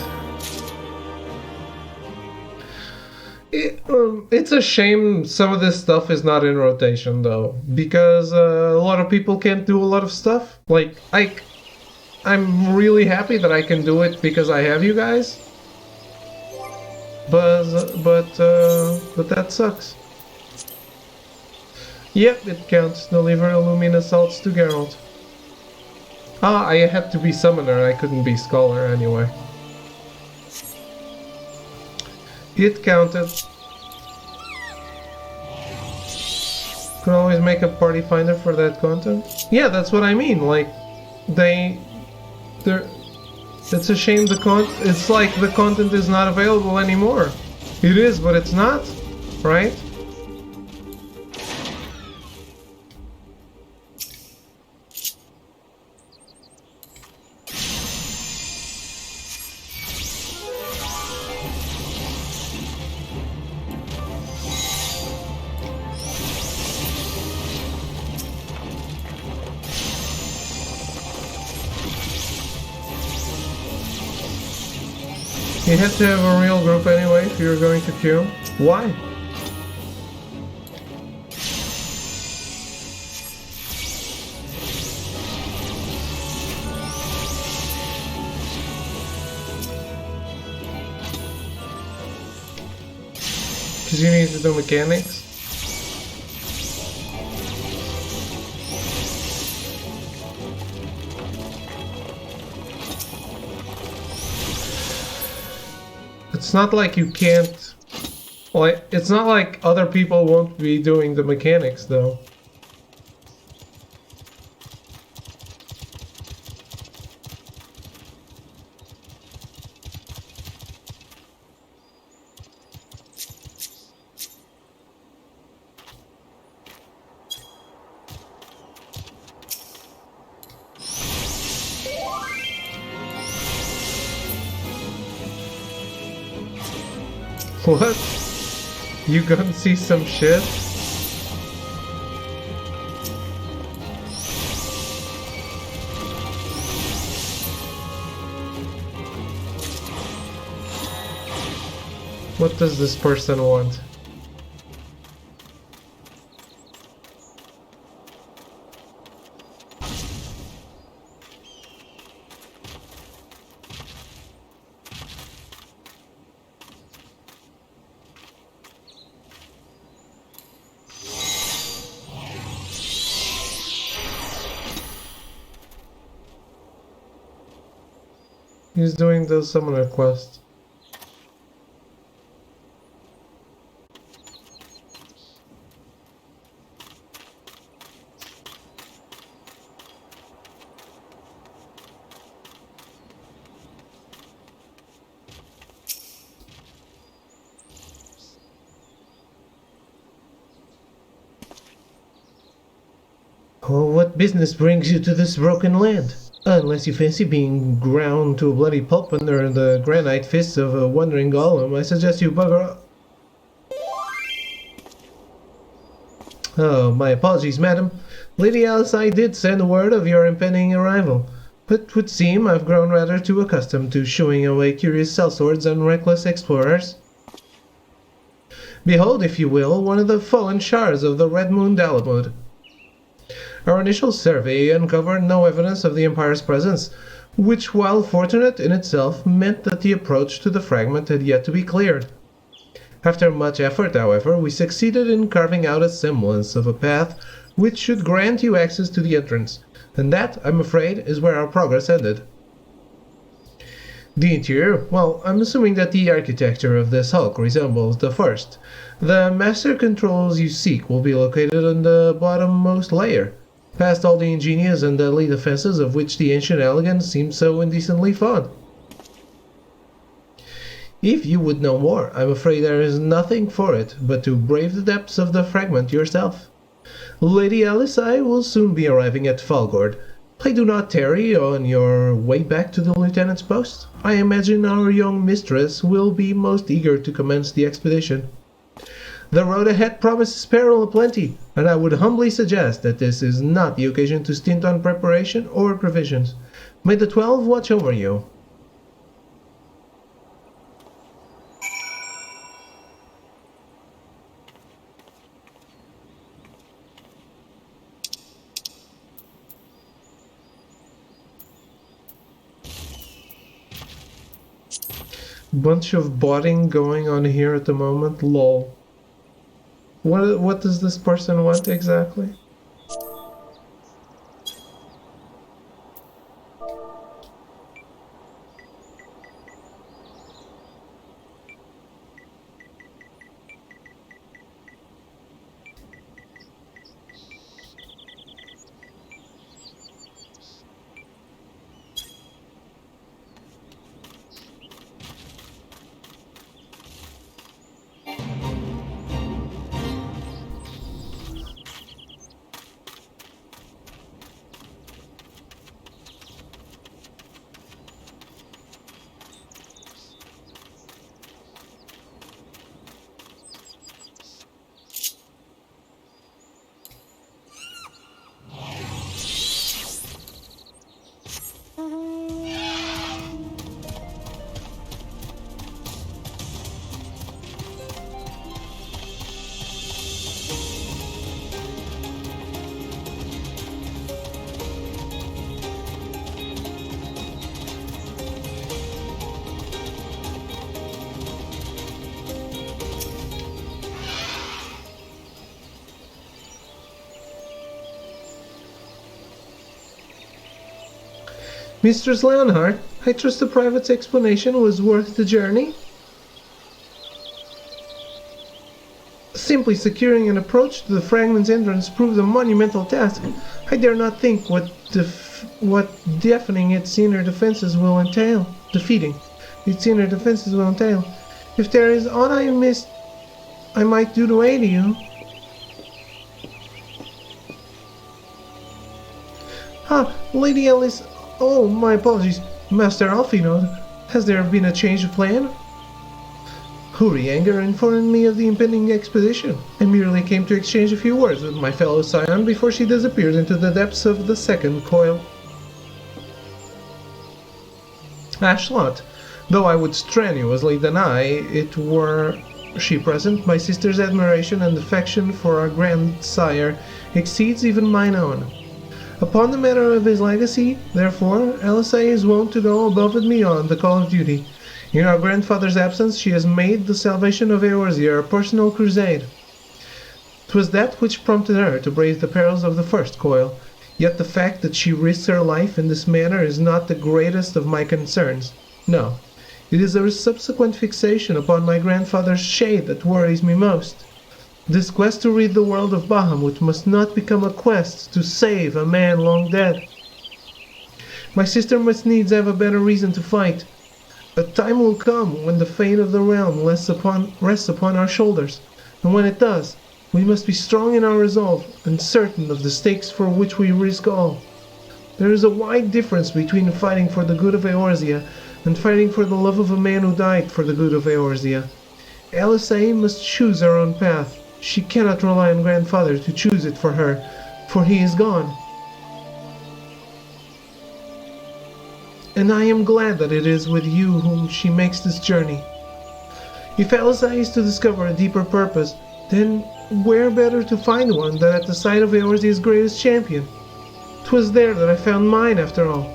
It's a shame some of this stuff is not in rotation, though, because a lot of people can't do a lot of stuff. Like, I'm really happy that I can do it because I have you guys. But that sucks. Yep, it counts. Deliver Illumina salts to Geralt. Ah, I had to be summoner, I couldn't be scholar anyway. It counted. Could always make a party finder for that content. Yeah, that's what I mean, like, it's a shame it's like the content is not available anymore. It is, but it's not, right? You had to have a real group anyway if you were going to queue. Why? Because you need to do mechanics? It's not like you can't... Like, it's not like other people won't be doing the mechanics, though. What? You gonna see some shit? What does this person want? He's doing the summoner quest. Oh, what business brings you to this broken land? Unless you fancy being ground to a bloody pulp under the granite fists of a wandering golem, I suggest you bugger up. Oh, my apologies, madam. Lady Alice, I did send word of your impending arrival, but would seem I've grown rather too accustomed to shooing away curious sellswords and reckless explorers. Behold, if you will, one of the fallen shards of the Red Moon Dalamud. Our initial survey uncovered no evidence of the Empire's presence, which, while fortunate in itself, meant that the approach to the fragment had yet to be cleared. After much effort, however, we succeeded in carving out a semblance of a path which should grant you access to the entrance, and that, I'm afraid, is where our progress ended. The interior, well, I'm assuming that the architecture of this hulk resembles the first. The master controls you seek will be located on the bottommost layer, past all the ingenious and deadly defenses of which the ancient elegans seem so indecently fond. If you would know more, I'm afraid there is nothing for it but to brave the depths of the fragment yourself. Lady Alice, I will soon be arriving at Falgord. Pray do not tarry on your way back to the lieutenant's post. I imagine our young mistress will be most eager to commence the expedition. The road ahead promises peril aplenty, and I would humbly suggest that this is not the occasion to stint on preparation or provisions. May the 12 watch over you. Bunch of botting going on here at the moment, lol. What does this person want exactly? Mistress Leonhardt, I trust the private's explanation was worth the journey? Simply securing an approach to the fragment's entrance proved a monumental task. I dare not think what deafening its inner defenses will entail. Defeating its inner defenses will entail. If there is aught I missed, I might do to aid you. Lady Alice. Oh, my apologies. Master Alfino, has there been a change of plan? Huri Anger informed me of the impending expedition. I merely came to exchange a few words with my fellow scion before she disappeared into the depths of the second coil. Ashlot, though I would strenuously deny it were she present, my sister's admiration and affection for our grandsire exceeds even mine own. Upon the matter of his legacy, therefore, Elisei is wont to go above and beyond the call of duty. In our grandfather's absence, she has made the salvation of Eorzea her personal crusade. 'Twas that which prompted her to brave the perils of the first coil, yet the fact that she risks her life in this manner is not the greatest of my concerns. No, it is her subsequent fixation upon my grandfather's shade that worries me most. This quest to rid the world of Bahamut must not become a quest to save a man long dead. My sister must needs have a better reason to fight. A time will come when the fate of the realm rests upon our shoulders, and when it does, we must be strong in our resolve and certain of the stakes for which we risk all. There is a wide difference between fighting for the good of Eorzea and fighting for the love of a man who died for the good of Eorzea. Elisei must choose her own path. She cannot rely on grandfather to choose it for her, for he is gone. And I am glad that it is with you whom she makes this journey. If Elisei is to discover a deeper purpose, then where better to find one than at the side of Eorzea's greatest champion? 'Twas there that I found mine, after all.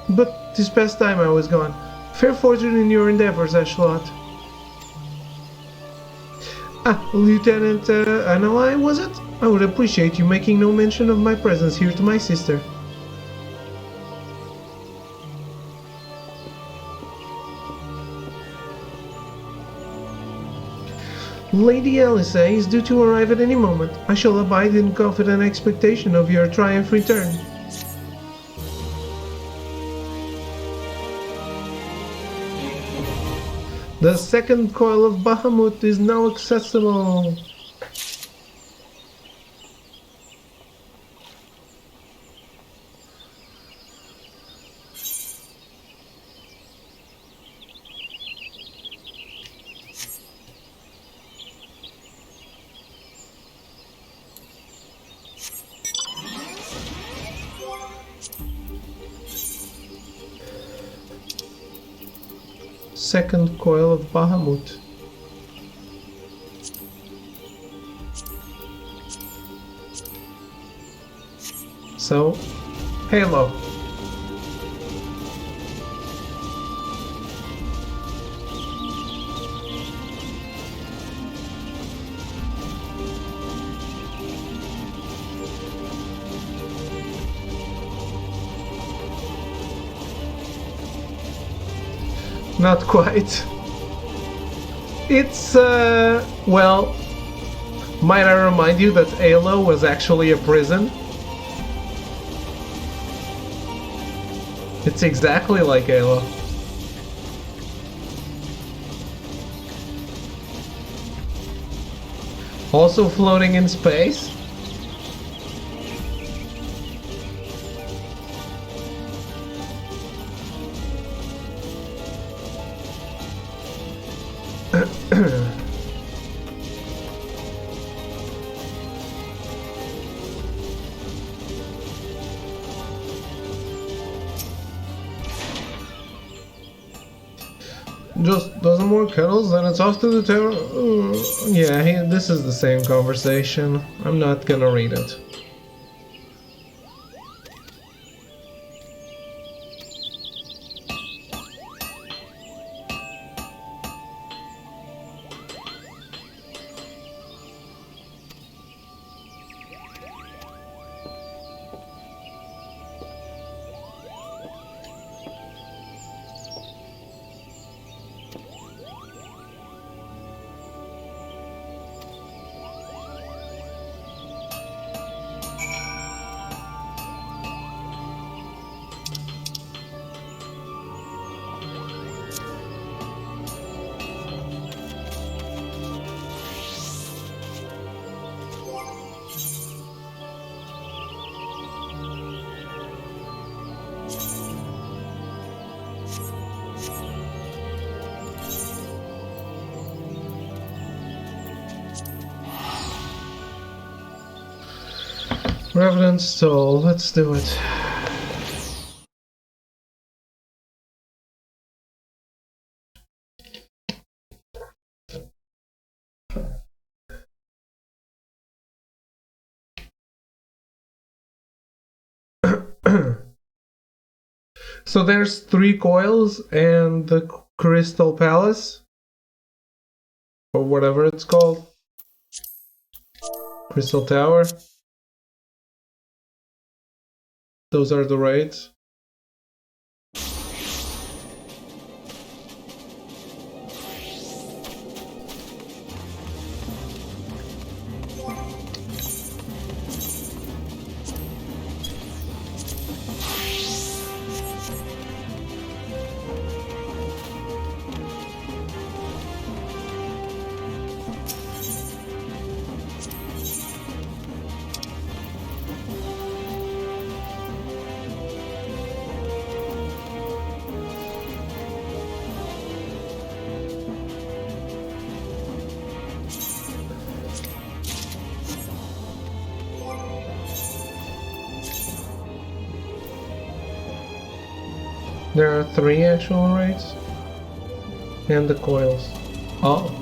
But 'tis past time I was gone. Fair fortune in your endeavors, Ashlot. Lieutenant Anali, was it? I would appreciate you making no mention of my presence here to my sister. Lady Elisei is due to arrive at any moment. I shall abide in confident expectation of your triumphant return. The second coil of Bahamut is now accessible. Second coil of Bahamut. So, Halo. Not quite. It's, well, might I remind you that Halo was actually a prison? It's exactly like Halo. Also floating in space? Just dozen more kettles and it's off to the tower. Yeah, this is the same conversation. I'm not gonna read it. Revenant Soul, let's do it. So there's 3 coils and the Crystal Palace, or whatever it's called. Crystal Tower. Those are the raids. There are 3 actual raids. And the coils. Oh.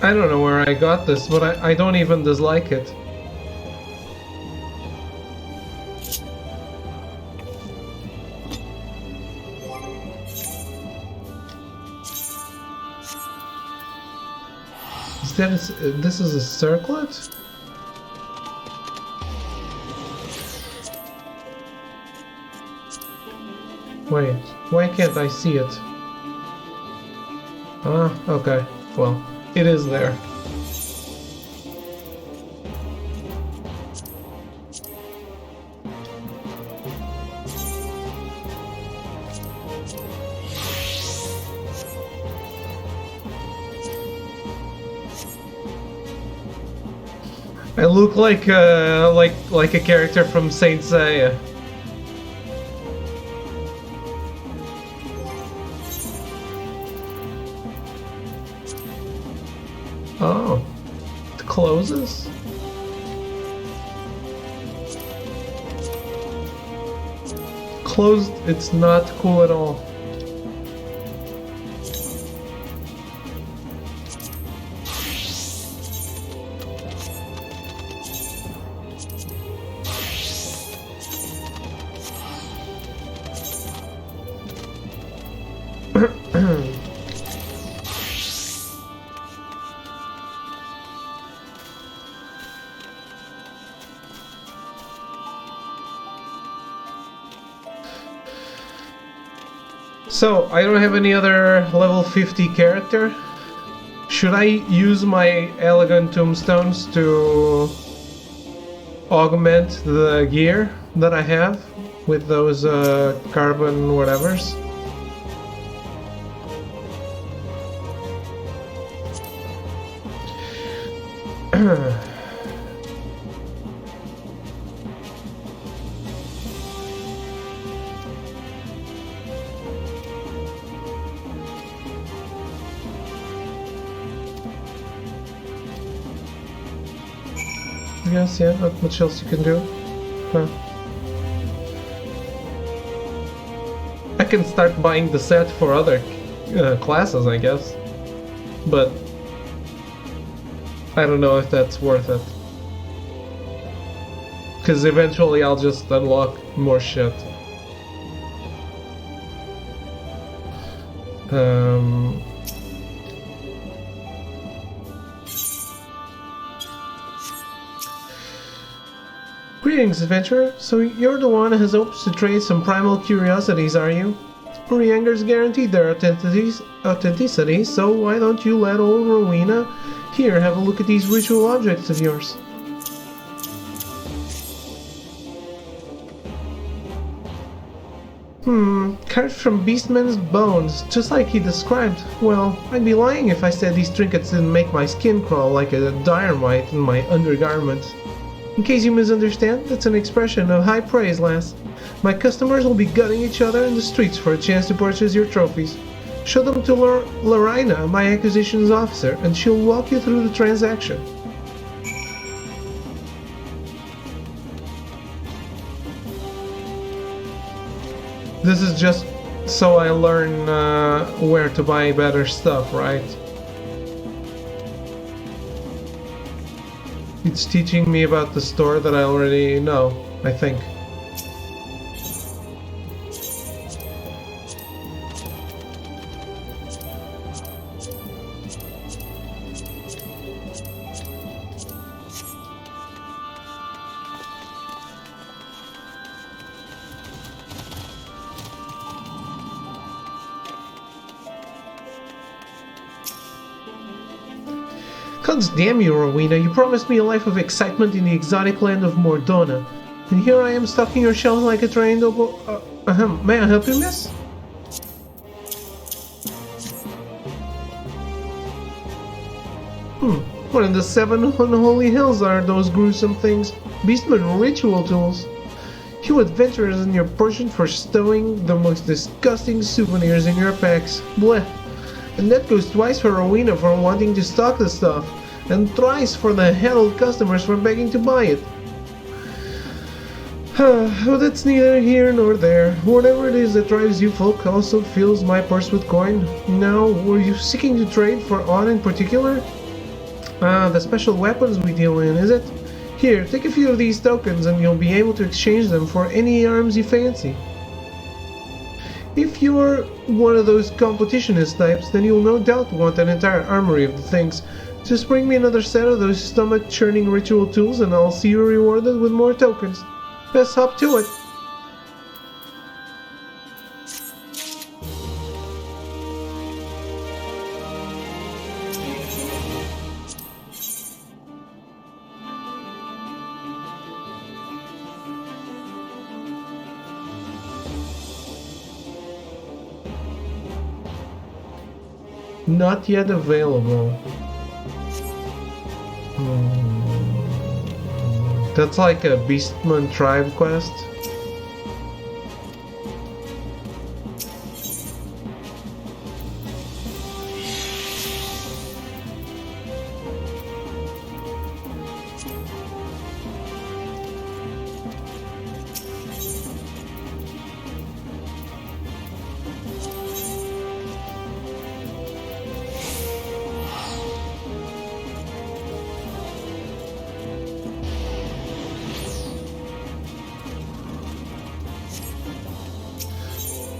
I don't know where I got this, but I don't even dislike it. this is a circlet? Wait, why can't I see it? Ah, okay. Well, it is there. I look like a character from Saint Seiya. Oh, it closes? Closed, it's not cool at all. So, I don't have any other level 50 character. Should I use my elegant tombstones to augment the gear that I have with those carbon whatevers? Yes, yeah, not much else you can do. Huh. I can start buying the set for other classes, I guess. But I don't know if that's worth it. Because eventually I'll just unlock more shit. Greetings, adventurer. So you're the one who has hopes to trade some primal curiosities, are you? Rehangers guaranteed their authenticity, so why don't you let old Rowena here have a look at these ritual objects of yours? Carved from Beastman's bones, just like he described. Well, I'd be lying if I said these trinkets didn't make my skin crawl like a dynamite in my undergarments. In case you misunderstand, that's an expression of high praise, lass. My customers will be gutting each other in the streets for a chance to purchase your trophies. Show them to Lorina, my acquisitions officer, and she'll walk you through the transaction. This is just so I learn where to buy better stuff, right? It's teaching me about the store that I already know, I think. Gods damn you, Rowena, you promised me a life of excitement in the exotic land of Mordona. And here I am stocking your shelves like a trained may I help you, miss? What in the seven unholy hills are those gruesome things? Beastman ritual tools. You adventurers and your penchant for stowing the most disgusting souvenirs in your packs. Bleh. And that goes twice for Rowena for wanting to stock the stuff, and thrice for the hell customers for begging to buy it. Oh, that's neither here nor there. Whatever it is that drives you folk also fills my purse with coin. Now, were you seeking to trade for aught in particular? The special weapons we deal in, is it? Here, take a few of these tokens and you'll be able to exchange them for any arms you fancy. If you're one of those competitionist types, then you'll no doubt want an entire armory of the things. Just bring me another set of those stomach-churning ritual tools and I'll see you rewarded with more tokens. Best hop to it. Not yet available. That's like a Beastman tribe quest.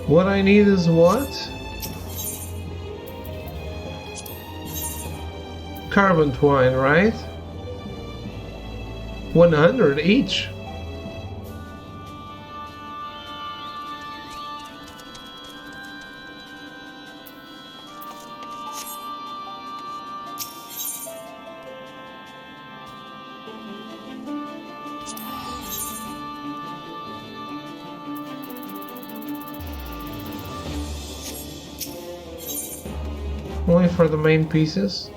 What I need is what? Carbon twine, right? 100 each. Only for the main pieces.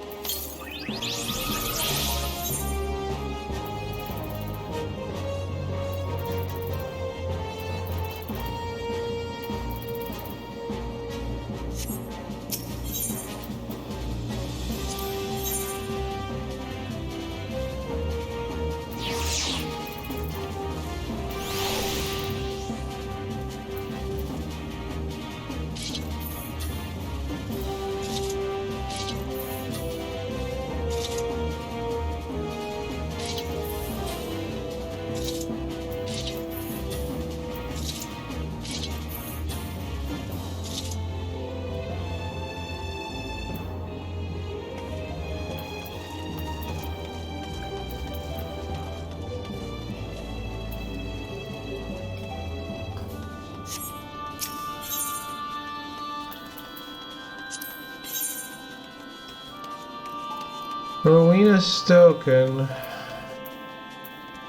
Rowena's token.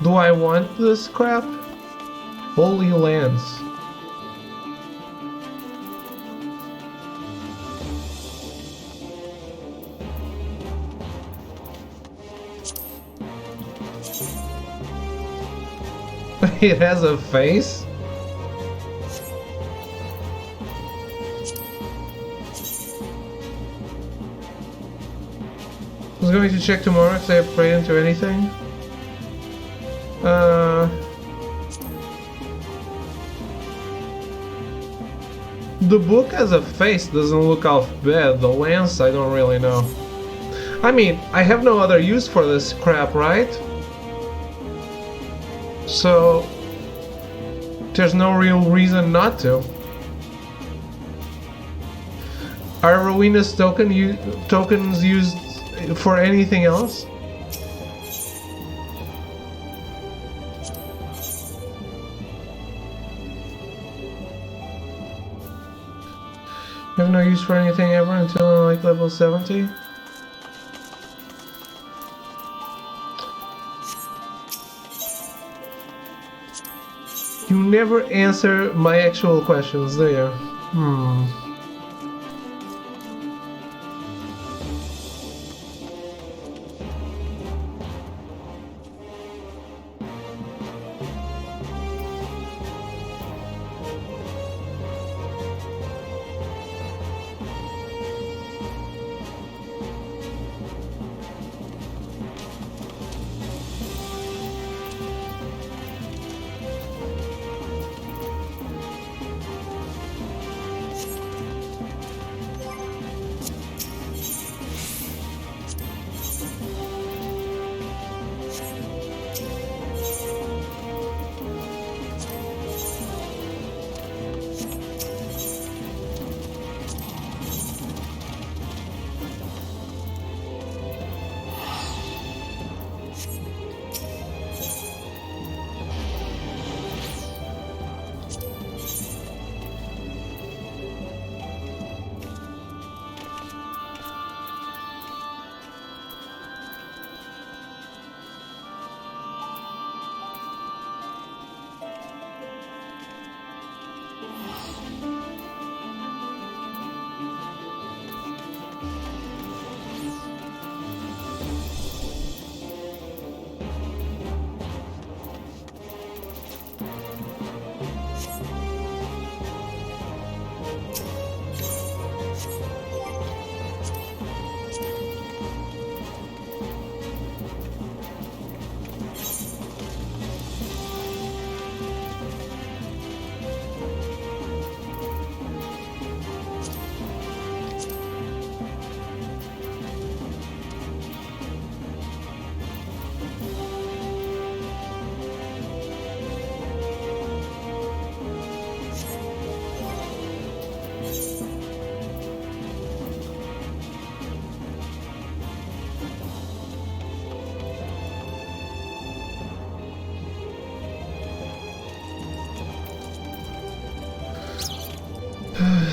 Do I want this crap? Holy lands. It has a face? I was going to check tomorrow if they upgrade into anything. The book as a face doesn't look half bad. The lance, I don't really know. I mean, I have no other use for this crap, right? So there's no real reason not to. Are Rowena's tokens used for anything else? Have no use for anything ever until like level 70? You never answer my actual questions, do you?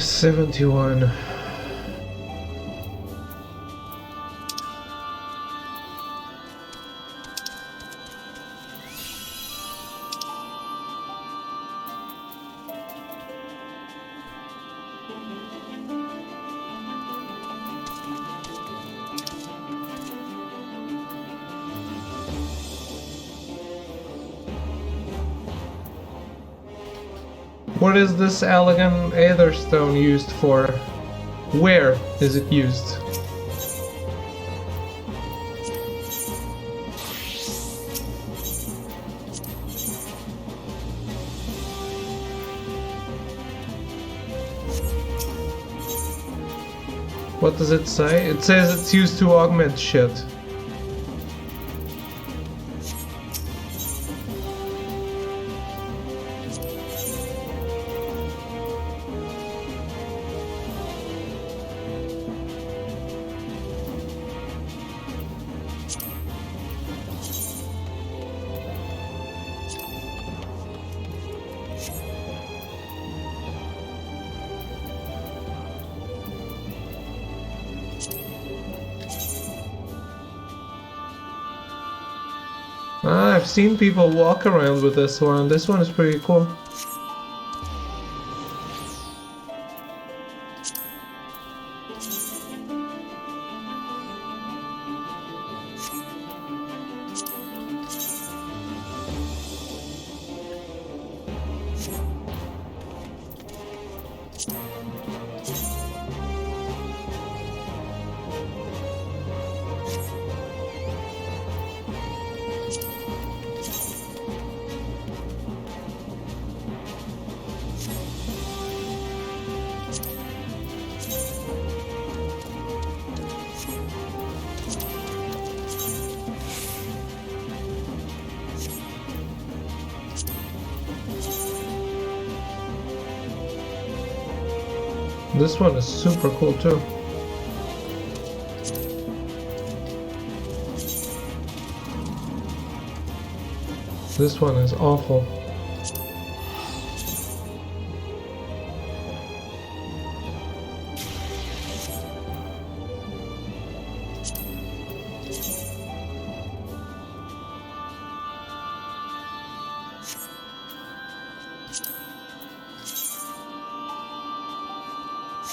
71. What is this elegant Aetherstone used for? Where is it used? What does it say? It says it's used to augment shit. I've seen people walk around with this one. This one is pretty cool. This one is super cool too. This one is awful.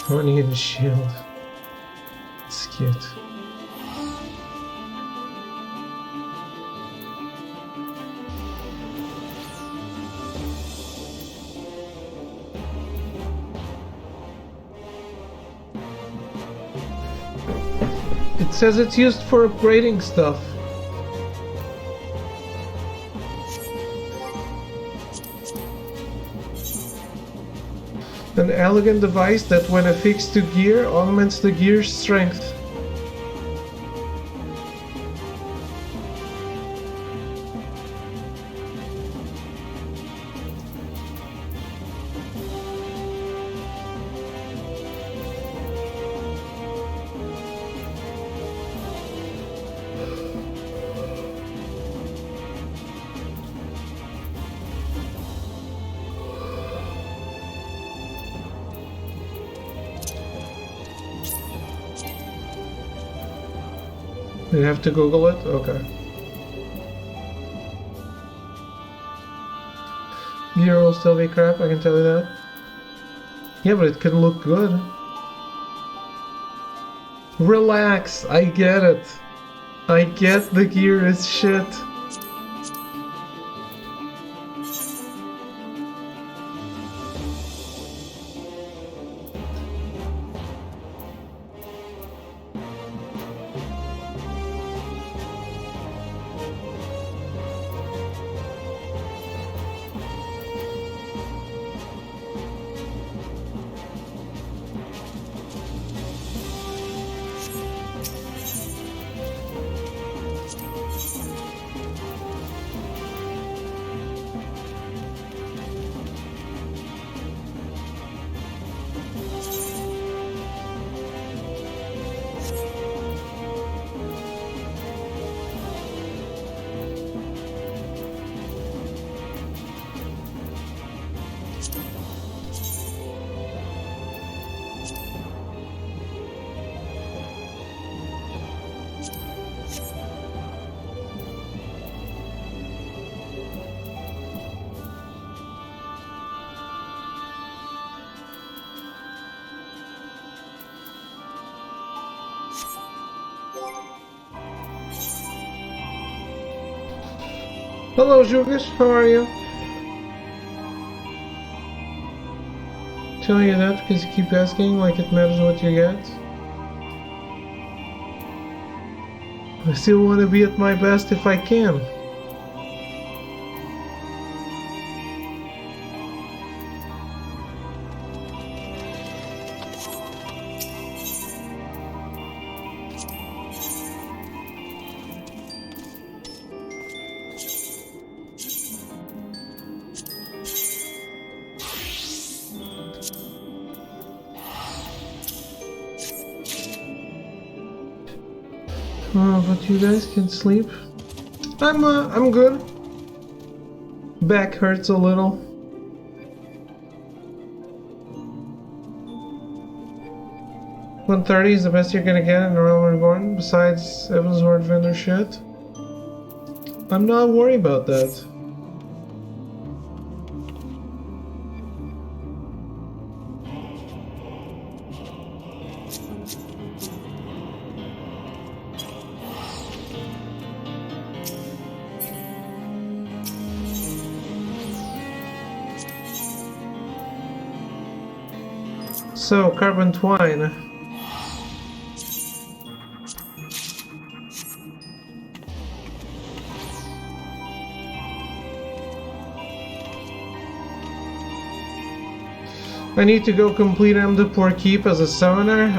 Honey and shield. It's cute. It says it's used for upgrading stuff. An elegant device that, when affixed to gear, augments the gear's strength. You have to Google it? Okay. Gear will still be crap, I can tell you that. Yeah, but it can look good. Relax, I get it. I get the gear is shit. Hello, Jugas. How are you? Tell you that because you keep asking like it matters what you get. I still want to be at my best if I can. But you guys can sleep. I'm good. Back hurts a little. $130 is the best you're gonna get in the Realm Reborn, besides Evan's Word vendor shit. I'm not worried about that. So, carbon twine. I need to go complete Amdapur Keep as a summoner.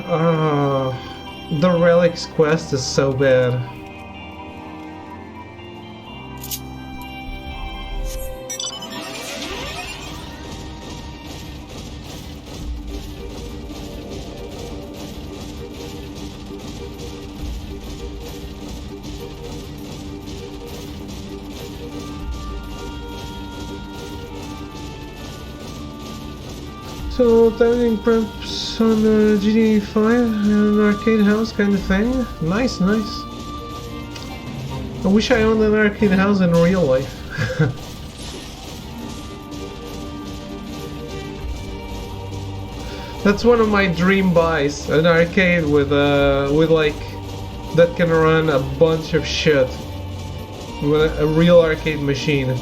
The Relics quest is so bad. So, timing preps on GD5 an arcade house kind of thing. Nice, nice. I wish I owned an arcade house in real life. That's one of my dream buys, an arcade with like that can run a bunch of shit. With a real arcade machine.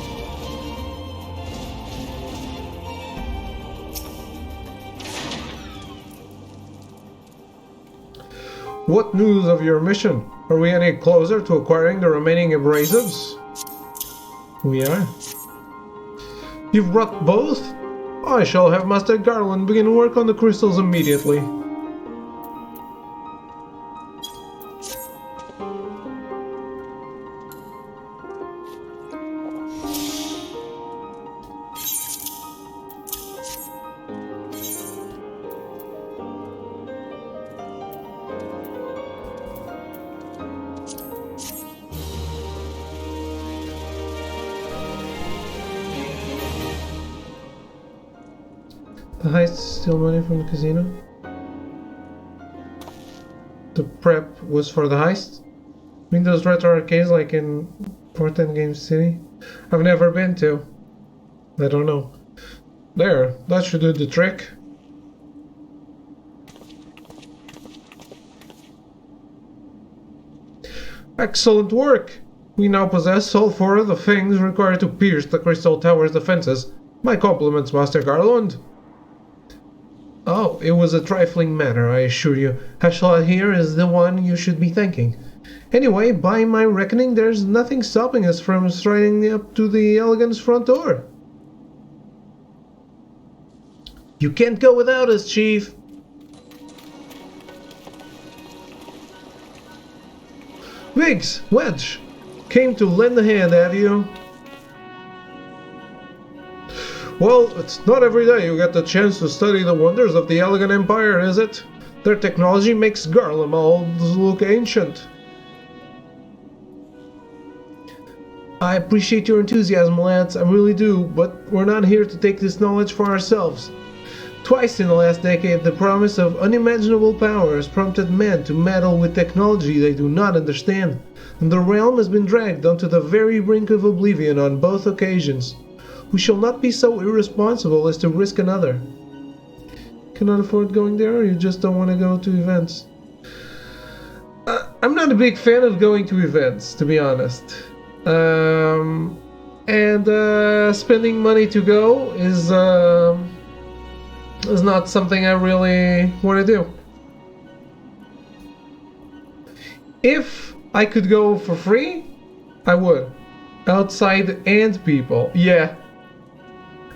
What news of your mission? Are we any closer to acquiring the remaining abrasives? We are. You've brought both? I shall have Master Garland begin work on the crystals immediately. The heist steal money from the casino? The prep was for the heist? I mean those retro arcades like in Portland Game City? I've never been to. I don't know. There, that should do the trick. Excellent work! We now possess all four of the things required to pierce the Crystal Tower's defenses. My compliments, Master Garland. Oh, it was a trifling matter, I assure you. Hashla here is the one you should be thanking. Anyway, by my reckoning, there's nothing stopping us from striding up to the Elegant's front door. You can't go without us, Chief. Biggs, Wedge, came to lend a hand, have you? Well, it's not every day you get the chance to study the wonders of the Elegant Empire, is it? Their technology makes Garlemald look ancient. I appreciate your enthusiasm, lads, I really do, but we're not here to take this knowledge for ourselves. Twice in the last decade, the promise of unimaginable power has prompted men to meddle with technology they do not understand, and the realm has been dragged onto the very brink of oblivion on both occasions. We shall not be so irresponsible as to risk another. Cannot afford going there, or you just don't want to go to events? I'm not a big fan of going to events, to be honest. and spending money to go is not something I really want to do. If I could go for free, I would. Outside and people, yeah.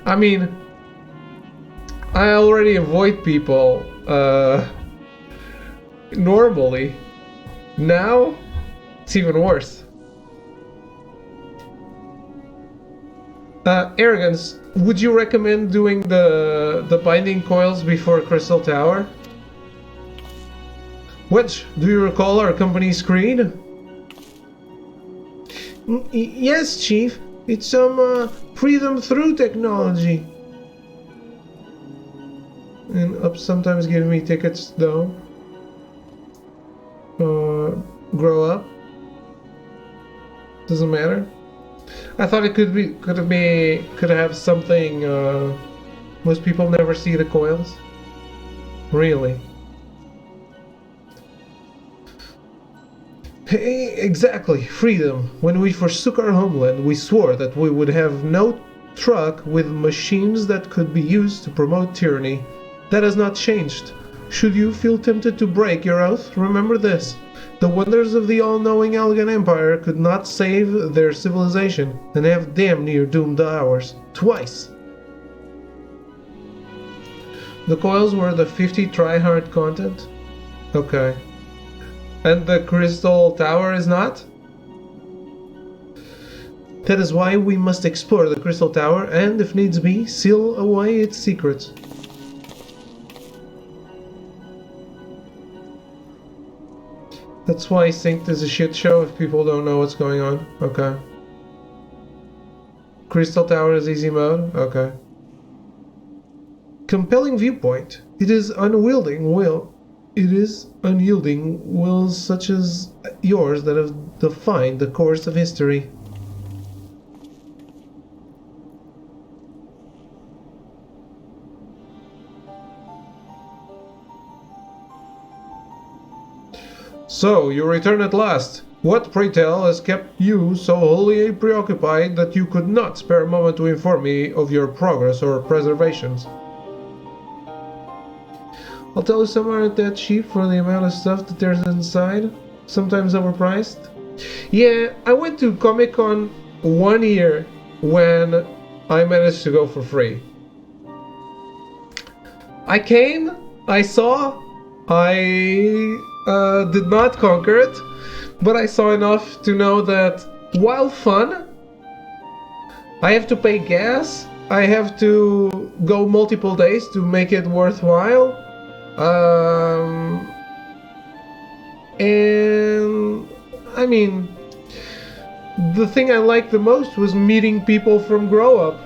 I mean, I already avoid people normally. Now, it's even worse. Arrogance, would you recommend doing the binding coils before Crystal Tower? Which, do you recall our company's creed? Yes, Chief. It's some freedom through technology. And Up sometimes give me tickets though. Grow up. Doesn't matter. I thought it could have something. Most people never see the coils. Really. Hey, exactly, freedom. When we forsook our homeland, we swore that we would have no truck with machines that could be used to promote tyranny. That has not changed. Should you feel tempted to break your oath, remember this. The wonders of the all-knowing Elgin Empire could not save their civilization, and have damn near doomed ours. Twice. The coils were the 50 try-hard content? Okay. And the Crystal Tower is not? That is why we must explore the Crystal Tower and, if needs be, seal away its secrets. That's why Synced is a shit show if people don't know what's going on. Okay. Crystal Tower is easy mode? Okay. Compelling viewpoint. It is unyielding wills such as yours that have defined the course of history. So, you return at last. What, pray tell, has kept you so wholly preoccupied that you could not spare a moment to inform me of your progress or preservations? I'll tell you, some aren't that cheap for the amount of stuff that there's inside. Sometimes overpriced. Yeah, I went to Comic-Con 1 year when I managed to go for free. I came, I saw, I did not conquer it, but I saw enough to know that while fun, I have to pay gas, I have to go multiple days to make it worthwhile. And I mean, the thing I liked the most was meeting people from Grow Up.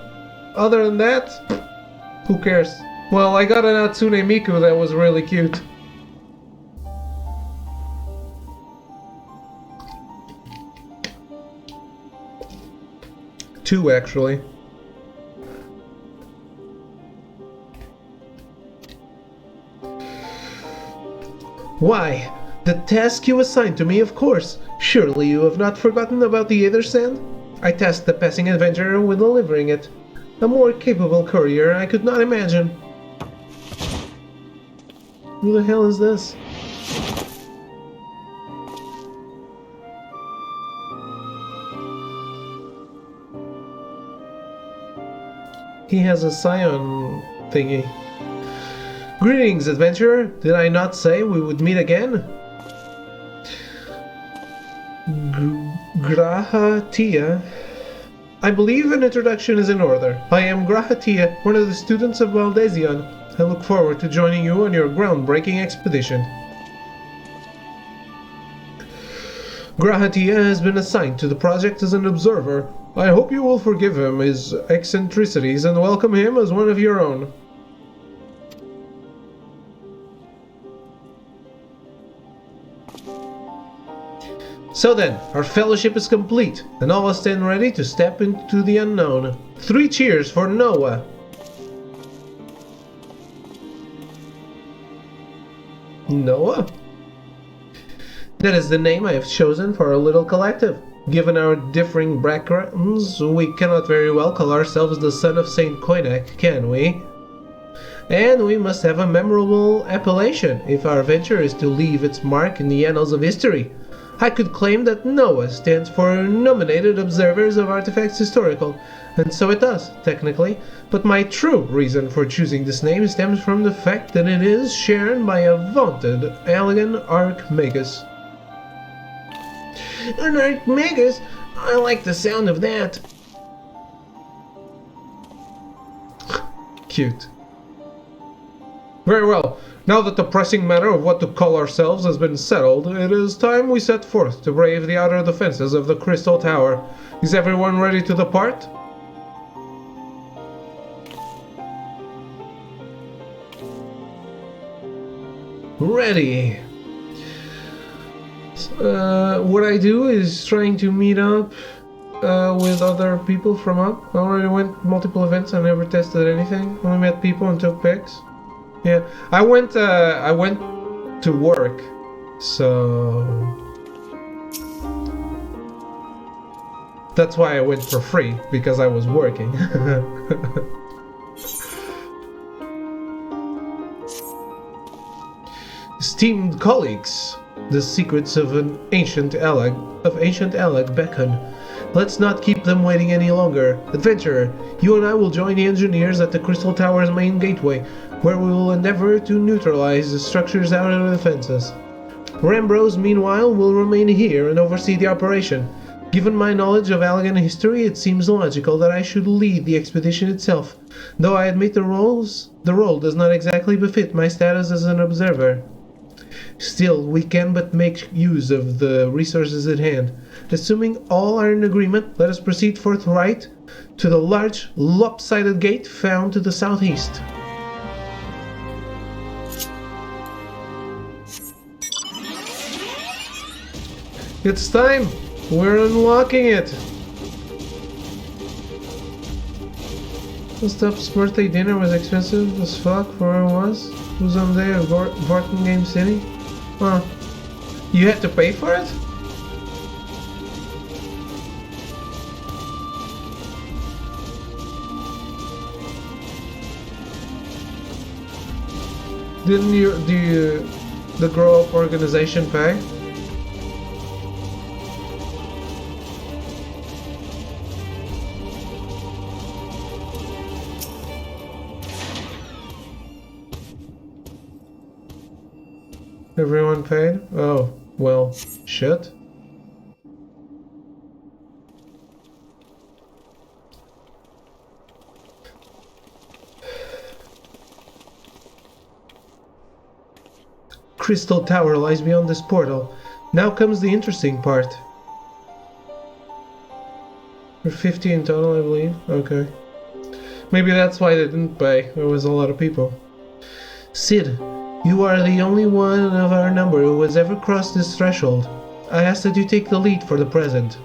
Other than that, who cares? Well, I got an Atsune Miku that was really cute. Two, actually. Why? The task you assigned to me, of course. Surely you have not forgotten about the Aether Sand? I tasked the passing adventurer with delivering it. A more capable courier I could not imagine. Who the hell is this? He has a scion thingy. Greetings, adventurer. Did I not say we would meet again? Grahatia. I believe an introduction is in order. I am Grahatia, one of the students of Valdesion. I look forward to joining you on your groundbreaking expedition. Grahatia has been assigned to the project as an observer. I hope you will forgive him his eccentricities and welcome him as one of your own. So then, our fellowship is complete, and all stand ready to step into the unknown. 3 cheers for Noah! Noah? That is the name I have chosen for our little collective. Given our differing backgrounds, we cannot very well call ourselves the son of Saint Koinak, can we? And we must have a memorable appellation if our venture is to leave its mark in the annals of history. I could claim that NOAA stands for Nominated Observers of Artifacts Historical, and so it does, technically, but my true reason for choosing this name stems from the fact that it is shared by a vaunted Allegan Archmagus. An Archmagus? I like the sound of that. Cute. Very well. Now that the pressing matter of what to call ourselves has been settled, it is time we set forth to brave the outer defenses of the Crystal Tower. Is everyone ready to depart? Ready. What I do is trying to meet up with other people from up. I already went multiple events. I never tested anything. Only met people and took pics. Yeah, I went to work, so that's why I went for free, because I was working. Esteemed colleagues, the secrets of ancient Allag beckon. Let's not keep them waiting any longer. Adventurer, you and I will join the engineers at the Crystal Tower's main gateway, where we will endeavor to neutralize the structure's outer defenses. Rambros, meanwhile, will remain here and oversee the operation. Given my knowledge of Allegan history, it seems logical that I should lead the expedition itself, though I admit the role does not exactly befit my status as an observer. Still, we can but make use of the resources at hand. Assuming all are in agreement, let us proceed forthright to the large, lopsided gate found to the southeast. It's time! We're unlocking it! Stop's birthday dinner was expensive as fuck for where it was. It was on the day of Vorten Game City. Huh. You had to pay for it? Didn't the Grow Up organization pay? Everyone paid? Oh, well, shit. Crystal Tower lies beyond this portal. Now comes the interesting part. We're 50 in total, I believe. Okay. Maybe that's why they didn't pay. There was a lot of people. Sid, you are the only one of our number who has ever crossed this threshold. I ask that you take the lead for the present.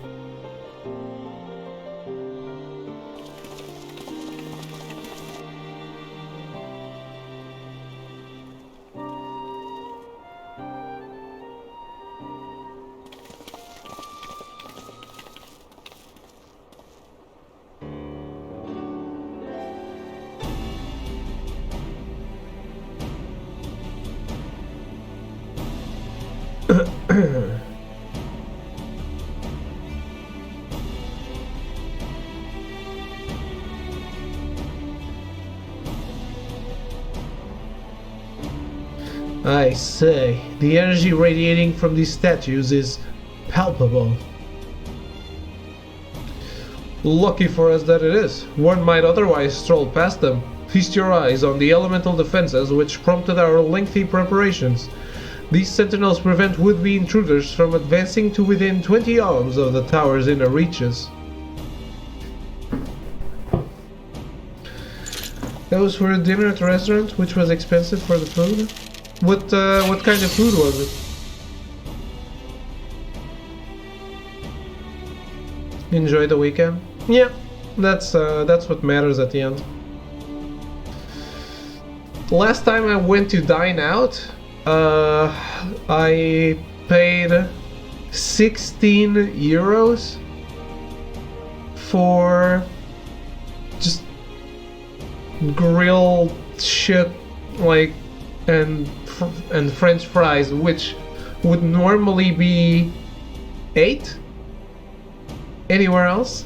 I say, the energy radiating from these statues is palpable. Lucky for us that it is. One might otherwise stroll past them. Feast your eyes on the elemental defenses which prompted our lengthy preparations. These sentinels prevent would-be intruders from advancing to within 20 arms of the tower's inner reaches. That was for a dinner at a restaurant, which was expensive for the food. What kind of food was it? Enjoy the weekend? Yeah, that's what matters at the end. Last time I went to dine out, I paid 16 euros for just grilled shit, like, and French fries, which would normally be 8 anywhere else.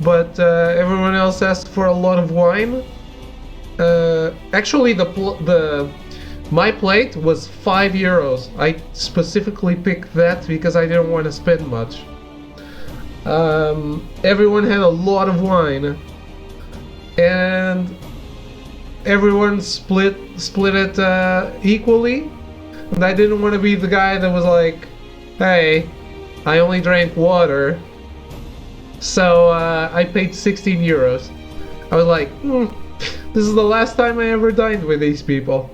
But everyone else asked for a lot of wine. Actually, my plate was 5 euros. I specifically picked that because I didn't want to spend much. Everyone had a lot of wine, and everyone split it equally. And I didn't want to be the guy that was like, "Hey, I only drank water." So I paid 16 euros. I was like, this is the last time I ever dined with these people.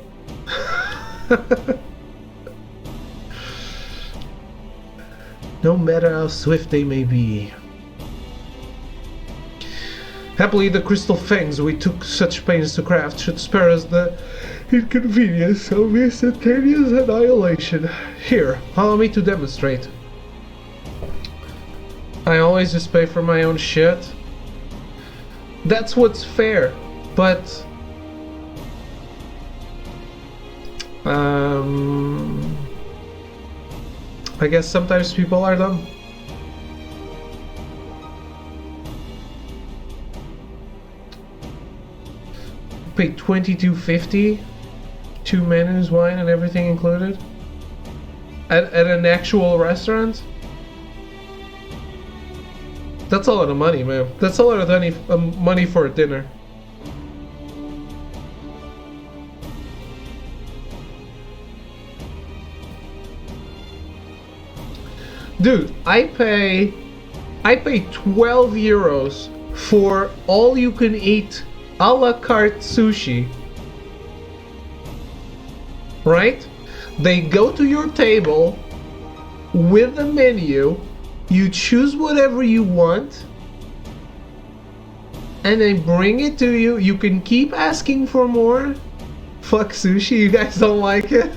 No matter how swift they may be. Happily, the crystal fangs we took such pains to craft should spare us the inconvenience of instantaneous annihilation. Here, allow me to demonstrate. I always just pay for my own shit. That's what's fair, but I guess sometimes people are dumb. Paid $22.50, 2 menus, wine, and everything included at an actual restaurant. That's a lot of money, man. That's a lot of money for a dinner. Dude, I pay 12 euros for all you can eat a la carte sushi. Right? They go to your table with the menu. You choose whatever you want, and they bring it to you. You can keep asking for more. Fuck sushi, you guys don't like it?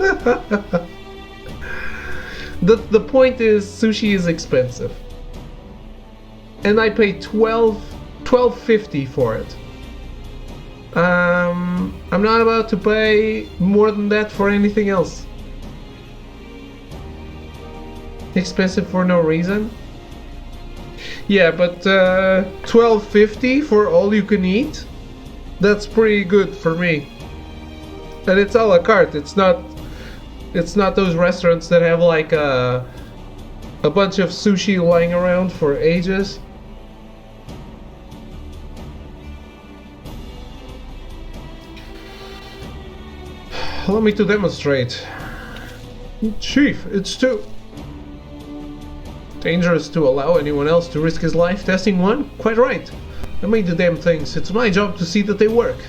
The point is, sushi is expensive. And I paid $12.50 for it. I'm not about to pay more than that for anything else. Expensive for no reason. Yeah, but $12.50 for all you can eat? That's pretty good for me. And it's a la carte. It's not those restaurants that have like a bunch of sushi lying around for ages. Allow me to demonstrate. Chief, it's too dangerous to allow anyone else to risk his life testing one? Quite right. I made the damn things. It's my job to see that they work.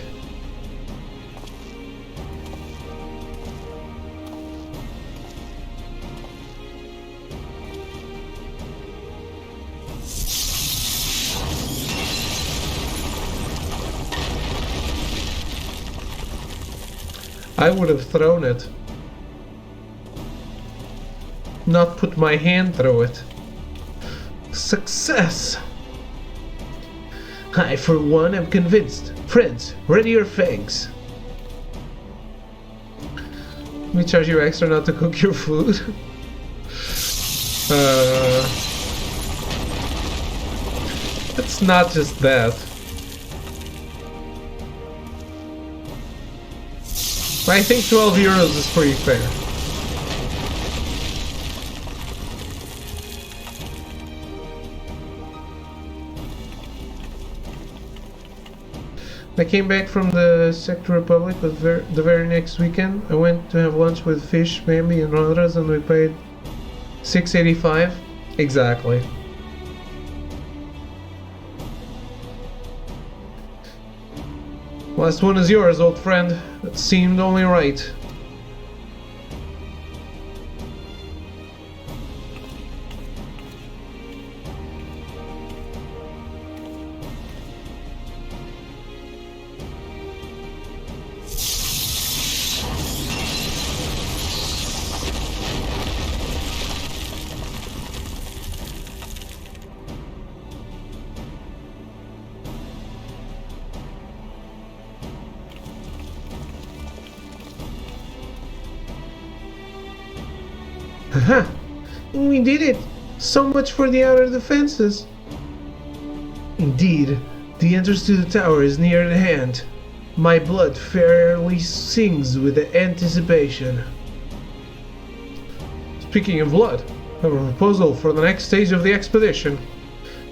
I would have thrown it. Not put my hand through it. Success! I, for one, am convinced. Friends, ready your fangs. Let me charge you extra not to cook your food. It's not just that. I think 12 euros is pretty fair. I came back from the Czech Republic the very next weekend. I went to have lunch with Fish, Bambi, and Rodras, and we paid $6.85. Exactly. Last one is yours, old friend. It seemed only right. Haha! We did it! So much for the outer defenses! Indeed, the entrance to the tower is near at hand. My blood fairly sings with anticipation. Speaking of blood, I have a proposal for the next stage of the expedition.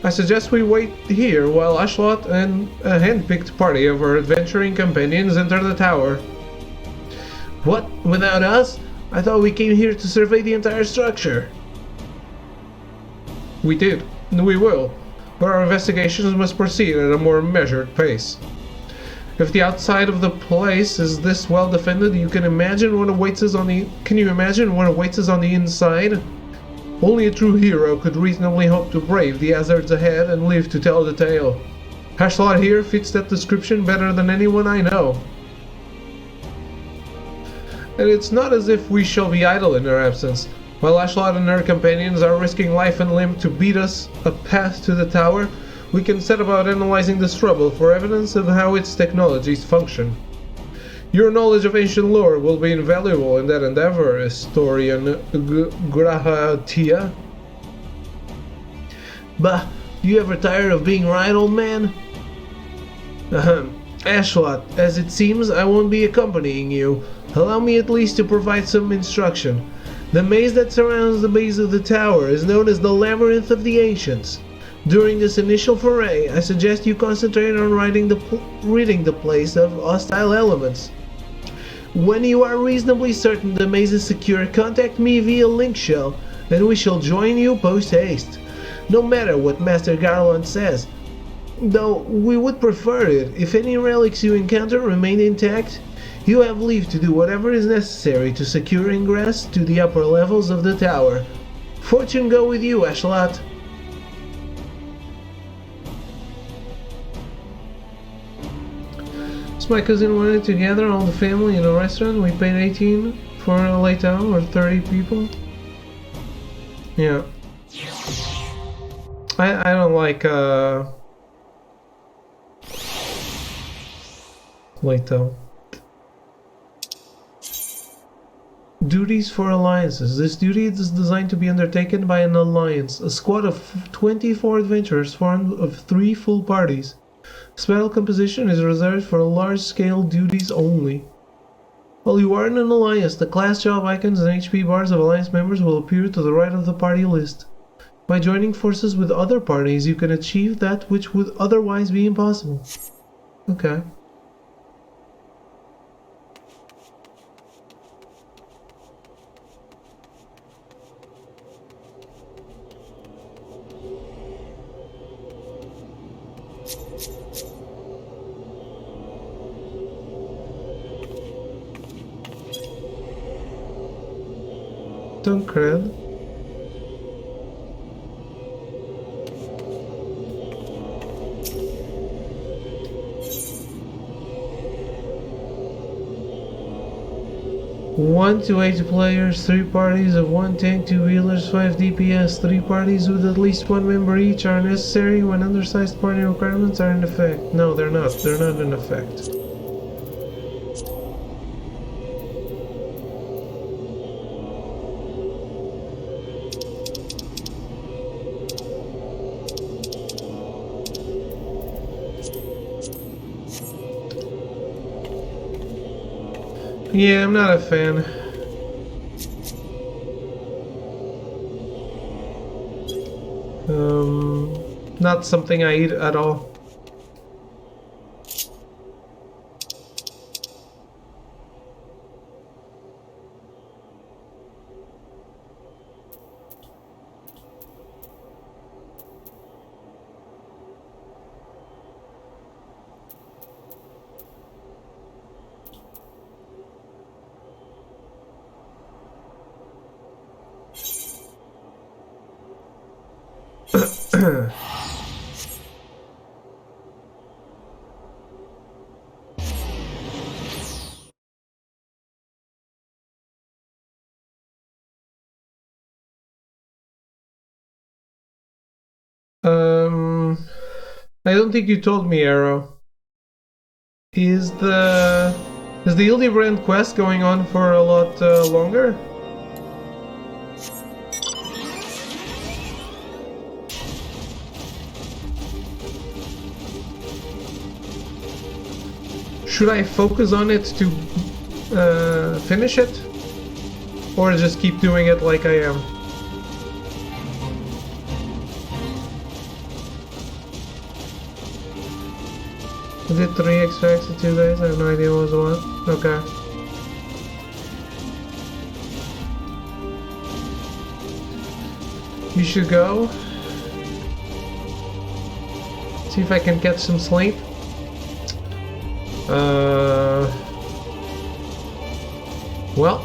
I suggest we wait here while Ashlot and a hand-picked party of our adventuring companions enter the tower. What? Without us? I thought we came here to survey the entire structure. We did, and we will, but our investigations must proceed at a more measured pace. If the outside of the place is this well defended, you can imagine what awaits us on the. Can you imagine what awaits us on the inside? Only a true hero could reasonably hope to brave the hazards ahead and live to tell the tale. Ashlot here fits that description better than anyone I know. And it's not as if we shall be idle in her absence. While Ashlot and her companions are risking life and limb to beat us a path to the tower, we can set about analyzing this trouble for evidence of how its technologies function. Your knowledge of ancient lore will be invaluable in that endeavor, historian Grahatia. Bah, you ever tired of being right, old man? Ashlot, as it seems, I won't be accompanying you. Allow me at least to provide some instruction. The maze that surrounds the base of the tower is known as the Labyrinth of the Ancients. During this initial foray, I suggest you concentrate on ridding the place of hostile elements. When you are reasonably certain the maze is secure, contact me via link shell, and we shall join you post-haste. No matter what Master Garland says. Though we would prefer it if any relics you encounter remain intact. You have leave to do whatever is necessary to secure ingress to the upper levels of the tower. Fortune go with you, Ashlot. My cousin wanted to gather all the family in a restaurant. We paid 18 for a laydown or 30 people. Yeah. I don't like laydown. Duties for alliances. This duty is designed to be undertaken by an alliance. A squad of 24 adventurers formed of 3 full parties. Spell composition is reserved for large-scale duties only. While you are in an alliance, the class job icons and HP bars of alliance members will appear to the right of the party list. By joining forces with other parties, you can achieve that which would otherwise be impossible. Okay. Cred. One to 8 players, 3 parties of 1 tank, 2 healers, 5 DPS, 3 parties with at least 1 member each are necessary when undersized party requirements are in effect. No, they're not. They're not in effect. Yeah, I'm not a fan. Not something I eat at all. I don't think you told me, Arrow. Is the Hildebrand quest going on for a lot longer? Should I focus on it to finish it? Or just keep doing it like I am? I did 3 extracts in 2 days, I have no idea what was what. Okay. You should go. See if I can get some sleep. Well,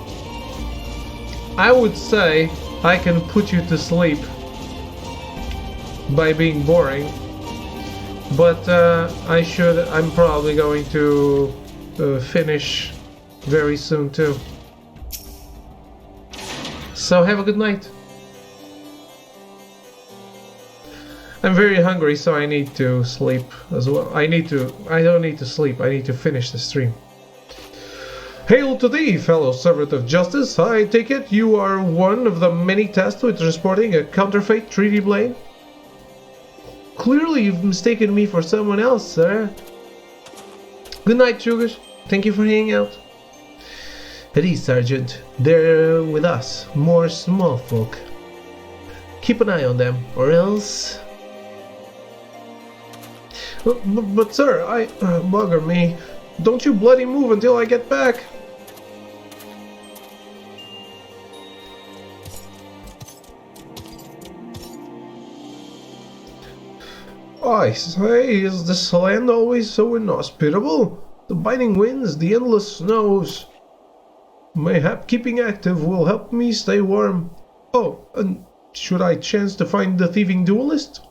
I would say I can put you to sleep by being boring, but I'm probably going to finish very soon too. So have a good night. I'm very hungry, so I need to sleep as well. I don't need to sleep, I need to finish the stream. Hail to thee, fellow servant of justice. I take it you are one of the many tasked with transporting a counterfeit 3D blade? Clearly you've mistaken me for someone else, sir. Good night, Sugars. Thank you for hanging out. At ease, Sergeant. They're with us, more small folk. Keep an eye on them, or else... But sir, bugger me. Don't you bloody move until I get back. I say, is this land always so inhospitable? The biting winds, the endless snows. Mayhap keeping active will help me stay warm. Oh, and should I chance to find the thieving duelist?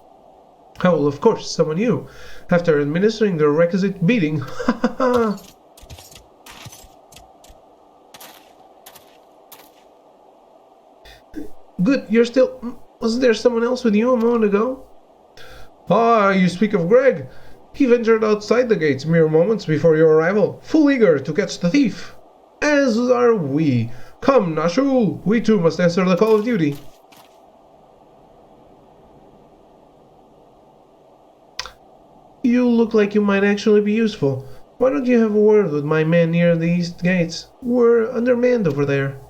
I will of course summon you, after administering the requisite beating. Ha ha ha! Good, you're still... Wasn't there someone else with you a moment ago? Ah, you speak of Greg. He ventured outside the gates mere moments before your arrival, full eager to catch the thief. As are we. Come, Nashul, we too must answer the call of duty. You look like you might actually be useful. Why don't you have a word with my men near the east gates? We're undermanned over there.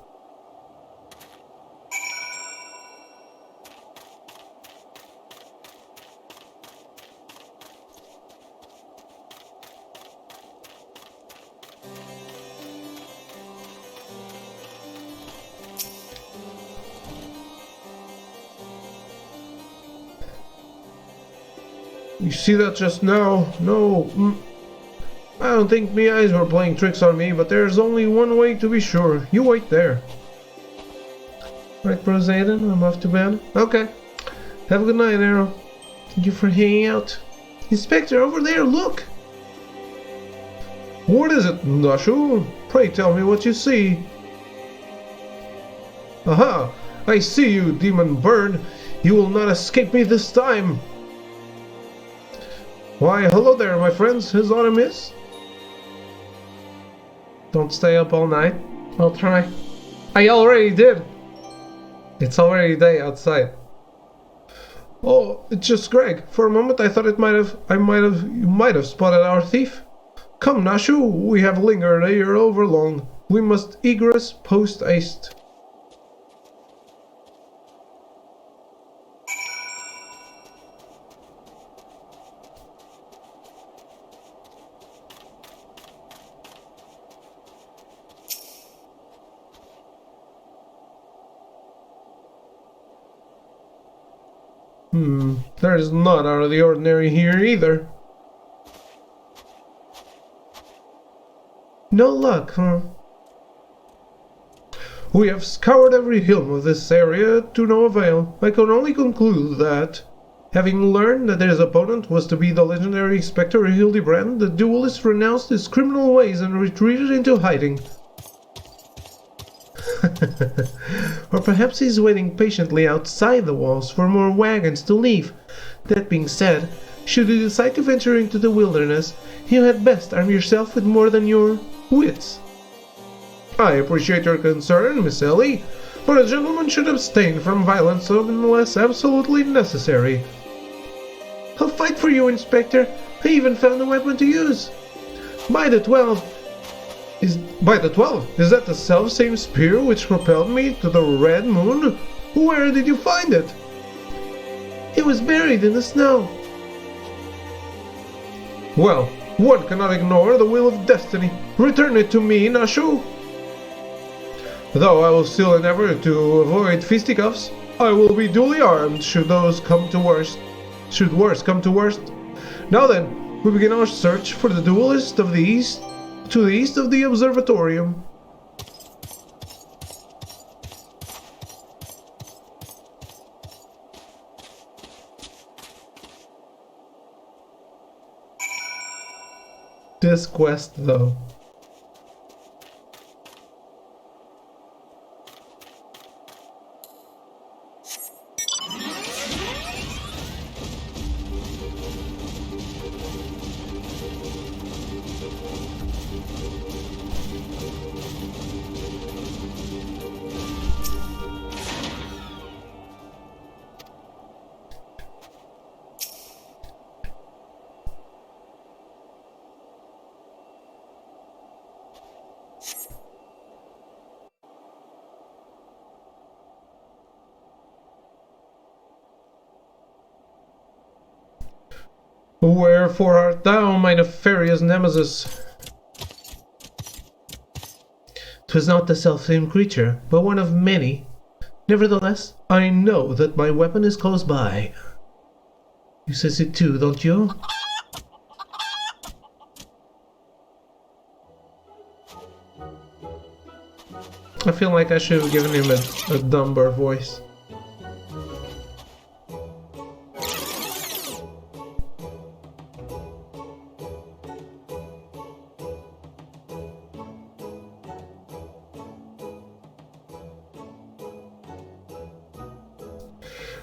You see that just now? No. I don't think me eyes were playing tricks on me, but there's only one way to be sure. You wait there. Right, Prozaden, I'm off to bed. Okay. Have a good night, Arrow. Thank you for hanging out. Inspector, over there, look! What is it, Nashu? Pray tell me what you see. Aha! I see you, demon bird. You will not escape me this time. Why, hello there, my friends. Is autumn is? Don't stay up all night. I'll try. I already did. It's already day outside. Oh, it's just Greg. For a moment I thought you might have spotted our thief. Come, Nashu, we have lingered here over long. We must egress post haste. There's not out of the ordinary here either. No luck, huh? We have scoured every hill of this area to no avail. I can only conclude that, having learned that his opponent was to be the legendary Spectre Hildebrand, the duelist renounced his criminal ways and retreated into hiding. Or perhaps he's waiting patiently outside the walls for more wagons to leave. That being said, should you decide to venture into the wilderness, you had best arm yourself with more than your wits. I appreciate your concern, Miss Ellie, but a gentleman should abstain from violence unless absolutely necessary. I'll fight for you, Inspector. I even found a weapon to use. By the 12th, is that the self-same spear which propelled me to the Red Moon? Where did you find it? It was buried in the snow. Well, one cannot ignore the will of destiny. Return it to me, Nashu. Though I will still endeavor to avoid fisticuffs, I will be duly armed should worst come to worst. Now then, we begin our search for the duelist of the east, to the east of the observatorium. This quest, though. Wherefore art thou, my nefarious nemesis? 'Twas not the selfsame creature, but one of many. Nevertheless, I know that my weapon is close by. You sense it too, don't you? I feel like I should have given him a dumber voice.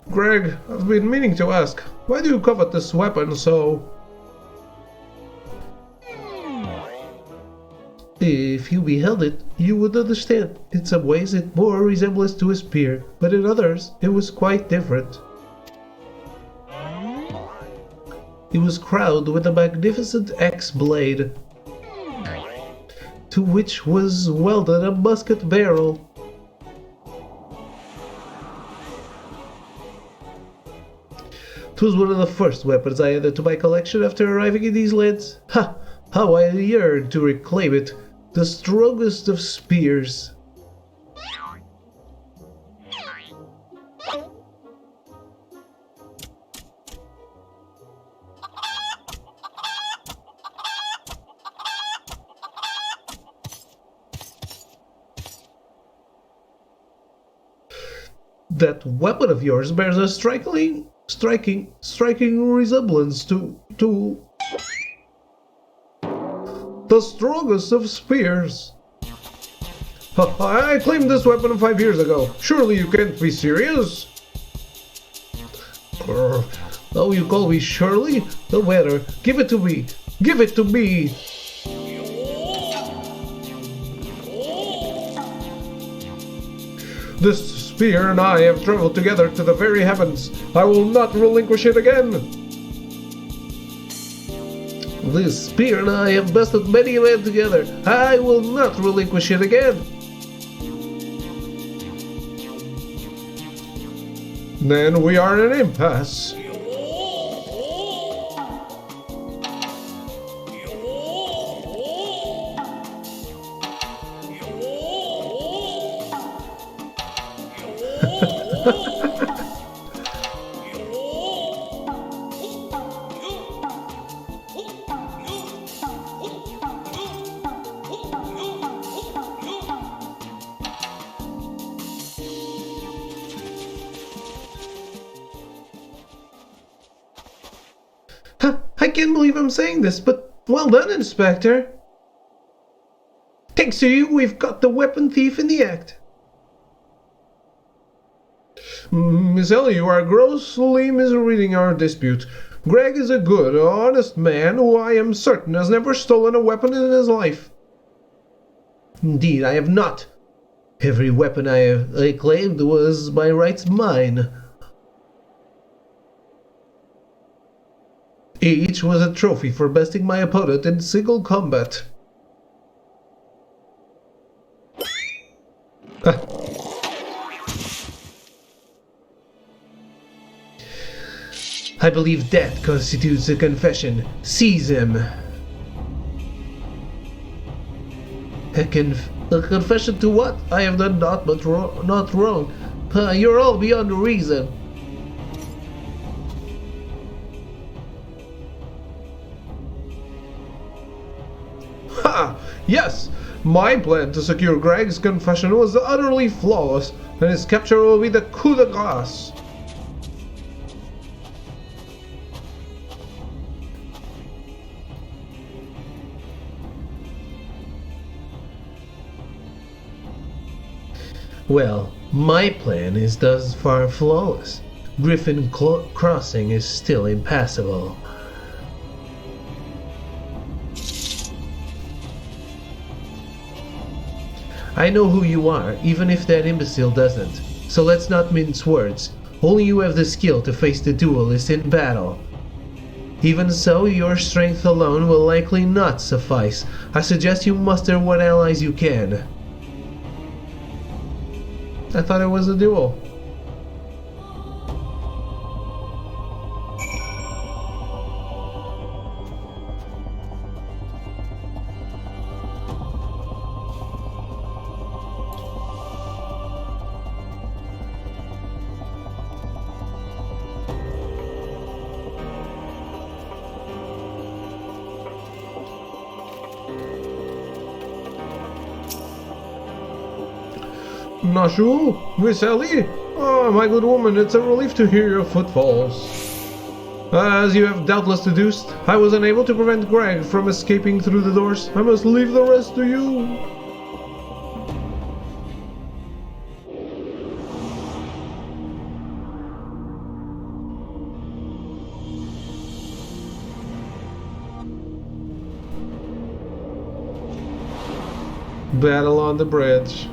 Greg, I've been meaning to ask, why do you covet this weapon so... If you beheld it, you would understand. In some ways it bore a resemblance to a spear, but in others it was quite different. It was crowned with a magnificent axe blade, to which was welded a musket barrel. 'Twas one of the first weapons I added to my collection after arriving in these lands. Ha! How I yearned to reclaim it, the strongest of spears. That weapon of yours bears a striking resemblance to the strongest of spears. I claimed this weapon 5 years ago. Surely you can't be serious? Oh, you call me Shirley? No matter. Give it to me. Give it to me. This spear and I have traveled together to the very heavens. I will not relinquish it again. This spear and I have bested many a man together. I will not relinquish it again. Then we are in an impasse. I can't believe I'm saying this, but well done, Inspector. Thanks to you, we've got the weapon thief in the act. Miss Ellie, you are grossly misreading our dispute. Greg is a good, honest man who I am certain has never stolen a weapon in his life. Indeed, I have not. Every weapon I claimed was by rights mine. Each was a trophy for besting my opponent in single combat. I believe that constitutes a confession. Seize him. A confession to what? I have done naught but not wrong. You're all beyond reason. Ha! Yes! My plan to secure Greg's confession was utterly flawless, and his capture will be the coup de grace. Well, my plan is thus far flawless. Griffin Crossing is still impassable. I know who you are, even if that imbecile doesn't. So let's not mince words. Only you have the skill to face the duelist in battle. Even so, your strength alone will likely not suffice. I suggest you muster what allies you can. I thought it was a duel. Bonjour, Miss Ellie. Oh, my good woman, it's a relief to hear your footfalls. As you have doubtless deduced, I was unable to prevent Greg from escaping through the doors. I must leave the rest to you. Battle on the bridge.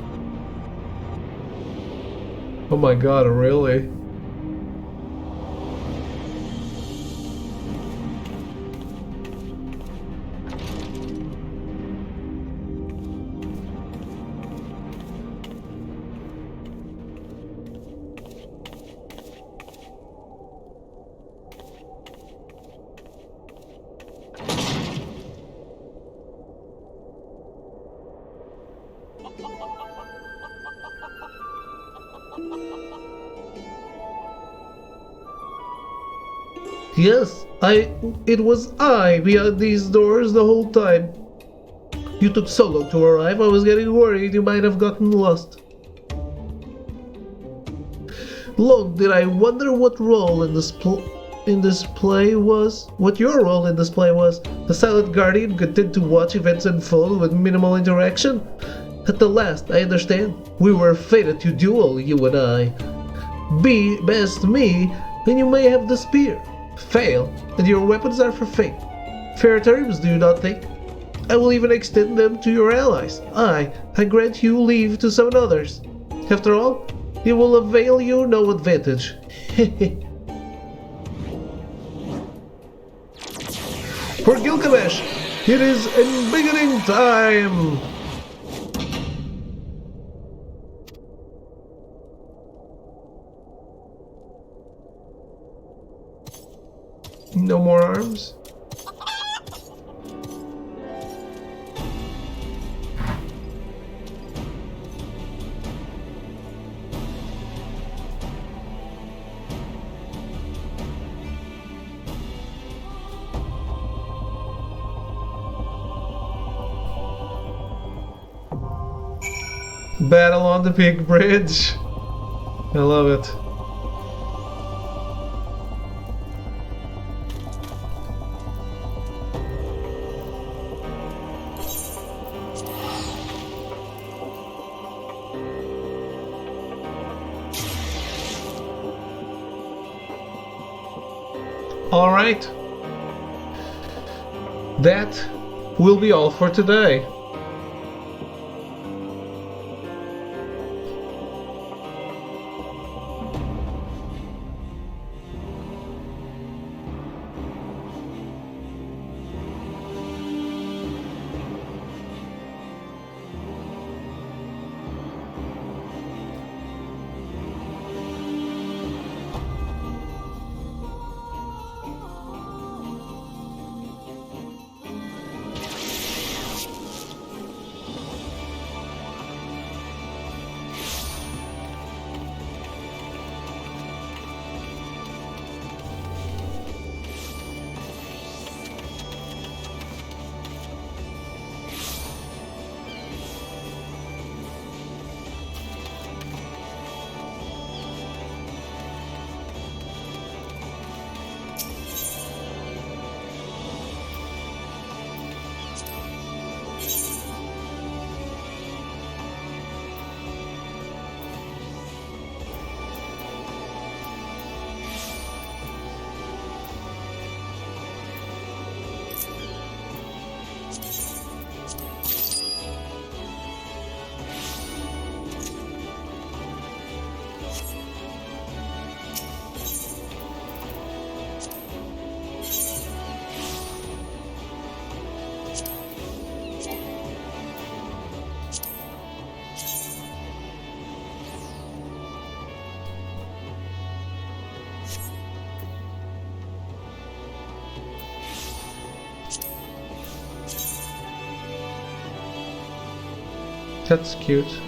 Oh my god, really? Yes, it was I behind these doors the whole time. You took so long to arrive, I was getting worried you might have gotten lost. Long did I wonder what role in this play was. What your role in this play was. A silent guardian content to watch events unfold with minimal interaction? At the last, I understand. We were fated to duel, you and I. Be best me, and you may have the spear. Fail, and your weapons are for fate. Fair terms, do you not think? I will even extend them to your allies. I grant you leave to summon others. After all, it will avail you no advantage. For Gilgamesh, it is embiggening time! No more arms? Battle on the big bridge. I love it. All right. That will be all for today. That's cute.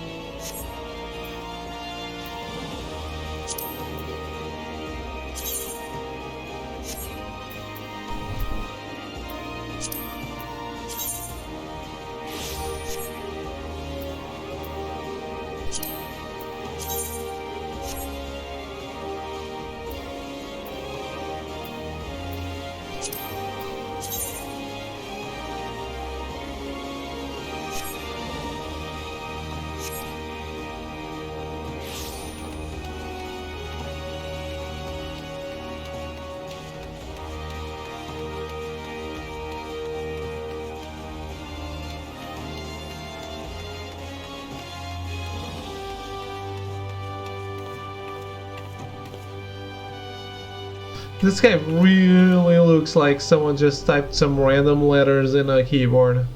This guy really looks like someone just typed some random letters in a keyboard.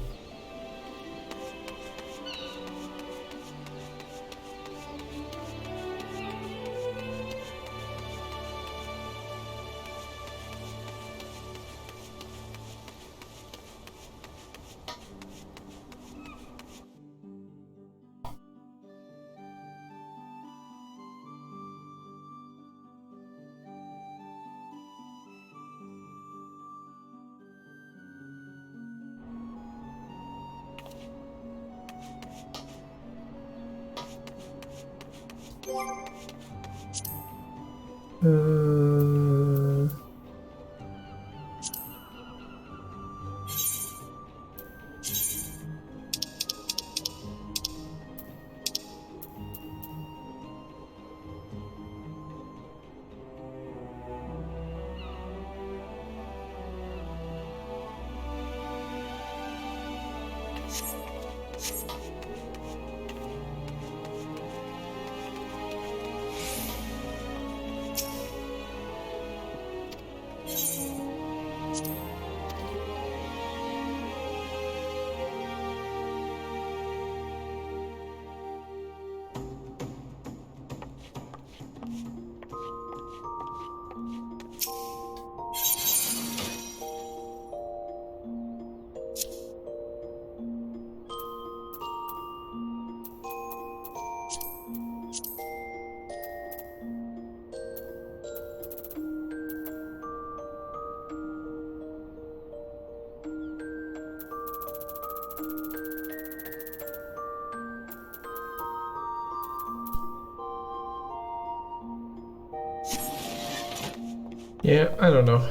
Yeah, I don't know.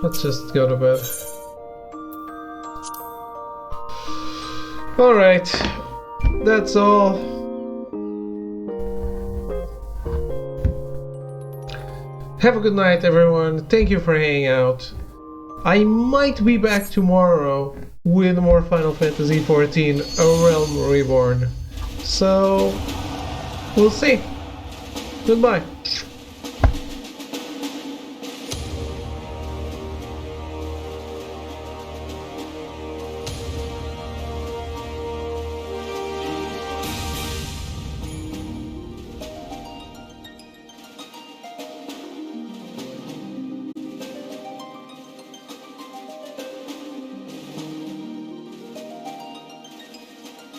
Let's just go to bed. Alright, that's all. Have a good night, everyone. Thank you for hanging out. I might be back tomorrow with more Final Fantasy XIV, A Realm Reborn. So, we'll see. Goodbye.